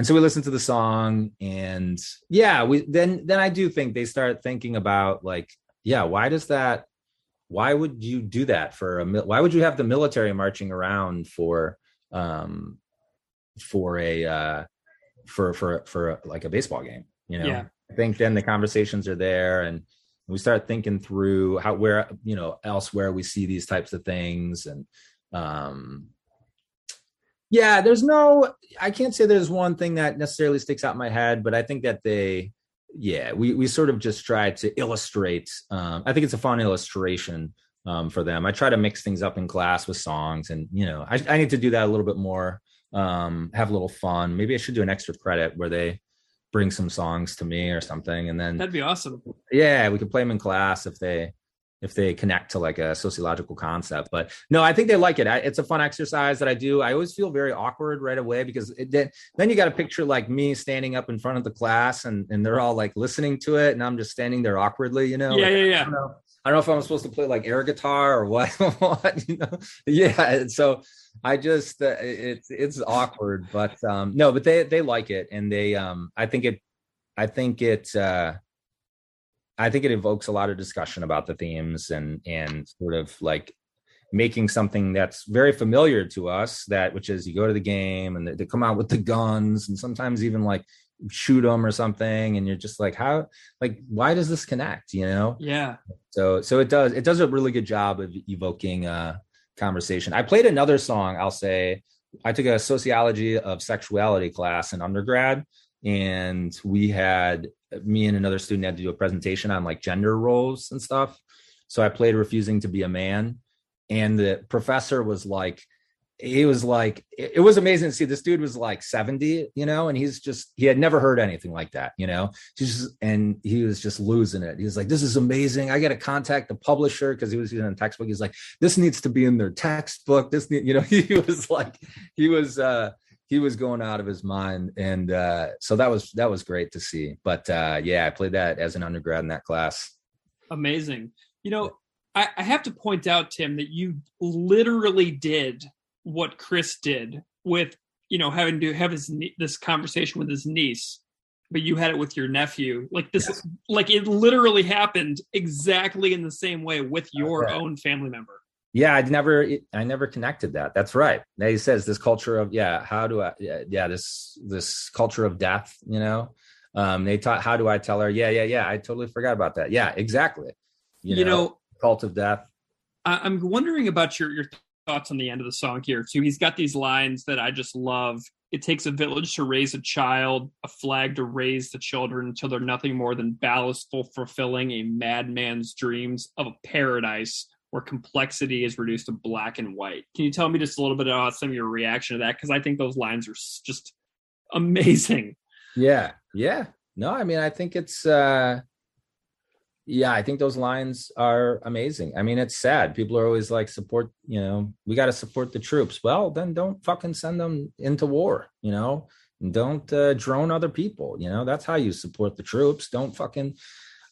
we listen to the song, and then I do think they start thinking about like, why would you do that why would you have the military marching around for like a baseball game, you know? I think then the conversations are there, and we start thinking through where you know, elsewhere we see these types of things. And I can't say there's one thing that necessarily sticks out in my head, but I think that we sort of just try to illustrate. I think it's a fun illustration for them. I try to mix things up in class with songs, and, you know, I need to do that a little bit more. Have a little fun. Maybe I should do an extra credit where they bring some songs to me or something, and then that'd be awesome. Yeah, we could play them in class if they connect to like a sociological concept. But no, I think they like it. It's a fun exercise that I do. I always feel very awkward right away, because then you got to picture like me standing up in front of the class, and they're all like listening to it, and I'm just standing there awkwardly, you know? Yeah. I don't know if I'm supposed to play like air guitar or what, you know? Yeah. So I just, it's awkward, but no, but they like it. And they, I think it evokes a lot of discussion about the themes, and sort of like making something that's very familiar to us, which is you go to the game and they come out with the guns, and sometimes even like shoot them or something, and you're just like, why does this connect, you know? Yeah. So it does a really good job of evoking conversation. I played another song, I'll say, I took a sociology of sexuality class in undergrad, and me and another student had to do a presentation on like gender roles and stuff. So I played refusing to be a man, and the professor was like, it was amazing to see. This dude was like 70, and he had never heard anything like that, and he was just losing it. He was like, this is amazing. I got to contact the publisher, because he was using a textbook. He's like, this needs to be in their textbook. He was going out of his mind. And so that was great to see. But I played that as an undergrad in that class. Amazing. I have to point out, Tim, that you literally did what Chris did with, having to have this conversation with his niece, but you had it with your nephew. Like this, yes. Like it literally happened exactly in the same way with your own family member. Yeah, I never connected that. That's right. Now he says this culture of this culture of death. They taught, how do I tell her? Yeah. I totally forgot about that. Yeah, exactly. Cult of death. I'm wondering about your thoughts on the end of the song here too. He's got these lines that I just love. It takes a village to raise a child, a flag to raise the children until they're nothing more than ballast fulfilling a madman's dreams of a paradise where complexity is reduced to black and white. Can you tell me just a little bit about some of your reaction to that? Because I think those lines are just amazing. Yeah. No, I mean, I think it's I think those lines are amazing. I mean, it's sad. People are always like, support, we got to support the troops. Well, then don't fucking send them into war, and don't drone other people. That's how you support the troops. Don't fucking,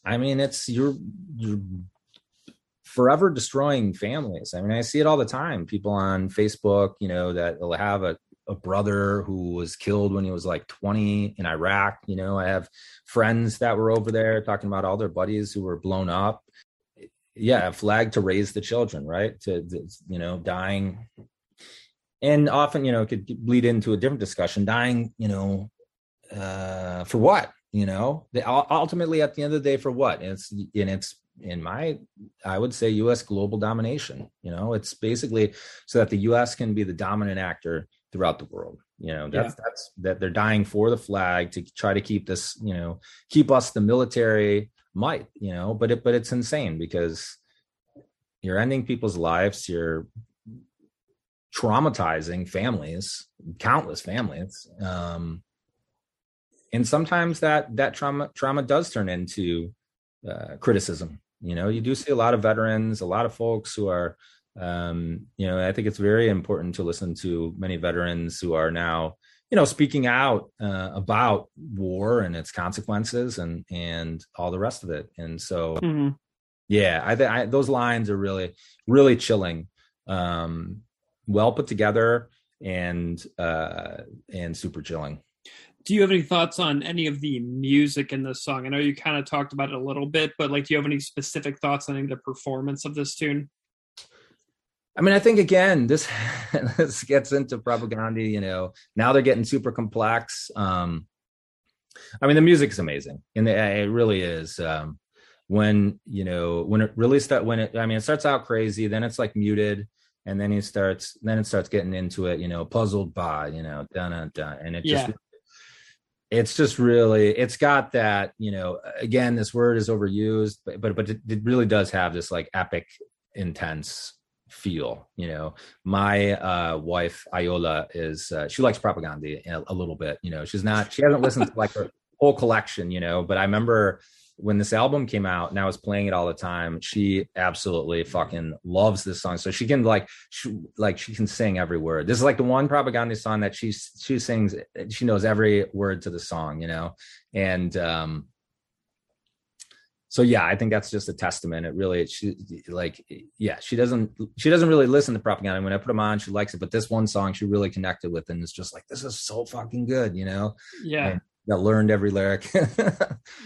I mean, you're forever destroying families. I mean, I see it all the time. People on Facebook, that will have a brother who was killed when he was like 20 in Iraq. I have friends that were over there talking about all their buddies who were blown up. Yeah, a flag to raise the children, right? To dying. And often, it could bleed into a different discussion. Dying, for what? Ultimately, at the end of the day, for what? I would say U.S. global domination. It's basically so that the U.S. can be the dominant actor throughout the world. That's that they're dying for the flag to try to keep this, keep us the military might, but it's insane because you're ending people's lives, you're traumatizing families, countless families. And sometimes that trauma does turn into criticism. You do see a lot of veterans, a lot of folks who are, I think it's very important to listen to many veterans who are now, speaking out about war and its consequences and all the rest of it. And so, I those lines are really, really chilling, well put together and super chilling. Do you have any thoughts on any of the music in this song? I know you kind of talked about it a little bit, but do you have any specific thoughts on any of the performance of this tune? I mean, I think, again, this gets into Propagandhi, now they're getting super complex. I mean, the music's amazing, and it really is. When it really it starts out crazy, then it's like muted, and then it starts getting into it, puzzled by, dun, and it just, it's just really, it's got that, again, this word is overused, but it really does have this like epic, intense feel. My wife Iola is she likes Propagandhi a little bit. She hasn't listened to like her whole collection, but I remember when this album came out and I was playing it all the time, she absolutely fucking loves this song. So she can she can sing every word. This is like the one Propagandhi song that she sings, she knows every word to the song, and so I think that's just a testament. It really, she doesn't really listen to Propagandhi. When I put them on, she likes it, but this one song she really connected with, and it's just like, this is so fucking good, Yeah. And I learned every lyric.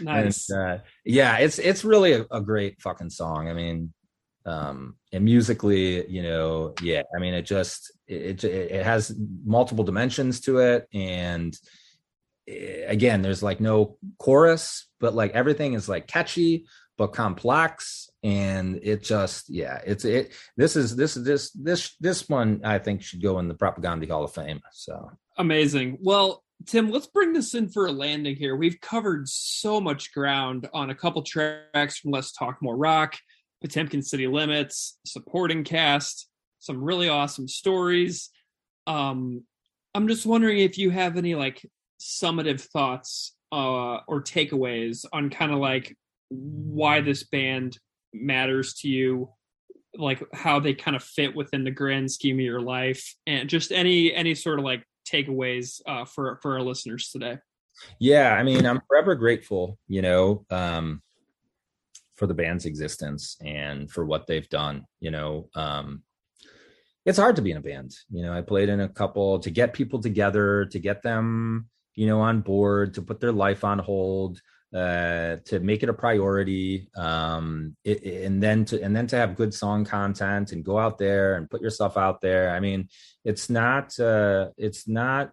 Nice. And, it's really a great fucking song. I mean, and musically, I mean, it has multiple dimensions to it, and again, there's like no chorus, but like everything is like catchy, but complex. And it just, this one I think should go in the Propagandhi Hall of Fame. So amazing. Well, Tim, let's bring this in for a landing here. We've covered so much ground on a couple tracks from Let's Talk More Rock, Potemkin City Limits, supporting cast, some really awesome stories. I'm just wondering if you have any like summative thoughts or takeaways on kind of like why this band matters to you, like how they kind of fit within the grand scheme of your life, and just any sort of like takeaways for our listeners today. Yeah, I mean, I'm forever grateful, for the band's existence and for what they've done. It's hard to be in a band. I played in a couple to get people together, to get them, on board, to put their life on hold, to make it a priority, and then to have good song content and go out there and put yourself out there. I mean, it's not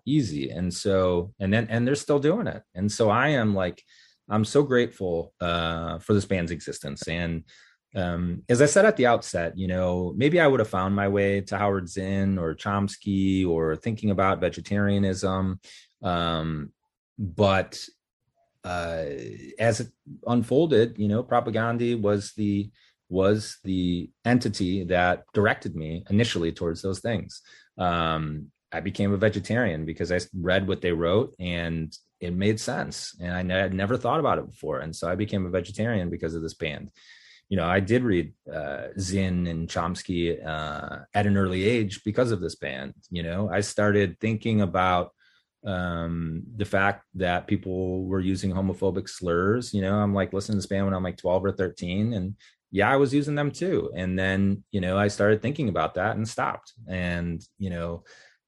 easy. And so, and they're still doing it. And so I'm so grateful for this band's existence. And as I said at the outset, maybe I would have found my way to Howard Zinn or Chomsky or thinking about vegetarianism. But as it unfolded, Propagandhi was the entity that directed me initially towards those things. I became a vegetarian because I read what they wrote and it made sense. And I had never thought about it before. And so I became a vegetarian because of this band. I did read Zinn and Chomsky at an early age because of this band. I started thinking about the fact that people were using homophobic slurs. I'm like listening to this band when I'm like 12 or 13, and I was using them too. And then I started thinking about that and stopped. And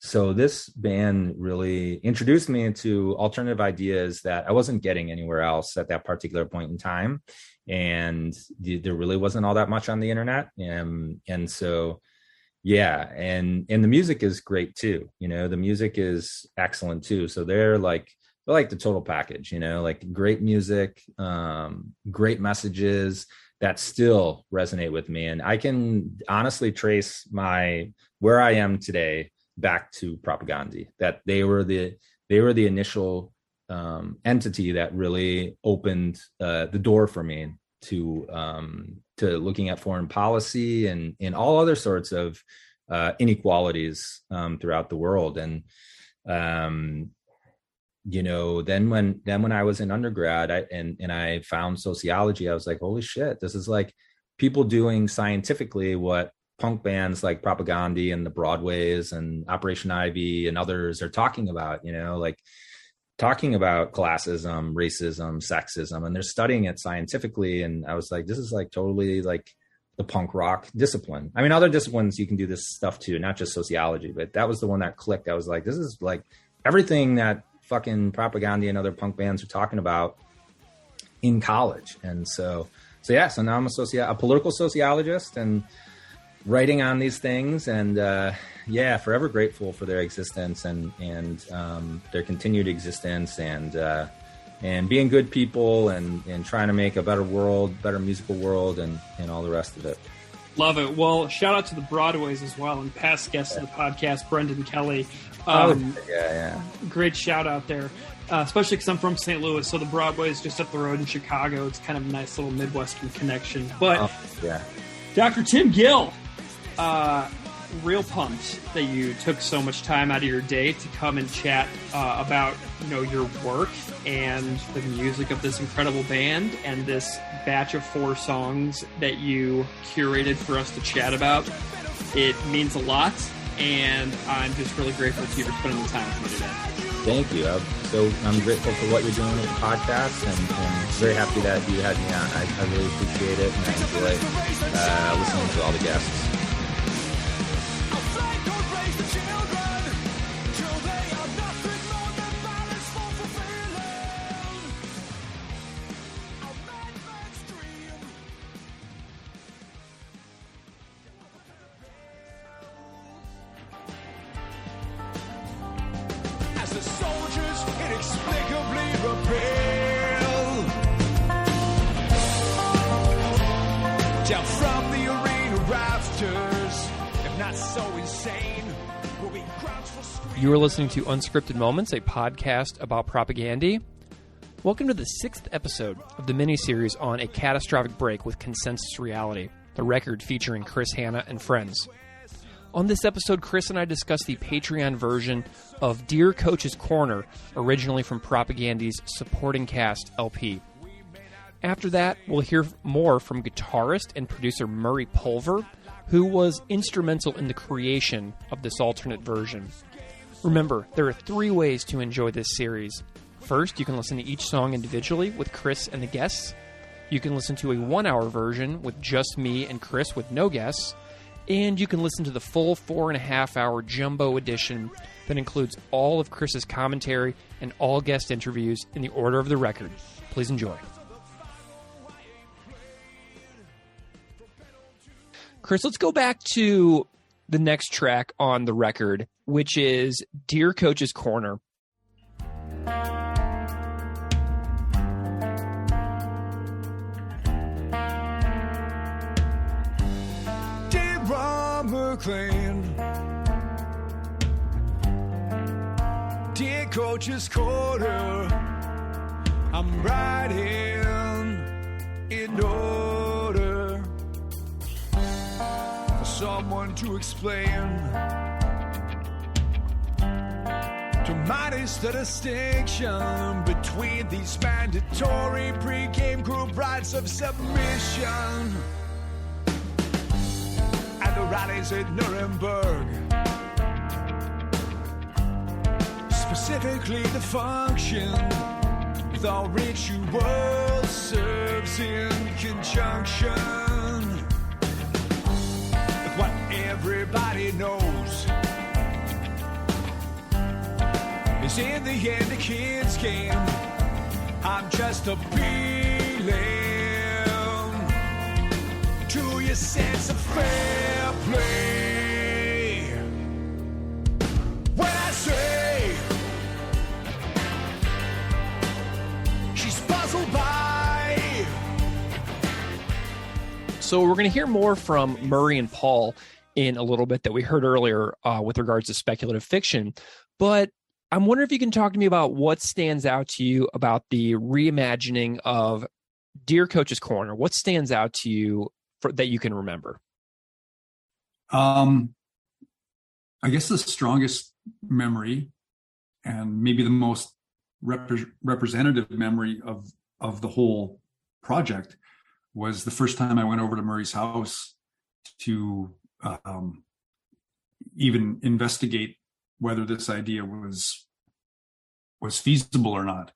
so this band really introduced me into alternative ideas that I wasn't getting anywhere else at that particular point in time. And there really wasn't all that much on the internet. And so, yeah. And the music is great too. The music is excellent too. So they're like the total package, like great music, great messages that still resonate with me. And I can honestly trace where I am today back to Propagandhi, that they were the initial entity that really opened the door for me to looking at foreign policy and all other sorts of inequalities throughout the world. And then when I was in undergrad, I found sociology, I was like, holy shit, this is like people doing scientifically what punk bands like Propagandhi and the Broadways and Operation Ivy and others are talking about, like talking about classism, racism, sexism, and they're studying it scientifically. And I was like, this is like totally like the punk rock discipline. I mean, other disciplines, you can do this stuff too, not just sociology, but that was the one that clicked. I was like, this is like everything that fucking Propagandhi and other punk bands are talking about in college. And so now I'm a political sociologist and writing on these things, and forever grateful for their existence and their continued existence, and being good people and trying to make a better world, better musical world, and all the rest of it. Love it. Well, shout out to the Broadways as well, and past guests of the podcast, Brendan Kelly. Great shout out there, especially because I'm from St. Louis, so the Broadway's just up the road in Chicago. It's kind of a nice little Midwestern connection. But Dr. Tim Gill, real pumped that you took so much time out of your day to come and chat about your work and the music of this incredible band and this batch of 4 songs that you curated for us to chat about. It means a lot, and I'm just really grateful to you for spending the time with me today. Thank you. I'm grateful for what you're doing with the podcast, and very happy that you had me on. I really appreciate it, and I enjoy listening to all the guests. so insane. You are listening to Unscripted Moments, a podcast about Propagandhi. Welcome to the 6th episode of the mini-series on A Catastrophic Break with Consensus Reality, the record featuring Chris Hanna and friends. On this episode, Chris and I discuss the Patreon version of Dear Coach's Corner, originally from Propagandhi's Supporting Cast LP. After that, we'll hear more from guitarist and producer Murray Pulver, who was instrumental in the creation of this alternate version. Remember, there are 3 ways to enjoy this series. First, you can listen to each song individually with Chris and the guests. You can listen to a 1-hour version with just me and Chris with no guests. And you can listen to the full 4.5-hour jumbo edition that includes all of Chris's commentary and all guest interviews in the order of the record. Please enjoy. Chris, let's go back to the next track on the record, which is Dear Coach's Corner. Dear Ron McLean, Dear Coach's Corner, I'm riding in order. Someone to explain to minus the distinction between these mandatory pre-game group rights of submission and the rallies at Nuremberg, specifically the function the ritual serves in conjunction. What everybody knows is in the end a kid's game. I'm just appealing to your sense of fair play. When I say she's puzzled by. So we're going to hear more from Murray and Paul in a little bit that we heard earlier with regards to speculative fiction. But I'm wondering if you can talk to me about what stands out to you about the reimagining of Dear Coach's Corner. What stands out to you that you can remember? I guess the strongest memory and maybe the most representative memory of the whole project was the first time I went over to Murray's house to even investigate whether this idea was feasible or not.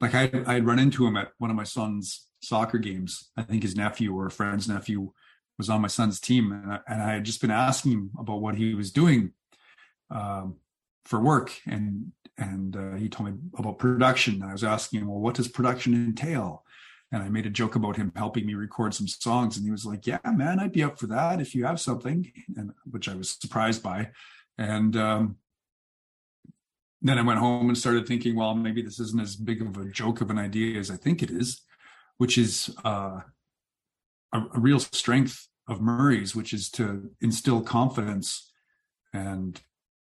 Like I'd run into him at one of my son's soccer games. I think his nephew or a friend's nephew was on my son's team, and I had just been asking him about what he was doing for work, and he told me about production. I was asking him, well, what does production entail? And I made a joke about him helping me record some songs. And he was like, yeah, man, I'd be up for that if you have something, and which I was surprised by. And then I went home and started thinking, well, maybe this isn't as big of a joke of an idea as I think it is, which is a real strength of Murray's, which is to instill confidence and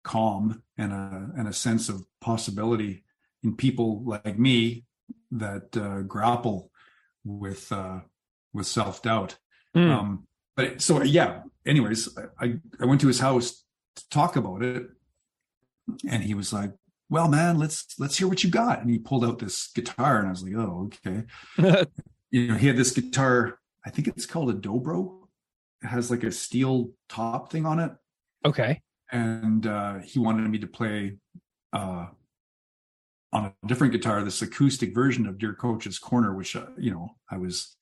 calm and a sense of possibility in people like me that grapple with self-doubt. But so yeah, anyways, I went to his house to talk about it, and he was like, well, man, let's hear what you got. And he pulled out this guitar, and I was like, oh, okay. He had this guitar, I think it's called a dobro. It has like a steel top thing on it. Okay. And he wanted me to play on a different guitar, this acoustic version of Dear Coach's Corner, which, I was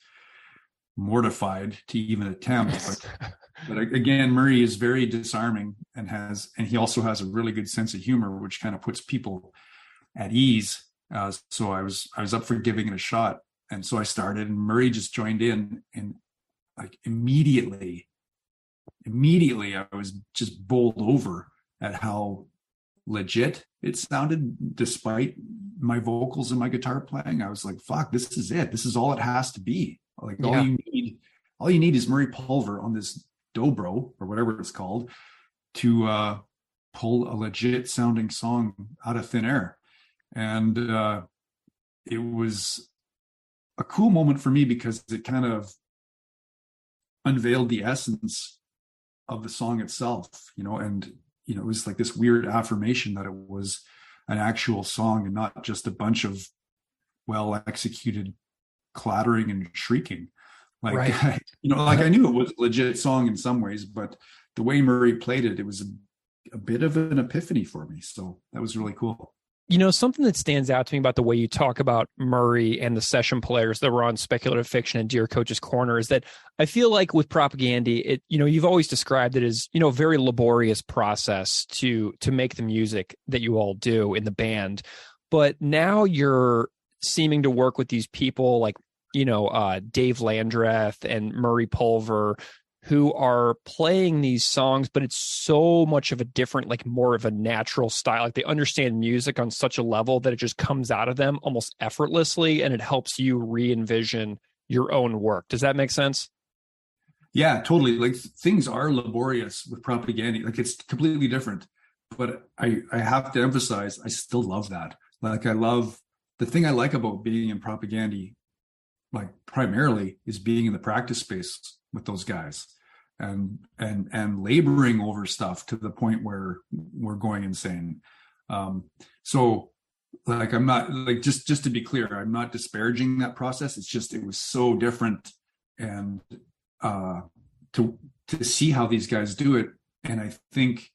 mortified to even attempt. But again, Murray is very disarming and he also has a really good sense of humor, which kind of puts people at ease. So I was up for giving it a shot. And so I started, and Murray just joined in, and like immediately I was just bowled over at how legit it sounded despite my vocals and my guitar playing. I was like, fuck, this is it. This is all it has to be. Like all you need is Murray Pulver on this dobro or whatever it's called to pull a legit sounding song out of thin air. And it was a cool moment for me because it kind of unveiled the essence of the song itself, and it was like this weird affirmation that it was an actual song and not just a bunch of well executed clattering and shrieking. Like, right. Like I knew it was a legit song in some ways, but the way Murray played it, it was a bit of an epiphany for me. So that was really cool. Something that stands out to me about the way you talk about Murray and the session players that were on Speculative Fiction and Dear Coach's Corner is that I feel like with Propagandhi, you've always described it as, a very laborious process to make the music that you all do in the band. But now you're seeming to work with these people like, Dave Landreth and Murray Pulver, who are playing these songs, but it's so much of a different, like more of a natural style. Like they understand music on such a level that it just comes out of them almost effortlessly, and it helps you re-envision your own work. Does that make sense? Yeah, totally. Like things are laborious with Propagandhi. Like it's completely different, but I have to emphasize, I still love that. Like I love the thing I like about being in Propagandhi, like primarily, is being in the practice space with those guys and laboring over stuff to the point where we're going insane. So like, I'm not like, just to be clear, I'm not disparaging that process. It's just, it was so different. And to see how these guys do it. And I think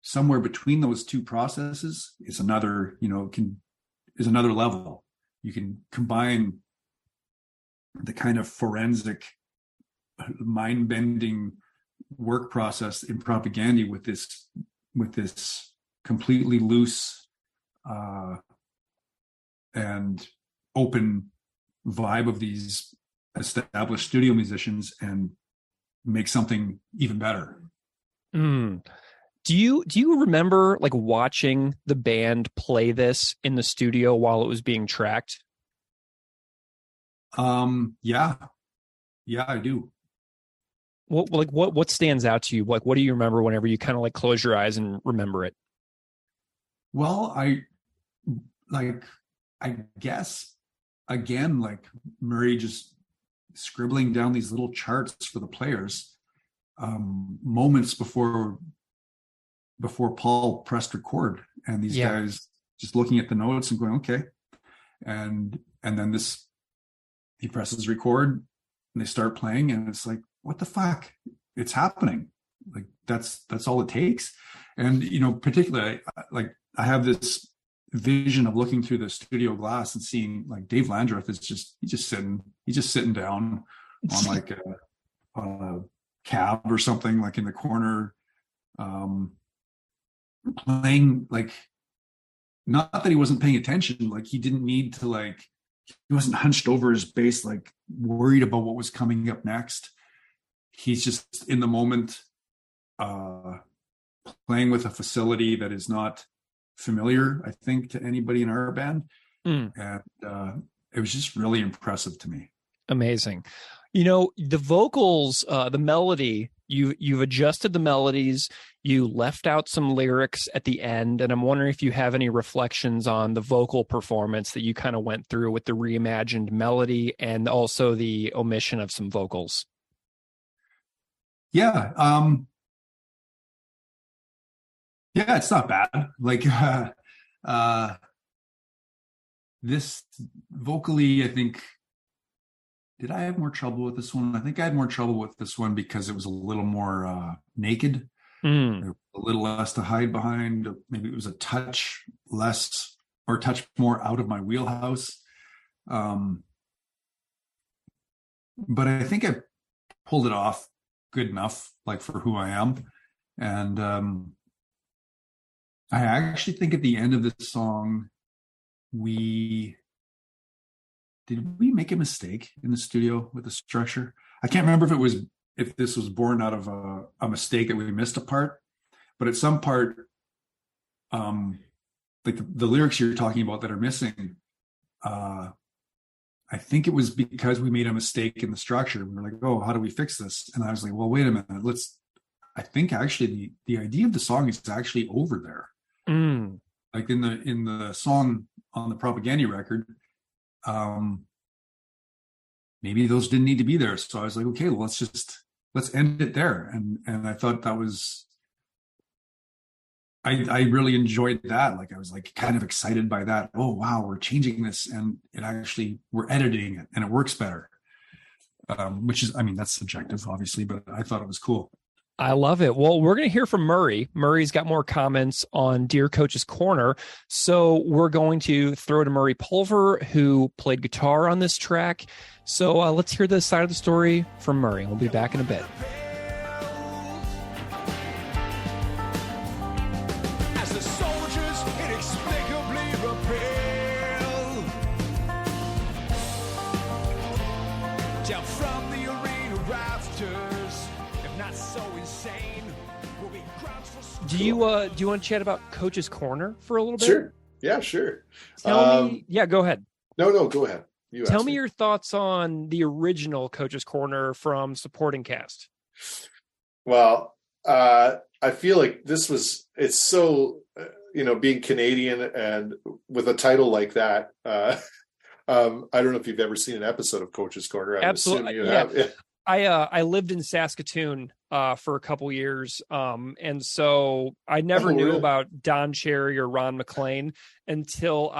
somewhere between those two processes is another, is another level. You can combine the kind of forensic, mind-bending work process in Propagandhi with this completely loose and open vibe of these established studio musicians and make something even better. Do you remember like watching the band play this in the studio while it was being tracked? Yeah, I do. What stands out to you? Like, what do you remember whenever you kind of like close your eyes and remember it? Well, I guess again, like Murray just scribbling down these little charts for the players, moments before Paul pressed record, and these guys just looking at the notes and going, okay. And then he presses record and they start playing, and it's like, what the fuck? It's happening. Like that's all it takes. And, particularly like I have this vision of looking through the studio glass and seeing like Dave Landreth is he's just sitting down on like a cab or something, like in the corner, playing, like, not that he wasn't paying attention, like he didn't need to, like, he wasn't hunched over his bass, like worried about what was coming up next. He's just in the moment, playing with a facility that is not familiar, I think, to anybody in our band. And it was just really impressive to me. Amazing. The vocals, the melody, you've adjusted the melodies, you left out some lyrics at the end, and I'm wondering if you have any reflections on the vocal performance that you kind of went through with the reimagined melody and also the omission of some vocals. Yeah. Yeah, it's not bad. Like, this vocally, I think, did I have more trouble with this one? I think I had more trouble with this one because it was a little more naked, a little less to hide behind. Maybe it was a touch less or touch more out of my wheelhouse. But I think I pulled it off good enough, like, for who I am. And I actually think at the end of this song, did we make a mistake in the studio with the structure? I can't remember if this was born out of a mistake that we missed a part, but at some part, like the lyrics you're talking about that are missing, I I think it was because we made a mistake in the structure. We were like, oh, how do we fix this? And I was like, well, wait a minute. I think actually the idea of the song is actually over there. Like in the song on the Propagandhi record, maybe those didn't need to be there. So I was like, okay, well, let's end it there. And I thought that was, I really enjoyed that. Like I was like kind of excited by that. Oh, wow, we're changing this and we're editing it and it works better. Which is, I mean, that's subjective obviously, but I thought it was cool. I love it. Well, we're going to hear from Murray. Murray's got more comments on Dear Coach's Corner. So we're going to throw to Murray Pulver, who played guitar on this track. So let's hear this side of the story from Murray. We'll be back in a bit. As the soldiers inexplicably repel down from the arena rafters, if not so insane, will be grounds for. Do you want to chat about Coach's Corner for a little bit? Sure. Yeah, sure. Tell me. Yeah, go ahead. No, go ahead. Tell me your thoughts on the original Coach's Corner from supporting cast. Well, I feel like it's so, being Canadian and with a title like that, I don't know if you've ever seen an episode of Coach's Corner. Absolutely. You have. Yeah. I lived in Saskatoon for a couple years, and so I never knew about Don Cherry or Ron McLean until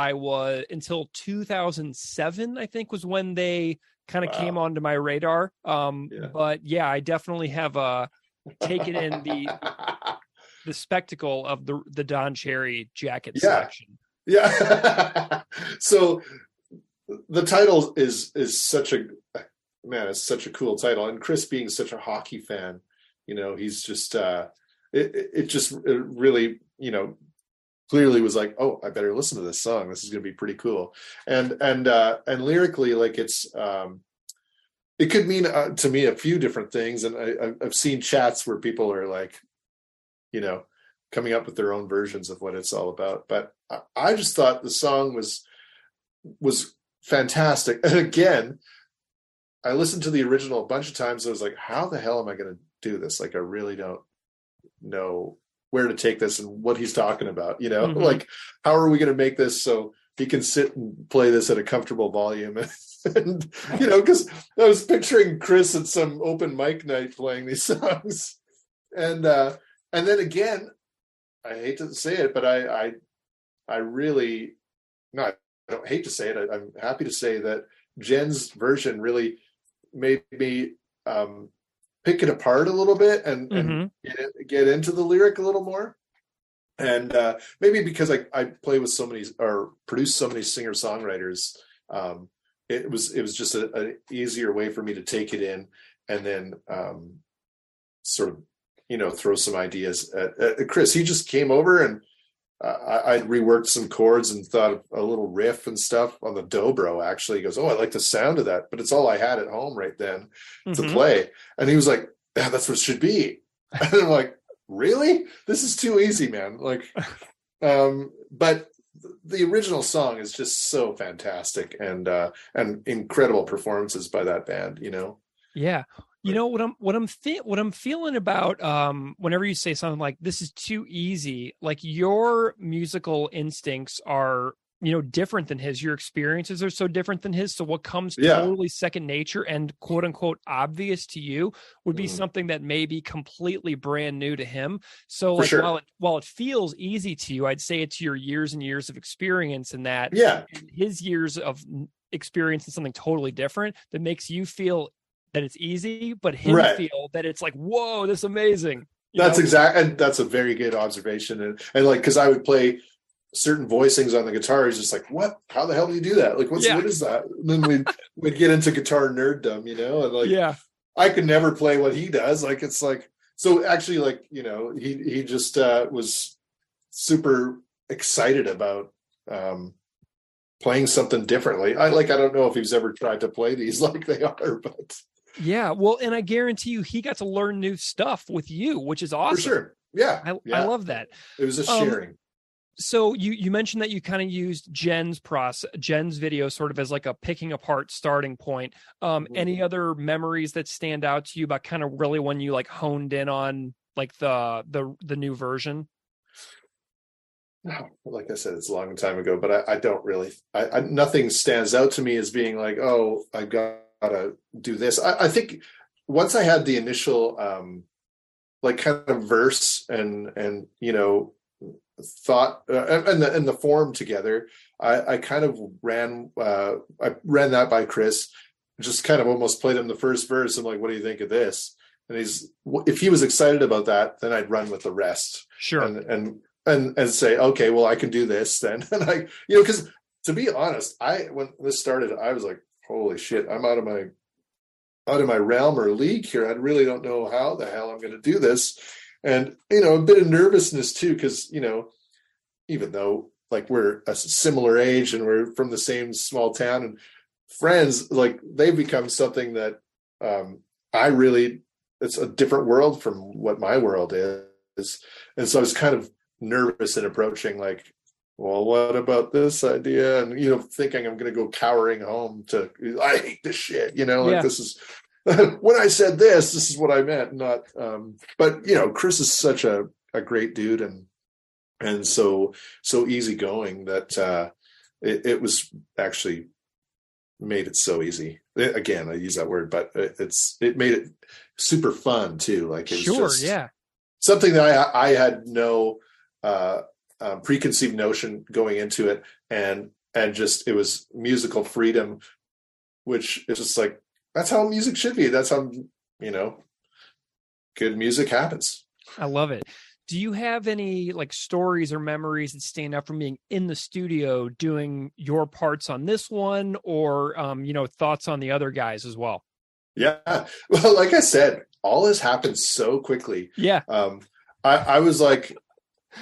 2007. I think was when they kind of came onto my radar. But yeah, I definitely have taken in the spectacle of the Don Cherry jacket selection. Yeah. So the title is such a. Man, it's such a cool title. And Chris being such a hockey fan, he's just, it really, clearly was like, oh, I better listen to this song. This is going to be pretty cool. And lyrically, like it could mean to me a few different things. And I've seen chats where people are like, coming up with their own versions of what it's all about. But I just thought the song was fantastic. And again, I listened to the original a bunch of times. I was like, how the hell am I going to do this? Like, I really don't know where to take this and what he's talking about, like, how are we going to make this so he can sit and play this at a comfortable volume? And because I was picturing Chris at some open mic night playing these songs. And then again, I hate to say it, but I really, no, I don't hate to say it. I'm happy to say that Jen's version really made me pick it apart a little bit and get into the lyric a little more. And maybe because I play with so many or produce so many singer-songwriters, it was just an easier way for me to take it in and then sort of, throw some ideas at Chris. He just came over and I'd reworked some chords and thought of a little riff and stuff on the dobro. Actually, he goes, "Oh, I like the sound of that," but it's all I had at home right then to play. And he was like, "Yeah, that's what it should be." And I'm like, "Really? This is too easy, man!" Like, but the original song is just so fantastic and incredible performances by that band. Yeah. What I'm feeling about whenever you say something like this is too easy, like your musical instincts are, different than his. Your experiences are so different than his. So what comes totally second nature and quote unquote obvious to you would be something that may be completely brand new to him. So like while it feels easy to you, I'd say it's your years and years of experience in that his years of experience in something totally different that makes you feel that it's easy, but him feel that it's like, whoa, this is amazing. That's and that's a very good observation. And like, cause I would play certain voicings on the guitar. He's just like, what, how the hell do you do that? Like, what is that? And then we'd get into guitar nerddom, and like, I could never play what he does. Like, it's like, so actually like, he just was super excited about, playing something differently. I don't know if he's ever tried to play these like they are, but yeah, well, and I guarantee you he got to learn new stuff with you, which is awesome. For sure. Yeah. I love that. It was a sharing. So you mentioned that you kind of used Jen's video sort of as like a picking apart starting point. Any other memories that stand out to you about kind of really when you like honed in on like the new version? No, like I said, it's a long time ago, but I don't really, nothing stands out to me as being like, oh, I gotta do this. I think once I had the initial, like kind of verse and thought and the form together, I kind of ran that by Chris, just kind of almost played him the first verse. I'm like, what do you think of this? And if he was excited about that, then I'd run with the rest. Sure. And say, okay, well, I can do this then. And I, because to be honest, when this started, I was like, holy shit, I'm out of my realm or league here. I really don't know how the hell I'm going to do this. And, a bit of nervousness too, because, even though like we're a similar age and we're from the same small town and friends, like they've become something that it's a different world from what my world is. And so I was kind of nervous in approaching like, well, what about this idea? And, thinking I'm going to go cowering home I hate this shit, this is, when I said this is what I meant, not, but Chris is such a great dude and so easygoing that, it was actually made it so easy. Again, I use that word, but it made it super fun too. Like it was something that I had no, preconceived notion going into it, and just it was musical freedom, which is just like that's how music should be. That's how good music happens. I love it. Do you have any like stories or memories that stand out from being in the studio doing your parts on this one, or thoughts on the other guys as well? Yeah, well, like I said, all this happened so quickly. Yeah. I was like,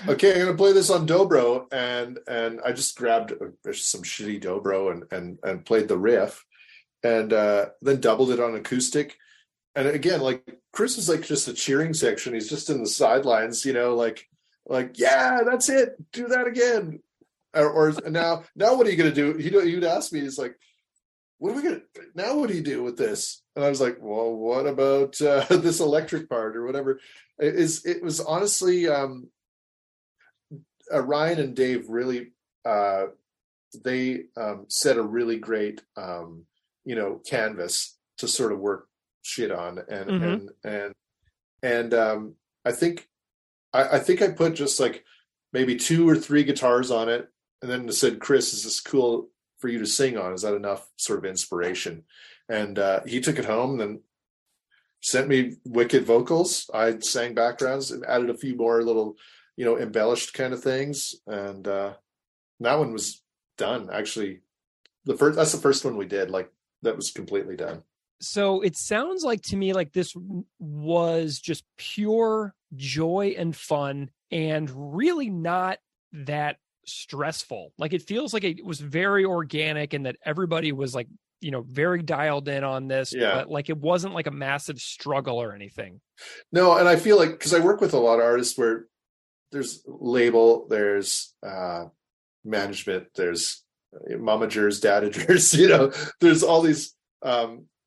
okay, I'm gonna play this on dobro, and I just grabbed some shitty dobro and played the riff, and then doubled it on acoustic. And again, like Chris is like just a cheering section. He's just in the sidelines, like yeah, that's it. Do that again. Or now what are you gonna do? He'd ask me, he's like, what do you do with this? And I was like, well, what about this electric part or whatever? It was honestly. Ryan and Dave really, they set a really great, canvas to sort of work shit on, and I think I put just like maybe 2 or 3 guitars on it, and then said, Chris, is this cool for you to sing on? Is that enough sort of inspiration? And he took it home and then sent me wicked vocals. I sang backgrounds and added a few more little, embellished kind of things. And that one was done. Actually, that's the first one we did. Like that was completely done. So it sounds like to me like this was just pure joy and fun and really not that stressful. Like it feels like it was very organic and that everybody was like, very dialed in on this, but like it wasn't like a massive struggle or anything. No, and I feel like, because I work with a lot of artists where there's label, there's management, there's momagers, dadagers, there's all these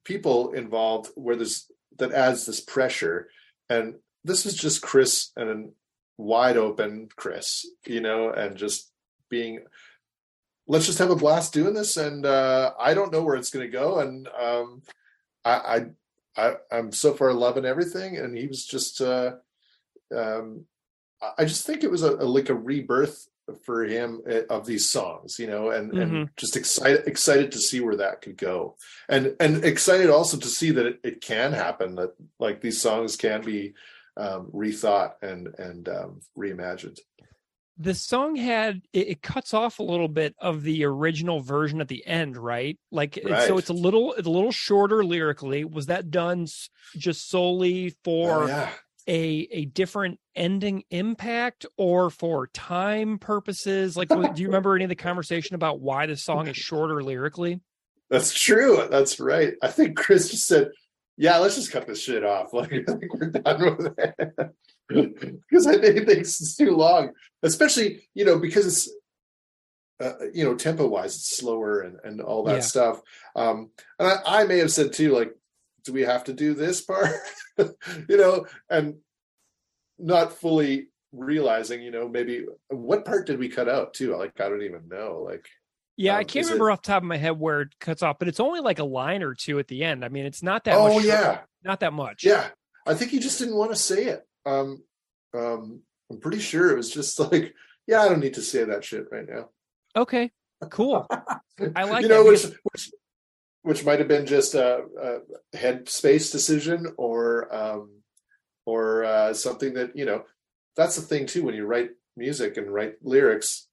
people involved where that adds this pressure. And this is just Chris and a wide open Chris, and just being, let's just have a blast doing this. And I don't know where it's going to go. And I'm so far loving everything. And he was just, I just think it was like a rebirth for him of these songs, and just excited to see where that could go. And excited also to see that it can happen, that like these songs can be rethought and reimagined. The song it cuts off a little bit of the original version at the end, right? Like, right. So it's a little shorter lyrically. Was that done just solely for a different ending impact or for time purposes? Like, do you remember any of the conversation about why the song is shorter lyrically? That's true. That's right. I think Chris just said, yeah, let's just cut this shit off. Like, I think we're done with it. because I think it's too long, especially, because it's, tempo wise, it's slower and all that stuff. And I may have said too, like, do we have to do this part? And not fully realizing, maybe what part did we cut out too? Like, I don't even know. Like, yeah, I can't remember off the top of my head where it cuts off, but it's only like a line or two at the end. I mean, it's not that much. Oh, yeah. Not that much. Yeah. I think he just didn't want to say it. I'm pretty sure it was just like, yeah, I don't need to say that shit right now. Okay, cool. I like which might have been just a headspace decision or something that, that's the thing too, when you write music and write lyrics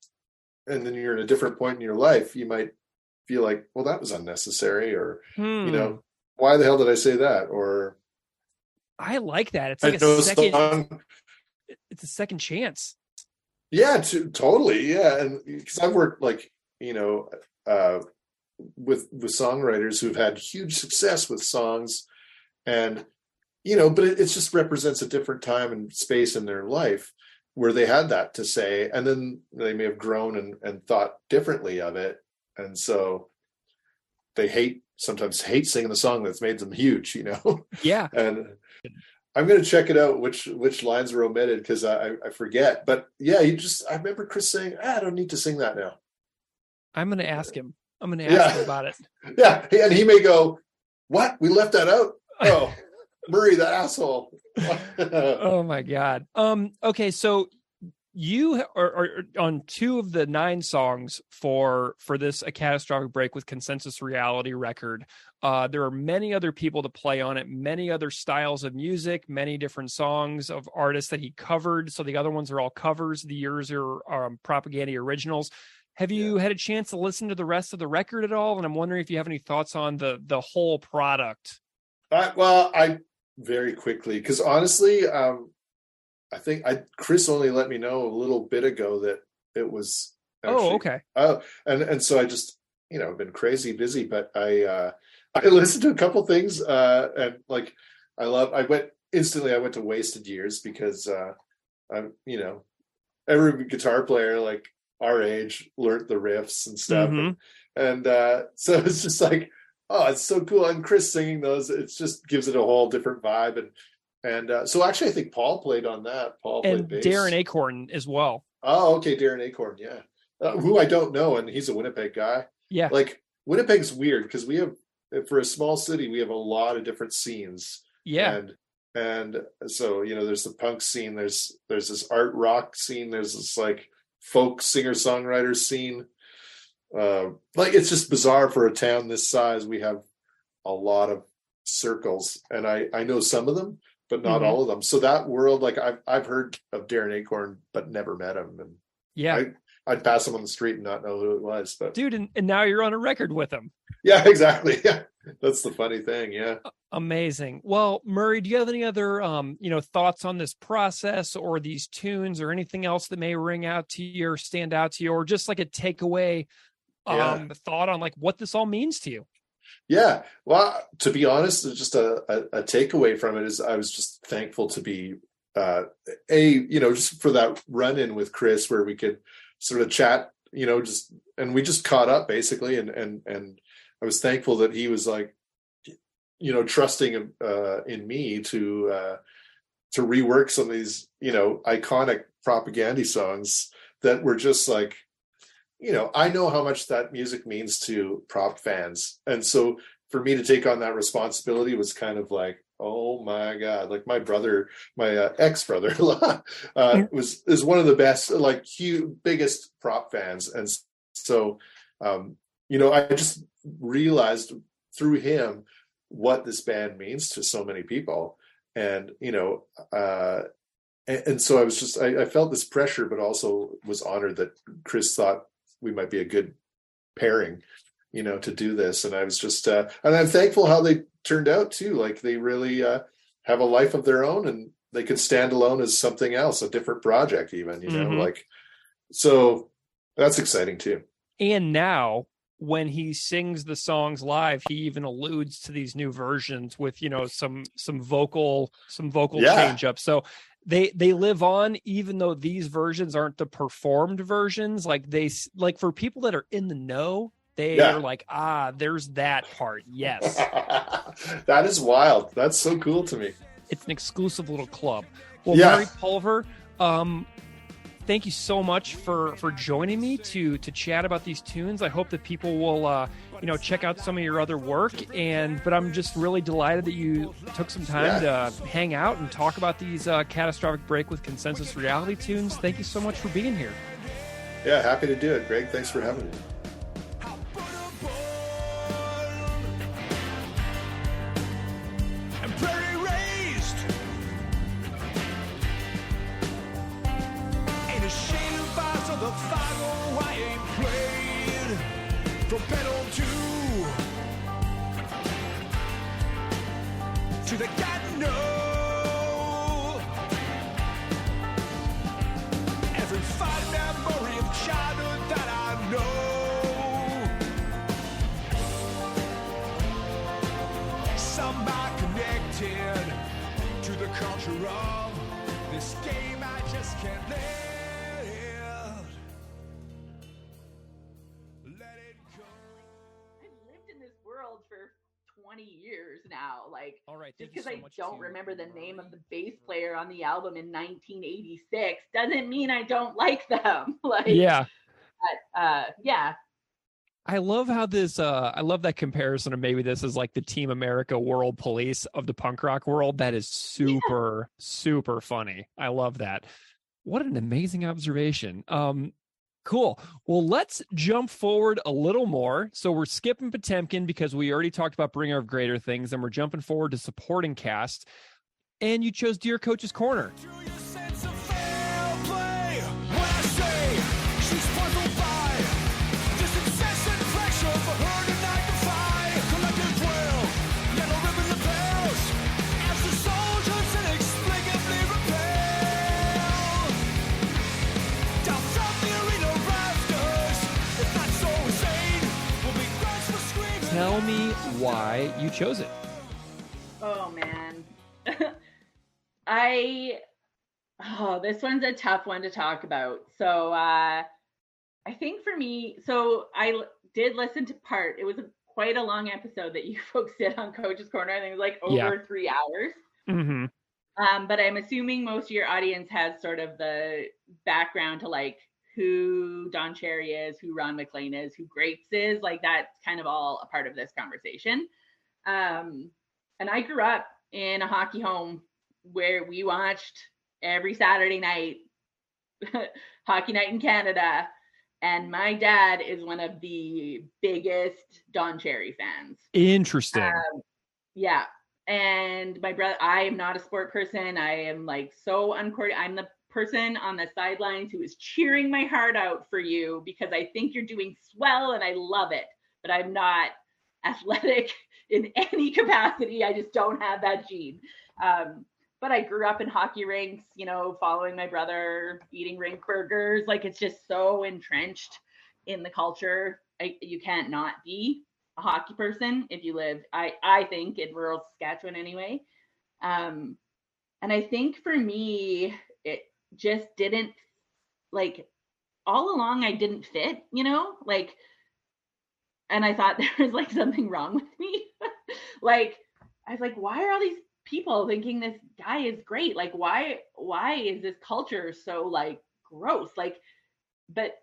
and then you're in a different point in your life, you might feel like, well, that was unnecessary, or, why the hell did I say that? Or I like that. It's like a second, it's a second chance. Yeah, totally. Yeah. And because I've worked like, with songwriters who've had huge success with songs, and, but it just represents a different time and space in their life where they had that to say, and then they may have grown and thought differently of it. And so they sometimes hate singing the song that's made them huge, Yeah. And I'm going to check it out, which lines were omitted, because I forget. But yeah, I remember Chris saying, I don't need to sing that now. I'm going to ask him. I'm going to ask him about it. Yeah. And he may go, what? We left that out? Oh, Murray, that asshole. Oh my God. Okay. So you are on 2 of the 9 songs for this A Catastrophic Break with Consensus Reality record. There are many other people to play on it, many other styles of music, many different songs of artists that he covered. So the other ones are all covers. The yours are Propagandhi originals. Have you had a chance to listen to the rest of the record at all? And I'm wondering if you have any thoughts on the whole product. I very quickly, because honestly, I think Chris only let me know a little bit ago that it was actually, okay. And so I just, I've been crazy busy, but I listened to a couple things, and like, I went to Wasted Years, because I'm, every guitar player like our age learned the riffs and stuff. Mm-hmm. And so it's just like, oh, it's so cool. And Chris singing those, it just gives it a whole different vibe. And so actually, I think Paul played on that. Paul played bass. Darren Acorn as well. Oh, okay. Darren Acorn. Yeah. Who I don't know. And he's a Winnipeg guy. Yeah. Like, Winnipeg's weird because for a small city, we have a lot of different scenes. Yeah. And so, there's the punk scene, there's this art rock scene, there's this like folk singer-songwriter scene. Like, it's just bizarre for a town this size. We have a lot of circles, and I know some of them, but not all of them. So that world, like, I've heard of Darren Acorn, but never met him. And yeah, I'd pass him on the street and not know who it was. But dude, and now you're on a record with him. Yeah, exactly. Yeah, that's the funny thing. Yeah. Amazing. Well, Murray, do you have any other, thoughts on this process or these tunes or anything else that may ring out to you or stand out to you, or just like a takeaway thought on like what this all means to you? Yeah. Well, to be honest, just a takeaway from it is I was just thankful to be, just for that run-in with Chris where we could sort of chat, and we just caught up basically. And I was thankful that he was like, trusting in me to rework some of these, iconic Propagandhi songs that were just like, I know how much that music means to prop fans. And so for me to take on that responsibility was kind of like, oh my God, like my brother, my ex-brother is one of the best, like biggest prop fans. And so, I just realized through him what this band means to so many people. And, and so I was just, I felt this pressure, but also was honored that Chris thought we might be a good pairing, to do this. And I was just, and I'm thankful how they turned out too. Like they really have a life of their own, and they could stand alone as something else, a different project even, like, so that's exciting too. And now when he sings the songs live, he even alludes to these new versions with, some vocal change up. So they live on, even though these versions aren't the performed versions. Like for people that are in the know, they're like, there's that part. Yes. That is wild. That's so cool to me. It's an exclusive little club. Well, Murray Pulver, thank you so much for joining me to chat about these tunes. I hope that people will check out some of your other work, but I'm just really delighted that you took some time to hang out and talk about these Catastrophic Break with Consensus Reality tunes. Thank you so much for being here. Yeah, happy to do it, Greg. Thanks for having me. From pedal to the God no. Every fine memory of childhood that I know. Somehow connected to the culture of this game I just can't live. For 20 years now, like, all right, just because I don't remember the name of the bass player on the album in 1986 doesn't mean I don't like them. Like, I love how this I love that comparison of maybe this is like the Team America World Police of the punk rock world. That is super funny. I love that. What an amazing observation. Cool. Well, let's jump forward a little more. So we're skipping Potemkin because we already talked about Bringer of Greater Things, and we're jumping forward to supporting cast. And you chose Dear Coach's Corner. Tell me why you chose it. Oh man. This one's a tough one to talk about. So I think for me, so I did listen to part. It was quite a long episode that you folks did on Coach's Corner. I think it was like over 3 hours. Mm-hmm. But I'm assuming most of your audience has sort of the background to like who Don Cherry is, who Ron McLean is, who Grapes is. Like that's kind of all a part of this conversation. And I grew up in a hockey home where we watched every Saturday night Hockey Night in Canada. And my dad is one of the biggest Don Cherry fans. Interesting. Yeah. And my brother, I am not a sport person. I am like so uncoordinated. I'm the person on the sidelines who is cheering my heart out for you because I think you're doing swell and I love it, but I'm not athletic in any capacity. I just don't have that gene. But I grew up in hockey rinks, you know, following my brother, eating rink burgers. Like it's just so entrenched in the culture. You can't not be a hockey person if you live, I think, in rural Saskatchewan anyway. And I think for me, it just didn't, like, all along I didn't fit, you know, like, and I thought there was like something wrong with me. Like, I was like, why are all these people thinking this guy is great? Like, why is this culture so like gross? Like, but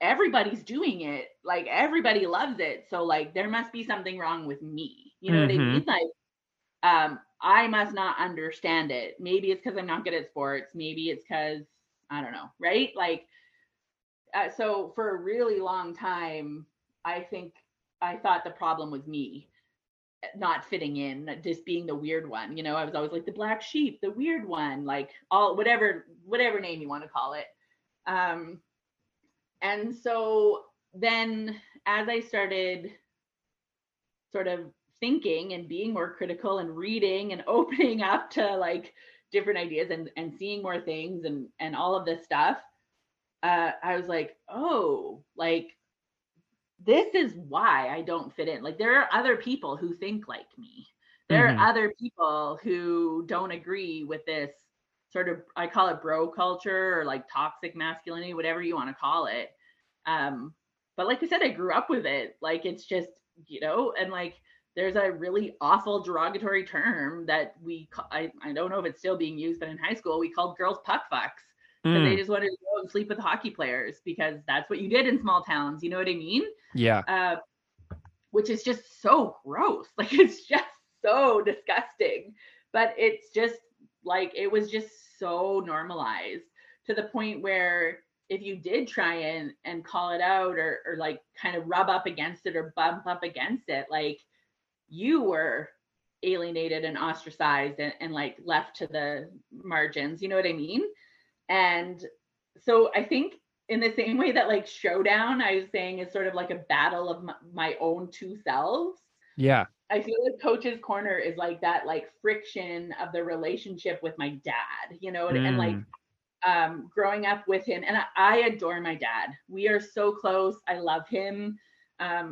everybody's doing it, like everybody loves it, so like there must be something wrong with me, you know what I mean? Like I must not understand it. Maybe it's because I'm not good at sports, maybe it's because I don't know, right? Like so for a really long time I think I thought the problem was me not fitting in, just being the weird one, you know. I was always like the black sheep, the weird one, like all whatever name you want to call it. And so then as I started sort of thinking and being more critical and reading and opening up to like different ideas and seeing more things and all of this stuff, I was like, oh, like this is why I don't fit in. Like there are other people who think like me. There are other people who don't agree with this sort of, I call it bro culture or like toxic masculinity, whatever you want to call it. But like I said, I grew up with it. Like, it's just, you know, and like, there's a really awful derogatory term that I don't know if it's still being used, but in high school, we called girls puck fucks. Because they just wanted to go and sleep with hockey players because that's what you did in small towns. You know what I mean? Yeah. Which is just so gross. Like, it's just so disgusting. But it's just like, it was just so normalized to the point where if you did try and call it out or like kind of rub up against it or bump up against it, like, you were alienated and ostracized and like left to the margins. You know what I mean? And so I think in the same way that like Showdown, I was saying, is sort of like a battle of my own two selves. Yeah. I feel like Coach's Corner is like that, like friction of the relationship with my dad, you know, and like growing up with him. And I adore my dad. We are so close. I love him.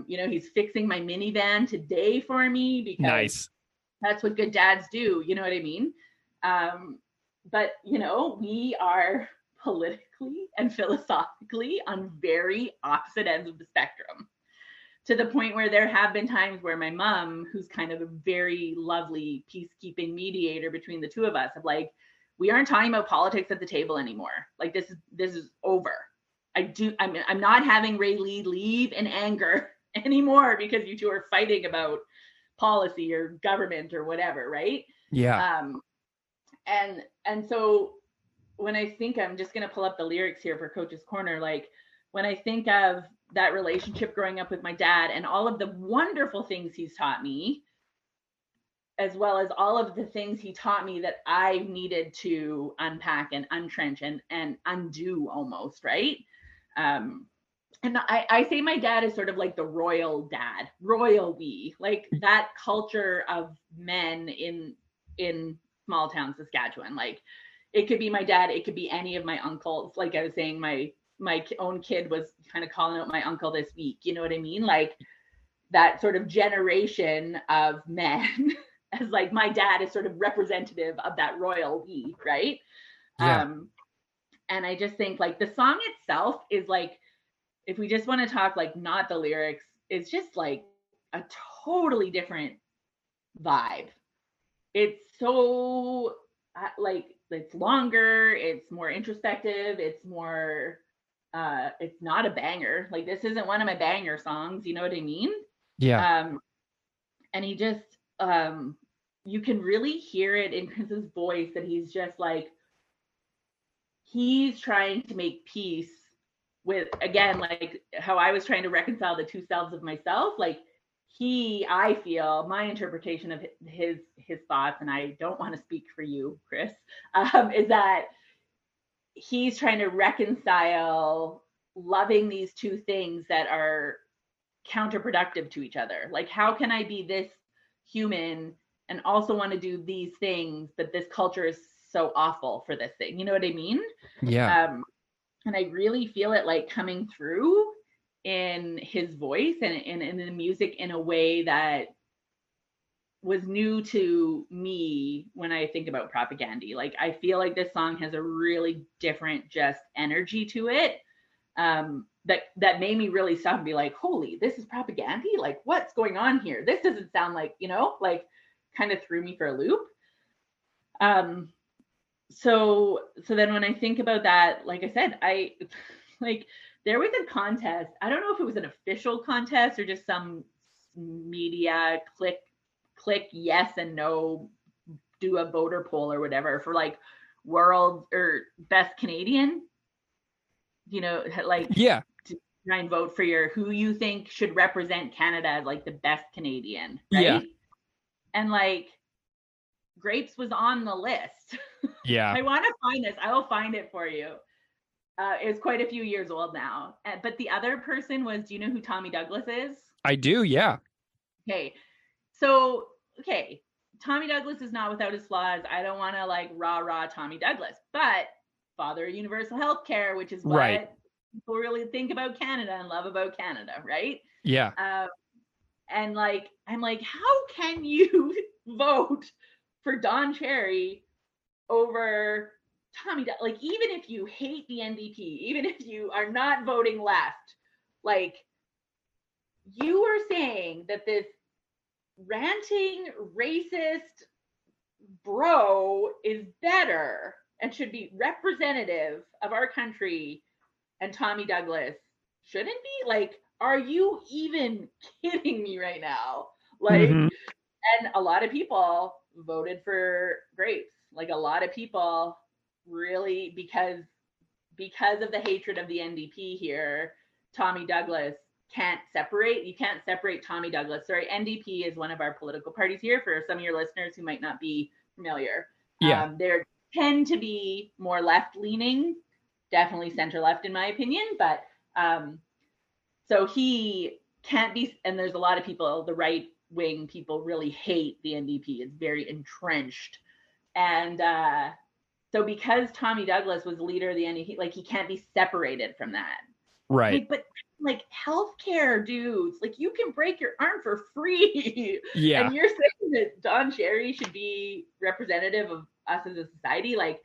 You know, he's fixing my minivan today for me because that's what good dads do. You know what I mean? But, you know, we are politically and philosophically on very opposite ends of the spectrum, to the point where there have been times where my mom, who's kind of a very lovely peacekeeping mediator between the two of us, of like, we aren't talking about politics at the table anymore. Like, this is over. I'm not having Raylee leave in anger anymore because you two are fighting about policy or government or whatever, right? Yeah. And so when I think, I'm just going to pull up the lyrics here for Coach's Corner, like, when I think of that relationship growing up with my dad and all of the wonderful things he's taught me, as well as all of the things he taught me that I needed to unpack and untrench and undo almost, right? And I say my dad is sort of like the royal dad, royal we, like that culture of men in small town Saskatchewan. Like, it could be my dad, it could be any of my uncles. Like I was saying, my own kid was kind of calling out my uncle this week. You know what I mean? Like, that sort of generation of men as like my dad is sort of representative of that royal we, right? Yeah. And I just think like the song itself is like, if we just want to talk like not the lyrics, it's just like a totally different vibe. It's so like, it's longer, it's more introspective, it's more it's not a banger. Like, this isn't one of my banger songs, you know what I mean? Yeah. And he just you can really hear it in Chris's voice that he's just like, he's trying to make peace with, again, like how I was trying to reconcile the two selves of myself. Like, I feel my interpretation of his thoughts, and I don't want to speak for you, Chris, is that he's trying to reconcile loving these two things that are counterproductive to each other. Like, how can I be this human and also want to do these things, but this culture is so awful for this thing? You know what I mean? Yeah. And I really feel it like coming through in his voice and in the music in a way that was new to me when I think about Propagandhi. Like, I feel like this song has a really different just energy to it that made me really stop and be like, holy, this is Propagandhi? Like, what's going on here? This doesn't sound like, you know, like, kind of threw me for a loop. So then when I think about that, like I said, I like, there was a contest. I don't know if it was an official contest or just some media click yes and no, do a voter poll or whatever for like world or best Canadian, you know, like, yeah, to try and vote for who you think should represent Canada as like the best Canadian, right? Yeah. And like, Grapes was on the list. Yeah. I want to find this. I will find it for you. It's quite a few years old now. But the other person was, do you know who Tommy Douglas is? I do, yeah. Okay. So, Tommy Douglas is not without his flaws. I don't want to like rah Tommy Douglas, but father of universal health care, which is what people really think about Canada and love about Canada, right? Yeah. And like, I'm like, how can you vote for Don Cherry over Tommy, like, even if you hate the NDP, even if you are not voting left, like, you are saying that this ranting, racist bro is better and should be representative of our country, and Tommy Douglas shouldn't be? Like, are you even kidding me right now? Like, and a lot of people voted for Grapes. Like, a lot of people really, because of the hatred of the NDP here, Tommy Douglas you can't separate Tommy Douglas. Sorry, NDP is one of our political parties here for some of your listeners who might not be familiar. Yeah. They tend to be more left-leaning, definitely center-left in my opinion, but so he can't be, and there's a lot of people, the right-wing people really hate the NDP. It's very entrenched. And so because Tommy Douglas was the leader of the NDP, like, he can't be separated from that. Right. Like, but like, healthcare dudes, like, you can break your arm for free. Yeah. And you're saying that Don Cherry should be representative of us as a society, like,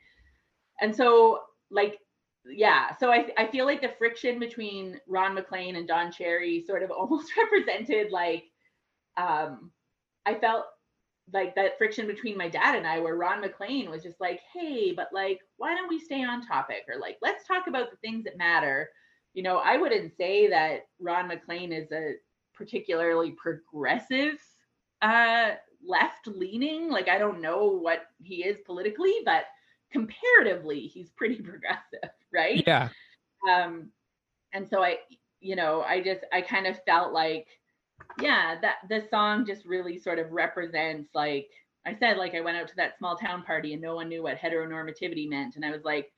and so, like, yeah. So I feel like the friction between Ron MacLean and Don Cherry sort of almost represented, like, I felt like that friction between my dad and I, where Ron MacLean was just like, hey, but like, why don't we stay on topic? Or like, let's talk about the things that matter. You know, I wouldn't say that Ron MacLean is a particularly progressive left-leaning. Like, I don't know what he is politically, but comparatively, he's pretty progressive, right? Yeah. And so I kind of felt like, yeah, that the song just really sort of represents, like I said, like, I went out to that small town party and no one knew what heteronormativity meant. And I was like,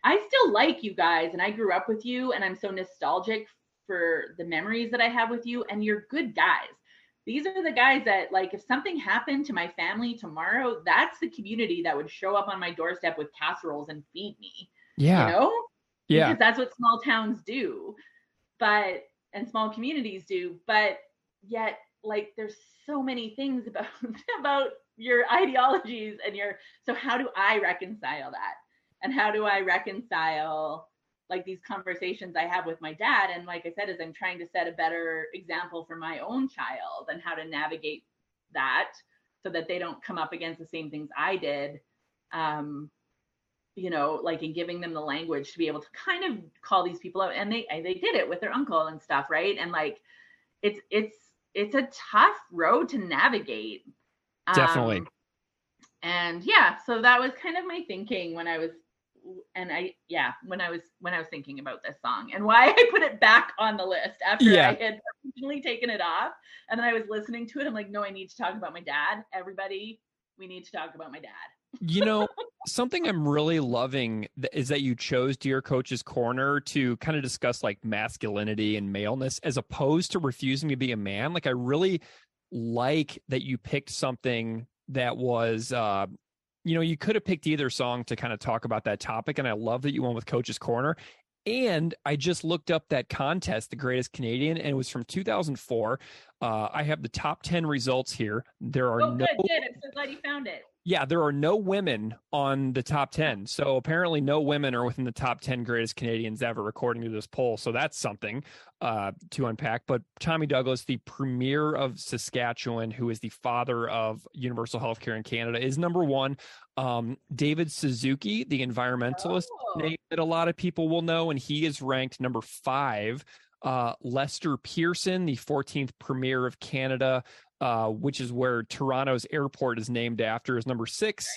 I still like you guys, and I grew up with you, and I'm so nostalgic for the memories that I have with you, and you're good guys. These are the guys that, like, if something happened to my family tomorrow, that's the community that would show up on my doorstep with casseroles and feed me. Yeah. You know? Yeah. Because that's what small towns do, and small communities do. But yet, like, there's so many things about your ideologies and so how do I reconcile that? And how do I reconcile, like, these conversations I have with my dad? And like I said, as I'm trying to set a better example for my own child and how to navigate that so that they don't come up against the same things I did, you know, like, in giving them the language to be able to kind of call these people out. And they did it with their uncle and stuff, right? And like, it's a tough road to navigate. Definitely. And yeah, so that was kind of my thinking when I was thinking about this song and why I put it back on the list after I had originally taken it off. And then I was listening to it. I'm like, no, I need to talk about my dad. Everybody, we need to talk about my dad. You know, something I'm really loving is that you chose Dear Coach's Corner to kind of discuss, like, masculinity and maleness as opposed to refusing to be a man. Like, I really like that you picked something that was, you know, you could have picked either song to kind of talk about that topic. And I love that you went with Coach's Corner. And I just looked up that contest, The Greatest Canadian, and it was from 2004. I have the top 10 results here. There are good. I'm so glad you found it. Yeah, there are no women on the top 10. So apparently no women are within the top 10 greatest Canadians ever, according to this poll. So that's something to unpack. But Tommy Douglas, the premier of Saskatchewan, who is the father of universal healthcare in Canada, is number one. David Suzuki, the environmentalist, name that a lot of people will know, and he is ranked number 5. Lester Pearson, the 14th premier of Canada, which is where Toronto's airport is named after, is number 6.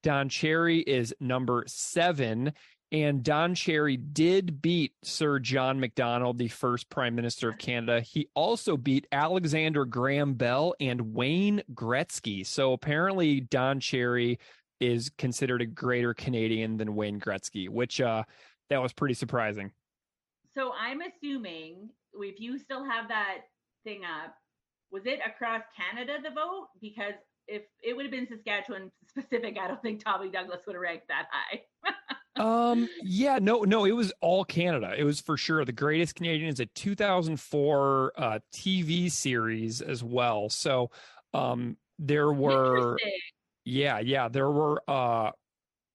Don Cherry is number 7. And Don Cherry did beat Sir John Macdonald, the first Prime Minister of Canada. He also beat Alexander Graham Bell and Wayne Gretzky. So apparently Don Cherry is considered a greater Canadian than Wayne Gretzky, which that was pretty surprising. So I'm assuming, if you still have that thing up, was it across Canada, the vote? Because if it would have been Saskatchewan specific, I don't think Tommy Douglas would have ranked that high. Yeah, no, it was all Canada. It was for sure. The Greatest Canadian is a 2004 TV series as well. So there were, there were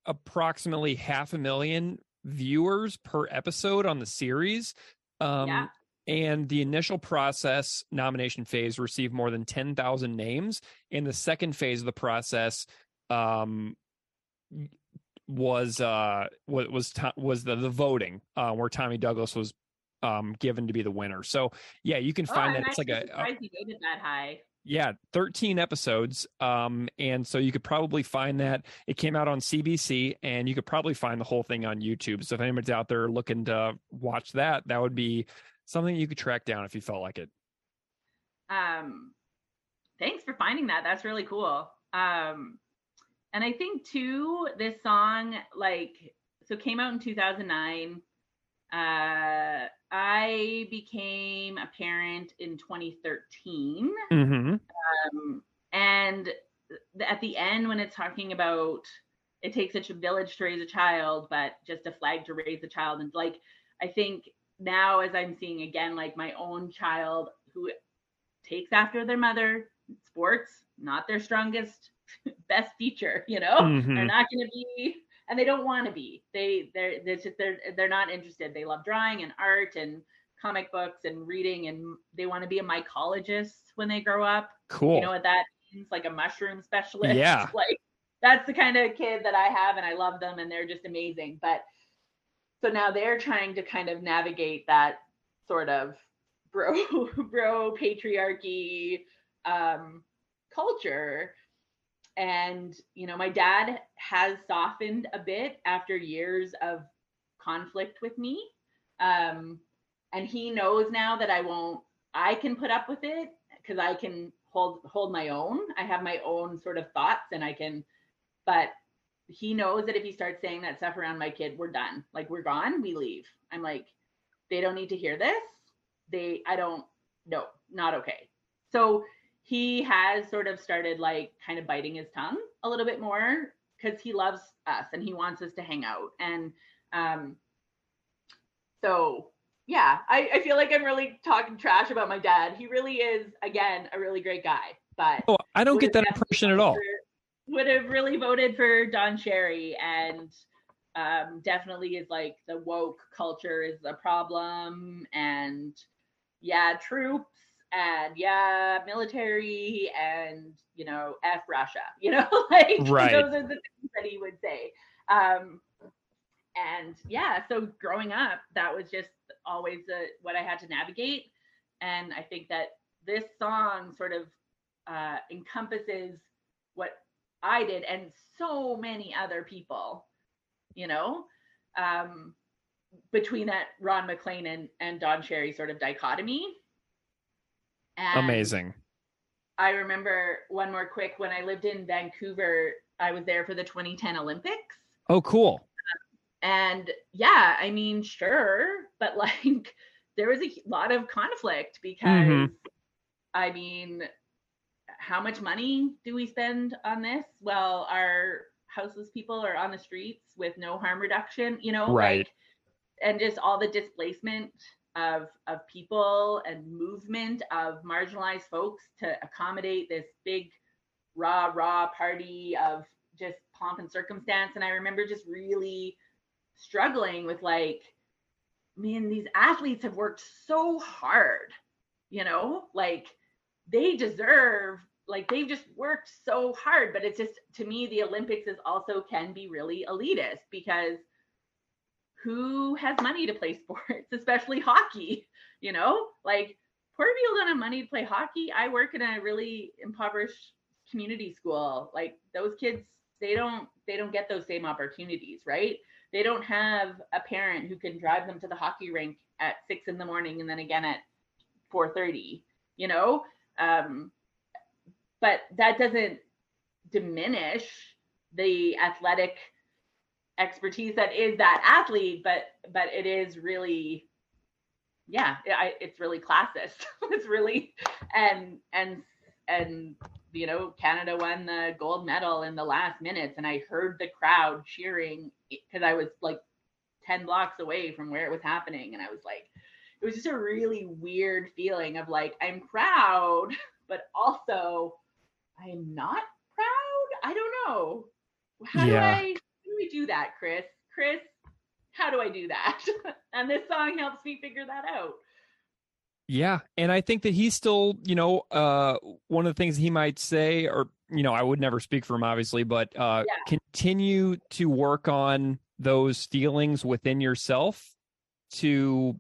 approximately 500,000 viewers per episode on the series. And the initial process nomination phase received more than 10,000 names. And the second phase of the process was the voting, where Tommy Douglas was given to be the winner. So yeah, you can find that. It's like surprised you rated that high. Yeah, 13 episodes. And so you could probably find that. It came out on CBC, and you could probably find the whole thing on YouTube. So if anybody's out there looking to watch that, that would be something you could track down if you felt like it. Thanks for finding that. That's really cool. And I think too, this song, came out in 2009. I became a parent in 2013. And at the end, when it's talking about it takes such a village to raise a child, but just a flag to raise a child. And I think now, as I'm seeing again, my own child who takes after their mother, sports, not their strongest, best feature, they're not going to be, and they don't want to be. They're not interested. They love drawing and art and comic books and reading, and they want to be a mycologist when they grow up. Cool. You know what that means? Like a mushroom specialist. Yeah. That's the kind of kid that I have, and I love them, and they're just amazing. But so now they're trying to kind of navigate that sort of bro patriarchy culture. And, my dad has softened a bit after years of conflict with me. And he knows now that I can put up with it because I can hold my own. I have my own sort of thoughts, and but he knows that if he starts saying that stuff around my kid, we're done. We're gone, we leave. I'm like, they don't need to hear this. No, not okay. So he has sort of started kind of biting his tongue a little bit more because he loves us and he wants us to hang out. And so, yeah, I feel like I'm really talking trash about my dad. He really is, again, a really great guy. But I don't get that impression at all. Would have really voted for Don Cherry, and definitely is the woke culture is a problem, and troops, and military, and F Russia, right. Those are the things that he would say. And so growing up, that was just always what I had to navigate. And I think that this song sort of encompasses what I did and so many other people, between that Ron McClain and Don Cherry sort of dichotomy. And amazing. I remember one more quick, when I lived in Vancouver, I was there for the 2010 Olympics. Oh, cool. And sure, but there was a lot of conflict because how much money do we spend on this? Well, our houseless people are on the streets with no harm reduction, right. And just all the displacement of people and movement of marginalized folks to accommodate this big rah party of just pomp and circumstance. And I remember just really struggling with these athletes have worked so hard, they deserve, they've just worked so hard. But it's just, to me, the Olympics also can be really elitist, because who has money to play sports, especially hockey? Poor people don't have money to play hockey. I work in a really impoverished community school. Those kids, they don't get those same opportunities, right? They don't have a parent who can drive them to the hockey rink at 6 a.m. and then again at 4:30, but that doesn't diminish the athletic expertise that is that athlete, but it is really, it's really classist. It's really, and Canada won the gold medal in the last minutes, and I heard the crowd cheering because I was 10 blocks away from where it was happening, and I was it was just a really weird feeling of I'm proud, but also I am not proud. I don't know. How do I we do that, Chris? Chris, how do I do that? And this song helps me figure that out. Yeah. And I think that he's still, one of the things he might say, or, I would never speak for him, obviously, but continue to work on those feelings within yourself to,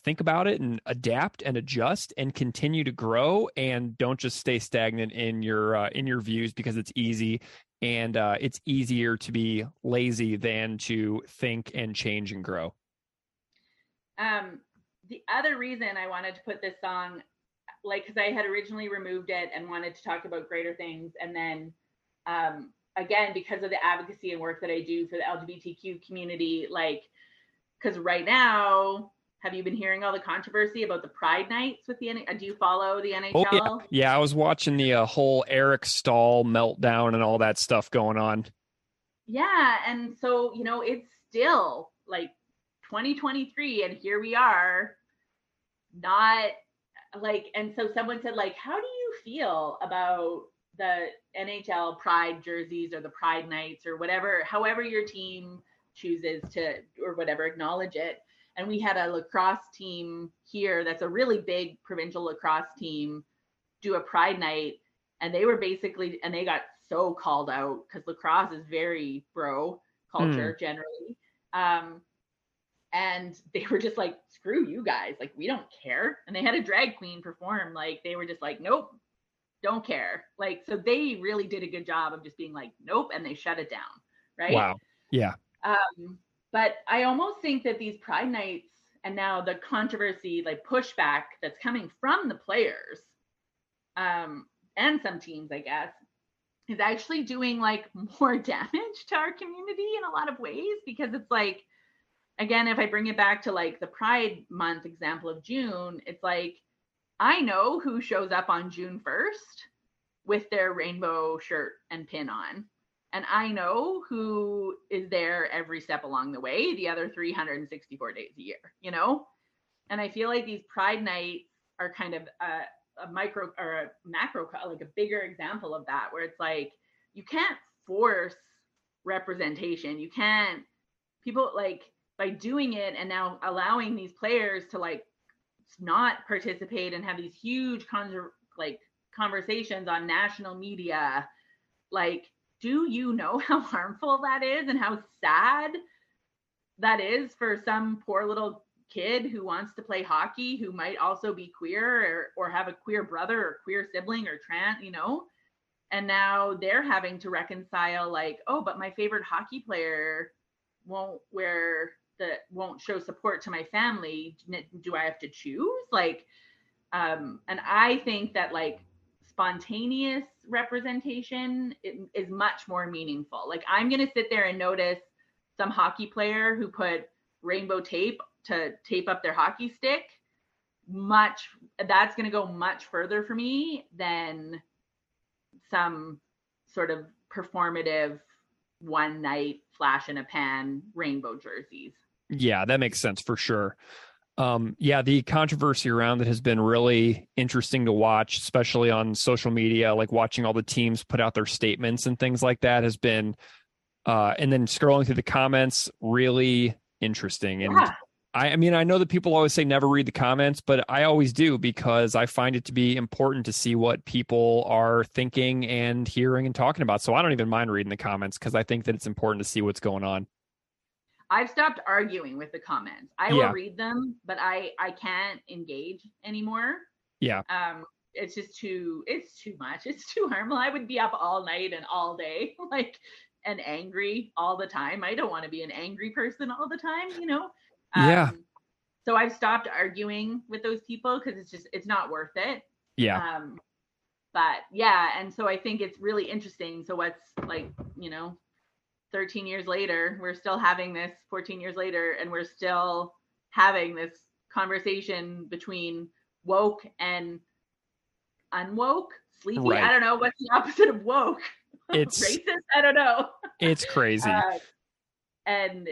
think about it and adapt and adjust and continue to grow, and don't just stay stagnant in your views, because it's easy, and it's easier to be lazy than to think and change and grow. The other reason I wanted to put this song, because I had originally removed it and wanted to talk about greater things, and then again, because of the advocacy and work that I do for the LGBTQ community, because right now, have you been hearing all the controversy about the Pride nights with the do you follow the NHL? Oh, yeah. I was watching the whole Eric Stahl meltdown and all that stuff going on. Yeah, and so, it's still 2023, and here we are, not and so someone said, how do you feel about the NHL Pride jerseys or the Pride nights or whatever, however your team chooses to, or whatever, acknowledge it. And we had a lacrosse team here that's a really big provincial lacrosse team do a Pride night, and they were basically, and they got so called out because lacrosse is very bro culture generally. And they were just like, screw you guys, we don't care. And they had a drag queen perform, they were just like, nope, don't care. So they really did a good job of just being like, nope, and they shut it down, right? Wow. Yeah. But I almost think that these Pride nights, and now the controversy, pushback that's coming from the players, and some teams, I guess, is actually doing more damage to our community in a lot of ways, because it's again, if I bring it back to the Pride Month example of June, it's I know who shows up on June 1st with their rainbow shirt and pin on. And I know who is there every step along the way, the other 364 days a year, And I feel like these Pride nights are kind of a micro or a macro, a bigger example of that, where it's you can't force representation. You can't, people by doing it and now allowing these players to not participate and have these huge conversations on national media, do you know how harmful that is and how sad that is for some poor little kid who wants to play hockey, who might also be queer or have a queer brother or queer sibling or trans, and now they're having to reconcile oh, but my favorite hockey player won't show support to my family. Do I have to choose? And I think that spontaneous representation is much more meaningful. I'm going to sit there and notice some hockey player who put rainbow tape to tape up their hockey stick. That's going to go much further for me than some sort of performative one night flash in a pan rainbow jerseys. Yeah, that makes sense for sure. The controversy around it has been really interesting to watch, especially on social media, watching all the teams put out their statements and things like that has been, and then scrolling through the comments, really interesting. And I know that people always say never read the comments, but I always do, because I find it to be important to see what people are thinking and hearing and talking about. So I don't even mind reading the comments, because I think that it's important to see what's going on. I've stopped arguing with the comments. I will read them, but I can't engage anymore. Yeah. It's too much. It's too harmful. I would be up all night and all day, and angry all the time. I don't want to be an angry person all the time, Yeah. So I've stopped arguing with those people, because it's not worth it. Yeah. But yeah, and so I think it's really interesting. So what's 13 years later, we're still having this 14 years later, and we're still having this conversation between woke and unwoke, sleepy. Right. I don't know what's the opposite of woke. It's racist. I don't know. It's crazy. And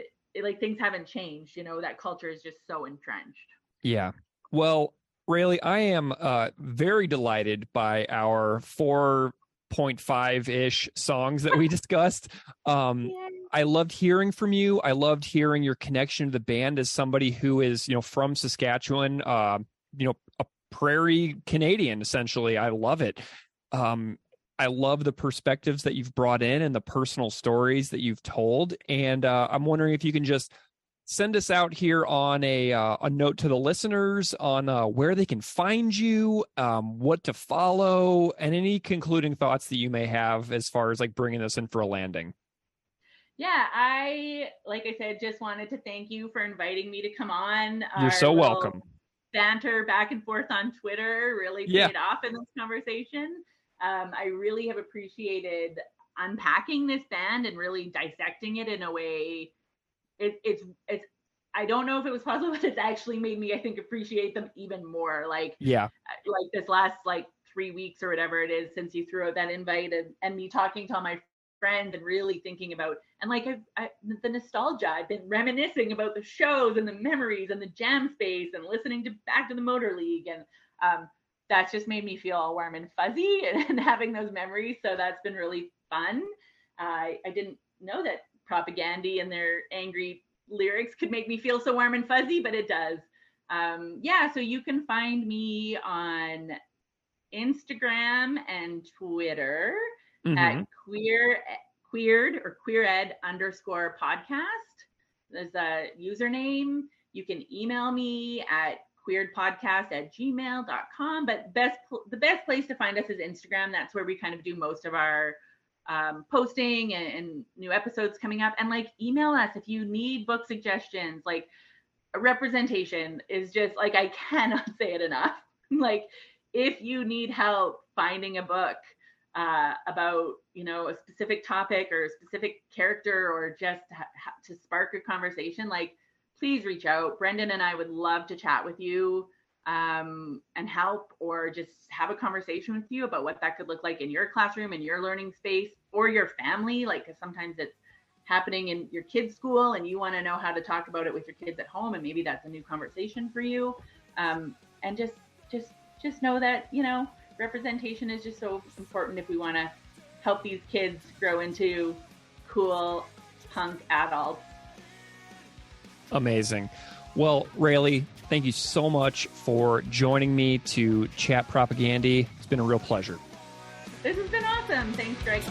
things haven't changed, that culture is just so entrenched. Yeah. Well, Raylee, I am very delighted by our 4 0.5-ish songs that we discussed. I loved hearing from you. I loved hearing your connection to the band as somebody who is, from Saskatchewan, a prairie Canadian, essentially. I love it. I love the perspectives that you've brought in and the personal stories that you've told. And I'm wondering if you can just send us out here on a note to the listeners on where they can find you, what to follow, and any concluding thoughts that you may have as far as like bringing this in for a landing. Yeah, like I said, just wanted to thank you for inviting me to come on. You're so welcome. Banter back and forth on Twitter really paid off in this conversation. I really have appreciated unpacking this band and really dissecting it in a way. It's I don't know if it was possible, but it's actually made me, I think, appreciate them even more. Like this last 3 weeks or whatever it is since you threw out that invite, and me talking to all my friends and really thinking about, and the nostalgia. I've been reminiscing about the shows and the memories and the jam space and listening to Back to the Motor League, and that's just made me feel all warm and fuzzy and having those memories. So that's been really fun. I didn't know that Propagandhi and their angry lyrics could make me feel so warm and fuzzy, but it does. So you can find me on Instagram and Twitter at queered or queered_podcast. There's a username. You can email me at queeredpodcast@gmail.com, but the best place to find us is Instagram. That's where we kind of do most of our posting and new episodes coming up. And email us if you need book suggestions. A representation is just I cannot say it enough. If you need help finding a book about a specific topic or a specific character, or just to spark a conversation, please reach out. Brendan and I would love to chat with you and help, or just have a conversation with you about what that could look like in your classroom, in your learning space, or your family. Because sometimes it's happening in your kids' school and you want to know how to talk about it with your kids at home, and maybe that's a new conversation for you. And just know that representation is just so important if we want to help these kids grow into cool punk adults. Amazing. Well, Raylee, thank you so much for joining me to chat Propagandhi. It's been a real pleasure. This has been awesome. Thanks, Greg.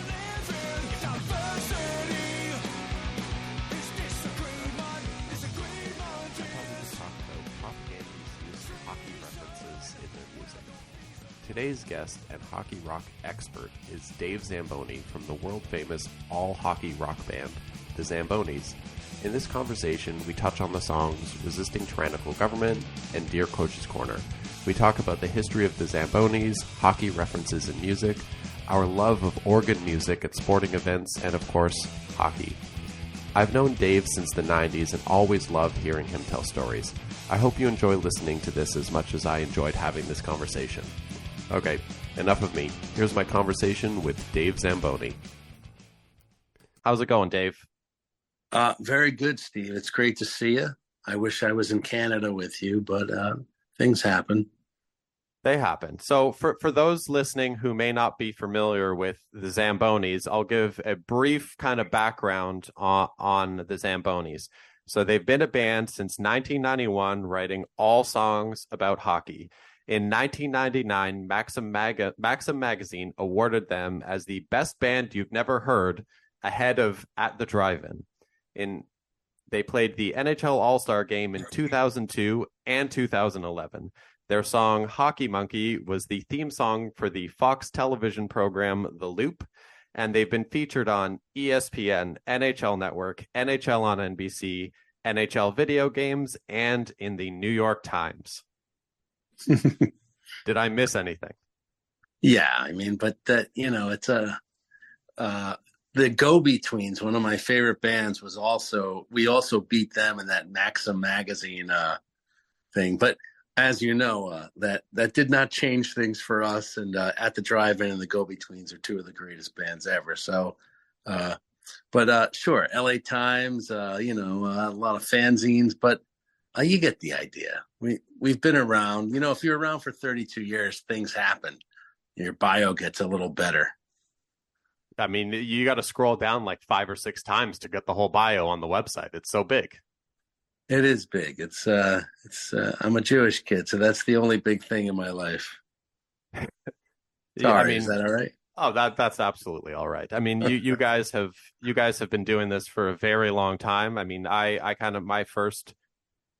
Today's guest and hockey rock expert is Dave Zamboni from the world-famous all-hockey rock band, the Zambonis. In this conversation, we touch on the songs Resisting Tyrannical Government and Dear Coach's Corner. We talk about the history of the Zambonis, hockey references in music, our love of organ music at sporting events, and of course, hockey. I've known Dave since the 90s and always loved hearing him tell stories. I hope you enjoy listening to this as much as I enjoyed having this conversation. Okay, enough of me. Here's my conversation with Dave Zamboni. How's it going, Dave? Very good, Steve. It's great to see you. I wish I was in Canada with you, but things happen. They happen. So for those listening who may not be familiar with the Zambonis, I'll give a brief kind of background on the Zambonis. So they've been a band since 1991, writing all songs about hockey. In 1999, Maxim Magazine awarded them as the best band you've never heard, ahead of At the Drive-In. They played the NHL All-Star Game in 2002 and 2011. Their song Hockey Monkey was the theme song for the Fox television program The Loop, and they've been featured on ESPN, NHL Network, NHL on NBC, NHL video games, and in the New York Times. Did I miss anything? Yeah, I mean, but that, it's the Go-Betweens, one of my favorite bands, we also beat them in that Maxim Magazine thing. But as you know, that did not change things for us. And At the Drive-In and the Go-Betweens are two of the greatest bands ever. So, sure, LA Times, a lot of fanzines, but you get the idea. We've been around. If you're around for 32 years, things happen. Your bio gets a little better. I mean, you got to scroll down like 5 or 6 times to get the whole bio on the website. It's so big. It is big. I'm a Jewish kid, so that's the only big thing in my life. Sorry, is that all right? Oh, that's absolutely all right. I mean, you guys have been doing this for a very long time. I mean, I kind of, my first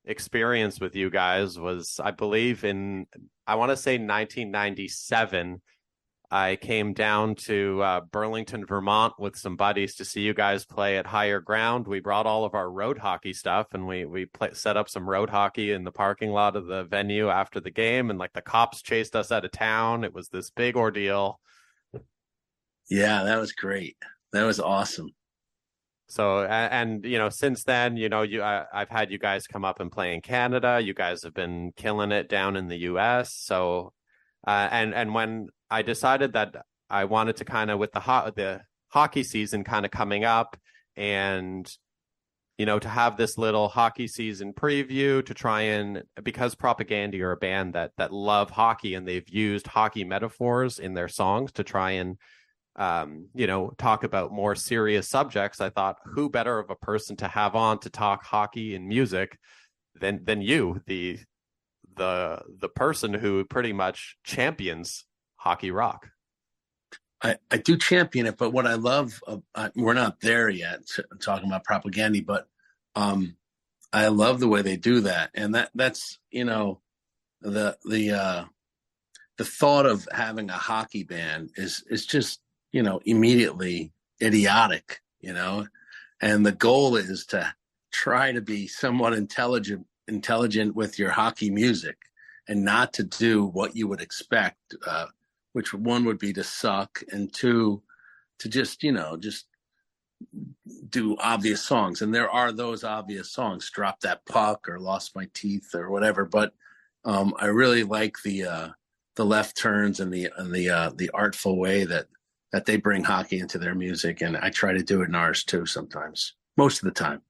experience with you guys was, I believe I want to say 1997. I came down to Burlington, Vermont with some buddies to see you guys play at Higher Ground. We brought all of our road hockey stuff, and we set up some road hockey in the parking lot of the venue after the game, and like the cops chased us out of town. It was this big ordeal. Yeah, that was great. That was awesome. So, and since then, I've had you guys come up and play in Canada. You guys have been killing it down in the US. So, and when I decided that I wanted to kind of, with the hockey season kind of coming up, and to have this little hockey season preview to try and, because Propagandhi are a band that love hockey, and they've used hockey metaphors in their songs to try and talk about more serious subjects. I thought, who better of a person to have on to talk hockey and music than you, the person who pretty much champions hockey rock. I do champion it, but what I love, we're not there yet talking about Propagandhi, but I love the way they do that, and that's the thought of having a hockey band is just immediately idiotic, and the goal is to try to be somewhat intelligent with your hockey music, and not to do what you would expect, which one would be to suck, and two, to just do obvious songs. And there are those obvious songs, Drop That Puck or Lost My Teeth or whatever. But I really like the left turns and the artful way that they bring hockey into their music. And I try to do it in ours too sometimes, most of the time.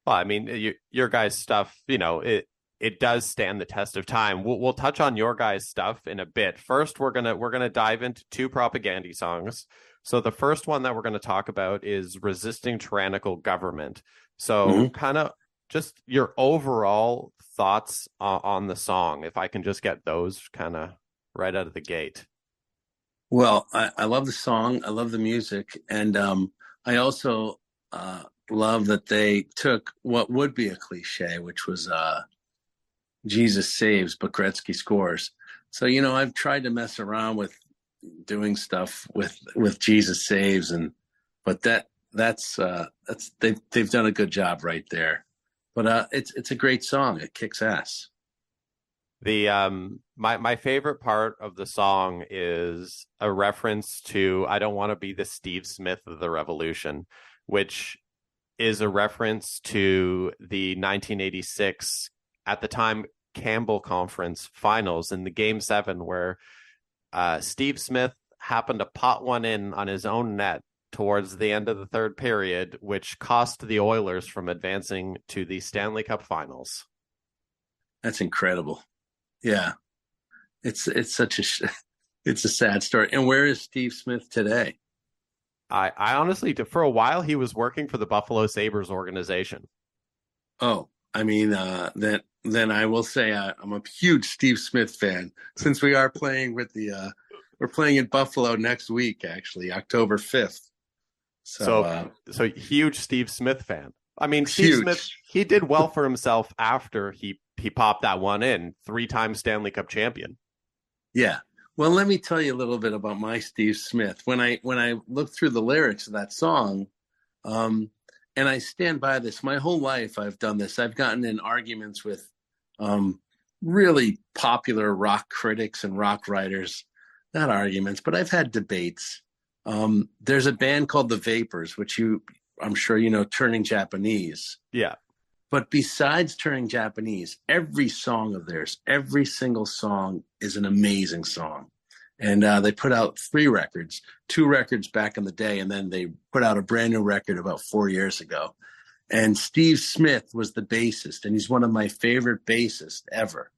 Well, I mean, your guys' stuff, it does stand the test of time. We'll touch on your guys' stuff in a bit. First, we're gonna dive into 2 Propagandhi songs. So the first one that we're going to talk about is Resisting Tyrannical Government. So kind of just your overall thoughts on the song, if I can just get those kind of right out of the gate. Well, I love the song. I love the music. And I also love that they took what would be a cliche, which was Jesus saves, but Gretzky scores. So, I've tried to mess around with doing stuff with Jesus saves, but that's they've done a good job right there. But it's a great song. It kicks ass. The my favorite part of the song is a reference to "I don't want to be the Steve Smith of the Revolution," which is a reference to the 1986, at the time, Campbell Conference Finals in the Game 7, where Steve Smith happened to pot one in on his own net towards the end of the third period, which cost the Oilers from advancing to the Stanley Cup Finals. That's incredible. Yeah, it's such it's a sad story. And where is Steve Smith today? I honestly, for a while, he was working for the Buffalo Sabres organization. Oh, I mean, then I will say I'm a huge Steve Smith fan, since we are playing with we're playing in Buffalo next week, actually, October 5th. So huge Steve Smith fan. I mean, Steve Smith, he did well for himself after he popped that one in, 3-time Stanley Cup champion. Yeah. Well, let me tell you a little bit about my Steve Smith. When I looked through the lyrics of that song, and I stand by this, my whole life I've done this. I've gotten in arguments with really popular rock critics and rock writers, not arguments, but I've had debates. There's a band called The Vapors, which I'm sure you know, Turning Japanese. Yeah. But besides Turning Japanese, every song of theirs, every single song is an amazing song. And they put out 3 records, 2 records back in the day, and then they put out a brand new record about 4 years ago. And Steve Smith was the bassist, and he's one of my favorite bassists ever.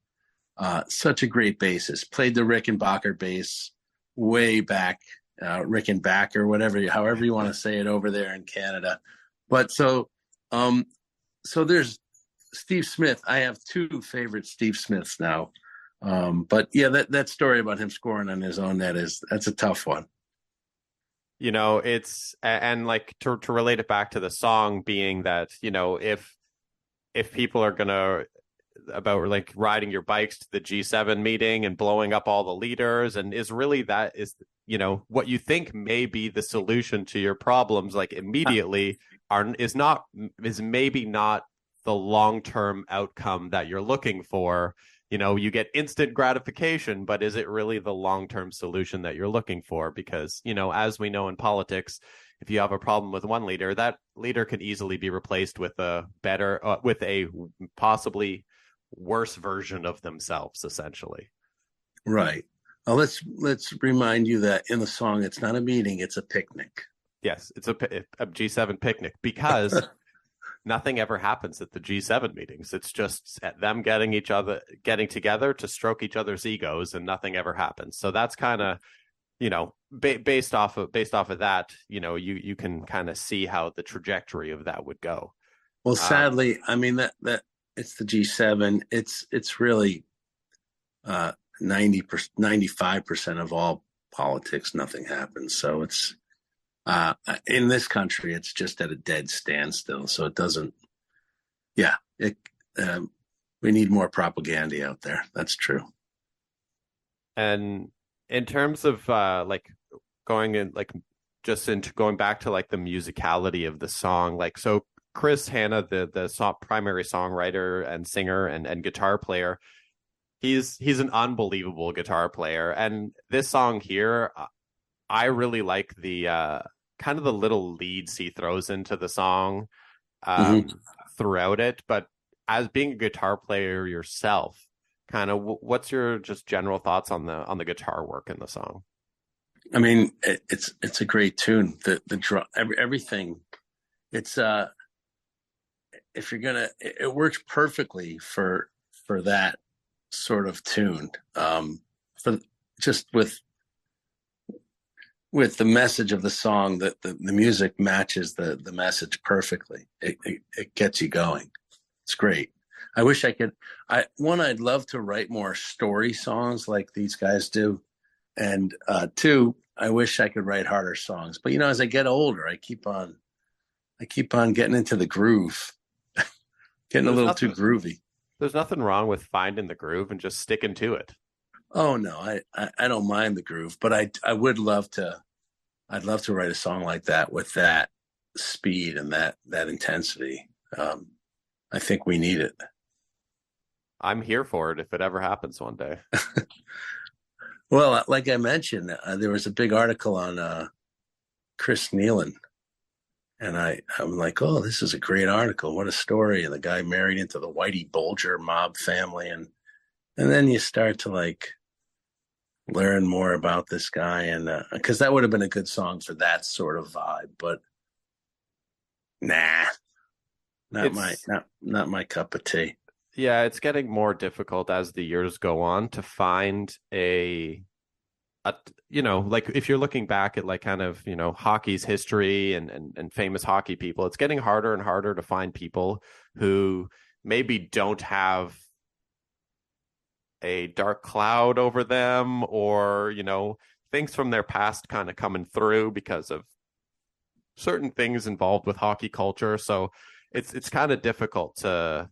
Such a great bassist. Played the Rickenbacker bass way back Rickenbacker, however you want to say it over there in Canada. But so there's Steve Smith. I have two favorite Steve Smiths now. But yeah, that story about him scoring on his own that's a tough one. You know, it's, and like to relate it back to the song being that, you know, if people are gonna about like riding your bikes to the G7 meeting and blowing up all the leaders, and is really that is, you know, what you think may be the solution to your problems, like immediately is maybe not the long-term outcome that you're looking for. You know, you get instant gratification, but is it really the long-term solution that you're looking for? Because, you know, as we know in politics, if you have a problem with one leader, that leader can easily be replaced with a better, with a possibly worse version of themselves, essentially. Right. Well, let's remind you that in the song, it's not a meeting, it's a picnic. Yes, it's a G7 picnic, because nothing ever happens at the G7 meetings. It's just them getting together to stroke each other's egos, and nothing ever happens. So that's kind of, you know, based off of that, you know, you can kind of see how the trajectory of that would go. Well, sadly, I mean that it's the G7. It's really 95% of all politics. Nothing happens. So it's in this country, it's just at a dead standstill. So it doesn't. Yeah, we need more propaganda out there. That's true. And in terms of like going back to like the musicality of the song, like, so Chris Hanna, the primary songwriter and singer and guitar player, he's an unbelievable guitar player. And this song here, I really like the kind of the little leads he throws into the song throughout it. But as being a guitar player yourself, kind of what's your just general thoughts on the guitar work in the song? I mean, it's a great tune. The drum, everything. It's if you're gonna, it works perfectly for that sort of tune. For just with the message of the song, that the music matches the message perfectly. It gets you going. It's great. I wish I could. I'd love to write more story songs like these guys do, and two, I wish I could write harder songs. But you know, as I get older, I keep on getting into the groove, getting a little too groovy. There's nothing wrong with finding the groove and just sticking to it. Oh no, I don't mind the groove, but I would love to. I'd love to write a song like that with that speed and that intensity. I think we need it. I'm here for it if it ever happens one day. Well, like I mentioned, there was a big article on Chris Nealon, and I'm like, oh, this is a great article. What a story! And the guy married into the Whitey Bulger mob family, and then you start to like learn more about this guy, and because that would have been a good song for that sort of vibe, but nah, not my cup of tea. Yeah, it's getting more difficult as the years go on to find a you know, like if you're looking back at like kind of, you know, hockey's history and famous hockey people, it's getting harder and harder to find people who maybe don't have a dark cloud over them, or, you know, things from their past kind of coming through because of certain things involved with hockey culture. So it's kind of difficult to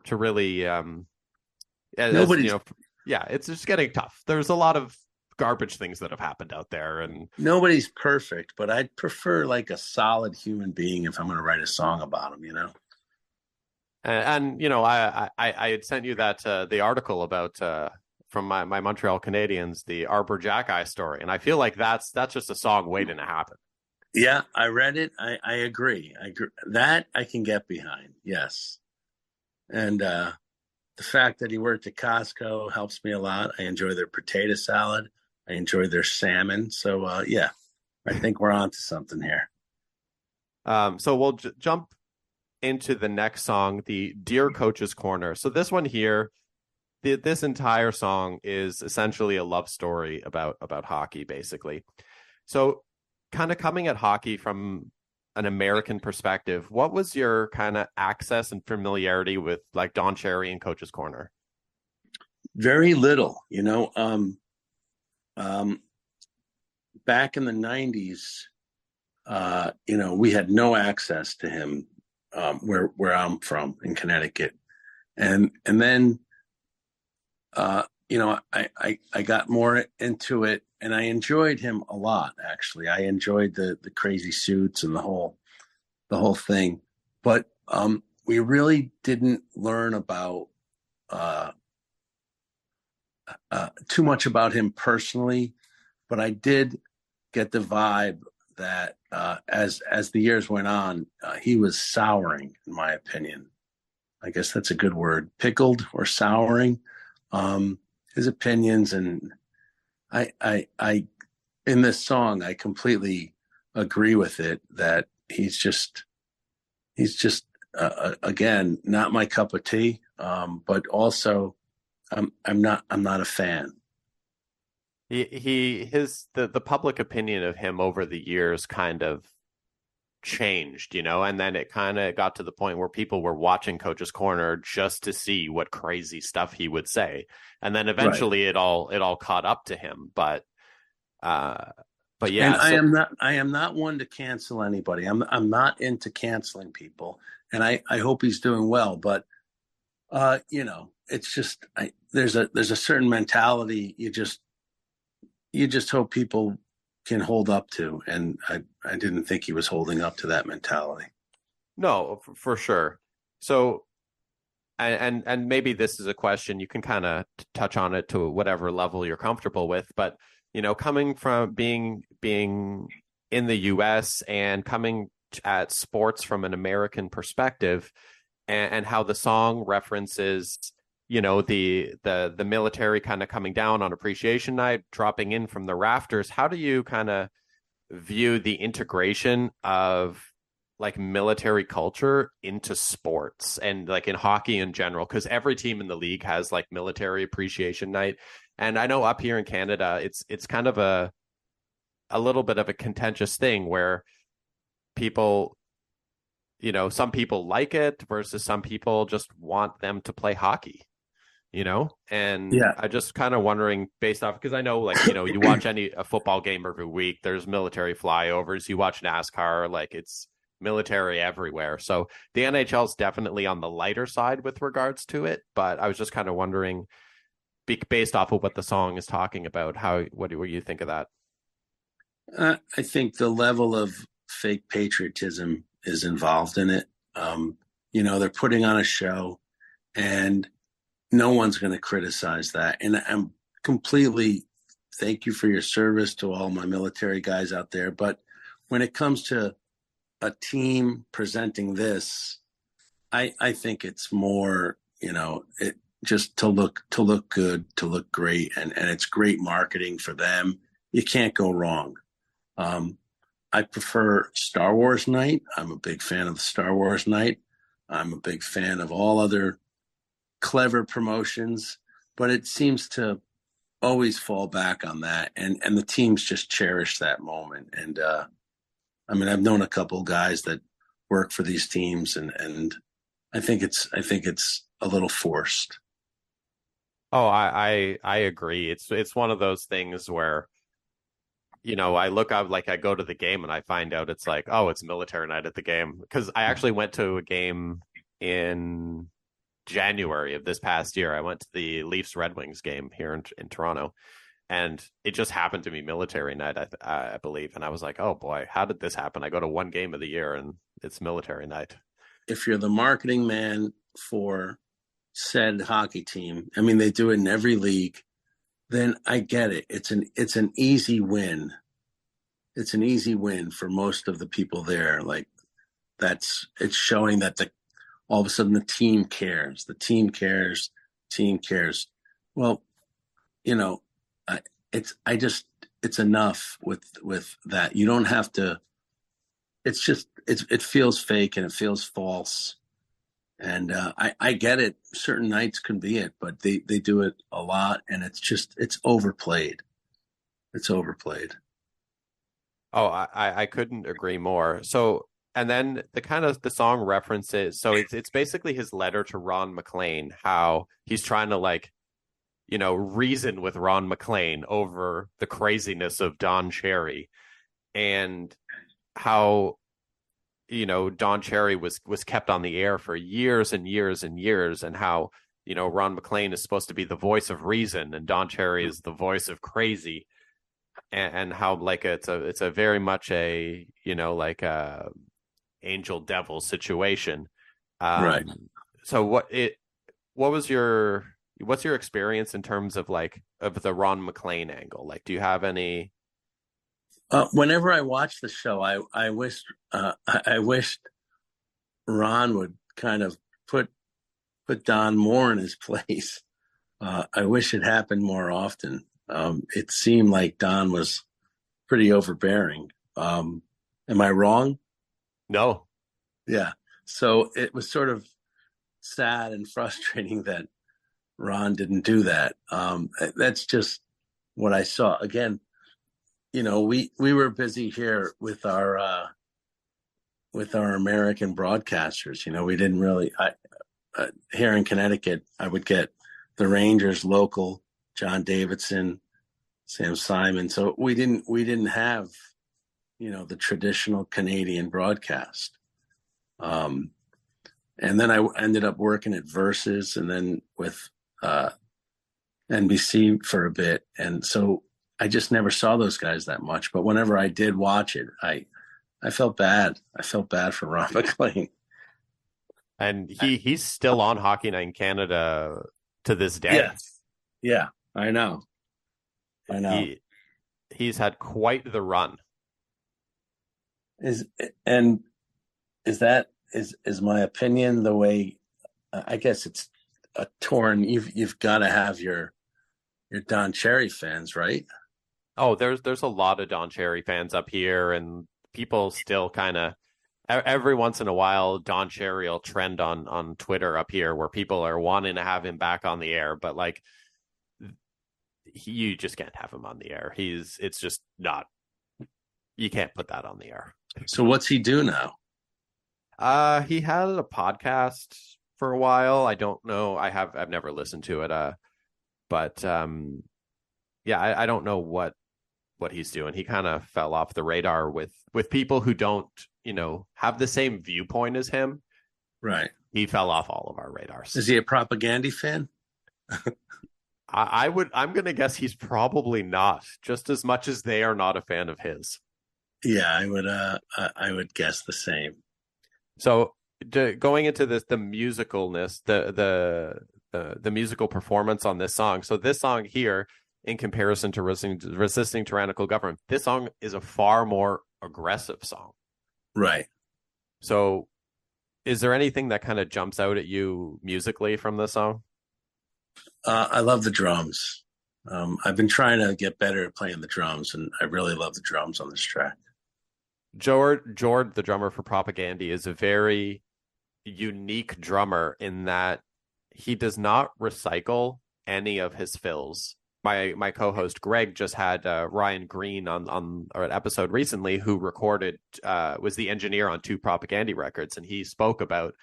really nobody's, you know, yeah, it's just getting tough. There's a lot of garbage things that have happened out there, and nobody's perfect, but I'd prefer like a solid human being if I'm going to write a song about them, you know. And you know, I had sent you that the article about from my Montreal Canadiens, the Arbor Jackeye story, and I feel like that's just a song waiting to happen. Yeah, I read it. I agree. That I can get behind. Yes. And the fact that he worked at Costco helps me a lot. I enjoy their potato salad. I enjoy their salmon. So, yeah, I think we're on to something here. So we'll jump into the next song, the Dear Coach's Corner. So this one here, this entire song is essentially a love story about hockey, basically. So kind of coming at hockey from an American perspective, what was your kind of access and familiarity with like Don Cherry and Coach's Corner? Very little, back in the 90s, we had no access to him where I'm from in Connecticut. And then, I got more into it, and I enjoyed him a lot, actually. I enjoyed the crazy suits and the whole thing. But we really didn't learn about too much about him personally, but I did get the vibe that as the years went on, he was souring, in my opinion. I guess that's a good word, pickled or souring. His opinions, and I in this song, I completely agree with it that he's just again, not my cup of tea, but also I'm not a fan. The public opinion of him over the years kind of changed, and then it kind of got to the point where people were watching Coach's Corner just to see what crazy stuff he would say, and then eventually it all caught up to him. But yeah, and I am not one to cancel anybody. I'm not into canceling people, and I hope he's doing well. But it's just there's a certain mentality you just hope people can hold up to, and I didn't think he was holding up to that mentality. No, for sure. So, and maybe this is a question you can kind of touch on it to whatever level you're comfortable with, but coming from being in the U.S. and coming at sports from an American perspective, and how the song references the military kind of coming down on Appreciation Night, dropping in from the rafters. How do you kind of view the integration of like military culture into sports and like in hockey in general? Because every team in the league has like Military Appreciation Night. And I know up here in Canada, it's kind of a little bit of a contentious thing where people, some people like it versus some people just want them to play hockey. And yeah. I just kind of wondering based off, because I know like, you watch a football game every week, there's military flyovers, you watch NASCAR, like it's military everywhere. So the NHL is definitely on the lighter side with regards to it. But I was just kind of wondering, based off of what the song is talking about, what do you think of that? I think the level of fake patriotism is involved in it. They're putting on a show, and no one's going to criticize that. And I'm completely thank you for your service to all my military guys out there. But when it comes to a team presenting this, I think it's more, it just to look good, to look great. And it's great marketing for them. You can't go wrong. I prefer Star Wars Night. I'm a big fan of the Star Wars Night. I'm a big fan of all other clever promotions, but it seems to always fall back on that, and the teams just cherish that moment. And I've known a couple guys that work for these teams, and I think it's a little forced. Oh, I agree. It's one of those things where I look up, like I go to the game and I find out it's like, oh, it's military night at the game, because I actually went to a game in January of this past year. I went to the Leafs Red Wings game here in Toronto, and it just happened to be military night, I believe. And I was like, oh boy, how did this happen? I go to one game of the year and it's military night. If you're the marketing man for said hockey team, they do it in every league, then I get it. It's an easy win. It's an easy win for most of the people there. Like it's showing that all of a sudden the team cares. The team cares. Team cares. Well, it's enough with that. You don't have to. It's just it feels fake and it feels false. And I get it. Certain nights can be it, but they do it a lot, and it's overplayed. It's overplayed. Oh, I couldn't agree more. So, and then the song references. So it's basically his letter to Ron MacLean, how he's trying to reason with Ron MacLean over the craziness of Don Cherry, and how Don Cherry was kept on the air for years and years and years, and how Ron MacLean is supposed to be the voice of reason and Don Cherry is the voice of crazy, and how it's a very much a a angel devil situation. Right. So what's your experience in terms of of the Ron MacLean angle? Do you have any? Whenever I watch the show, I wished Ron would kind of put Don more in his place. I wish it happened more often. It seemed like Don was pretty overbearing. Am I wrong? No. Yeah. So it was sort of sad and frustrating that Ron didn't do that. That's just what I saw. Again, we were busy here with our American broadcasters. We didn't really. Here in Connecticut, I would get the Rangers local, John Davidson, Sam Simon. So we didn't have, the traditional Canadian broadcast. And then I ended up working at Versus, and then with NBC for a bit, and so I just never saw those guys that much. But whenever I did watch it, I felt bad. I felt bad for Ron MacLean. And he's still on Hockey Night in Canada to this day. Yes. Yeah, I know. He's had quite the run. Is my opinion the way? I guess it's a torn. You've got to have your Don Cherry fans, right? Oh, there's a lot of Don Cherry fans up here, and people still kind of every once in a while Don Cherry will trend on Twitter up here where people are wanting to have him back on the air, but you just can't have him on the air. It's just not. You can't put that on the air. So what's he do now? He had a podcast for a while. I don't know. I've never listened to it. But yeah, I don't know what he's doing. He kind of fell off the radar with people who don't, have the same viewpoint as him. Right. He fell off all of our radars. Is he a Propagandhi fan? I'm going to guess he's probably not, just as much as they are not a fan of his. Yeah, I would guess the same. So going into the musicalness, the musical performance on this song. So this song here, in comparison to resisting tyrannical government, this song is a far more aggressive song. Right. So is there anything that kind of jumps out at you musically from this song? I love the drums. I've been trying to get better at playing the drums, and I really love the drums on this track. Jord, the drummer for Propagandhi, is a very unique drummer in that he does not recycle any of his fills. My co-host Greg just had Ryan Green on an episode recently, who recorded was the engineer on 2 Propagandhi records, and he spoke about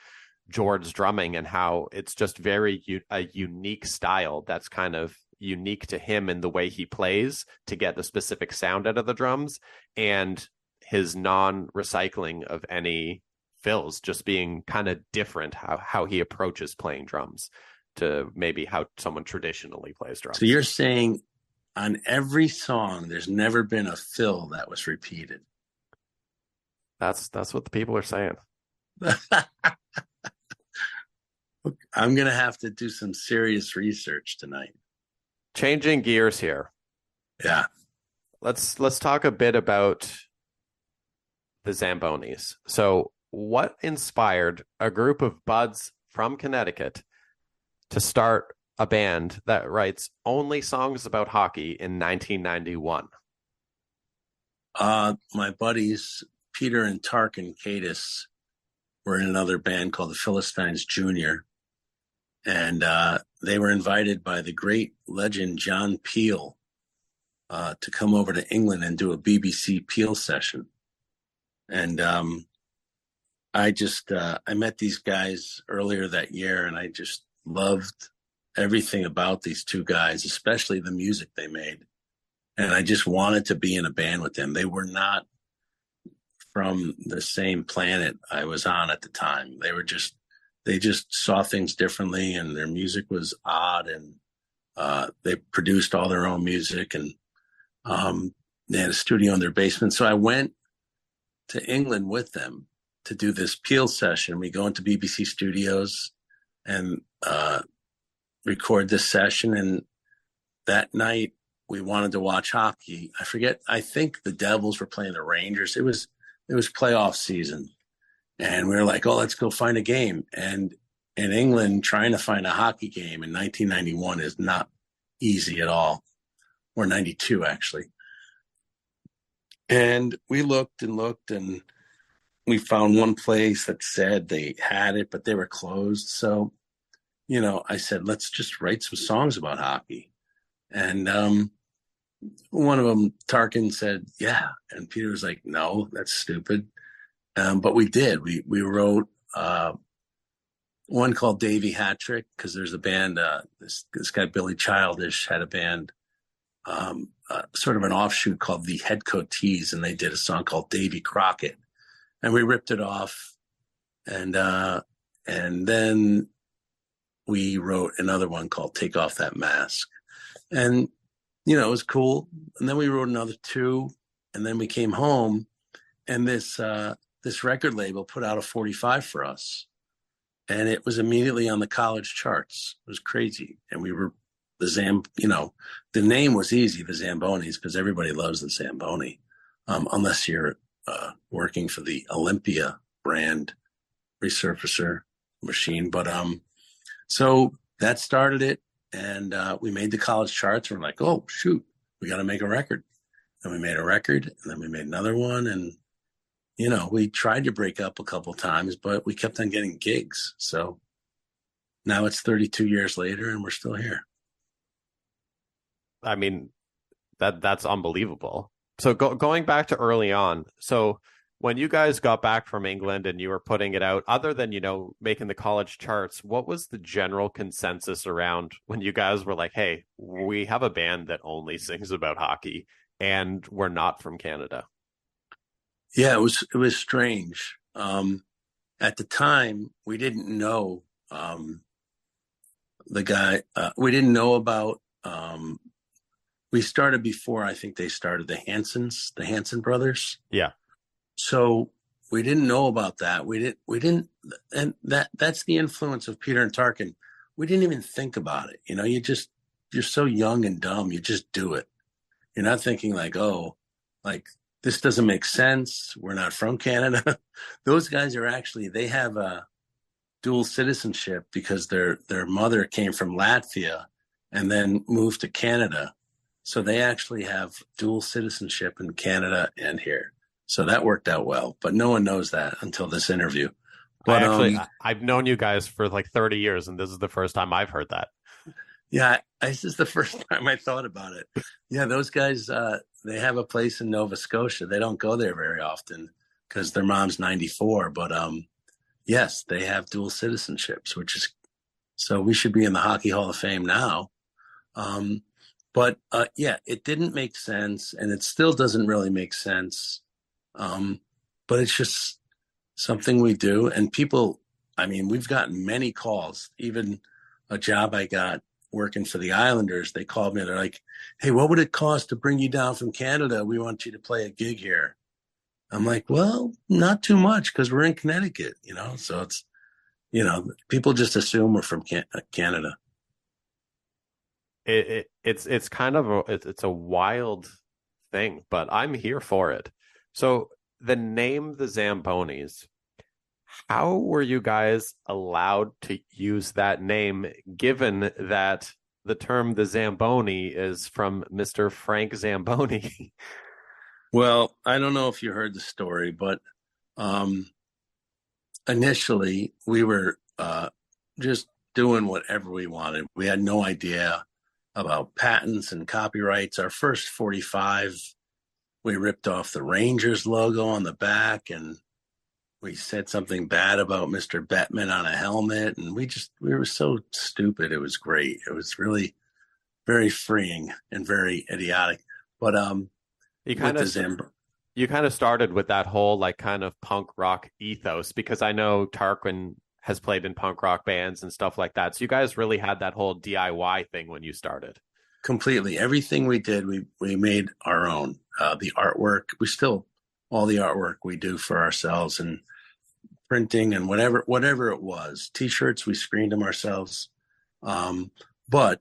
Jord's drumming and how it's just very a unique style that's kind of unique to him in the way he plays to get the specific sound out of the drums, and his non-recycling of any fills, just being kind of different how he approaches playing drums to maybe how someone traditionally plays drums. So you're saying on every song there's never been a fill that was repeated? That's what the people are saying. I'm going to have to do some serious research tonight. Changing gears here. Yeah. Let's talk a bit about the Zambonis. So what inspired a group of buds from Connecticut to start a band that writes only songs about hockey in 1991? My buddies, Peter and Tarkin Kadis, were in another band called the Philistines Jr. And they were invited by the great legend John Peel to come over to England and do a BBC Peel session. And I met these guys earlier that year, and I just loved everything about these two guys, especially the music they made. And I just wanted to be in a band with them. They were not from the same planet I was on at the time. They just saw things differently, and their music was odd, and they produced all their own music, and they had a studio in their basement. So I went to England with them to do this Peel session. We go into BBC Studios and record this session. And that night we wanted to watch hockey. I think the Devils were playing the Rangers. It was playoff season. And we were like, oh, let's go find a game. And in England, trying to find a hockey game in 1991 is not easy at all. Or 92, actually. And we looked and looked, and we found one place that said they had it, but they were closed. So, I said, let's just write some songs about hockey. And one of them, Tarkin, said, yeah. And Peter was like, no, that's stupid. But we did. We wrote one called Davy Hattrick, because there's a band, this guy Billy Childish had a band, sort of an offshoot called the Headcoatees, and they did a song called Davy Crockett. And we ripped it off. And then we wrote another one called Take Off That Mask. And, it was cool. And then we wrote another two. And then we came home, and this record label put out a 45 for us. And it was immediately on the college charts. It was crazy. And we were the name was easy, the Zambonis, because everybody loves the Zamboni, unless you're working for the Olympia brand resurfacer machine. But so that started it, and we made the college charts. And we're like, oh shoot, we got to make a record. And we made a record, and then we made another one, and we tried to break up a couple times, but we kept on getting gigs. So now it's 32 years later, and we're still here. I mean, that's unbelievable. So going back to early on, so when you guys got back from England and you were putting it out, other than, making the college charts, what was the general consensus around when you guys were like, hey, we have a band that only sings about hockey and we're not from Canada? Yeah, it was strange. At the time, we didn't know the guy. We didn't know about. We started before I think they started the Hanson brothers. Yeah. So we didn't know about that. We didn't, and that's the influence of Peter and Tarkin. We didn't even think about it. You're so young and dumb. You just do it. You're not thinking like, oh, like this doesn't make sense. We're not from Canada. Those guys they have a dual citizenship because their mother came from Latvia and then moved to Canada. So they actually have dual citizenship in Canada and here. So that worked out well, but no one knows that until this interview. But I've known you guys for like 30 years, and this is the first time I've heard that. Yeah, this is the first time I thought about it. Yeah, those guys, they have a place in Nova Scotia. They don't go there very often because their mom's 94. But yes, they have dual citizenships, so we should be in the Hockey Hall of Fame now. But yeah, it didn't make sense, and it still doesn't really make sense. But it's just something we do. And people, we've gotten many calls, even a job I got working for the Islanders. They called me. They're like, hey, what would it cost to bring you down from Canada? We want you to play a gig here. I'm like, well, not too much because we're in Connecticut, so it's, people just assume we're from Canada. It's kind of it's a wild thing, but I'm here for it. So the name the Zambonis, how were you guys allowed to use that name, given that the term the Zamboni is from Mr. Frank Zamboni? Well, I don't know if you heard the story, but initially we were just doing whatever we wanted. We had no idea about patents and copyrights. Our first 45, we ripped off the Rangers logo on the back, and we said something bad about Mr. Bettman on a helmet, and we were so stupid. It was great. It was really very freeing and very idiotic. But you kind of started with that whole like kind of punk rock ethos, because I know Tarquin has played in punk rock bands and stuff like that. So you guys really had that whole DIY thing when you started. Completely. Everything we did, we made our own. The artwork, all the artwork we do for ourselves, and printing and whatever it was. T-shirts, we screened them ourselves. But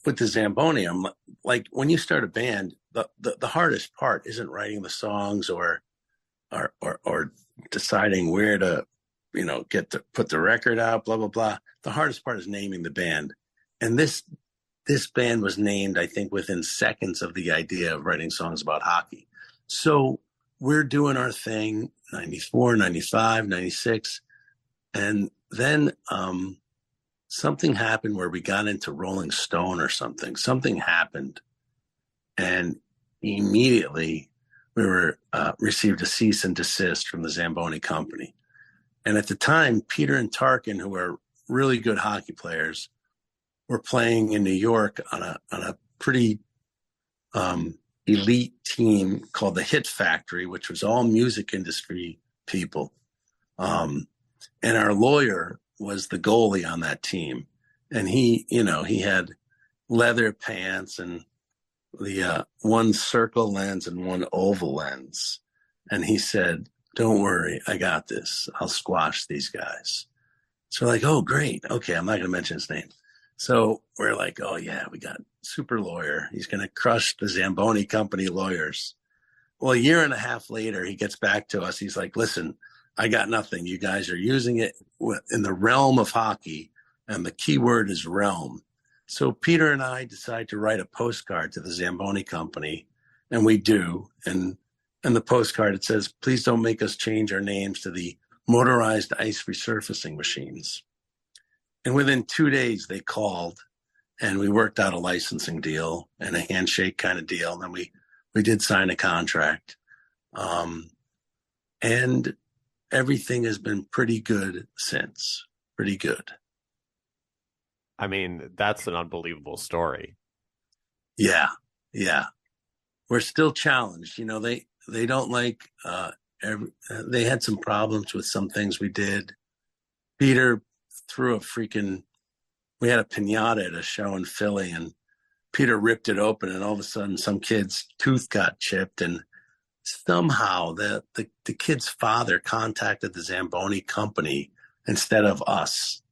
with the Zamboni, I'm like, when you start a band, the hardest part isn't writing the songs or deciding where to, put the record out, blah, blah, blah. The hardest part is naming the band. And this band was named, I think, within seconds of the idea of writing songs about hockey. So we're doing our thing, 94, 95, 96. And then something happened where we got into Rolling Stone or something. Something happened. And immediately we were received a cease and desist from the Zamboni company. And at the time, Peter and Tarquin, who were really good hockey players, were playing in New York on a pretty elite team called the Hit Factory, which was all music industry people. And our lawyer was the goalie on that team. And he had leather pants and the one circle lens and one oval lens. And he said, "Don't worry, I got this. I'll squash these guys." So we're like, oh, great. Okay, I'm not going to mention his name. So we're like, oh, yeah, we got super lawyer. He's going to crush the Zamboni company lawyers. Well, a year and a half later, he gets back to us. He's like, listen, I got nothing. You guys are using it in the realm of hockey, and the key word is realm. So Peter and I decide to write a postcard to the Zamboni company, and we do. And the postcard, it says, "Please don't make us change our names to the motorized ice resurfacing machines." And within 2 days, they called, and we worked out a licensing deal and a handshake kind of deal. And then we did sign a contract. And everything has been pretty good since. Pretty good. I mean, that's an unbelievable story. Yeah. We're still challenged. They don't like, they had some problems with some things we did. Peter threw we had a piñata at a show in Philly, and Peter ripped it open, and all of a sudden some kid's tooth got chipped, and somehow the kid's father contacted the Zamboni company instead of us.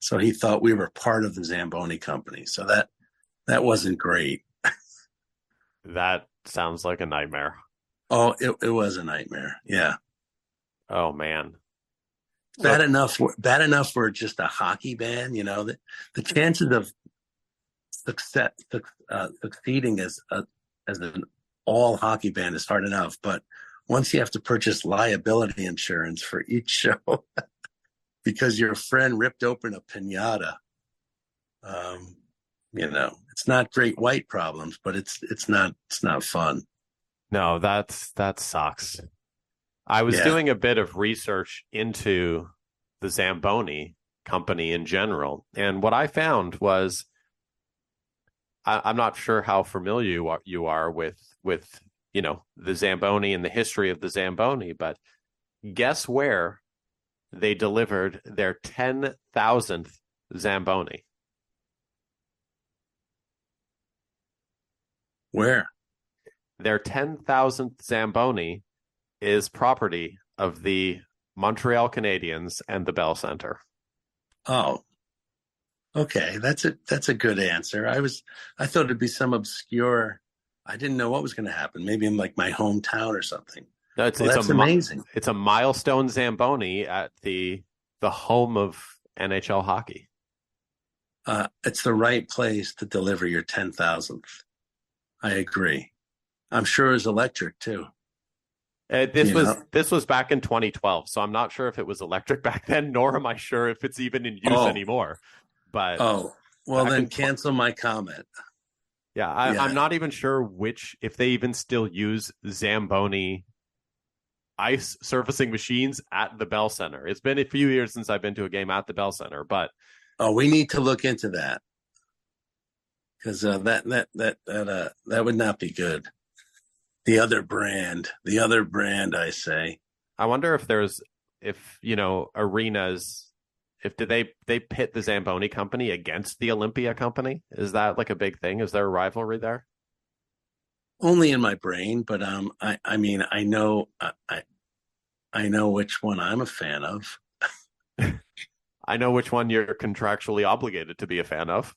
So he thought we were part of the Zamboni company. So that wasn't great. That sounds like a nightmare. Oh, it was a nightmare. Yeah. Oh man. Bad enough we're just a hockey band. The chances of succeeding as an all hockey band is hard enough. But once you have to purchase liability insurance for each show because your friend ripped open a piñata, it's not great white problems, but it's not fun. No, that sucks. I was doing a bit of research into the Zamboni company in general, and what I found was, I'm not sure how familiar you are with the Zamboni and the history of the Zamboni, but guess where they delivered their 10,000th Zamboni? Where? Their 10,000th Zamboni is property of the Montreal Canadiens and the Bell Center. Oh, okay. That's a good answer. I thought it'd be some obscure. I didn't know what was going to happen. Maybe in like my hometown or something. No, that's amazing. It's a milestone Zamboni at the home of NHL hockey. It's the right place to deliver your 10,000th. I agree. I'm sure it was electric too. This was back in 2012, so I'm not sure if it was electric back then, nor am I sure if it's even in use anymore. But well, then cancel my comment. Yeah, I'm not even sure if they even still use Zamboni ice surfacing machines at the Bell Center. It's been a few years since I've been to a game at the Bell Center, but we need to look into that, because that would not be good. The other brand, I say. I wonder if arenas, they pit the Zamboni company against the Olympia company? Is that like a big thing? Is there a rivalry there? Only in my brain, but I mean, I know which one I'm a fan of. I know which one you're contractually obligated to be a fan of.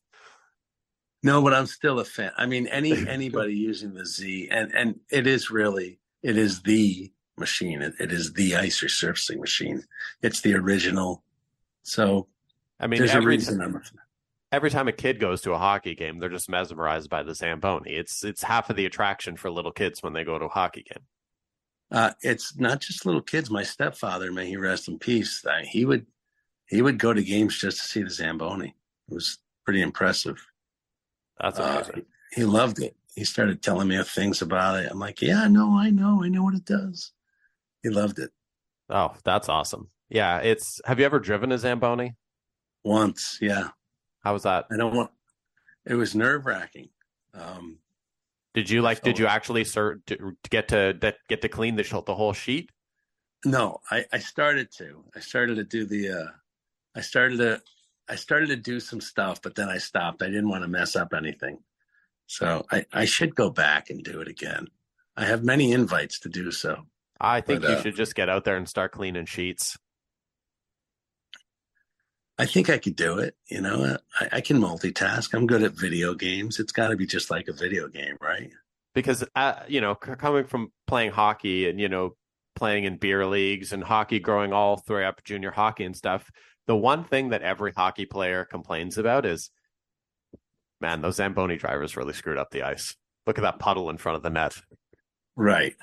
No, but I'm still a fan. I mean, anybody using the Z, and it is the machine. It is the ice resurfacing machine. It's the original. So, I mean, every time a kid goes to a hockey game, they're just mesmerized by the Zamboni. It's half of the attraction for little kids when they go to a hockey game. It's not just little kids. My stepfather, may he rest in peace, he would go to games just to see the Zamboni. It was pretty impressive. That's amazing. He loved it. He started telling me things about it. I'm like, yeah, no, I know what it does. He loved it. Oh, that's awesome. Yeah, have you ever driven a Zamboni? Once, yeah. How was that? It was nerve-wracking. Did you actually get to clean the whole sheet? No, I started to do I started to do some stuff, but then I stopped. I didn't want to mess up anything. So I should go back and do it again. I have many invites to do so. I think you should just get out there and start cleaning sheets. I think I could do it. I can multitask. I'm good at video games. It's got to be just like a video game, right? Because, coming from playing hockey and, playing in beer leagues and hockey growing all through up junior hockey and stuff, the one thing that every hockey player complains about is, man, those Zamboni drivers really screwed up the ice. Look at that puddle in front of the net. Right.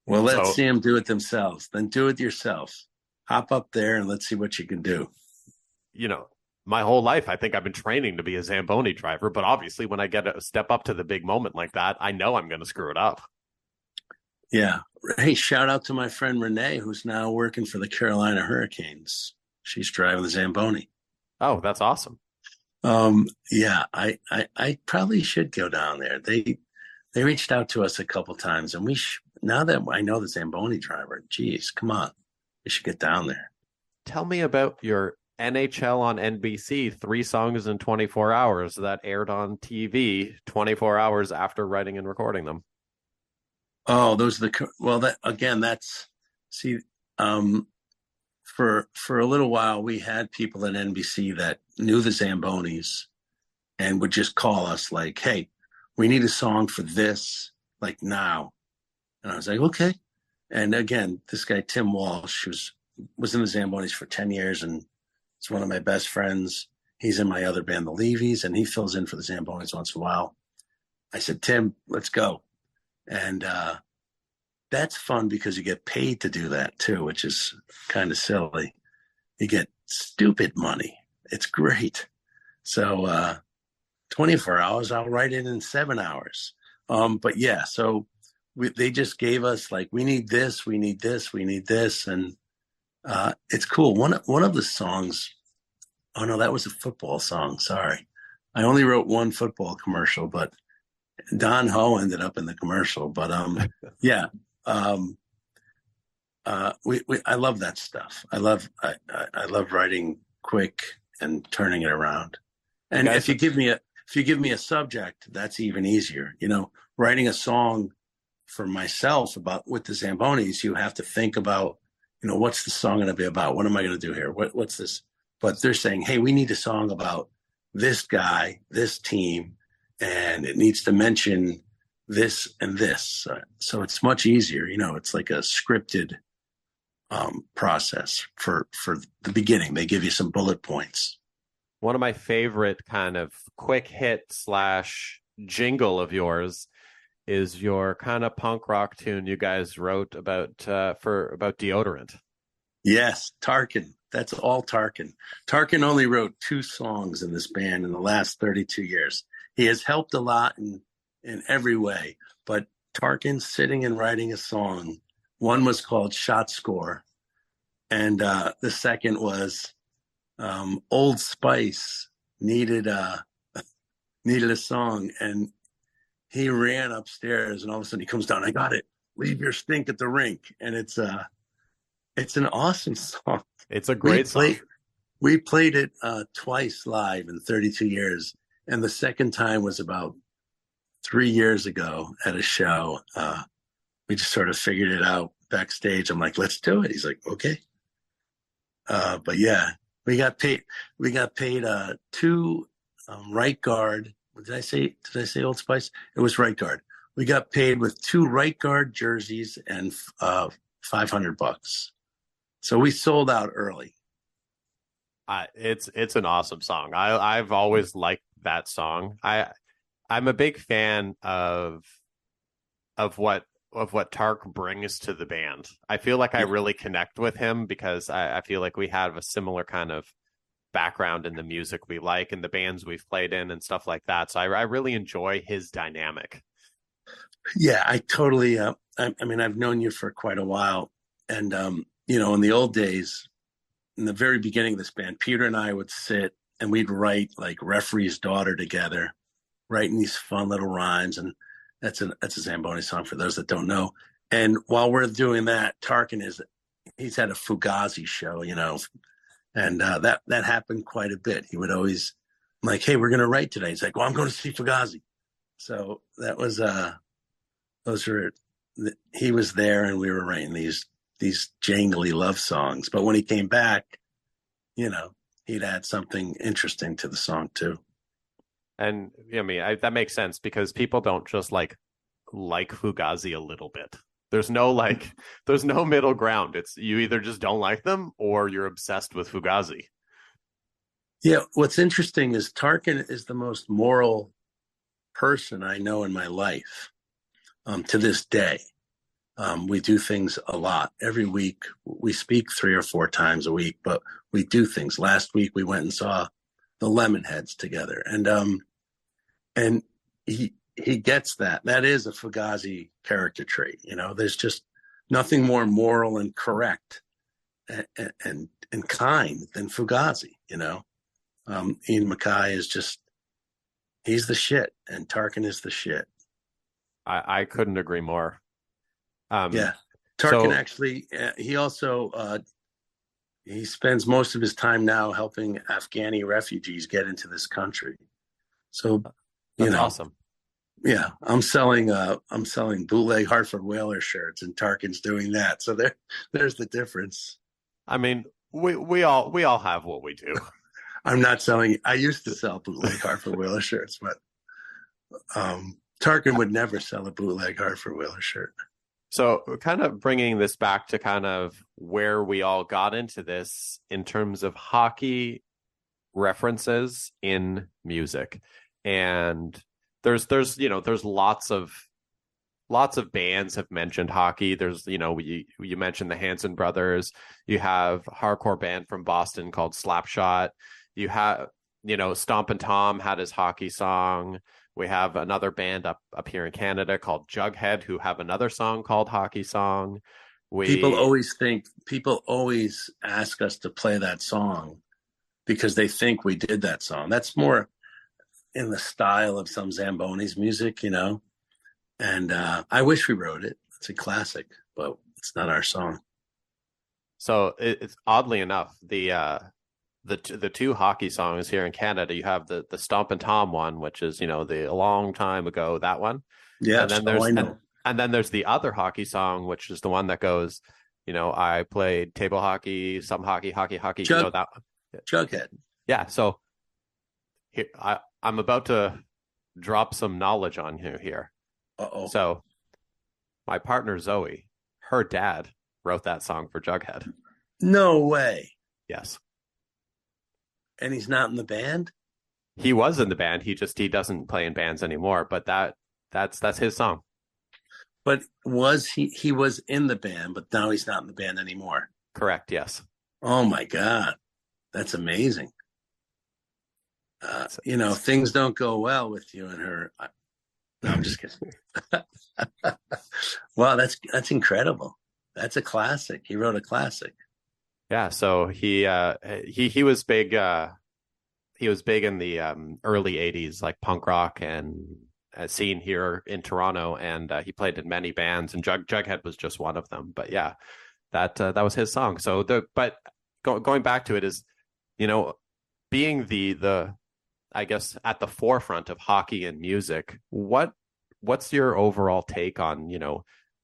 Well, let's see them do it themselves. Then do it yourself. Hop up there and let's see what you can do. My whole life, I think I've been training to be a Zamboni driver, but obviously when I get a step up to the big moment like that, I know I'm going to screw it up. Yeah. Hey, shout out to my friend Renee, who's now working for the Carolina Hurricanes. She's driving the Zamboni. Oh, that's awesome. Yeah, I probably should go down there. They reached out to us a couple times, and now that I know the Zamboni driver, geez, come on, we should get down there. Tell me about your NHL on NBC 3 songs in 24 hours that aired on TV 24 hours after writing and recording them. Oh, for a little while, we had people at NBC that knew the Zambonis and would just call us like, hey, we need a song for this, like now. And I was like, okay. And again, this guy, Tim Walsh, was in the Zambonis for 10 years, and it's one of my best friends. He's in my other band, the Levies, and he fills in for the Zambonis once in a while. I said, Tim, let's go. And that's fun because you get paid to do that too, which is kind of silly. You get stupid money. It's great. So 24 hours, I'll write it in 7 hours. But yeah, so they just gave us like, we need this, we need this, we need this. And it's cool. One of the songs, oh no, that was a football song. Sorry. I only wrote one football commercial, but Don Ho ended up in the commercial. But yeah. I love that stuff. I love writing quick and turning it around. And if you give me a subject, that's even easier. Writing a song for myself with the Zambonis, you have to think about, what's the song going to be about? What am I going to do here? What's this? But they're saying, hey, we need a song about this guy, this team, and it needs to mention this and this. So it's much easier. It's like a scripted process for the beginning. They give you some bullet points. One of my favorite kind of quick hit / jingle of yours is your kind of punk rock tune you guys wrote about deodorant. Yes, Tarkin. That's all Tarkin. Tarkin only wrote 2 songs in this band in the last 32 years. He has helped a lot in every way, but Tarkin sitting and writing a song. One was called Shot Score, and the second was Old Spice needed a song, and he ran upstairs, and all of a sudden he comes down. I got it. Leave your stink at the rink, and it's an awesome song. It's a great song. We played it twice live in 32 years, and the second time was about 3 years ago at a show. We just sort of figured it out backstage. I'm like, let's do it. He's like, okay. But yeah, we got paid 2 right guard. Did I say Old Spice? It was right guard. We got paid with 2 right guard jerseys and $500. So we sold out early. It's an awesome song. I've always liked that song. I'm a big fan of what Tark brings to the band. I feel like I really connect with him because I feel like we have a similar kind of background in the music we like and the bands we've played in and stuff like that. So I really enjoy his dynamic. Yeah, I totally. I mean, I've known you for quite a while, and in the old days, in the very beginning of this band, Peter and I would sit and we'd write like Referee's Daughter together, writing these fun little rhymes, and that's a Zamboni song for those that don't know. And while we're doing that, Tarkin he's had a Fugazi show, and that happened quite a bit. He would always like, hey, we're going to write today. He's like, well, I'm going to see Fugazi. So that was, he was there and we were writing these jangly love songs. But when he came back, he'd add something interesting to the song too. And that makes sense because people don't just like Fugazi a little bit. There's no middle ground. It's you either just don't like them or you're obsessed with Fugazi. Yeah. What's interesting is Tarkin is the most moral person I know in my life. To this day, we do things a lot. Every week we speak 3 or 4 times a week, but we do things. Last week we went and saw the Lemonheads together, and he gets that. That is a Fugazi character trait. There's just nothing more moral and correct and kind than Fugazi. Ian Mackay is just, he's the shit, and Tarkin is the shit. I couldn't agree more. Yeah. Tarkin actually, he also, he spends most of his time now helping Afghani refugees get into this country. So, that's awesome. Yeah, I'm selling bootleg Hartford Whalers shirts, and Tarkin's doing that. So there's the difference. I mean, we all have what we do. I'm not selling. I used to sell bootleg Hartford Whalers shirts, but Tarkin would never sell a bootleg Hartford Whalers shirt. So kind of bringing this back to kind of where we all got into this in terms of hockey references in music. And there's lots of bands have mentioned hockey. There's, you mentioned the Hanson Brothers. You have a hardcore band from Boston called Slapshot. You have, Stompin' Tom had his hockey song. We have another band up here in Canada called Jughead who have another song called Hockey Song. People always ask us to play that song because they think we did that song. That's more in the style of some Zamboni's music, and I wish we wrote it. It's a classic, but it's not our song. So it's oddly enough, the 2 hockey songs here in Canada, you have the Stompin' Tom one, which is, a long time ago, that one. Yeah. And then there's the other hockey song, which is the one that goes, I played table hockey, some hockey. That one. Jughead. Yeah. So here, I'm about to drop some knowledge on you here. Uh-oh. So my partner, Zoe, her dad wrote that song for Jughead. No way. Yes. And he's not in the band? He was in the band. He doesn't play in bands anymore, but that's his song. But he was in the band, but now he's not in the band anymore. Correct. Yes. Oh my God. That's amazing. Things don't go well with you and her. No, I'm just kidding. Wow, that's incredible. That's a classic. He wrote a classic. Yeah. So he was big. He was big in the early '80s, like punk rock and scene here in Toronto, and he played in many bands, and Jughead was just one of them. But yeah, that was his song. So going back to it is, being the I guess at the forefront of hockey and music, what's your overall take on,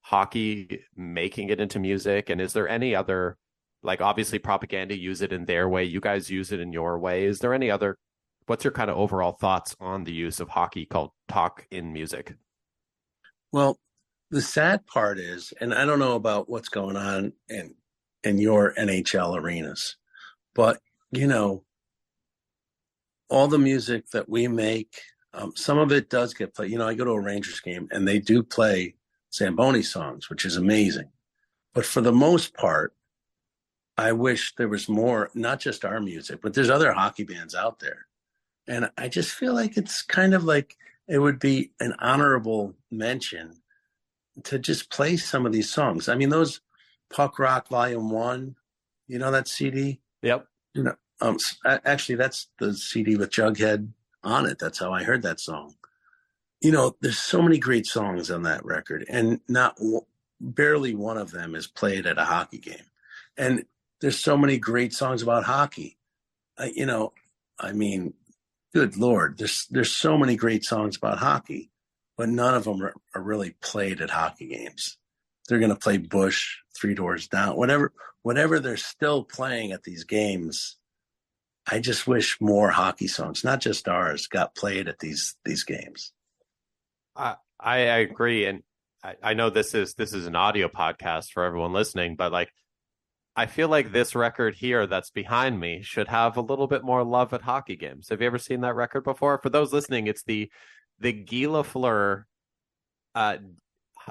hockey making it into music? And is there any other, like, obviously Propagandhi use it in their way, you guys use it in your way. Is there any other, what's your kind of overall thoughts on the use of hockey called talk in music? Well, the sad part is, and I don't know about what's going on in your NHL arenas, but all the music that we make, some of it does get played. I go to a Rangers game and they do play Zamboni songs, which is amazing. But for the most part, I wish there was more, not just our music, but there's other hockey bands out there. And I just feel like it's kind of like it would be an honorable mention to just play some of these songs. I mean, those Puck Rock Volume 1, that CD? Yep. Actually, that's the CD with Jughead on it. That's how I heard that song. There's so many great songs on that record, and barely one of them is played at a hockey game. And there's so many great songs about hockey. Good Lord, there's so many great songs about hockey, but none of them are really played at hockey games. They're going to play Bush, Three Doors Down, whatever they're still playing at these games. I just wish more hockey songs, not just ours, got played at these games. I agree, and I know this is an audio podcast for everyone listening, but like, I feel like this record here that's behind me should have a little bit more love at hockey games. Have you ever seen that record before? For those listening, it's the Gill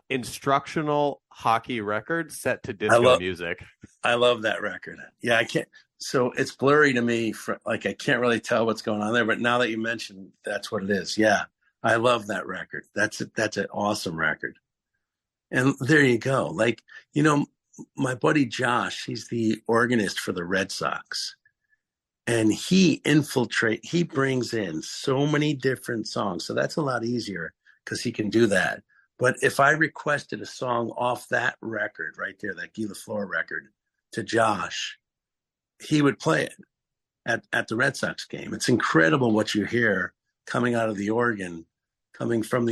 instructional hockey record set to disco music. I love that record. Yeah, I can't. So it's blurry to me. I can't really tell what's going on there. But now that you mentioned, that's what it is. Yeah, I love that record. That's an awesome record. And there you go. My buddy Josh, he's the organist for the Red Sox. And he brings in so many different songs. So that's a lot easier because he can do that. But if I requested a song off that record right there, that Guy Lafleur record, to Josh, he would play it at the Red Sox game. It's incredible what you hear coming from the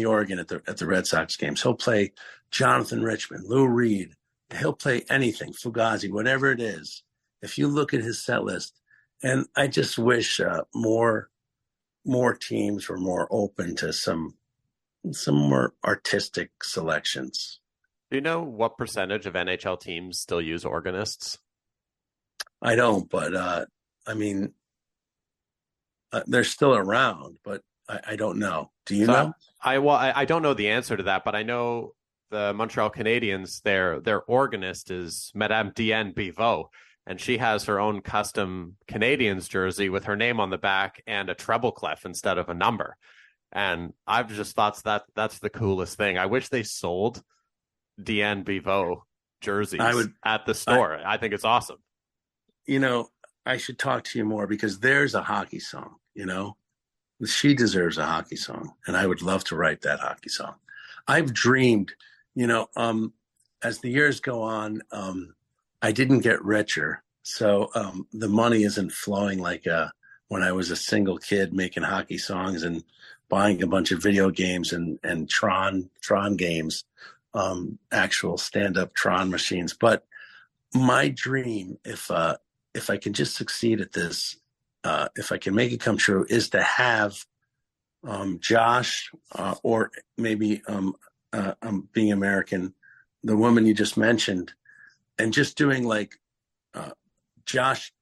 organ at the Red Sox games. He'll play Jonathan Richman, Lou Reed. He'll play anything, Fugazi, whatever it is. If you look at his set list, and I just wish more teams were more open to some more artistic selections. Do you know what percentage of NHL teams still use organists? I don't, but they're still around, but I don't know. Do you know? I don't know the answer to that, but I know the Montreal Canadiens, their organist is Madame Diane Biveau, and she has her own custom Canadiens jersey with her name on the back and a treble clef instead of a number. And I've just thought that's the coolest thing. I wish they sold Diane Biveau jerseys at the store. I think it's awesome. I should talk to you more because there's a hockey song, she deserves a hockey song, and I would love to write that hockey song. I've dreamed, as the years go on, I didn't get richer. So the money isn't flowing like when I was a single kid making hockey songs and buying a bunch of video games and Tron games, actual stand-up Tron machines. But my dream, if I can just succeed at this, if I can make it come true, is to have Josh or maybe being American, the woman you just mentioned, and just doing like Josh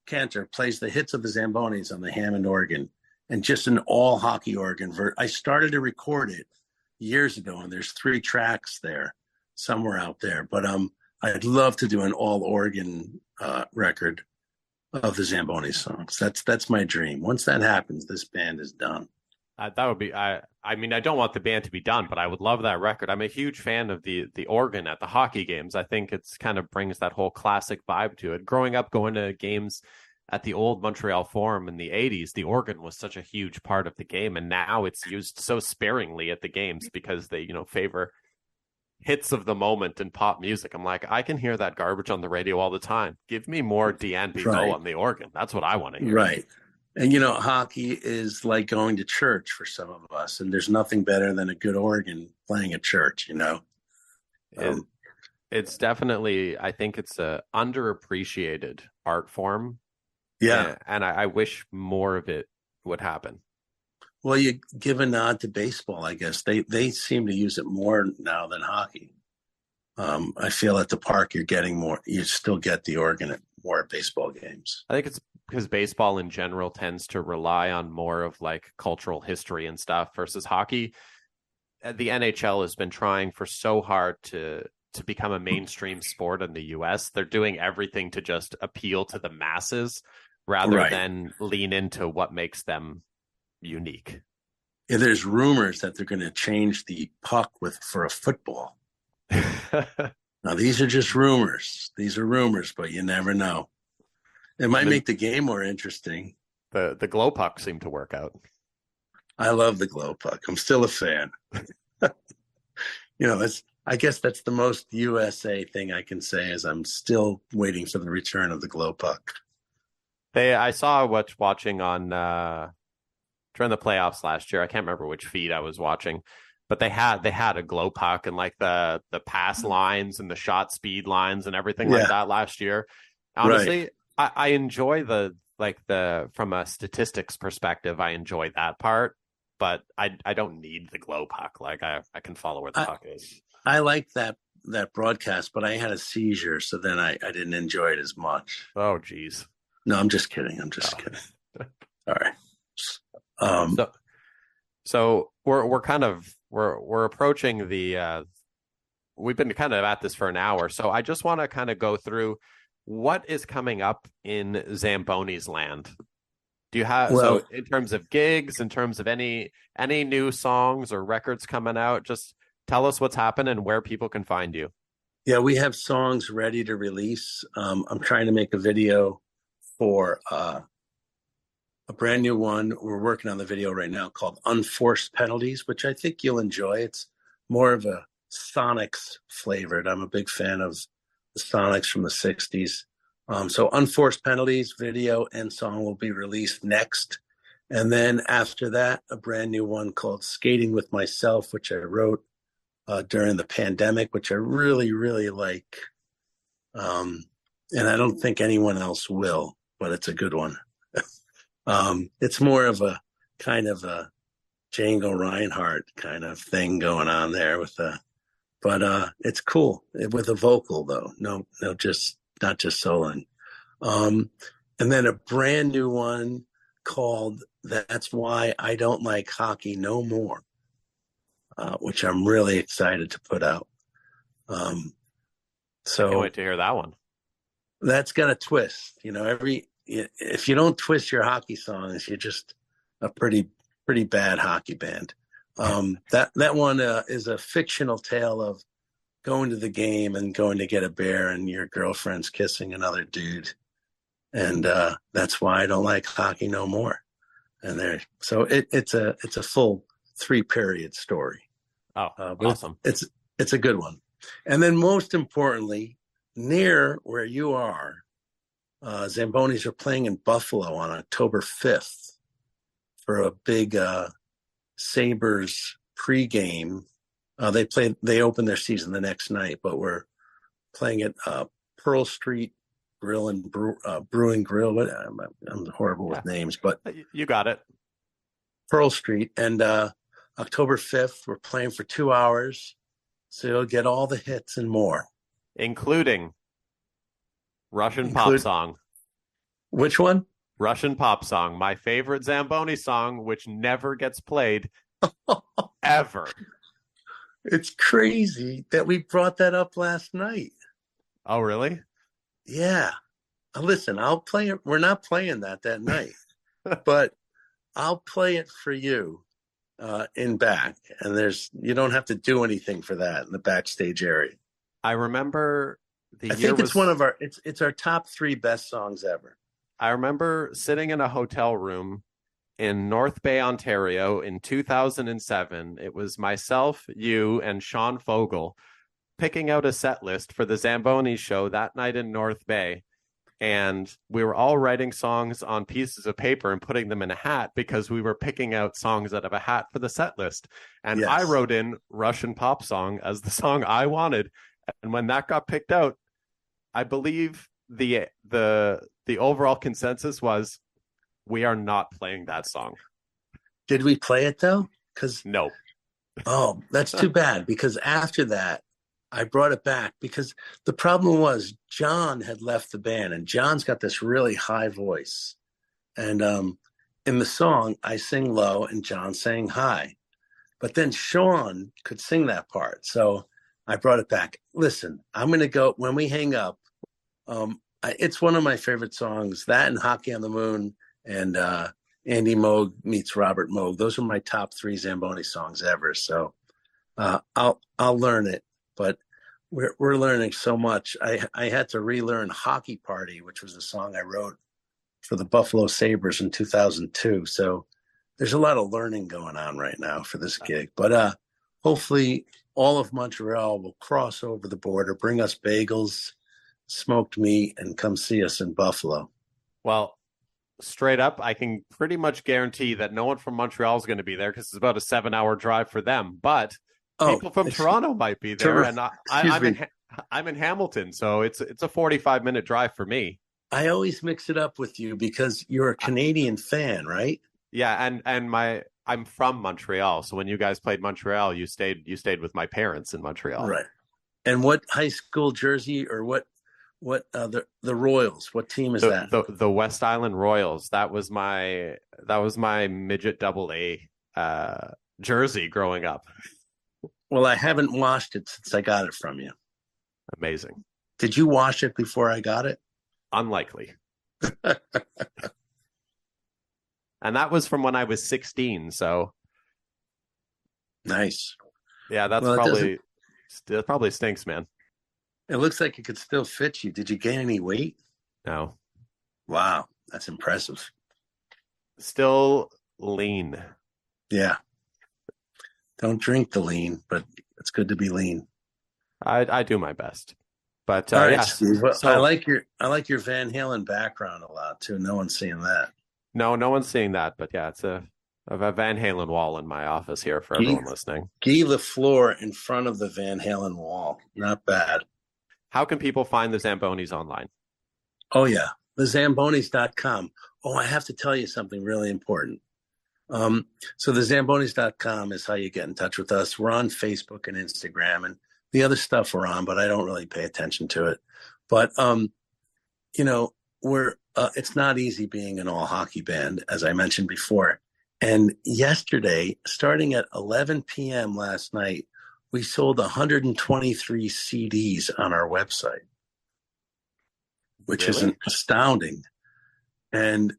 Cantor plays the hits of the Zambonis on the Hammond organ, and just an all hockey organ. I started to record it, years ago, and there's 3 tracks there somewhere out there. But I'd love to do an all organ record of the Zamboni songs. That's my dream. Once that happens, this band is done. That would be. I mean, I don't want the band to be done, but I would love that record. I'm a huge fan of the organ at the hockey games. I think it's kind of brings that whole classic vibe to it. Growing up, going to games at the old Montreal Forum in the 80s, the organ was such a huge part of the game, and now it's used so sparingly at the games because they, favor hits of the moment in pop music. I'm like, I can hear that garbage on the radio all the time. Give me more Deanne Bibeau on the organ. That's what I want to hear. Right. And, hockey is like going to church for some of us, and there's nothing better than a good organ playing at church, It's definitely, I think it's a underappreciated art form. Yeah. And I wish more of it would happen. Well, you give a nod to baseball, I guess. They seem to use it more now than hockey. I feel at the park you still get the organ at more baseball games. I think it's because baseball in general tends to rely on more of like cultural history and stuff versus hockey. The NHL has been trying for so hard to become a mainstream sport in the US. They're doing everything to just appeal to the masses rather than lean into what makes them unique. Yeah, there's rumors that they're going to change the puck for a football. Now, these are just rumors. These are rumors, but you never know. It might make the game more interesting. The glow puck seemed to work out. I love the glow puck. I'm still a fan. I guess that's the most USA thing I can say is I'm still waiting for the return of the glow puck. I saw watching on during the playoffs last year. I can't remember which feed I was watching, but they had a glow puck and like the pass lines and the shot speed lines and everything like that last year. Honestly, I enjoy from a statistics perspective, I enjoy that part, but I don't need the glow puck. Like I can follow where the puck is. I like that broadcast, but I had a seizure, so then I didn't enjoy it as much. Oh, geez. No, I'm just kidding. Kidding. All right. So we're approaching the. We've been kind of at this for an hour, so I just want to kind of go through what is coming up in Zamboni's land. Do you have so in terms of gigs, in terms of any new songs or records coming out? Just tell us what's happened and where people can find you. Yeah, we have songs ready to release. I'm trying to make a video for a brand new one. We're working on the video right now called Unforced Penalties, which I think you'll enjoy. It's more of a Sonics flavored. I'm a big fan of the Sonics from the 60s. So Unforced Penalties video and song will be released next. And then after that, a brand new one called Skating with Myself, which I wrote during the pandemic, which I really, really like. And I don't think anyone else will, but it's a good one. It's more of a kind of a Django Reinhardt kind of thing going on there but it's cool with a vocal though. No, not just soloing. And then a brand new one called That's Why I Don't Like Hockey No More, which I'm really excited to put out. I can't wait to hear that one. That's got a twist. If you don't twist your hockey songs, you're just a pretty bad hockey band. That one is a fictional tale of going to the game and going to get a beer and your girlfriend's kissing another dude. And that's why I don't like hockey no more. And so it's a full 3-period story. Oh, awesome. It's a good one. And then most importantly, near where you are, Zambonis are playing in Buffalo on October 5th for a big Sabres pregame. They open their season the next night, but we're playing at Pearl Street Grill and Brewing Grill. I'm horrible with names, but you got it. Pearl Street. And October 5th, we're playing for 2 hours. So you'll get all the hits and more. Including Russian pop song. Which one? Russian pop song. My favorite Zamboni song, which never gets played ever. It's crazy that we brought that up last night. Oh, really? Yeah. Listen, I'll play it. We're not playing that night, but I'll play it for you in back. And you don't have to do anything for that in the backstage area. I remember I think it's one of it's our top 3 best songs ever. I remember sitting in a hotel room in North Bay, Ontario in 2007. It was myself, you, and Sean Fogel picking out a set list for the Zamboni show that night in North Bay. And we were all writing songs on pieces of paper and putting them in a hat because we were picking out songs out of a hat for the set list. And Yes. I wrote in Russian Pop Song as the song I wanted. And when that got picked out, I believe the overall consensus was we are not playing that song. Did we play it though? No. Oh, that's too bad, because after that I brought it back because the problem was John had left the band, and John's got this really high voice. And in the song, I sing low and John sang high. But then Sean could sing that part. So I brought it back. Listen, I'm going to go, when we hang up, it's one of my favorite songs, that and Hockey on the Moon and Andy Moog meets Robert Moog. Those are my top 3 Zamboni songs ever. So I'll learn it. But we're learning so much. I had to relearn Hockey Party, which was a song I wrote for the Buffalo Sabres in 2002. So there's a lot of learning going on right now for this gig. But hopefully all of Montreal will cross over the border, bring us bagels, smoked meat, and come see us in Buffalo. Well, straight up, I can pretty much guarantee that no one from Montreal is going to be there because it's about a 7-hour drive for them. But people from Toronto might be there, and I'm in Hamilton, so it's a 45-minute drive for me. I always mix it up with you because you're a Canadian fan, right? Yeah, and I'm from Montreal, so when you guys played Montreal, you stayed with my parents in Montreal, right? And what high school jersey or what the Royals? What team is that? The West Island Royals. That was my midget AA jersey growing up. Well, I haven't washed it since I got it from you. Amazing. Did you wash it before I got it? Unlikely. And that was from when I was 16. So nice. Yeah, that probably stinks, man. It looks like it could still fit you. Did you gain any weight? No. Wow, that's impressive. Still lean. Yeah. Don't drink the lean, but it's good to be lean. I do my best. But all right, yeah. Steve. So, I like your Van Halen background a lot too. No one's seeing that. No one's seeing that. But yeah, it's a Van Halen wall in my office here for everyone listening. Guy the floor in front of the Van Halen wall. Not bad. How can people find the Zambonis online? Oh yeah, thezambonis.com. Oh, I have to tell you something really important. So thezambonis.com is how you get in touch with us. We're on Facebook and Instagram and the other stuff we're on, but I don't really pay attention to it. But, it's not easy being an all hockey band, as I mentioned before. And yesterday, starting at 11 p.m. last night, we sold 123 CDs on our website, which is astounding. And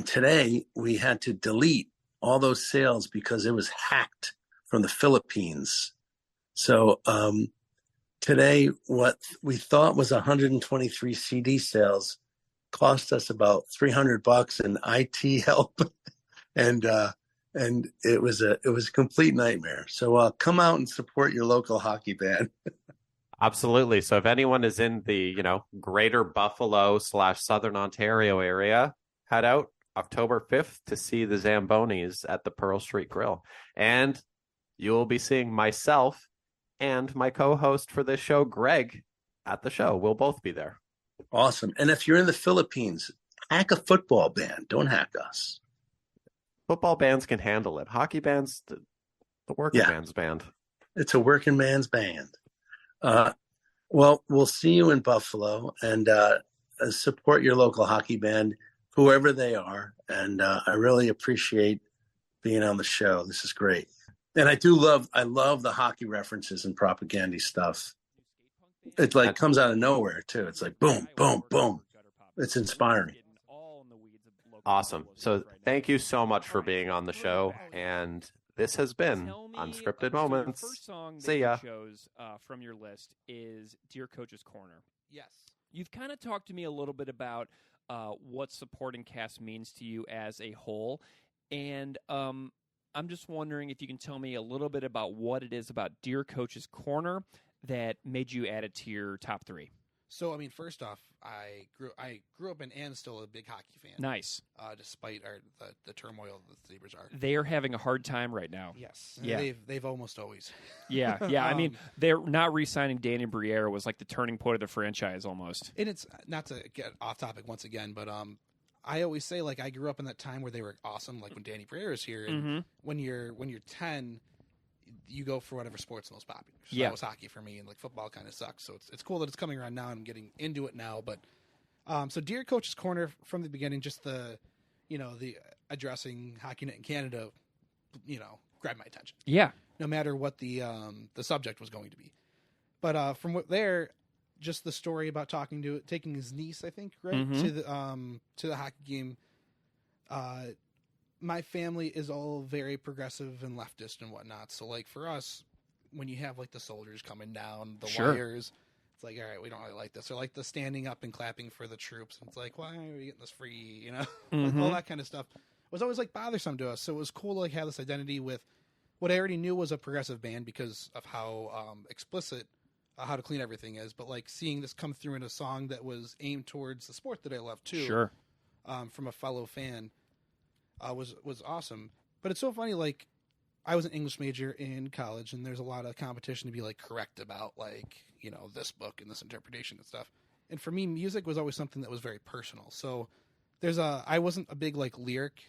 today we had to delete all those sales because it was hacked from the Philippines. So today, what we thought was 123 CD sales cost us about $300 in IT help, and it was a complete nightmare. So come out and support your local hockey band. Absolutely. So if anyone is in the greater Buffalo / Southern Ontario area, head out October 5th to see the Zambonis at the Pearl Street Grill. And you will be seeing myself and my co-host for this show, Greg, at the show. We'll both be there. Awesome. And if you're in the Philippines, hack a football band. Don't hack us. Football bands can handle it. Hockey bands, the working man's band. It's a working man's band. Well, we'll see you in Buffalo, and support your local hockey band, whoever they are. And I really appreciate being on the show. This is great. And I love the hockey references and Propagandhi stuff. It like comes out of nowhere too. It's like boom, boom, boom. It's inspiring. Awesome. So thank you so much for being on the show. And this has been Unscripted Moments. The first song See that ya. you chose from your list is Dear Coach's Corner. Yes. You've kind of talked to me a little bit about what supporting cast means to you as a whole. And I'm just wondering if you can tell me a little bit about what it is about Dear Coach's Corner that made you add it to your top 3. So, I mean, first off, I grew up and still a big hockey fan. Nice. Despite the turmoil that the Sabres are. They are having a hard time right now. Yes. Yeah. They've almost always. Yeah. I mean, they're not re-signing Danny Briere was like the turning point of the franchise almost. And it's not to get off topic once again, but I always say, like, I grew up in that time where they were awesome, like when Danny Briere is here. And when you're 10, you go for whatever sport's most popular. So that was hockey for me, and like football kind of sucks. So it's cool that it's coming around now and I'm getting into it now. But so Dear Coach's Corner from the beginning, just the addressing Hockey Net in Canada, grabbed my attention. Yeah. No matter what the subject was going to be. But from there, just the story about taking his niece, I think, right, to the hockey game. My family is all very progressive and leftist and whatnot. So, like, for us, when you have, like, the soldiers coming down, the wires, it's like, all right, we don't really like this. Or, like, the standing up and clapping for the troops. And it's like, why are we getting this free, Like, all that kind of stuff was always, like, bothersome to us. So it was cool to, like, have this identity with what I already knew was a progressive band because of how explicit How to Clean Everything is. But, like, seeing this come through in a song that was aimed towards the sport that I love, too. Sure. From a fellow fan. Was awesome. But it's so funny, like, I was an English major in college, and there's a lot of competition to be, like, correct about, like, this book and this interpretation and stuff. And for me, music was always something that was very personal. So I wasn't a big, like, lyric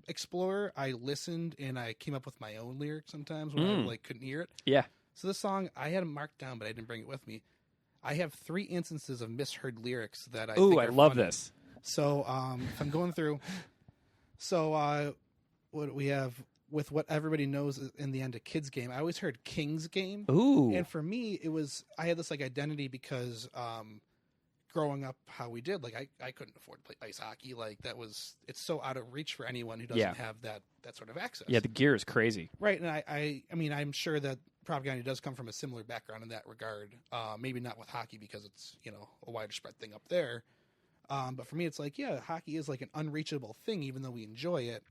explorer. I listened, and I came up with my own lyrics sometimes when I, like, couldn't hear it. Yeah. So this song, I had them marked down, but I didn't bring it with me. I have 3 instances of misheard lyrics that I think are love funny. this. So if I'm going through... So what we have with what everybody knows in the end a kid's game, I always heard King's Game. Ooh. And for me, I had this like identity because growing up how we did, like I couldn't afford to play ice hockey. Like it's so out of reach for anyone who doesn't have that sort of access. Yeah, the gear is crazy. Right. And I mean, I'm sure that Propagandhi does come from a similar background in that regard. Maybe not with hockey because it's, a wider spread thing up there. But for me, it's like, yeah, hockey is like an unreachable thing, even though we enjoy it.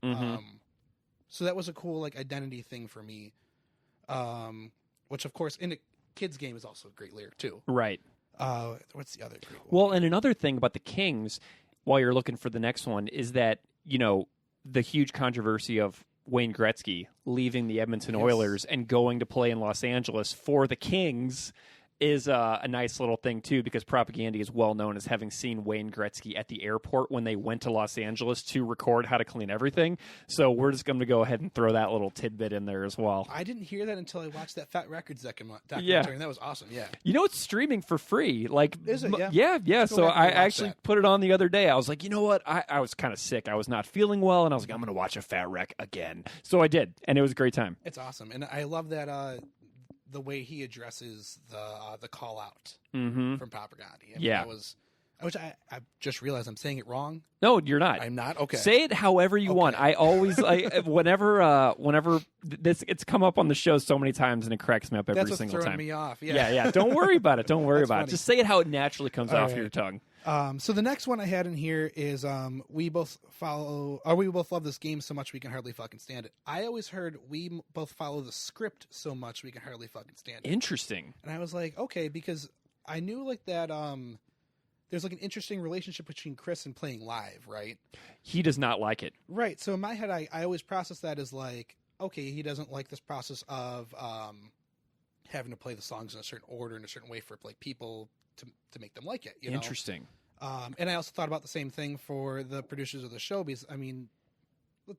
So that was a cool like identity thing for me. Which, of course, in a kid's game is also a great lyric too. Right. What's the other great one? Well, and another thing about the Kings, while you're looking for the next one, is that the huge controversy of Wayne Gretzky leaving the Edmonton Oilers and going to play in Los Angeles for the Kings is a nice little thing, too, because Propagandhi is well known as having seen Wayne Gretzky at the airport when they went to Los Angeles to record How to Clean Everything. So we're just going to go ahead and throw that little tidbit in there as well. I didn't hear that until I watched that Fat Records documentary, and that was awesome, yeah. It's streaming for free. Like, is it? Yeah. Yeah. So I actually put it on the other day. I was like, you know what? I was kind of sick. I was not feeling well, and I was like, I'm going to watch a Fat Rec again. So I did, and it was a great time. It's awesome, and I love that the way he addresses the call out from Propagandhi. I mean, which I just realized I'm saying it wrong. No, you're not. I'm not. Okay. Say it however you want. I always whenever it's come up on the show so many times and it cracks me up every single time. That's what's throwing me off. Yeah. Yeah. Don't worry about it. Don't worry about funny. it. Just say it how it naturally comes off your tongue. So the next one I had in here is we both love this game so much we can hardly fucking stand it. I always heard we both follow the script so much we can hardly fucking stand it. Interesting. And I was like, okay, because I knew like that there's like an interesting relationship between Chris and playing live, right? He does not like it. Right. So in my head, I always process that as like, okay, he doesn't like this process of having to play the songs in a certain order, in a certain way for like people to make them like it. Interesting. And I also thought about the same thing for the producers of the show because, I mean,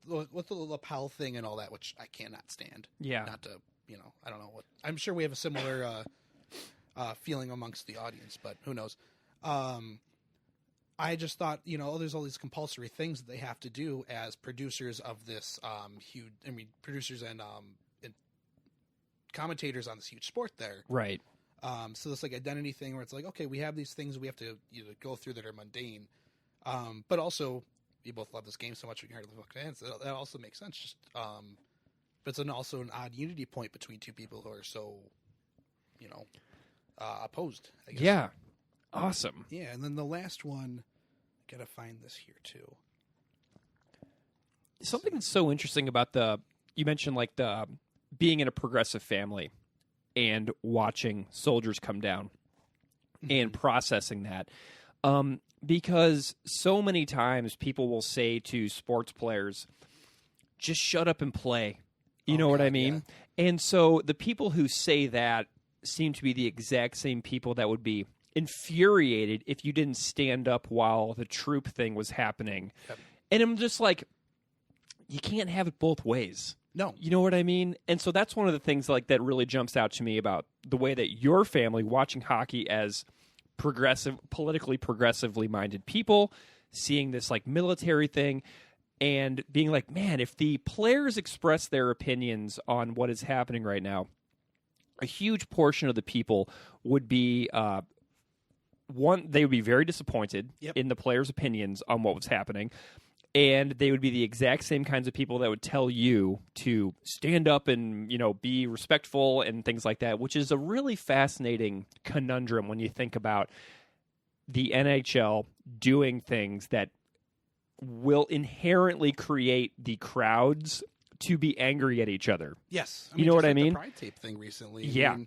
with the lapel thing and all that, which I cannot stand. Yeah. Not to, I don't know what. I'm sure we have a similar feeling amongst the audience, but who knows. I just thought, there's all these compulsory things that they have to do as producers of this huge, producers and commentators on this huge sport there. Right. So this like identity thing where it's like, okay, we have these things we have to go through that are mundane. But also, you both love this game so much we can hardly look fans. That also makes sense. Just, but it's also an odd unity point between two people who are so, opposed, I guess. Yeah. Awesome. Yeah, and then the last one, I gotta find this here too. Something that's so interesting about you mentioned like the being in a progressive family and watching soldiers come down and processing that. Because so many times people will say to sports players, just shut up and play. You know what I mean? Yeah. And so the people who say that seem to be the exact same people that would be infuriated if you didn't stand up while the troop thing was happening. Yep. And I'm just like, you can't have it both ways. No. You know what I mean? And so that's one of the things like that really jumps out to me about the way that your family watching hockey as politically progressively minded people, seeing this like military thing and being like, man, if the players express their opinions on what is happening right now, a huge portion of the people would be they would be very disappointed in the players' opinions on what was happening. And they would be the exact same kinds of people that would tell you to stand up and, be respectful and things like that, which is a really fascinating conundrum when you think about the NHL doing things that will inherently create the crowds to be angry at each other. Yes. You know what I mean? The Pride Tape thing recently. Yeah.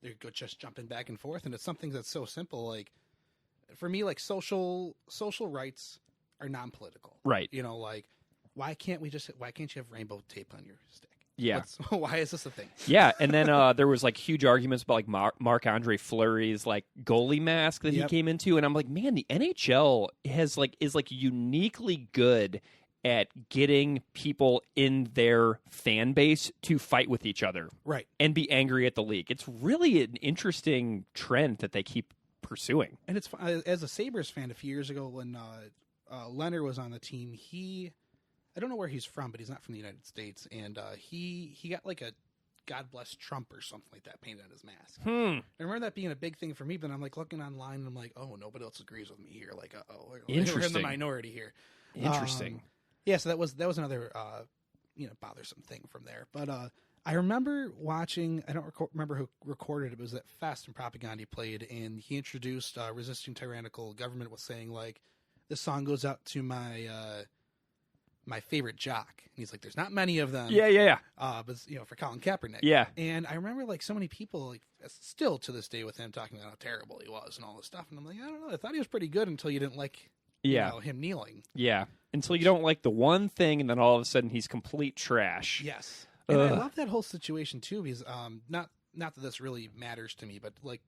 They're just jumping back and forth, and it's something that's so simple. Like, for me, like social rights are non-political, right? Like why can't you have rainbow tape on your stick? Yeah. Why is this a thing? Yeah, and then there was like huge arguments about like Marc-Andre Fleury's like goalie mask that he came into, and I'm like, man, the NHL is uniquely good at getting people in their fan base to fight with each other, right, and be angry at the league. It's really an interesting trend that they keep pursuing. And it's as a Sabres fan, a few years ago when Leonard was on the team, I don't know where he's from, but he's not from the United States, and he got like a God bless Trump or something like that painted on his mask. I remember that being a big thing for me, but I'm like looking online and I'm like, oh, nobody else agrees with me here. Like, we're in the minority here. Interesting. Yeah, so that was another bothersome thing from there. But I remember watching, I don't remember who recorded it, but it was that Fast and Propagandhi played, and he introduced Resisting Tyrannical Government was saying like, this song goes out to my my favorite jock. And he's like, there's not many of them. Yeah. But for Colin Kaepernick. Yeah. And I remember like so many people like still to this day with him talking about how terrible he was and all this stuff. And I'm like, I don't know. I thought he was pretty good until you didn't like him kneeling. Yeah. Until you don't like the one thing, and then all of a sudden he's complete trash. Yes. And I love that whole situation too, because not that this really matters to me, but like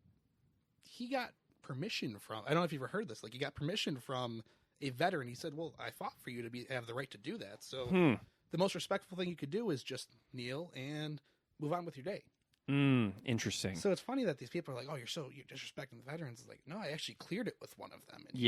he got permission from, I don't know if you've ever heard this, like he got permission from a veteran. He said, well, I fought for you to have the right to do that. So the most respectful thing you could do is just kneel and move on with your day. Interesting. So it's funny that these people are like, oh, you're disrespecting the veterans. It's like, no, I actually cleared it with one of them. And,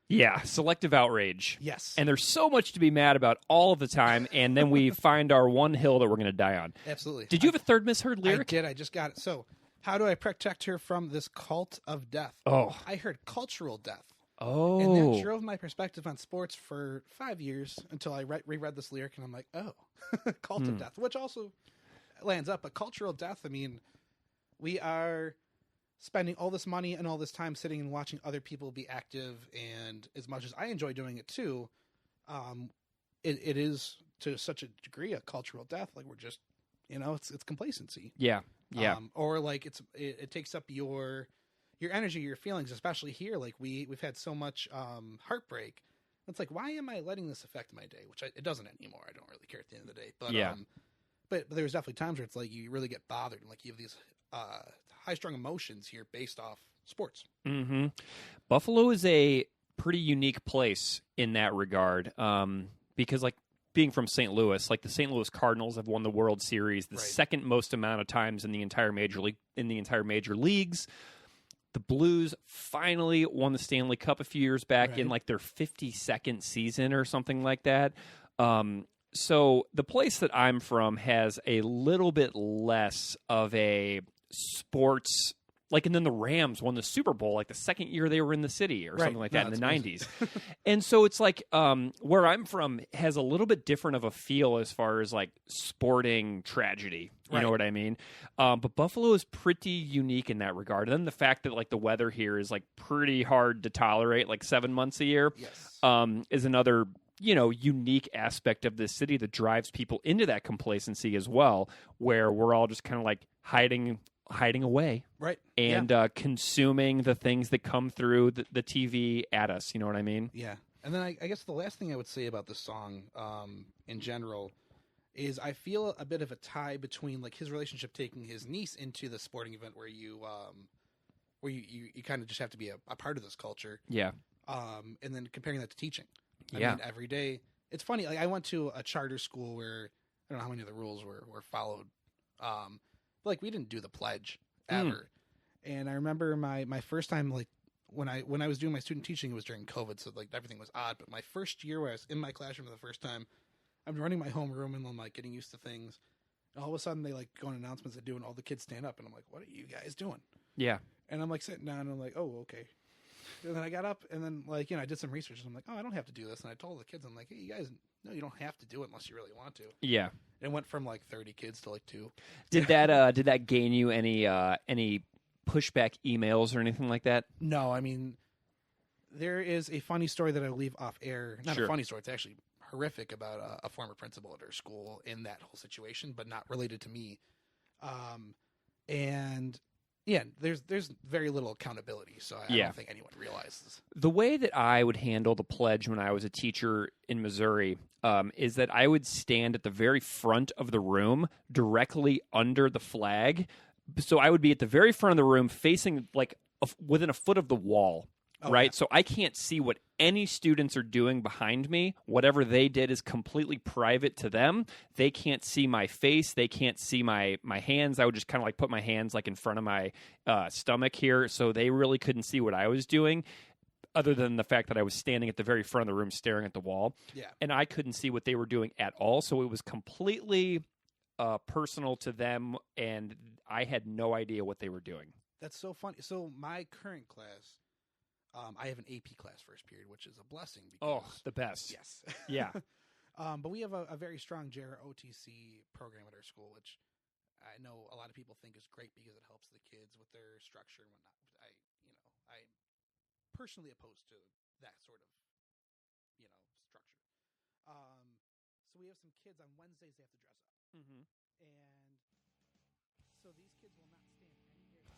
Yeah, selective outrage. Yes. And there's so much to be mad about all of the time, and then we find our one hill that we're going to die on. Absolutely. Did you have a third misheard lyric? I did. I just got it. So, how do I protect her from this cult of death? Oh. I heard cultural death. Oh. And that drove my perspective on sports for 5 years until I reread this lyric, and I'm like, oh, cult of death, which also lands up. But cultural death, I mean, we are spending all this money and all this time sitting and watching other people be active, and as much as I enjoy doing it too, it is to such a degree a cultural death. Like we're just, it's complacency. Yeah. Or like it takes up your energy, your feelings, especially here. Like we've had so much heartbreak. It's like, why am I letting this affect my day? Which it doesn't anymore. I don't really care at the end of the day. But but there's definitely times where it's like you really get bothered, and like you have these high strung emotions here based off sports. Mm-hmm. Buffalo is a pretty unique place in that regard, because like being from St. Louis, like the St. Louis Cardinals have won the World Series the second most amount of times in the entire major leagues. The Blues finally won the Stanley Cup a few years back in like their 52nd season or something like that. So the place that I'm from has a little bit less of a sports, like, and then the Rams won the Super Bowl like the second year they were in the city or something like that in the 90s. And so it's like where I'm from has a little bit different of a feel as far as like sporting tragedy. You know what I mean? But Buffalo is pretty unique in that regard. And then the fact that like the weather here is like pretty hard to tolerate, like 7 months a year, is another, you know, unique aspect of this city that drives people into that complacency as well, where we're all just kind of like hiding away, and consuming the things that come through the TV at us. You know what I mean? Yeah. And then I guess the last thing I would say about this song, in general, is I feel a bit of a tie between like his relationship taking his niece into the sporting event where you kind of just have to be a part of this culture. Yeah. And then comparing that to teaching. I mean, every day. It's funny. Like I went to a charter school where I don't know how many of the rules were followed. Like we didn't do the pledge ever. And I remember my first time, like when I was doing my student teaching, it was during COVID. So like everything was odd, but my first year where I was in my classroom for the first time, I'm running my homeroom and I'm like getting used to things. And all of a sudden they like go on announcements and do, and all the kids stand up and I'm like, what are you guys doing? Yeah. And I'm like sitting down and I'm like, oh, okay. And then I got up and then like, you know, I did some research and I'm like, oh, I don't have to do this. And I told the kids, I'm like, hey, you guys, no, you don't have to do it unless you really want to. Yeah. It went from like 30 kids to like 2. Did that gain you any pushback emails or anything like that? No, I mean, there is a funny story that I leave off air. Not a funny story. It's actually horrific about a former principal at our school in that whole situation, but not related to me. And yeah, there's very little accountability, so I don't think anyone realizes. The way that I would handle the pledge when I was a teacher in Missouri is that I would stand at the very front of the room, directly under the flag. So I would be at the very front of the room, facing like within a foot of the wall. Right? So I can't see what any students are doing behind me. Whatever they did is completely private to them. They can't see my face. They can't see my hands. I would just kind of like put my hands like in front of my stomach here. So they really couldn't see what I was doing, other than the fact that I was standing at the very front of the room staring at the wall. Yeah. And I couldn't see what they were doing at all. So it was completely personal to them, and I had no idea what they were doing. That's so funny. So my current class, I have an AP class first period, which is a blessing. Because, the best. Yes. Yeah. But we have a very strong JARA OTC program at our school, which I know a lot of people think is great because it helps the kids with their structure and whatnot. I personally opposed to that sort of, structure. So we have some kids on Wednesdays, they have to dress up. Mm-hmm. And so these kids will not stand anywhere.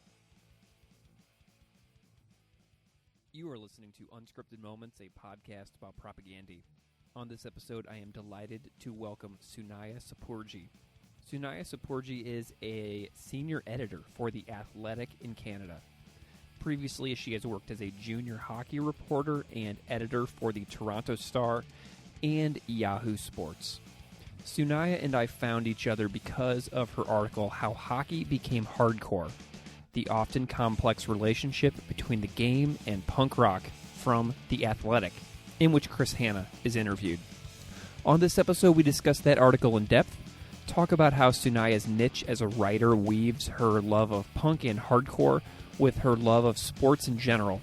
You are listening to Unscripted Moments, a podcast about Propagandhi. On this episode, I am delighted to welcome Sunaya Sapurji. Sunaya Sapurji is a senior editor for The Athletic in Canada. Previously, she has worked as a junior hockey reporter and editor for the Toronto Star and Yahoo Sports. Sunaya and I found each other because of her article, How Hockey Became Hardcore, the often complex relationship between the game and punk rock, from The Athletic, in which Chris Hanna is interviewed. On this episode, we discuss that article in depth, talk about how Sunaya's niche as a writer weaves her love of punk and hardcore with her love of sports in general.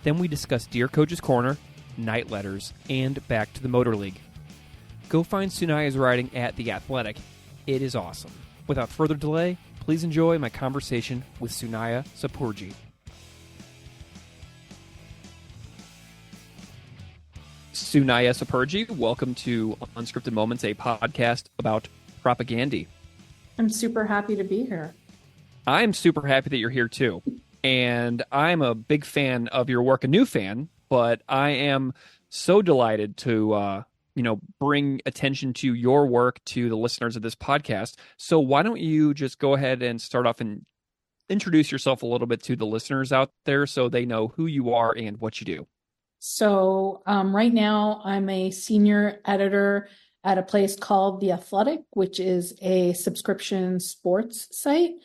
Then we discuss Dear Coach's Corner, Night Letters, and Back to the Motor League. Go find Sunaya's writing at The Athletic. It is awesome. Without further delay, please enjoy my conversation with Sunaya Sapurji. Sunaya Sapurji, welcome to Unscripted Moments, a podcast about Propagandhi. I'm super happy to be here. I'm super happy that you're here too. And I'm a big fan of your work, a new fan, but I am so delighted to bring attention to your work to the listeners of this podcast. So why don't you just go ahead and start off and introduce yourself a little bit to the listeners out there so they know who you are and what you do. So right now I'm a senior editor at a place called The Athletic, which is a subscription sports site.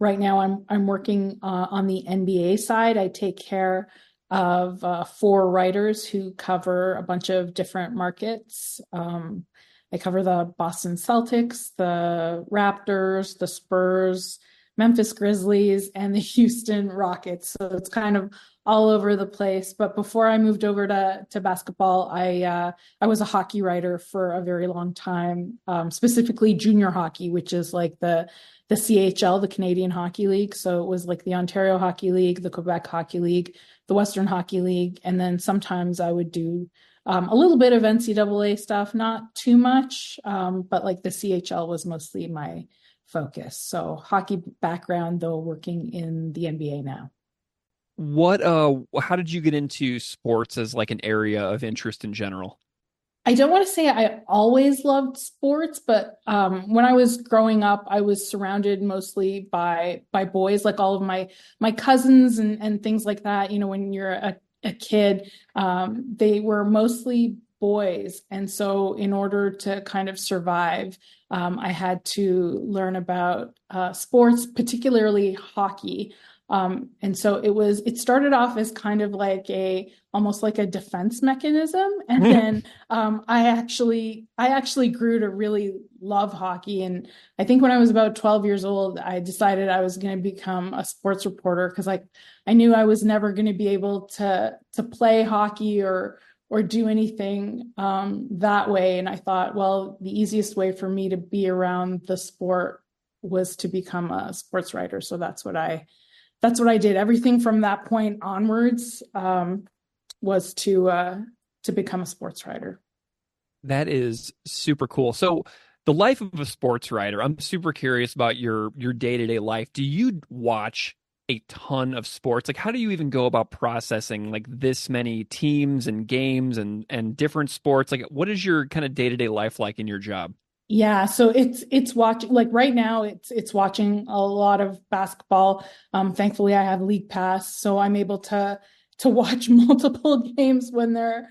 right now I'm working on the NBA side. I take care of 4 writers who cover a bunch of different markets. I cover the Boston Celtics, the Raptors, the Spurs, Memphis Grizzlies, and the Houston Rockets. So it's kind of all over the place. But before I moved over to basketball, I was a hockey writer for a very long time, specifically junior hockey, which is like the CHL, the Canadian Hockey League. So it was like the Ontario Hockey League, the Quebec Hockey League, the Western Hockey League. And then sometimes I would do a little bit of NCAA stuff, not too much, but like the CHL was mostly my focus. So hockey background, though, working in the NBA now. How did you get into sports as like an area of interest in general? I don't want to say I always loved sports, but when I was growing up, I was surrounded mostly by boys, like all of my cousins and things like that. You know, when you're a kid, they were mostly boys. And so in order to kind of survive, I had to learn about sports, particularly hockey. And so it started off as kind of like almost like a defense mechanism. And then I actually grew to really love hockey. And I think when I was about 12 years old, I decided I was going to become a sports reporter because I knew I was never going to be able to play hockey or do anything that way. And I thought, well, the easiest way for me to be around the sport was to become a sports writer. So that's what I did. Everything from that point onwards was to become a sports writer. That is super cool. So the life of a sports writer, I'm super curious about your day-to-day life. Do you watch a ton of sports? Like, how do you even go about processing like this many teams and games and different sports? Like, what is your kind of day-to-day life like in your job? Yeah, so it's watching, like right now it's watching a lot of basketball. Thankfully I have League Pass, so I'm able to watch multiple games when they're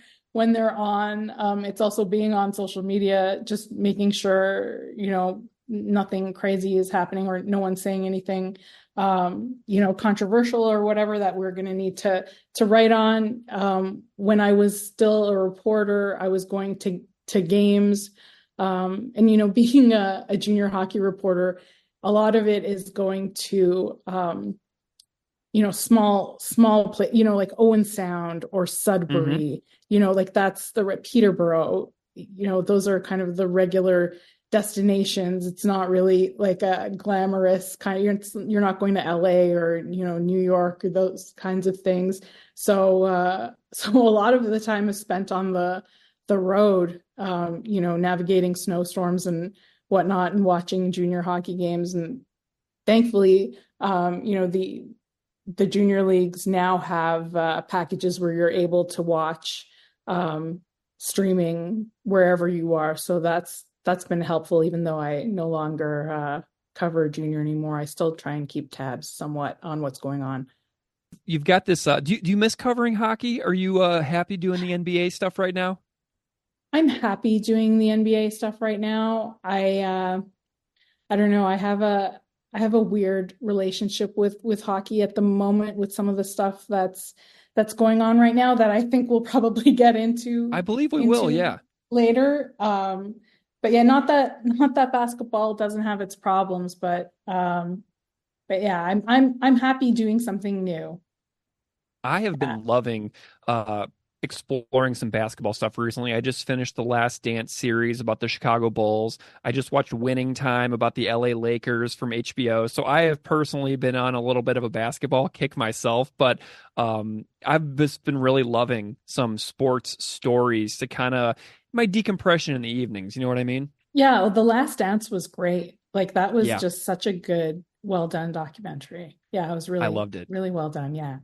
on. It's also being on social media, just making sure, you know, nothing crazy is happening or no one's saying anything, you know, controversial or whatever that we're going to need to write on. When I was still a reporter, I was going to games. And, you know, being a junior hockey reporter, a lot of it is going to, you know, small play, you know, like Owen Sound or Sudbury, you know, like that's Peterborough, you know, those are kind of the regular destinations. It's not really like a glamorous kind of, you're not going to LA or, you know, New York or those kinds of things. So a lot of the time is spent on the road, you know, navigating snowstorms and whatnot and watching junior hockey games. And thankfully, you know, the junior leagues now have packages where you're able to watch streaming wherever you are. So that's been helpful, even though I no longer cover junior anymore. I still try and keep tabs somewhat on what's going on. You've got this, do you miss covering hockey? Are you happy doing the NBA stuff right now? I'm happy doing the NBA stuff right now. I don't know. I have a weird relationship with hockey at the moment, with some of the stuff that's going on right now that I think we'll probably get into. I believe we will, yeah. Later. But yeah, not that basketball doesn't have its problems, but yeah, I'm happy doing something new. I have been loving exploring some basketball stuff recently. I just finished the Last Dance series about the Chicago Bulls. I just watched Winning Time about the LA Lakers from HBO. So I have personally been on a little bit of a basketball kick myself, but I've just been really loving some sports stories to kind of my decompression in the evenings. You know what I mean? Yeah. The Last Dance was great. Like that was just such a good, well done documentary. Yeah. I loved it. Really well done. Yeah.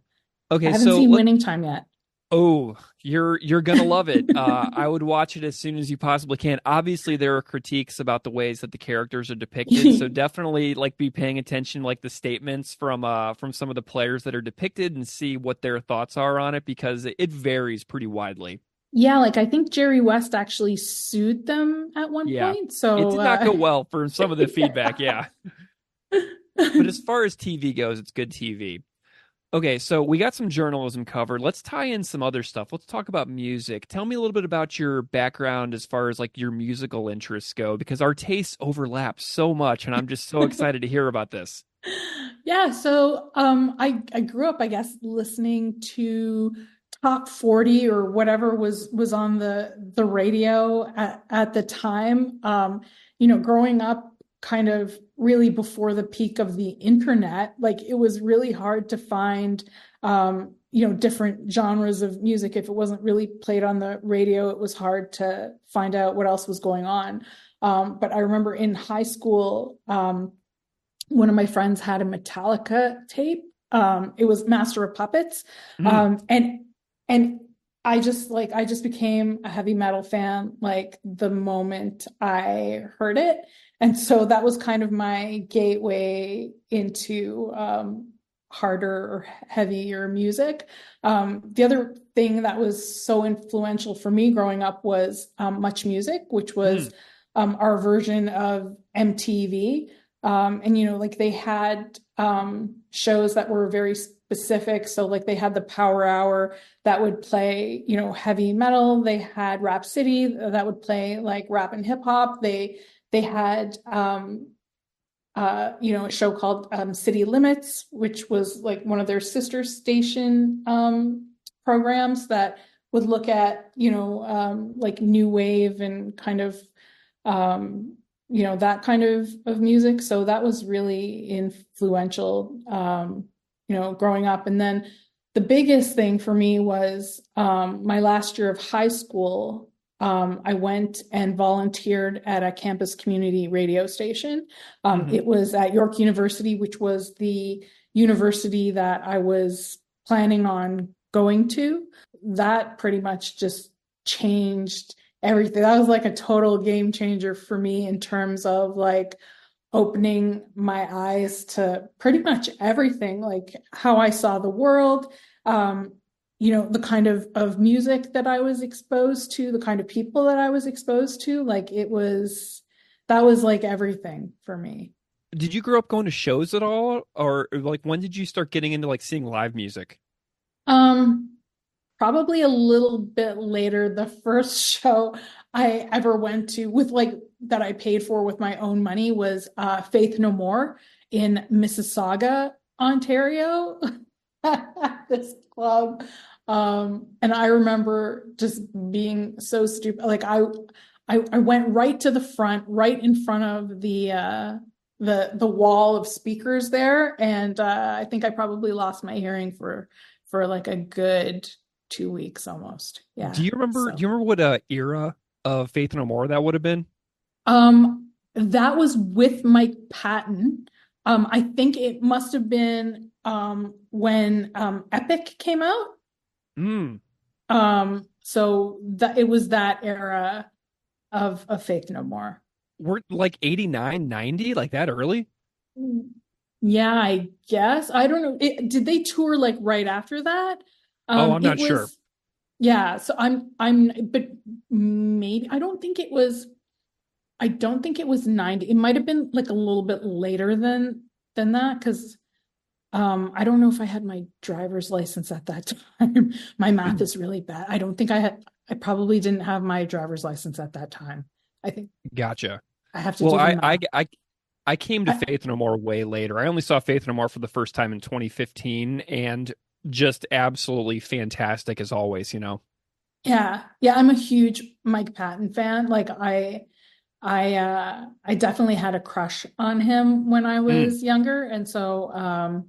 Okay. I haven't seen Winning Time yet. Oh, you're gonna love it. I would watch it as soon as you possibly can. Obviously, there are critiques about the ways that the characters are depicted, so definitely like be paying attention, like the statements from some of the players that are depicted, and see what their thoughts are on it, because it varies pretty widely. Yeah, like I think Jerry West actually sued them at one point. So it did not go well for some of the feedback. Yeah. But as far as TV goes, it's good TV. Okay, so we got some journalism covered. Let's tie in some other stuff. Let's talk about music. Tell me a little bit about your background as far as like your musical interests go, because our tastes overlap so much, and I'm just so excited to hear about this. Yeah, so I grew up, I guess, listening to Top 40 or whatever was on the radio at the time. Growing up kind of really before the peak of the internet, like it was really hard to find different genres of music. If it wasn't really played on the radio, it was hard to find out what else was going on. But I remember in high school, one of my friends had a Metallica tape. It was Master of Puppets. And I just became a heavy metal fan like the moment I heard it. And so that was kind of my gateway into harder or heavier music. The other thing that was so influential for me growing up was Much Music, which was our version of MTV. Like they had shows that were very specific. So like they had the Power Hour that would play, heavy metal. They had Rap City that would play like rap and hip hop. They had, a show called City Limits, which was like one of their sister station programs that would look at, like new wave and kind of, that kind of music. So that was really influential, growing up. And then the biggest thing for me was my last year of high school. I went and volunteered at a campus community radio station. It was at York University, which was the university that I was planning on going to. That pretty much just changed everything. That was like a total game changer for me in terms of like opening my eyes to pretty much everything, like how I saw the world, the kind of music that I was exposed to, the kind of people that I was exposed to. Like that was like everything for me. Did you grow up going to shows at all? Or like when did you start getting into like seeing live music? Probably a little bit later. The first show I ever went to with like that I paid for with my own money was Faith No More in Mississauga, Ontario, at this club. And I remember just being so stupid. Like I went right to the front, right in front of the wall of speakers there, and I think I probably lost my hearing for like a good 2 weeks almost. Yeah. Do you remember what era of Faith No More that would have been? That was with Mike Patton. I think it must have been when Epic came out. So that it was that era of Faith No More. We're like 89, 90, like that early? Yeah, I guess. I don't know. Did they tour like right after that? I'm not sure. Yeah, so but maybe I don't think it was 90. It might have been like a little bit later than that, because I don't know if I had my driver's license at that time. My math is really bad. I probably didn't have my driver's license at that time. I think. Gotcha. I have to. Well, I came to Faith No More way later. I only saw Faith No More for the first time in 2015, and just absolutely fantastic as always. Yeah. I'm a huge Mike Patton fan. Like I definitely had a crush on him when I was younger, and so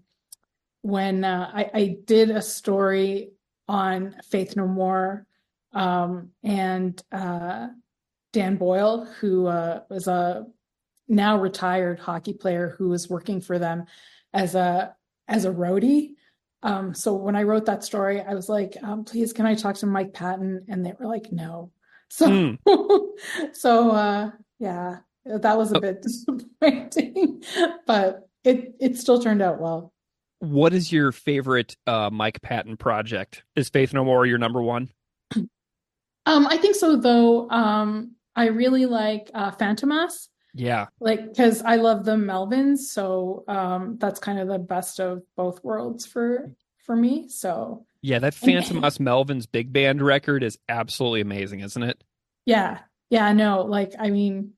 when I did a story on Faith No More, and Dan Boyle, who was a now retired hockey player who was working for them as a roadie. So when I wrote that story, I was like, please, can I talk to Mike Patton? And they were like, no. So, yeah, that was a bit disappointing, but it still turned out well. What is your favorite Mike Patton project? Is Faith No More your number one? I think so, though. I really like Fantomas. Yeah. Like, because I love the Melvins, so that's kind of the best of both worlds for me. So yeah, that Phantom Us Melvins big band record is absolutely amazing, isn't it? yeah, no, like, I mean,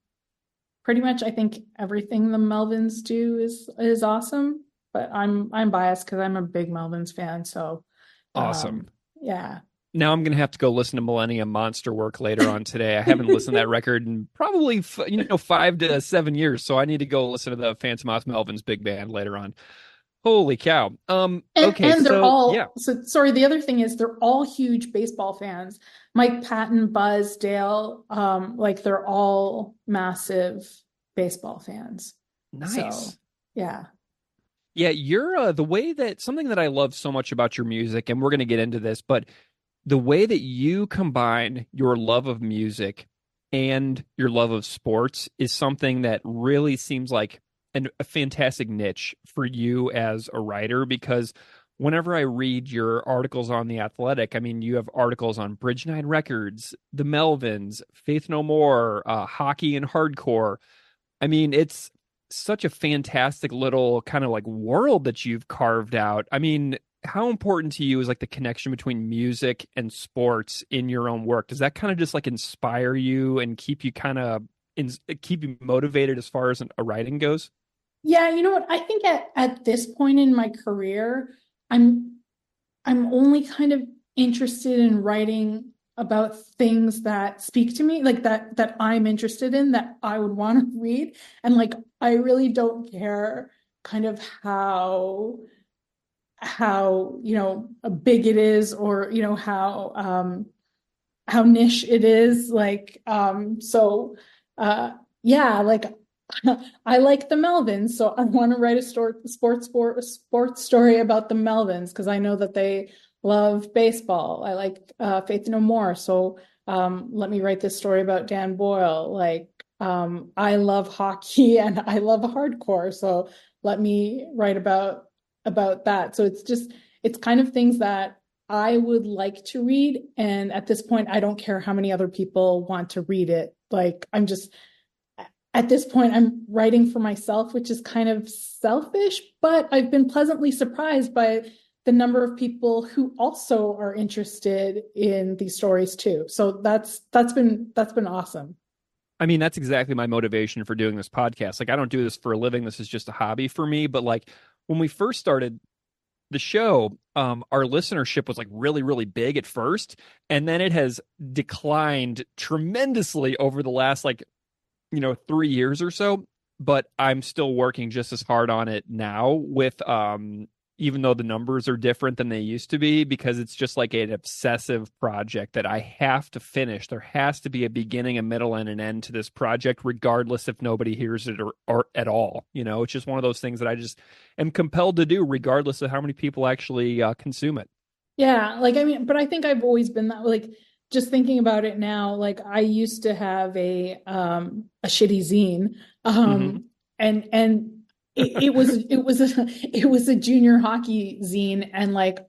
pretty much I think everything the Melvins do is awesome, but I'm biased because I'm a big Melvins fan. So awesome. Yeah. Now I'm going to have to go listen to Millennium Monster work later on today. I haven't listened to that record in probably 5 to 7 years, so I need to go listen to the Phantom Us Melvins big band later on. Holy cow. Okay, and they're all yeah. So sorry, the other thing is they're all huge baseball fans. Mike Patton, Buzz, Dale, like they're all massive baseball fans. Nice. So, yeah. Yeah, you're the way that something that I love so much about your music, and we're going to get into this, but the way that you combine your love of music and your love of sports is something that really seems like a fantastic niche for you as a writer, because whenever I read your articles on The Athletic, I mean, you have articles on Bridge 9 Records, the Melvins, Faith No More, hockey and hardcore. I mean, it's such a fantastic little kind of like world that you've carved out. I mean, how important to you is like the connection between music and sports in your own work? Does that kind of just like inspire you and keep you keep you motivated as far as a writing goes? Yeah, you know what? I think at this point in my career, I'm only kind of interested in writing about things that speak to me, like that I'm interested in, that I would want to read. And like, I really don't care kind of how big it is, or how niche it is. Like, yeah, like I like the Melvins, so I want to write a sports story about the Melvins because I know that they love baseball. I like Faith No More, so let me write this story about Dan Boyle. Like, I love hockey and I love hardcore, so let me write about that. So it's kind of things that I would like to read, and at this point I don't care how many other people want to read it. Like, at this point, I'm writing for myself, which is kind of selfish, but I've been pleasantly surprised by the number of people who also are interested in these stories too. So that's been awesome. I mean, that's exactly my motivation for doing this podcast. Like, I don't do this for a living. This is just a hobby for me. But like, when we first started the show, our listenership was like really, really big at first. And then it has declined tremendously over the last 3 years or so, but I'm still working just as hard on it now with, even though the numbers are different than they used to be, because it's just like an obsessive project that I have to finish. There has to be a beginning, a middle, and an end to this project, regardless if nobody hears it or at all. It's just one of those things that I just am compelled to do, regardless of how many people actually consume it. Yeah. Like, I mean, but I think I've always been that, like, just thinking about it now, like I used to have a shitty zine, and it was a junior hockey zine, and like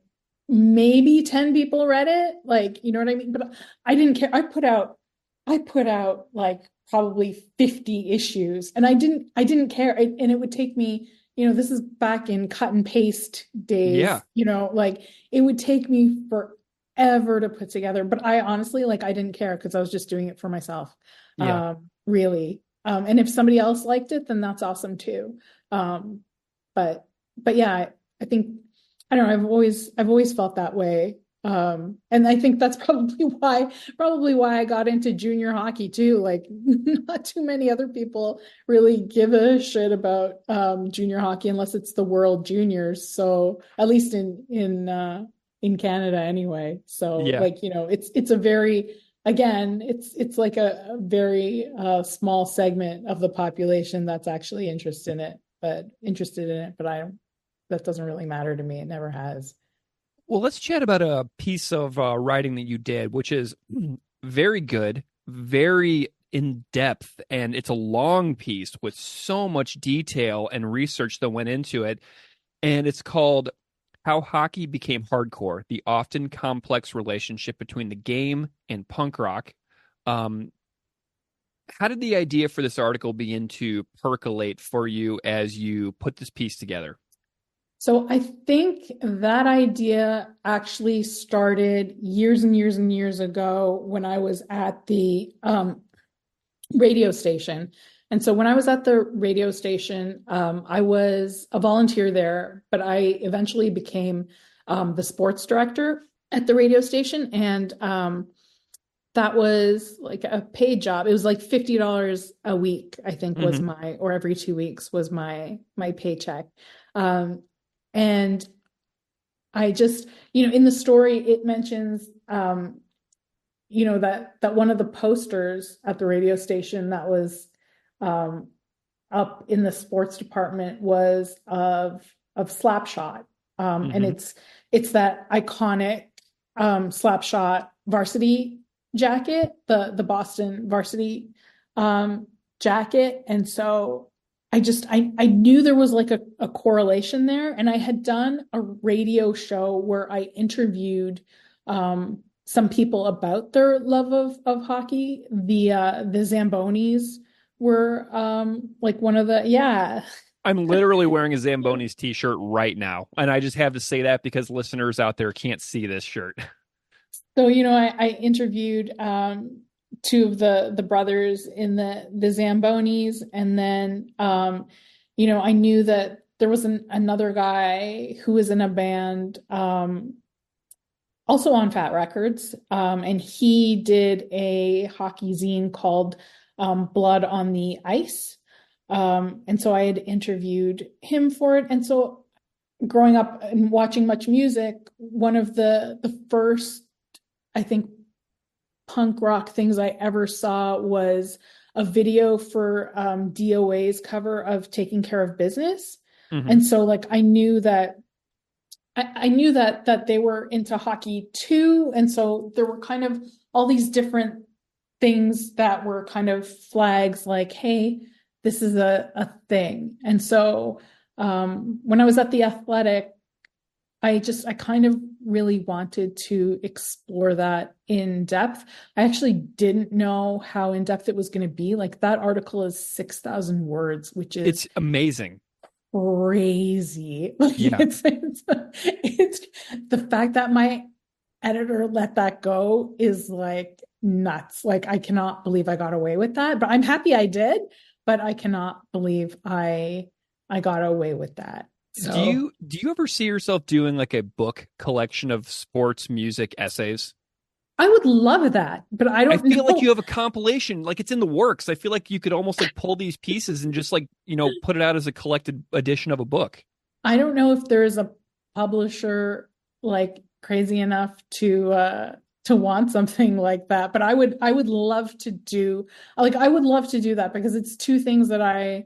maybe 10 people read it, like, you know what I mean? But I didn't care. I put out like probably 50 issues, and I didn't care. And it would take me, this is back in cut and paste days. Yeah. Like it would take me forever to put together, but I honestly, like, I didn't care because I was just doing it for myself. Yeah. Really. And if somebody else liked it, then that's awesome too. But yeah, I think, I don't know, I've always felt that way. And I think that's probably why I got into junior hockey too. Like, not too many other people really give a shit about junior hockey unless it's the World Juniors. So at least in Canada anyway. So yeah. like, it's a very, again, it's like a very small segment of the population that's actually interested in it, but that doesn't really matter to me. It never has. Well, let's chat about a piece of writing that you did, which is very good, very in depth, and it's a long piece with so much detail and research that went into it. And it's called How Hockey Became Hardcore, the Often Complex Relationship Between the Game and Punk Rock. how did the idea for this article begin to percolate for you as you put this piece together? So I think that idea actually started years and years and years ago when I was at the radio station. And so when I was at the radio station, I was a volunteer there, but I eventually became the sports director at the radio station. And that was like a paid job. It was like $50 a week, I think was or every 2 weeks was my paycheck. And I just, in the story, it mentions, that one of the posters at the radio station that was up in the sports department was of Slapshot. And it's that iconic Slapshot varsity jacket, the Boston varsity jacket. And so I knew there was like a correlation there. And I had done a radio show where I interviewed some people about their love of hockey. The Zambonis were like one of the, I'm literally wearing a Zambonis t-shirt right now. And I just have to say that because listeners out there can't see this shirt. So, I interviewed two of the brothers in the Zambonis. And then, I knew that there was another guy who was in a band, also on Fat Records. And he did a hockey zine called Blood on the Ice. And so I had interviewed him for it. And so growing up and watching much music, one of the first, I think, punk rock things I ever saw was a video for DOA's cover of Taking Care of Business. And so like I knew that they were into hockey too. And so there were kind of all these different things that were kind of flags like, hey, this is a thing. And so when I was at the Athletic, I kind of really wanted to explore that in depth. I actually didn't know how in depth it was going to be. Like that article is 6,000 words, which is it's amazing, crazy. Yeah. It's the fact that my editor let that go is like nuts. Like I cannot believe I got away with that, but I'm happy I did. But I cannot believe I got away with that. So, do you ever see yourself doing like a book collection of sports music essays? I would love that, but I feel like you have a compilation, like it's in the works. I feel like you could almost like pull these pieces and just like, put it out as a collected edition of a book. I don't know if there is a publisher like crazy enough to want something like that, but I would love to do that because it's two things that I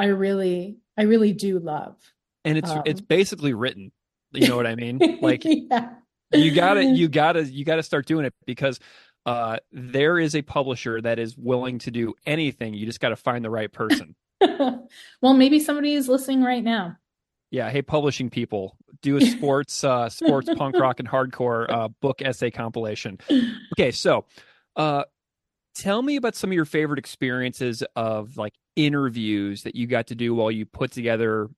really do love. And it's basically written. You know what I mean? Like yeah. you gotta start doing it because there is a publisher that is willing to do anything. You just got to find the right person. Well, maybe somebody is listening right now. Yeah. Hey, publishing people, do a sports punk rock and hardcore book essay compilation. Okay. So, tell me about some of your favorite experiences of like interviews that you got to do while you put together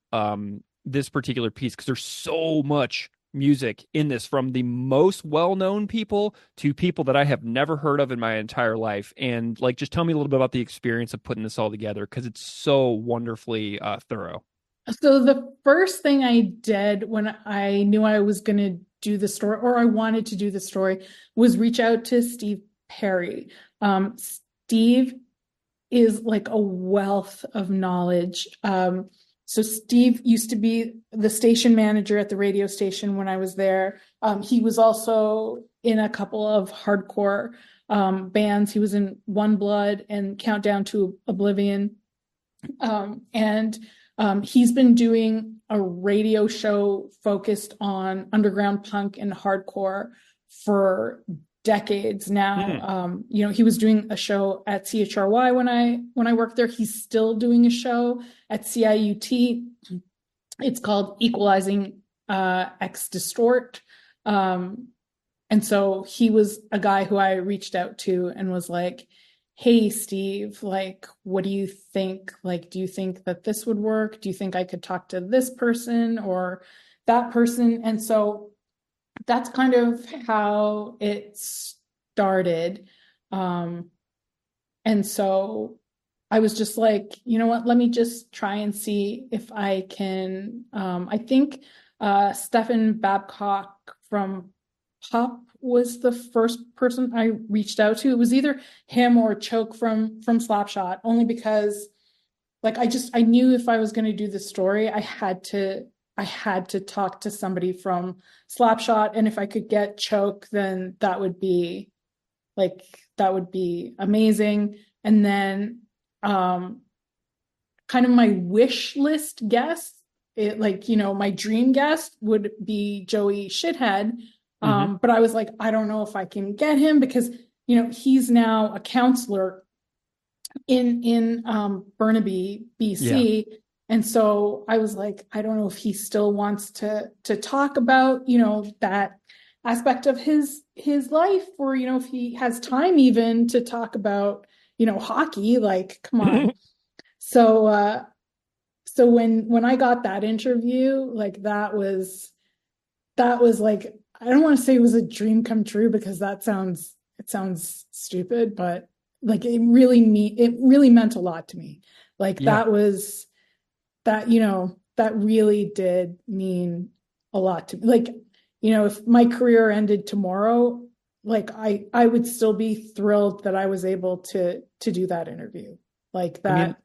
this particular piece. Cause there's so much music in this, from the most well-known people to people that I have never heard of in my entire life. And like, just tell me a little bit about the experience of putting this all together. Cause it's so wonderfully thorough. So the first thing I did when I knew I was going to do the story, or I wanted to do the story, was reach out to Steve Perry. Steve is like a wealth of knowledge. So Steve used to be the station manager at the radio station when I was there. He was also in a couple of hardcore bands. He was in One Blood and Countdown to Oblivion. And he's been doing a radio show focused on underground punk and hardcore for decades now. He was doing a show at CHRY when I worked there. He's still doing a show at CIUT. It's called Equalizing X Distort. And so he was a guy who I reached out to and was like, hey, Steve, like, what do you think? Like, do you think that this would work? Do you think I could talk to this person or that person? And so that's kind of how it started. And so I was just like, you know what, let me just try and see if I can, I think Stefan Babcock from Pop was the first person I reached out to. It was either him or Choke from Slapshot, only because like I knew if I was going to do this story, I had to talk to somebody from Slapshot, and if I could get Choke, then that would be amazing. And then kind of my wish list guest, my dream guest would be Joey Shithead. But I was like, I don't know if I can get him because, he's now a counselor in Burnaby, BC. Yeah. And so I was like, I don't know if he still wants to talk about, that aspect of his life, or, if he has time even to talk about, hockey, like, come on. So when I got that interview, like, that was like, I don't want to say it was a dream come true because it sounds stupid, but like it really meant a lot to me. Like that really did mean a lot to me. Like, if my career ended tomorrow, like I would still be thrilled that I was able to do that interview like that. I mean,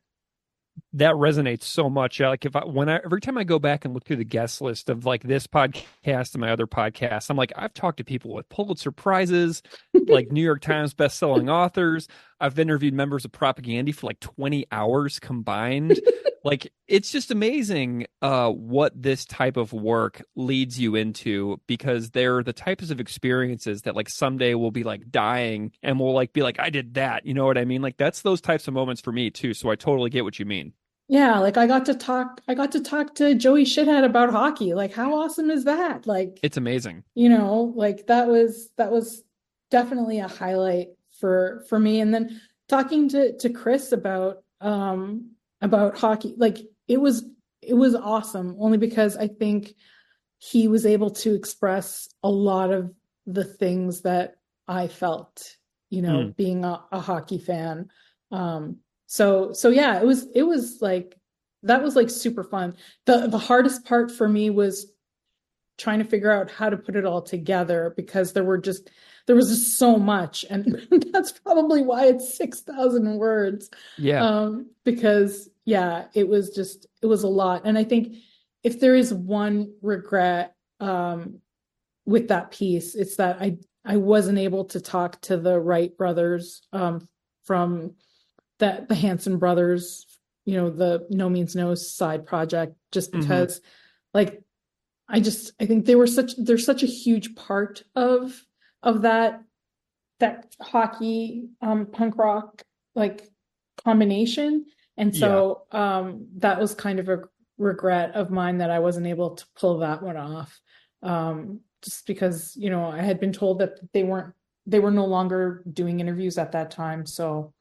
that resonates so much. Like every time I go back and look through the guest list of like this podcast and my other podcasts, I'm like, I've talked to people with Pulitzer Prizes, like New York Times bestselling authors. I've interviewed members of Propagandhi for like 20 hours combined. Like, it's just amazing what this type of work leads you into, because they're the types of experiences that like someday we'll be like dying and we'll like be like, I did that. You know what I mean? Like, that's those types of moments for me too. So I totally get what you mean. Yeah. Like I got to talk to Joey Shithead about hockey. Like, how awesome is that? Like, it's amazing. Like that was definitely a highlight for me. And then talking to Chris about hockey, like it was awesome, only because I think he was able to express a lot of the things that I felt, being a hockey fan. So yeah, it was like, that was like super fun. The hardest part for me was trying to figure out how to put it all together, because there was just so much, and that's probably why it's 6,000 words. Yeah. Because it was a lot. And I think if there is one regret with that piece, it's that I wasn't able to talk to the Wright brothers from the Hanson brothers, the No Means No side project, just because like I think they're such a huge part of that hockey punk rock like combination. And so that was kind of a regret of mine that I wasn't able to pull that one off, just because I had been told that they were no longer doing interviews at that time. So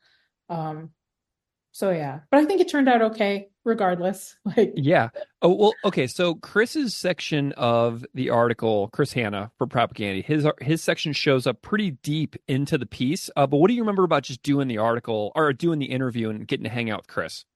yeah, but I think it turned out okay regardless. Like, yeah. Oh, well, okay. So Chris's section of the article, Chris Hanna for Propagandhi, his section shows up pretty deep into the piece. But what do you remember about just doing the article or doing the interview and getting to hang out with Chris?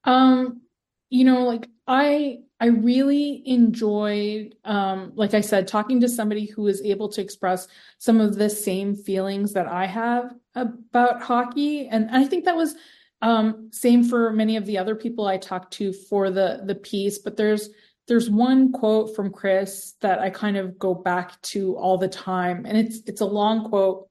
Like I really enjoyed, like I said, talking to somebody who is able to express some of the same feelings that I have about hockey. And I think that was same for many of the other people I talked to for the piece. But there's one quote from Chris that I kind of go back to all the time. And it's a long quote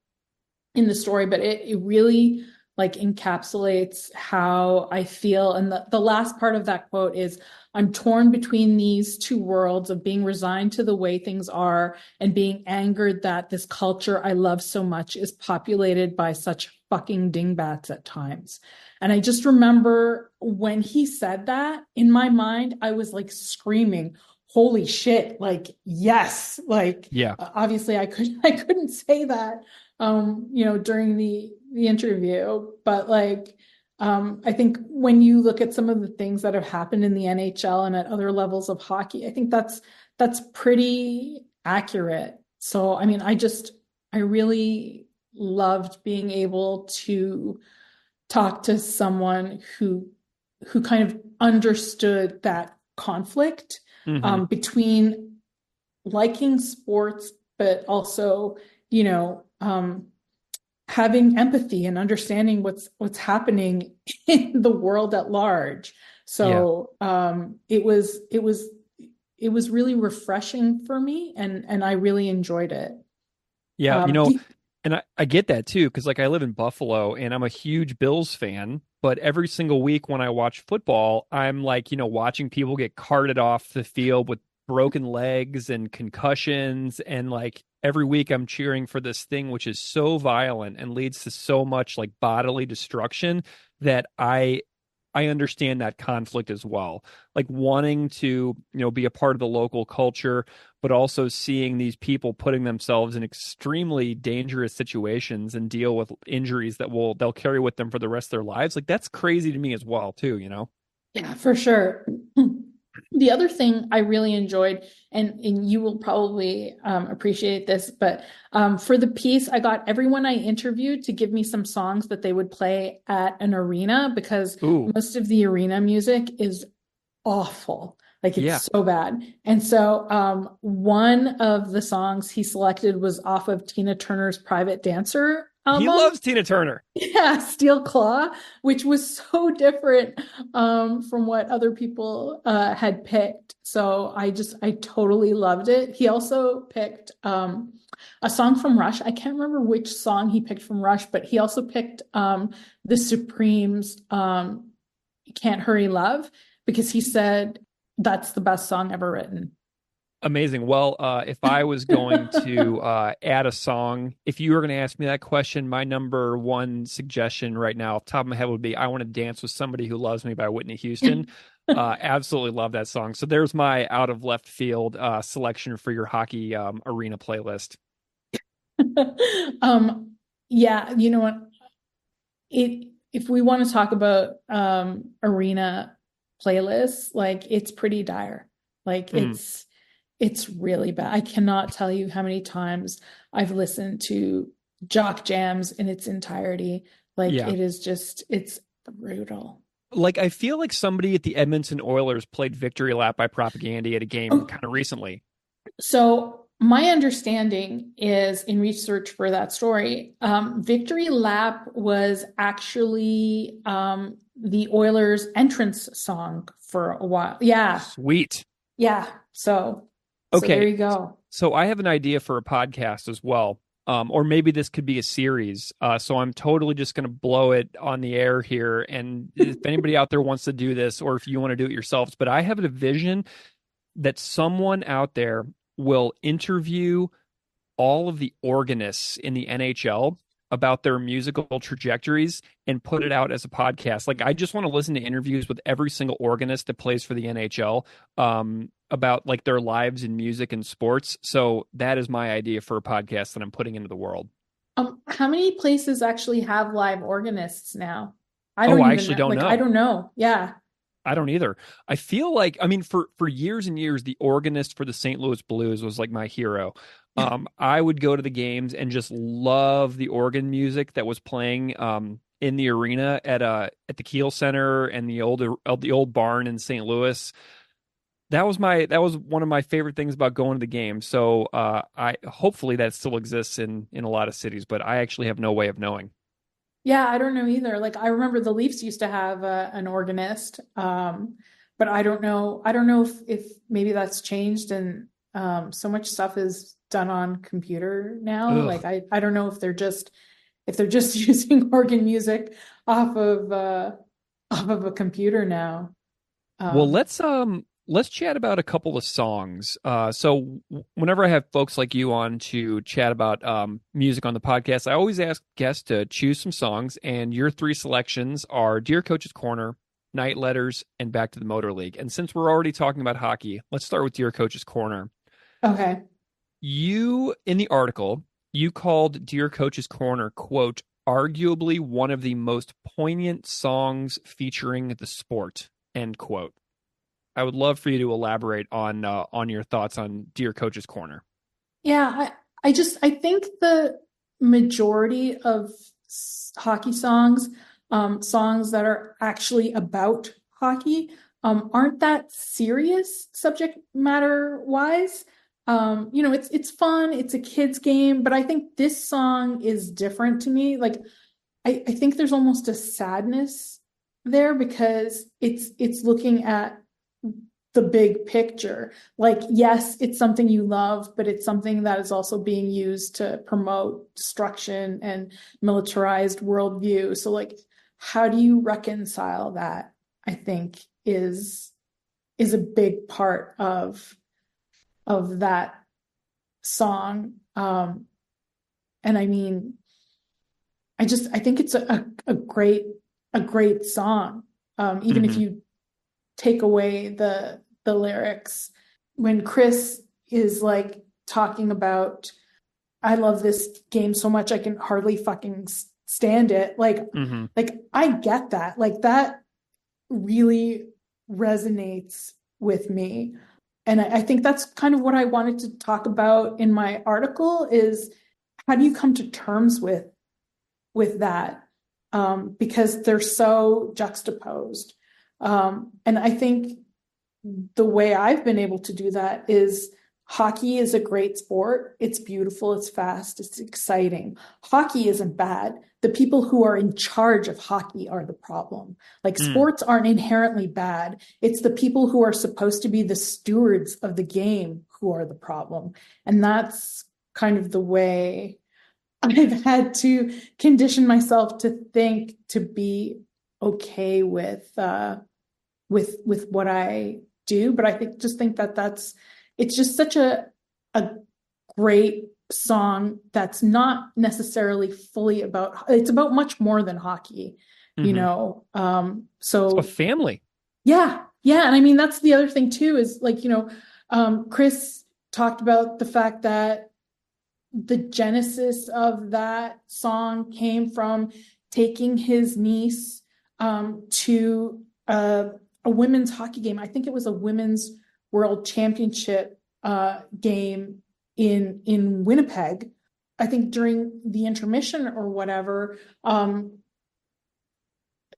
in the story, but it really like encapsulates how I feel. And the last part of that quote is, I'm torn between these two worlds of being resigned to the way things are and being angered that this culture I love so much is populated by such fucking dingbats at times. And I just remember when he said that, in my mind, I was like screaming, holy shit, like, yes. Like, yeah, obviously I couldn't say that, during the interview, but like, I think when you look at some of the things that have happened in the NHL and at other levels of hockey, I think that's pretty accurate. So, I mean, I really loved being able to talk to someone who kind of understood that conflict between liking sports, but also, having empathy and understanding what's happening in the world at large. So it was really refreshing for me, and I really enjoyed it. Yeah, and I get that too, because like I live in Buffalo and I'm a huge Bills fan, but every single week when I watch football, I'm like, watching people get carted off the field with broken legs and concussions, and like every week I'm cheering for this thing which is so violent and leads to so much like bodily destruction that I understand that conflict as well. Like wanting to, be a part of the local culture, but also seeing these people putting themselves in extremely dangerous situations and deal with injuries that they'll carry with them for the rest of their lives. Like that's crazy to me as well too, Yeah, for sure. The other thing I really enjoyed, and you will probably appreciate this, but for the piece, I got everyone I interviewed to give me some songs that they would play at an arena, because most of the arena music is awful. Like it's so bad. And so one of the songs he selected was off of Tina Turner's Private Dancer album. He loves Tina Turner. Yeah, Steel Claw, which was so different from what other people had picked. So I totally loved it. He also picked a song from Rush. I can't remember which song he picked from Rush, but he also picked the Supremes' Can't Hurry Love, because he said that's the best song ever written. Amazing. Well, if I was going to add a song, if you were going to ask me that question, my number one suggestion right now off the top of my head would be I Want to Dance with Somebody Who Loves Me by Whitney Houston. Absolutely love that song. So there's my out of left field selection for your hockey arena playlist. Yeah, you know what? If we want to talk about arena playlists, like it's pretty dire. Like it's really bad. I cannot tell you how many times I've listened to Jock Jams in its entirety. Like it is just, it's brutal. Like I feel like somebody at the Edmonton Oilers played Victory Lap by Propagandhi at a game kind of recently. So my understanding is, in research for that story, Victory Lap was actually the Oilers' entrance song for a while. Yeah. Sweet. Yeah. So okay. So there you go. So I have an idea for a podcast as well. Or maybe this could be a series. So I'm totally just going to blow it on the air here. And if anybody out there wants to do this, or if you want to do it yourselves, but I have a vision that someone out there will interview all of the organists in the NHL about their musical trajectories and put it out as a podcast. Like I just want to listen to interviews with every single organist that plays for the NHL about like their lives in music and sports. So that is my idea for a podcast that I'm putting into the world. How many places actually have live organists now? I actually don't know. I don't know. Yeah. I don't either. I feel like, I mean, for years and years, the organist for the St. Louis Blues was like my hero. I would go to the games and just love the organ music that was playing in the arena at the Kiel Center and the old barn in St. Louis. That was one of my favorite things about going to the game. So I hopefully that still exists in a lot of cities, but I actually have no way of knowing. Yeah, I don't know either. Like I remember the Leafs used to have an organist, but I don't know. I don't know if maybe that's changed and so much stuff is done on computer now. Ugh. Like I don't know if they're just using organ music off of a computer now. Well, let's chat about a couple of songs. So whenever I have folks like you on to chat about music on the podcast, I always ask guests to choose some songs, and your three selections are Dear Coach's Corner, Night Letters, and Back to the Motor League. And since we're already talking about hockey, let's start with Dear Coach's Corner. Okay. You, in the article, you called Dear Coach's Corner, quote, arguably one of the most poignant songs featuring the sport, end quote. I would love for you to elaborate on your thoughts on Dear Coach's Corner. Yeah, I think the majority of hockey songs, songs that are actually about hockey, aren't that serious subject matter wise. It's fun, it's a kid's game, but I think this song is different to me. Like, I think there's almost a sadness there because it's looking at the big picture. Like, yes, it's something you love, but it's something that is also being used to promote destruction and militarized worldview. So, like, how do you reconcile that? I think is a big part of that song. And I mean, I think it's a great song. Even if you take away the lyrics, when Chris is like talking about, I love this game so much I can hardly fucking stand it. Like I get that. Like, that really resonates with me. And I think that's kind of what I wanted to talk about in my article is how do you come to terms with that? Because they're so juxtaposed. And I think the way I've been able to do that is hockey is a great sport. It's beautiful. It's fast. It's exciting. Hockey isn't bad. The people who are in charge of hockey are the problem. Like, sports aren't inherently bad. It's the people who are supposed to be the stewards of the game who are the problem. And that's kind of the way I've had to condition myself to think, to be okay with what I do. But I think that it's just such a great song that's not necessarily fully about, it's about much more than hockey, so it's a family. Yeah. And I mean, that's the other thing too, is like, Chris talked about the fact that the genesis of that song came from taking his niece to a women's hockey game. I think it was a women's world championship game in Winnipeg. I think during the intermission or whatever,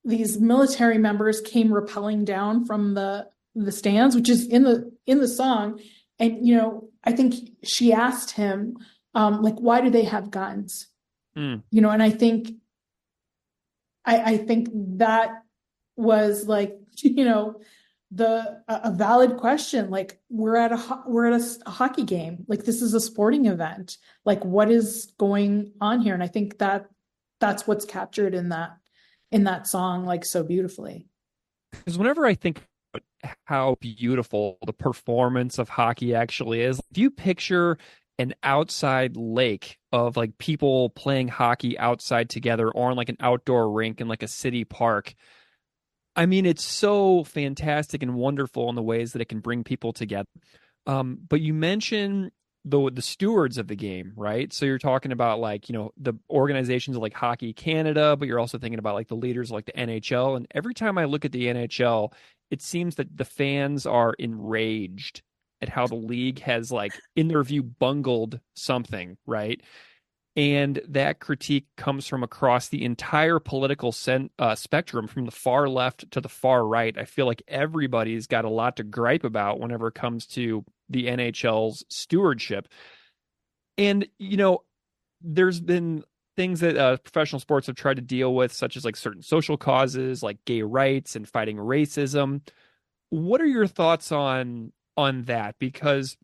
these military members came rappelling down from the stands, which is in the song. And, I think she asked him, like, why do they have guns? And I think that was like, a valid question. Like, we're at a hockey game. Like, this is a sporting event. Like, what is going on here? And I think that's what's captured in that song, like, so beautifully. Because whenever I think about how beautiful the performance of hockey actually is, if you picture an outside lake of like people playing hockey outside together, or on like an outdoor rink in like a city park, I mean, it's so fantastic and wonderful in the ways that it can bring people together. But you mentioned the stewards of the game, right? So you're talking about like, the organizations like Hockey Canada, but you're also thinking about like the leaders like the NHL. And every time I look at the NHL, it seems that the fans are enraged at how the league has, like, in their view, bungled something, right? And that critique comes from across the entire political spectrum, from the far left to the far right. I feel like everybody's got a lot to gripe about whenever it comes to the NHL's stewardship. And, there's been things that professional sports have tried to deal with, such as like certain social causes, like gay rights and fighting racism. What are your thoughts on that? Because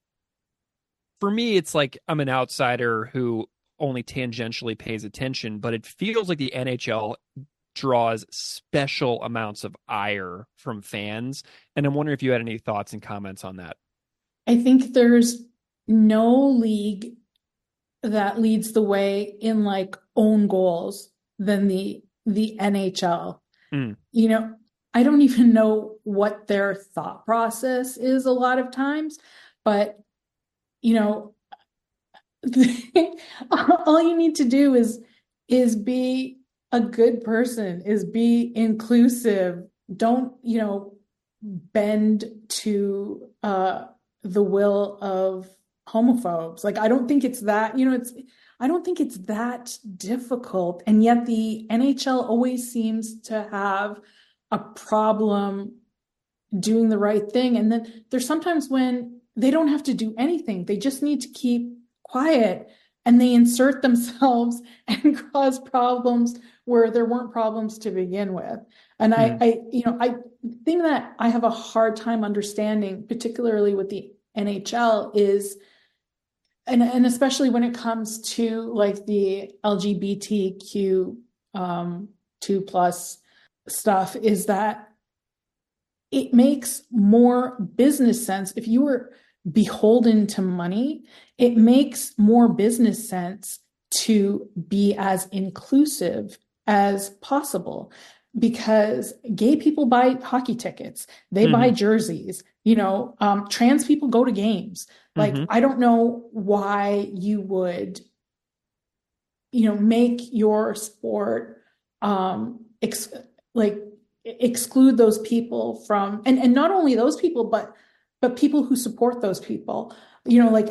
for me, it's like I'm an outsider who only tangentially pays attention, but it feels like the NHL draws special amounts of ire from fans. And I'm wondering if you had any thoughts and comments on that. I think there's no league that leads the way in like own goals than the NHL. I don't even know what their thought process is a lot of times, but all you need to do is is be a good person, is be inclusive. Don't, bend to the will of homophobes. Like, I don't think it's that, I don't think it's that difficult. And yet the NHL always seems to have a problem doing the right thing. And then there's sometimes when they don't have to do anything. They just need to keep quiet, and they insert themselves and cause problems where there weren't problems to begin with. And I think that I have a hard time understanding, particularly with the NHL, is, and especially when it comes to like the LGBTQ 2+ stuff, is that it makes more business sense. If you were beholden to money, it makes more business sense to be as inclusive as possible, because gay people buy hockey tickets, they buy jerseys, trans people go to games. Like, I don't know why you would, make your sport, exclude those people from, and not only those people, but people who support those people, like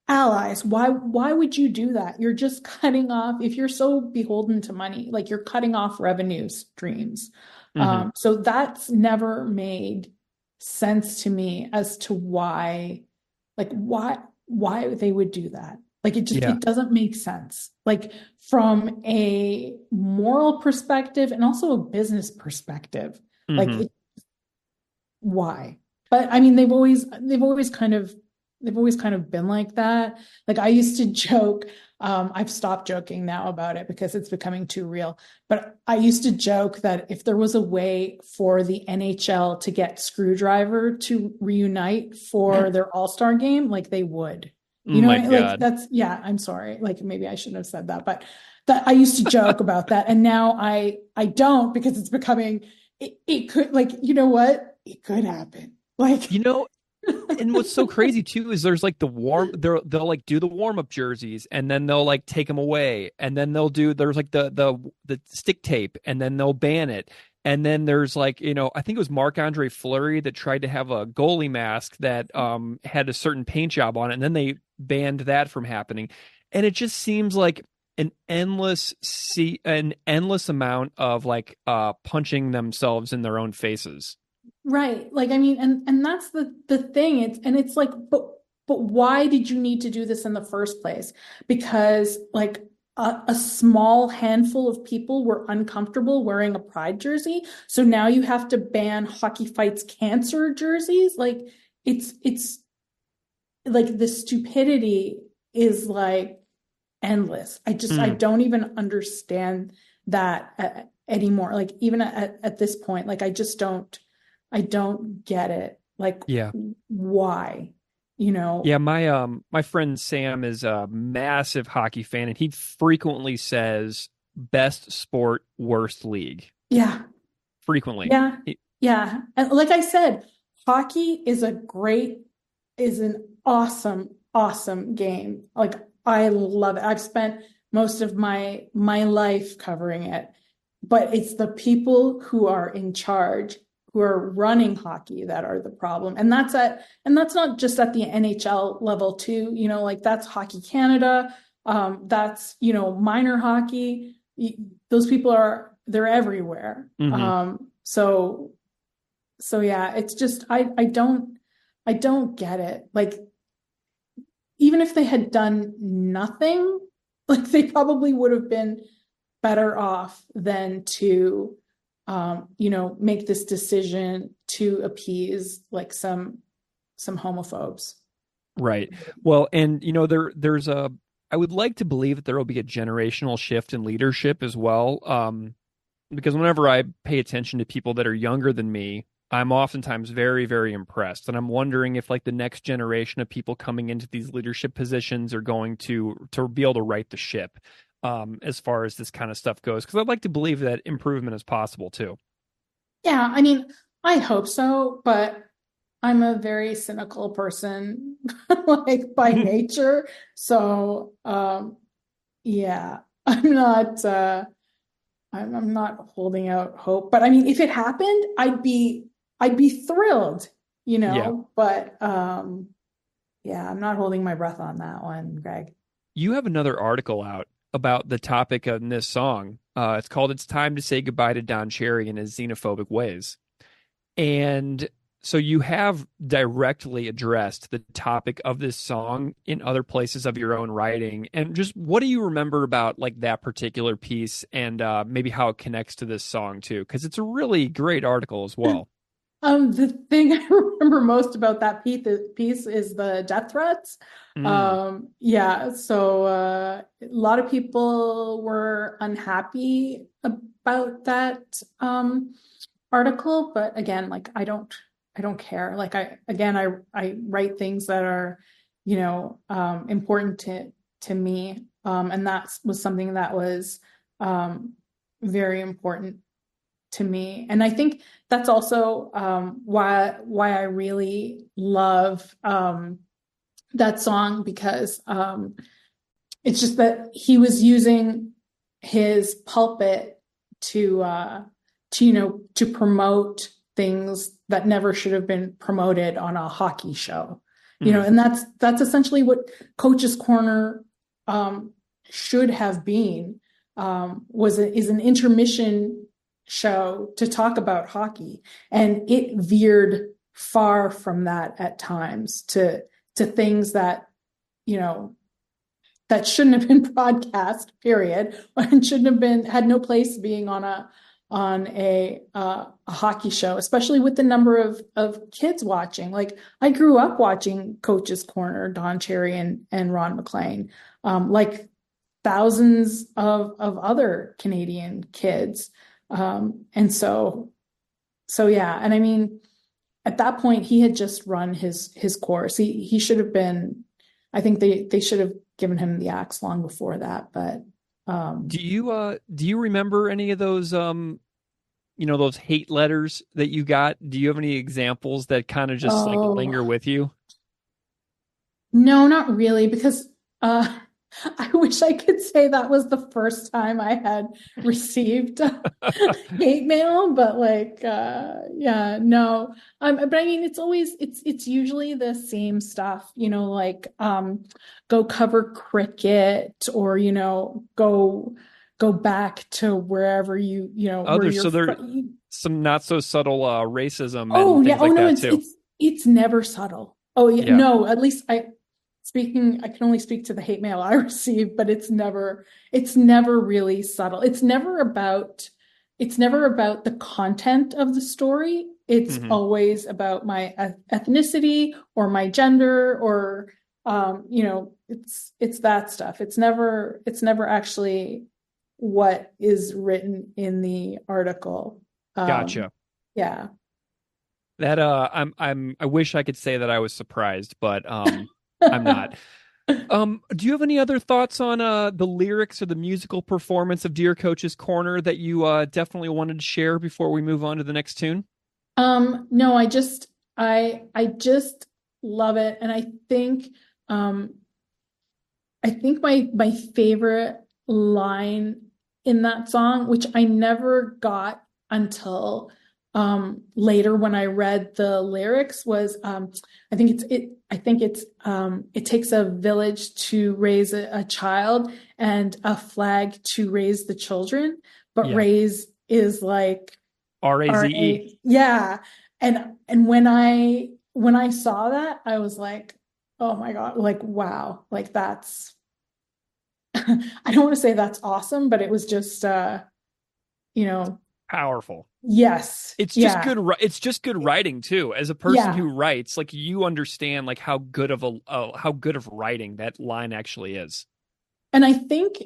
allies. Why would you do that? You're just cutting off, if you're so beholden to money, like you're cutting off revenue streams. So that's never made sense to me as to why they would do that. Like, it doesn't make sense, like from a moral perspective and also a business perspective. Like, why? But I mean, they've always kind of been like that. Like, I used to joke, I've stopped joking now about it because it's becoming too real. But I used to joke that if there was a way for the NHL to get Screwdriver to reunite for their All-Star game, like, they would. Like, that's, I'm sorry. Like, maybe I shouldn't have said that, but that I used to joke about that. And now I don't, because it's becoming, it could, like, you know what? It could happen. Like, and what's so crazy too is there's like they'll like do the warm-up jerseys, and then they'll like take them away, and then there's like the stick tape, and then they'll ban it. And then there's like, I think it was Marc-Andre Fleury that tried to have a goalie mask that had a certain paint job on it, and then they banned that from happening. And it just seems like an endless amount of like punching themselves in their own faces. Right. Like, I mean, and that's the thing. It's like, but why did you need to do this in the first place? Because like a small handful of people were uncomfortable wearing a Pride jersey. So now you have to ban Hockey Fights Cancer jerseys. Like, it's like the stupidity is like endless. I don't even understand that anymore. Like, even at this point, like, I don't get it. Like, why? Yeah, my friend Sam is a massive hockey fan, and he frequently says best sport, worst league. Yeah. Frequently. Yeah. And like I said, hockey is an awesome game. Like, I love it. I've spent most of my life covering it, but it's the people who are in charge, who are running hockey, that are the problem. And that's not just at the NHL level too, like that's Hockey Canada. That's, minor hockey. Those people they're everywhere. So yeah, it's just, I don't get it. Like, even if they had done nothing, like, they probably would have been better off than to, make this decision to appease like some homophobes. Right. Well, and there's I would like to believe that there will be a generational shift in leadership as well. Because whenever I pay attention to people that are younger than me, I'm oftentimes very, very impressed. And I'm wondering if like the next generation of people coming into these leadership positions are going to be able to right the ship as far as this kind of stuff goes. Because I'd like to believe that improvement is possible too. Yeah, I mean, I hope so, but I'm a very cynical person, like by nature. So, yeah, I'm not holding out hope, but I mean, if it happened, I'd be thrilled, Yeah. but yeah, I'm not holding my breath on that one, Greg. You have another article out about the topic in this song. It's called "It's Time to Say Goodbye to Don Cherry and His Xenophobic Ways." And so you have directly addressed the topic of this song in other places of your own writing. And just what do you remember about like that particular piece and maybe how it connects to this song too? Because it's a really great article as well. The thing I remember most about that piece is the death threats. Yeah, so a lot of people were unhappy about that article, but again, like I don't care. Like I write things that are, important to me, and that was something that was very important to me. And I think that's also why I really love that song, because it's just that he was using his pulpit to promote things that never should have been promoted on a hockey show. And that's essentially what Coach's Corner should have been, is an intermission show to talk about hockey, and it veered far from that at times to things that that shouldn't have been broadcast, period, and had no place being on a hockey show, especially with the number of kids watching. Like I grew up watching Coach's Corner, Don Cherry and Ron MacLean, like thousands of other Canadian kids. And so yeah. And I mean, at that point he had just run his course. He should have been, I think they should have given him the axe long before that. But, do you remember any of those, those hate letters that you got? Do you have any examples that kind of just like linger with you? No, not really, because, I wish I could say that was the first time I had received hate mail, but like, yeah, no. But I mean, it's usually the same stuff, like, go cover cricket, or, go back to wherever So there some not so subtle racism. Oh and yeah. things like No, that too. it's never subtle. Oh yeah. No, at least I can only speak to the hate mail I received, but it's never really subtle. It's never about the content of the story. It's always about my ethnicity or my gender, or, it's that stuff. It's never actually what is written in the article. Gotcha. Yeah. That I wish I could say that I was surprised, but I'm not. Do you have any other thoughts on the lyrics or the musical performance of Dear Coach's Corner that you definitely wanted to share before we move on to the next tune? No, I just love it, and I think my favorite line in that song, which I never got until later when I read the lyrics, was I think it takes a village to raise a child and a flag to raise the children, but raise is like R-A-Z-E. Yeah. And when I saw that, I was like, oh my God, like, wow, like that's, I don't want to say that's awesome, but it was just, powerful. Yes. It's just good. It's just good writing too. As a person who writes, like you understand like how good of writing that line actually is. And I think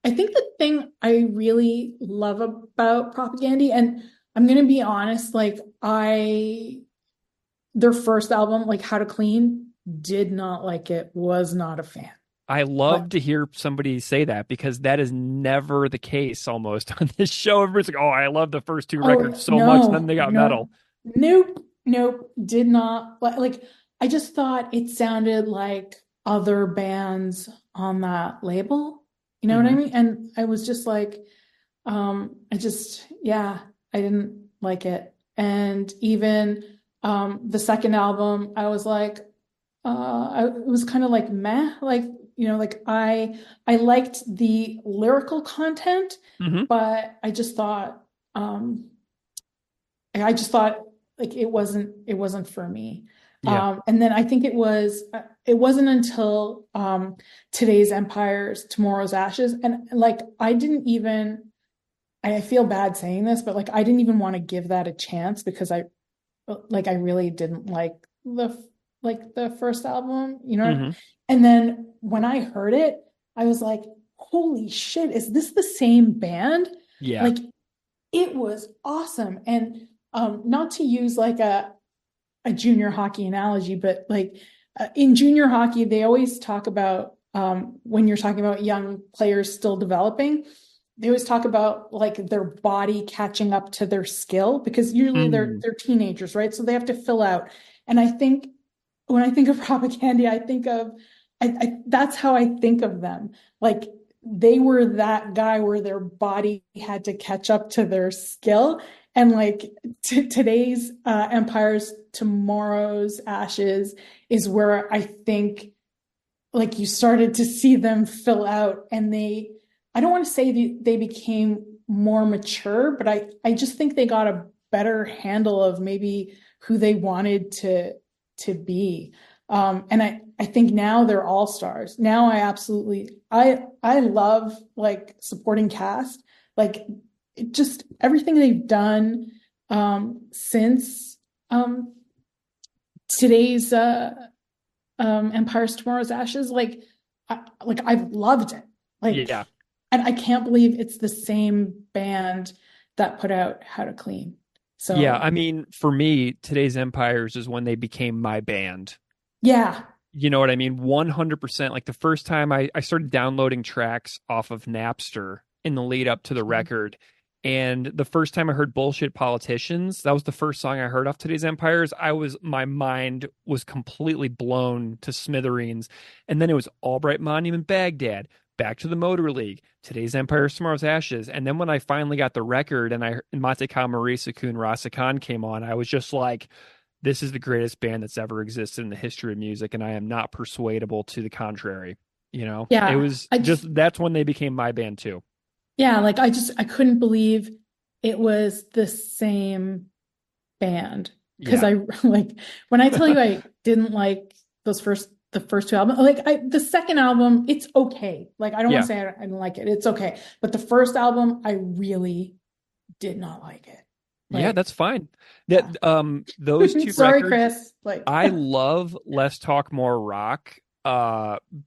the thing I really love about Propagandhi, and I'm going to be honest, like their first album, like How to Clean, did not like it, was not a fan. I love to hear somebody say that, because that is never the case almost on this show. Everybody's like, oh, I love the first two records so much, and then they got metal. Nope, did not. Like, I just thought it sounded like other bands on that label. You know what I mean? And I was just like, I didn't like it. And even the second album, I was like, it was kind of like meh, like, you know, like I liked the lyrical content, but I just thought like it wasn't for me. Yeah. And then I think it wasn't until Today's Empires, Tomorrow's Ashes. And like, I feel bad saying this, but like, I didn't even want to give that a chance because I really didn't like the first album, you know? And then when I heard it, I was like, holy shit, is this the same band? Yeah. Like, it was awesome. And not to use like a junior hockey analogy, but like in junior hockey, they always talk about when you're talking about young players still developing, they always talk about like their body catching up to their skill, because usually they're teenagers, right? So they have to fill out. And I think when I think of Propagandhi, I think of that's how I think of them. Like, they were that guy where their body had to catch up to their skill. And like today's Empires, Tomorrow's Ashes is where I think like you started to see them fill out, and I don't want to say they became more mature, but I just think they got a better handle of maybe who they wanted to be. And I think now they're all stars. Now I love like supporting cast, like just everything they've done since today's Empires, Tomorrow's Ashes. Like I've loved it. Like, yeah. And I can't believe it's the same band that put out How to Clean. So yeah, I mean, for me, Today's Empires is when they became my band. Yeah. You know what I mean? 100%. Like the first time I started downloading tracks off of Napster in the lead up to the record. And the first time I heard Bullshit Politicians, that was the first song I heard off Today's Empires. My mind was completely blown to smithereens. And then it was Albright Monument Baghdad, Back to the Motor League, Today's Empires, Tomorrow's Ashes. And then when I finally got the record and Mate Ka Marisa Kun Rasakan came on, I was just like, this is the greatest band that's ever existed in the history of music, and I am not persuadable to the contrary. You know? Yeah. It was that's when they became my band too. Yeah, like I couldn't believe it was the same band. Because I like, when I tell you I didn't like the first two albums, like the second album, it's okay. Like, I don't want to say I didn't like it. It's okay. But the first album, I really did not like it. Like, yeah, that's fine. That those two Sorry, records, Chris. Like, I love Less Talk More Rock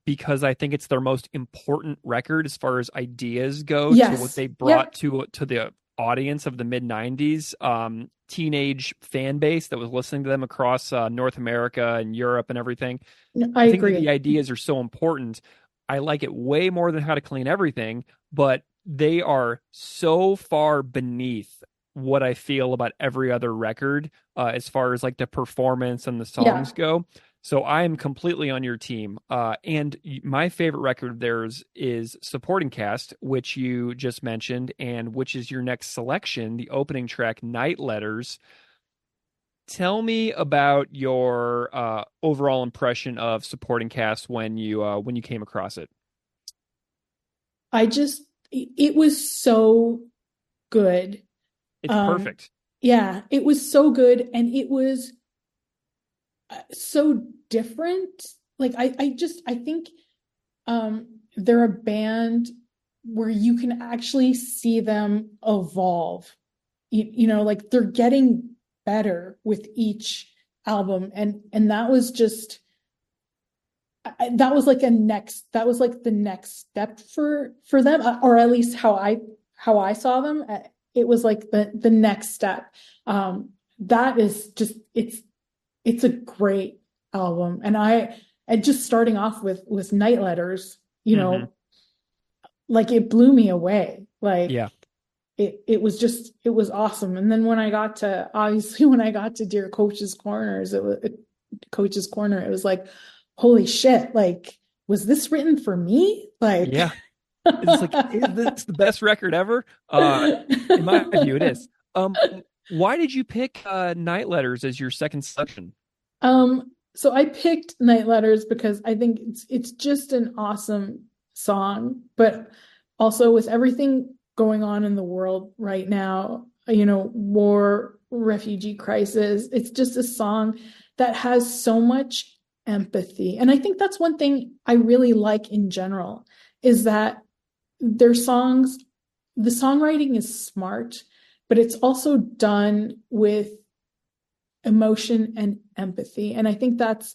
because I think it's their most important record as far as ideas go, to what they brought to the audience of the mid-90s teenage fan base that was listening to them across North America and Europe and everything. I think agree. that the ideas are so important. I like it way more than How to Clean Everything, but they are so far beneath what I feel about every other record as far as like the performance and the songs go. So I am completely on your team. And my favorite record of theirs is Supporting Cast, which you just mentioned, and which is your next selection, the opening track, Night Letters. Tell me about your overall impression of Supporting Cast when you came across it. It was so good. It's perfect. Yeah, it was so good, and it was so different. Like I think they're a band where you can actually see them evolve. You know, like they're getting better with each album, and that was just that was like the next step for them, or at least how I saw them. It was like the next step. That is just it's a great album, and just starting off with Night Letters, you know, like it blew me away. Like it was awesome. And then when I got to Dear Coach's Corner, it was like, holy shit, like, was this written for me? Like, It's like, is this the best record ever? In my view, it is. Why did you pick Night Letters as your second selection? So I picked Night Letters because I think it's just an awesome song, but also with everything going on in the world right now, war, refugee crisis, it's just a song that has so much empathy. And I think that's one thing I really like in general, is that their songs, the songwriting is smart, but it's also done with emotion and empathy. And I think that's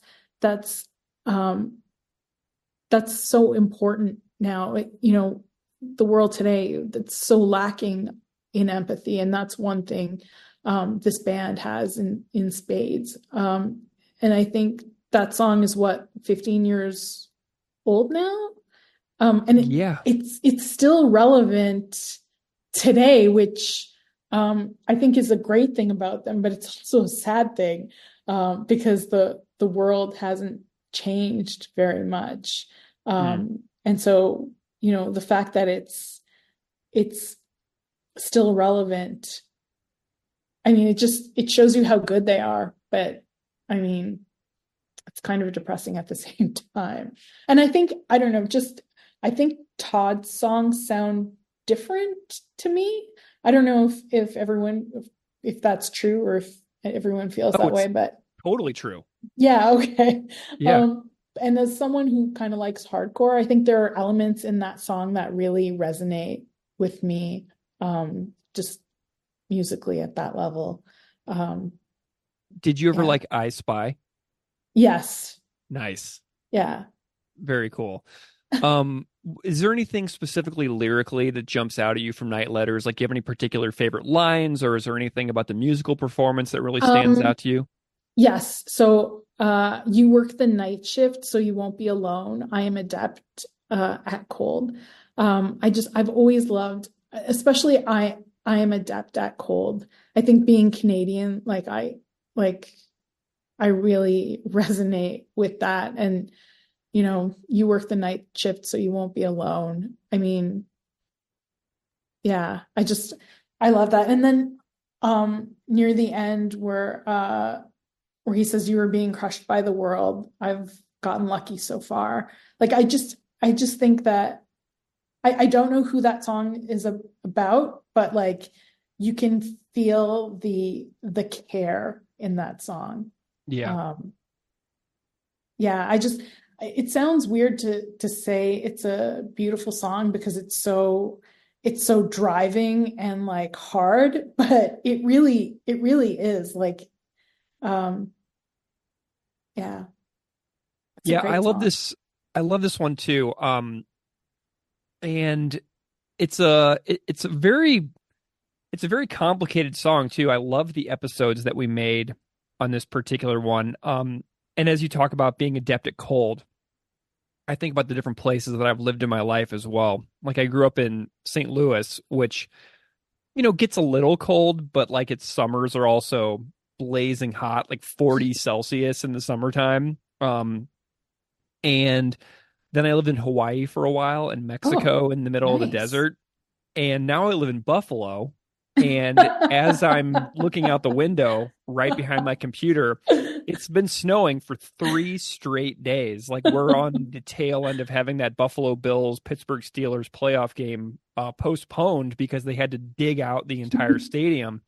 so important now. The world today, that's so lacking in empathy, and that's one thing this band has in spades. And I think that song is 15 years old now, and it's still relevant today, which I think is a great thing about them, but it's also a sad thing because the world hasn't changed very much, and so the fact that it's still relevant, I mean, it shows you how good they are, but I mean, it's kind of depressing at the same time. And I think, I don't know, I think Todd's songs sound different to me. I don't know if that's true or if everyone feels that way, but totally true. Yeah. Okay. Yeah. And as someone who kind of likes hardcore, I think there are elements in that song that really resonate with me, just musically at that level. Did you ever like I Spy? Yes. Nice. Yeah. Very cool. Is there anything specifically lyrically that jumps out at you from Night Letters? Like, do you have any particular favorite lines, or is there anything about the musical performance that really stands out to you? Yes. So you work the night shift, so you won't be alone. I am adept at cold. I've always loved, especially I am adept at cold. I think being Canadian, I really resonate with that. And you work the night shift, so you won't be alone. I mean, yeah, I love that. And then near the end where he says, you were being crushed by the world, I've gotten lucky so far. I just think that I don't know who that song is about, but you can feel the care in that song. Yeah. Yeah. It sounds weird to say it's a beautiful song because it's so driving and hard, but it really is yeah. Yeah, I love this. I love this one too. And it's a very complicated song too. I love the episodes that we made on this particular one. And as you talk about being adept at cold, I think about the different places that I've lived in my life as well. I grew up in St. Louis, which, gets a little cold, but its summers are also blazing hot, 40 Celsius in the summertime. And then I lived in Hawaii for a while, and Mexico in the middle of the desert. And now I live in Buffalo. And as I'm looking out the window right behind my computer, it's been snowing for 3 straight days. We're on the tail end of having that Buffalo Bills Pittsburgh Steelers playoff game postponed because they had to dig out the entire stadium.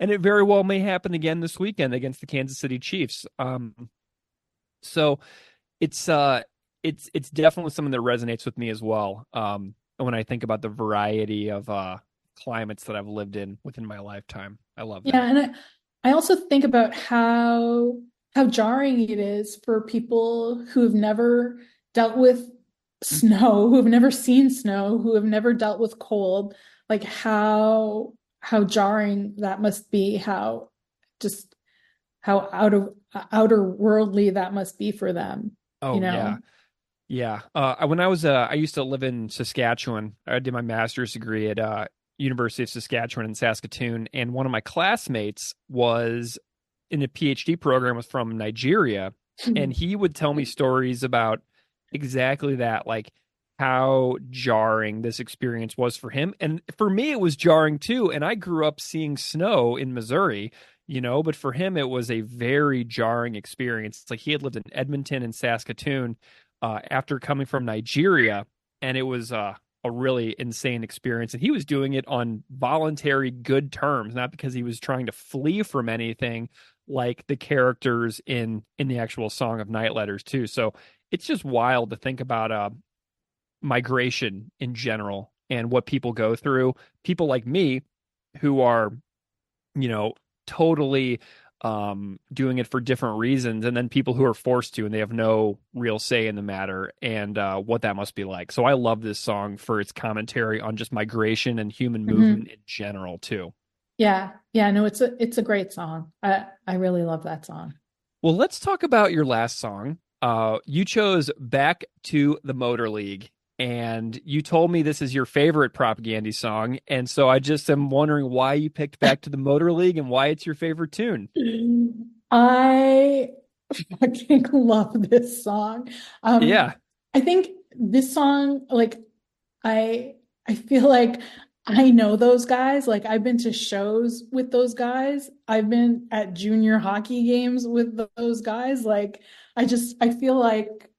And it very well may happen again this weekend against the Kansas City Chiefs. So it's definitely something that resonates with me as well. When I think about the variety of climates that I've lived in within my lifetime, I love that. Yeah, and I also think about how jarring it is for people who have never dealt with snow, who have never seen snow, who have never dealt with cold. How jarring that must be, how outer worldly that must be for them. Oh, yeah. When I used to live in Saskatchewan. I did my master's degree at University of Saskatchewan in Saskatoon, and one of my classmates was in a PhD program, was from Nigeria, and he would tell me stories about exactly that, how jarring this experience was for him. And for me, it was jarring too. And I grew up seeing snow in Missouri, but for him, it was a very jarring experience. It's like he had lived in Edmonton and Saskatoon after coming from Nigeria. And it was a really insane experience. And he was doing it on voluntary good terms, not because he was trying to flee from anything like the characters in the actual Song of Night Letters too. So it's just wild to think about migration in general and what people go through. People like me who are, totally doing it for different reasons, and then people who are forced to and they have no real say in the matter, and what that must be like. So I love this song for its commentary on just migration and human movement in general too. Yeah. No, it's a great song. I really love that song. Well, let's talk about your last song. You chose Back to the Motor League, and you told me this is your favorite Propagandhi song. And so I just am wondering why you picked Back to the Motor League and why it's your favorite tune. I fucking love this song. Yeah. I think this song, I feel like I know those guys. Like, I've been to shows with those guys. I've been at junior hockey games with those guys. Like, I feel like,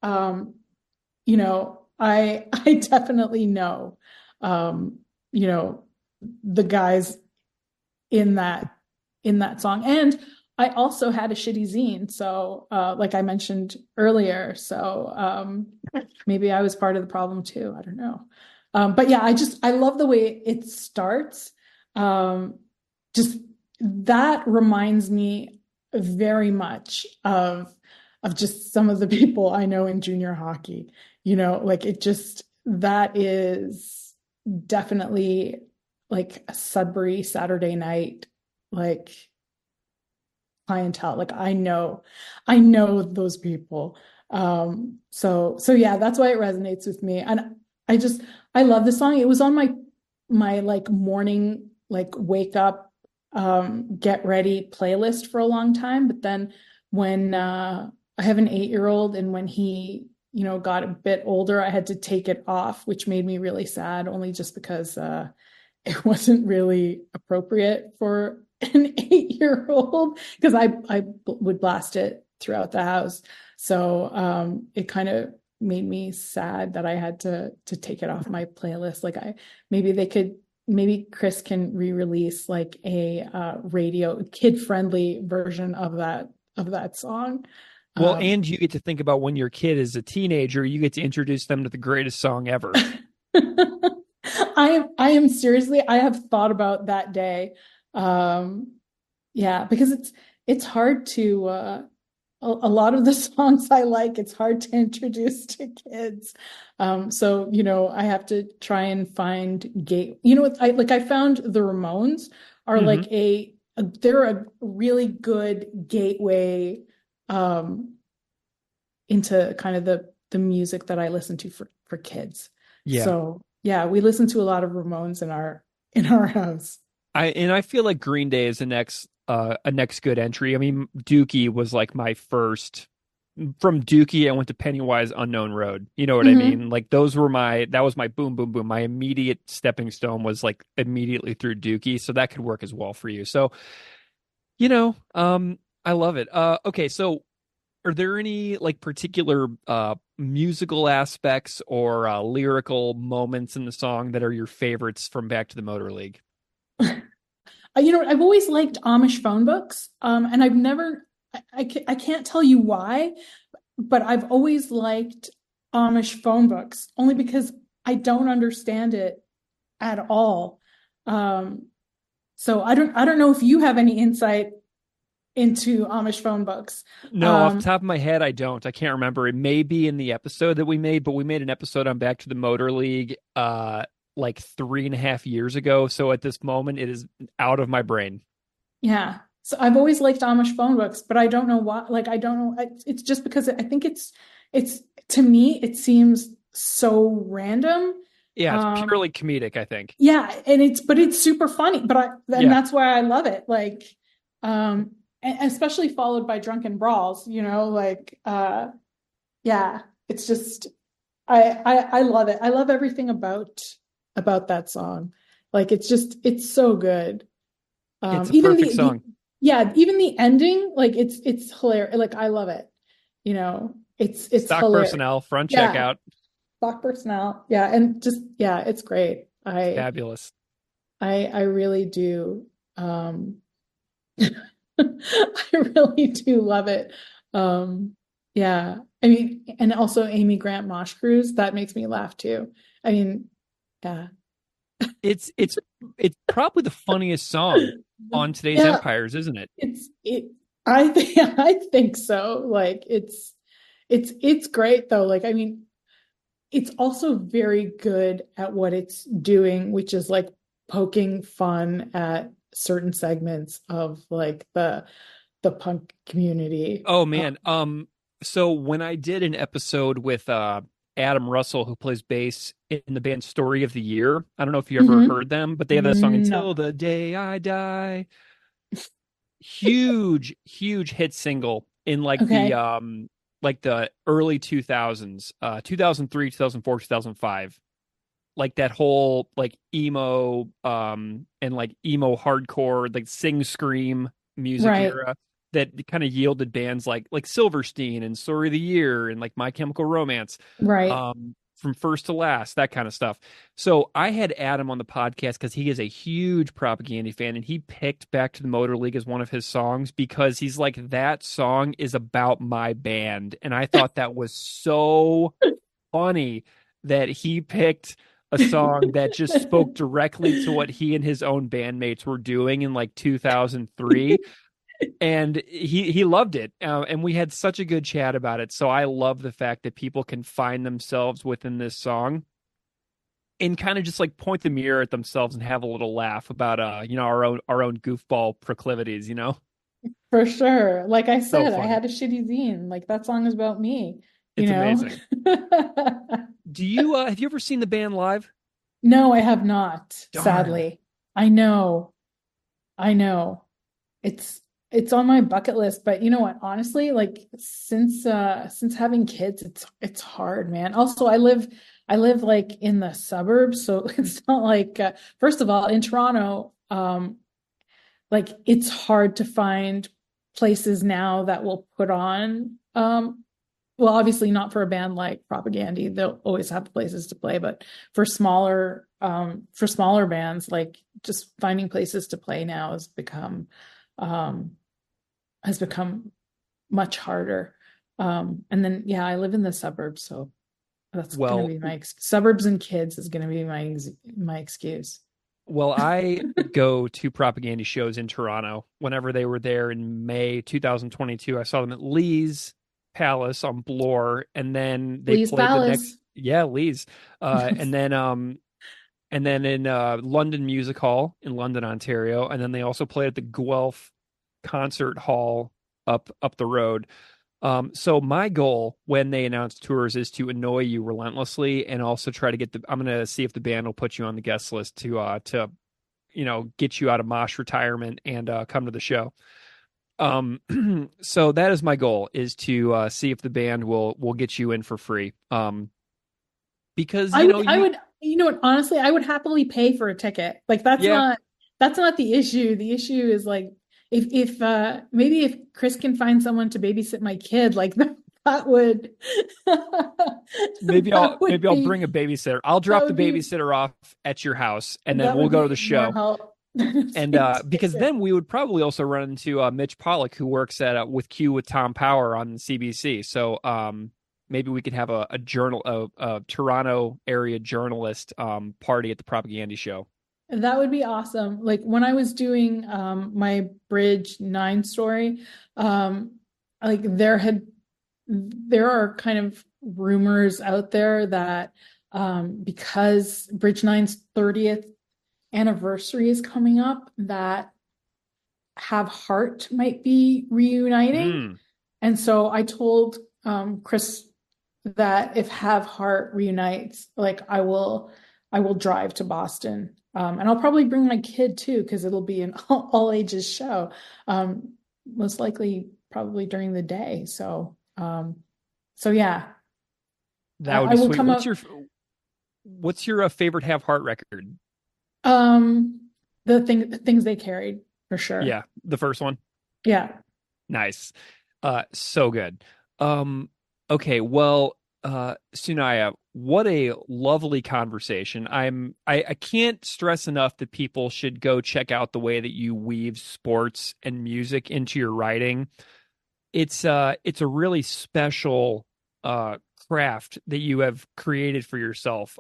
I definitely know, the guys in that song. And I also had a shitty zine. So, like I mentioned earlier, so, maybe I was part of the problem too. I don't know. But yeah, I love the way it starts. Just that reminds me very much of just some of the people I know in junior hockey, that is definitely like a Sudbury Saturday night, clientele. Like, I know those people. So yeah, that's why it resonates with me. And I love this song. It was on my morning, wake up, get ready playlist for a long time. But then when I have an 8-year-old, and when he, got a bit older, I had to take it off, which made me really sad, only just because it wasn't really appropriate for an 8-year-old, because I would blast it throughout the house. So it kind of made me sad that I had to take it off my playlist. Maybe Chris can re-release a radio kid-friendly version of that song. Well, and you get to think about when your kid is a teenager, you get to introduce them to the greatest song ever. I am seriously, I have thought about that day. Yeah, because it's hard to, a lot of the songs I like, it's hard to introduce to kids. So, I have to try and find I found the Ramones are they're a really good gateway into kind of the music that I listen to for kids. Yeah. So yeah, we listen to a lot of Ramones in our house. I feel like Green Day is a next good entry. I mean, Dookie was like my first. From Dookie, I went to Pennywise Unknown Road. You know what I mean? Like, that was my boom, boom, boom. My immediate stepping stone was immediately through Dookie. So that could work as well for you. So, I love it. Okay. So are there any particular musical aspects or lyrical moments in the song that are your favorites from Back to the Motor League? I've always liked Amish phone books. And I've never, I can't tell you why, but I've always liked Amish phone books only because I don't understand it at all. So I don't know if you have any insight into Amish phone books. No, off the top of my head, I don't. I can't remember. It may be in the episode that we made, but we made an episode on Back to the Motor League 3.5 years ago. So at this moment, it is out of my brain. Yeah. So I've always liked Amish phone books, but I don't know why. I don't know. It's just because I think it's to me, it seems so random. Yeah, it's purely comedic, I think. Yeah, and it's super funny, that's why I love it. And especially followed by drunken brawls, yeah, it's just, I love it. I love everything about that song. Like it's so good. It's a Even perfect song. even the ending, like it's hilarious. Like I love it. You know, it's Stock hilarious. personnel, front Yeah. checkout. Stock personnel. Yeah, and just it's great. Fabulous. I really do. I really do love it. Yeah. I mean, and also Amy Grant Mosh Cruise, that makes me laugh too. I mean, yeah. It's probably the funniest song on today's Yeah. Empires, isn't it? I think so. Like it's great though. Like, I mean, it's also very good at what it's doing, which is like poking fun at certain segments of like the punk community. Oh man. So when I did an episode with Adam Russell, who plays bass in the band Story of the Year, I don't know if you ever heard them, but they have that song Until the Day I Die. Huge hit single in like the early 2000s, 2003, 2004, 2005. Like that whole like emo and like emo hardcore, like sing scream music era that kind of yielded bands like Silverstein and Story of the Year and like My Chemical Romance. From First to Last, that kind of stuff. So I had Adam on the podcast because he is a huge Propagandhi fan, and he picked Back to the Motor League as one of his songs because he's like, that song is about my band. And I thought that was so funny that he picked a song that just spoke directly to what he and his own bandmates were doing in like 2003. And he loved it. And we had such a good chat about it. So I love the fact that people can find themselves within this song and kind of just like point the mirror at themselves and have a little laugh about, our own goofball proclivities, you know? For sure. Like I So said, I fun. had a shitty zine. Like that song is about me. It's you know? amazing. Do you, have you ever seen the band live? No, I have not, Darn. sadly. I know. It's on my bucket list, but you know what? Honestly, like since having kids, it's hard, man. Also, I live like in the suburbs, so it's not like first of all, in Toronto, like it's hard to find places now that will put on well, obviously not for a band like Propagandhi, they'll always have places to play, but for smaller bands, like just finding places to play now has become much harder. And then, yeah, I live in the suburbs, so that's going to be my suburbs and kids is going to be my excuse. Well, I go to Propagandhi shows in Toronto whenever they were there in May 2022. I saw them at Lee's Palace on Bloor, and then they Lee's played Palace. the next, Lee's, and then in London Music Hall in London, Ontario, and then they also played at the Guelph Concert Hall up the road. So my goal when they announce tours is to annoy you relentlessly and also try to get I'm going to see if the band will put you on the guest list to get you out of mosh retirement and come to the show. So that is my goal, is to see if the band will get you in for free. Because I would honestly, I would happily pay for a ticket. Like that's not the issue. The issue is like if maybe if Chris can find someone to babysit my kid, like that would maybe I'll bring a babysitter. I'll drop the babysitter off at your house and then we'll go to the show. And because then we would probably also run into Mitch Pollack, who works at with Q with Tom Power on CBC. So maybe we could have a Toronto area journalist party at the Propagandhi show. That would be awesome. Like when I was doing my Bridge 9 story, like there are kind of rumors out there that because Bridge 9's 30th anniversary is coming up, that Have Heart might be reuniting. And so I told Chris that if Have Heart reunites, like I will drive to Boston. And I'll probably bring my kid too, because it'll be an all ages show. Most likely probably during the day. So yeah. That would be sweet. What's your favorite Have Heart record? The things they carried, for sure. Yeah, the first one. Yeah. Nice. So good. Okay, well, Sunaya, what a lovely conversation. I can't stress enough that people should go check out the way that you weave sports and music into your writing. It's a really special craft that you have created for yourself.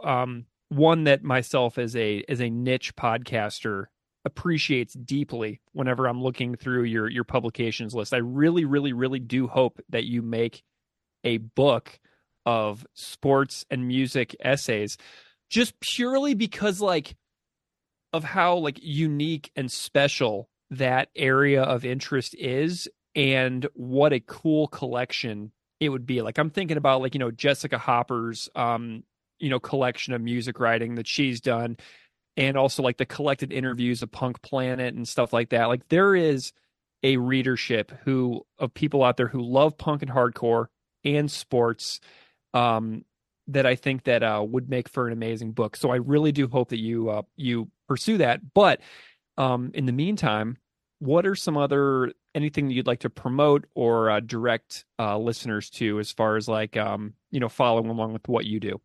One that myself as a niche podcaster appreciates deeply whenever I'm looking through your publications list. I really, really, really do hope that you make a book of sports and music essays, just purely because of how unique and special that area of interest is, and what a cool collection it would be. I'm thinking about Jessica Hopper's collection of music writing that she's done, and also the collected interviews of Punk Planet and stuff like that. There is a readership of people out there who love punk and hardcore and sports, that I think that would make for an amazing book. So I really do hope that you pursue that. But in the meantime, what are some anything that you'd like to promote or direct listeners to, as far as following along with what you do?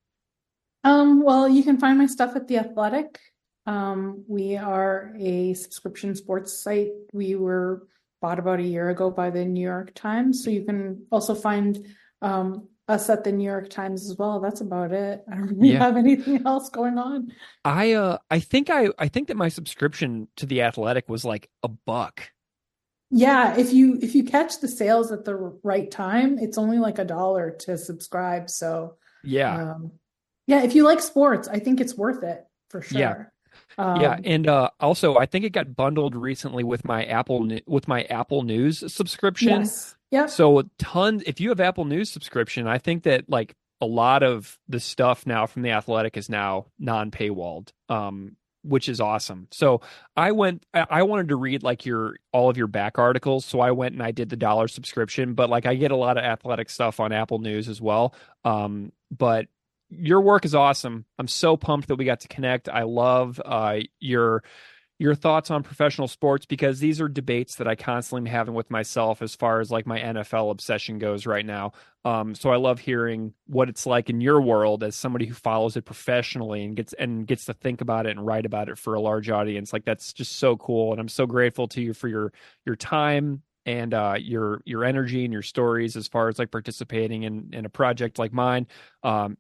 Well, you can find my stuff at The Athletic. We are a subscription sports site. We were bought about a year ago by the New York Times. So you can also find us at the New York Times as well. That's about it. I don't really have anything else going on. I think that my subscription to The Athletic was $1. Yeah, if you catch the sales at the right time, it's only $1 to subscribe. So yeah, if you like sports, I think it's worth it for sure. And also I think it got bundled recently with my Apple News subscription. Yes. Yeah. So if you have Apple News subscription, I think that a lot of the stuff now from The Athletic is now non-paywalled, which is awesome. So I wanted to read all of your back articles. So I went and I did the $1 subscription, but I get a lot of athletic stuff on Apple News as well. But your work is awesome. I'm so pumped that we got to connect. I love your thoughts on professional sports, because these are debates that I constantly am having with myself as far as my NFL obsession goes right now. So I love hearing what it's like in your world as somebody who follows it professionally and gets to think about it and write about it for a large audience. That's just so cool. And I'm so grateful to you for your time and your energy and your stories as far as participating in a project like mine.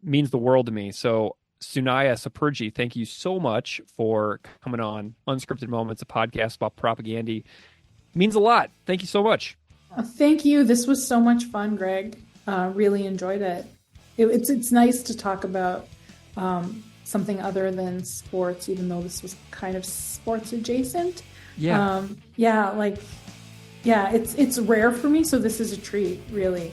Means the world to me. So Sunaya Sapurji, thank you so much for coming on Unscripted Moments, a podcast about Propagandhi. Means a lot. Thank you so much. Thank you. This was so much fun, Greg. Really enjoyed it. It's nice to talk about something other than sports, even though this was kind of sports adjacent. Yeah. It's rare for me, so this is a treat, really.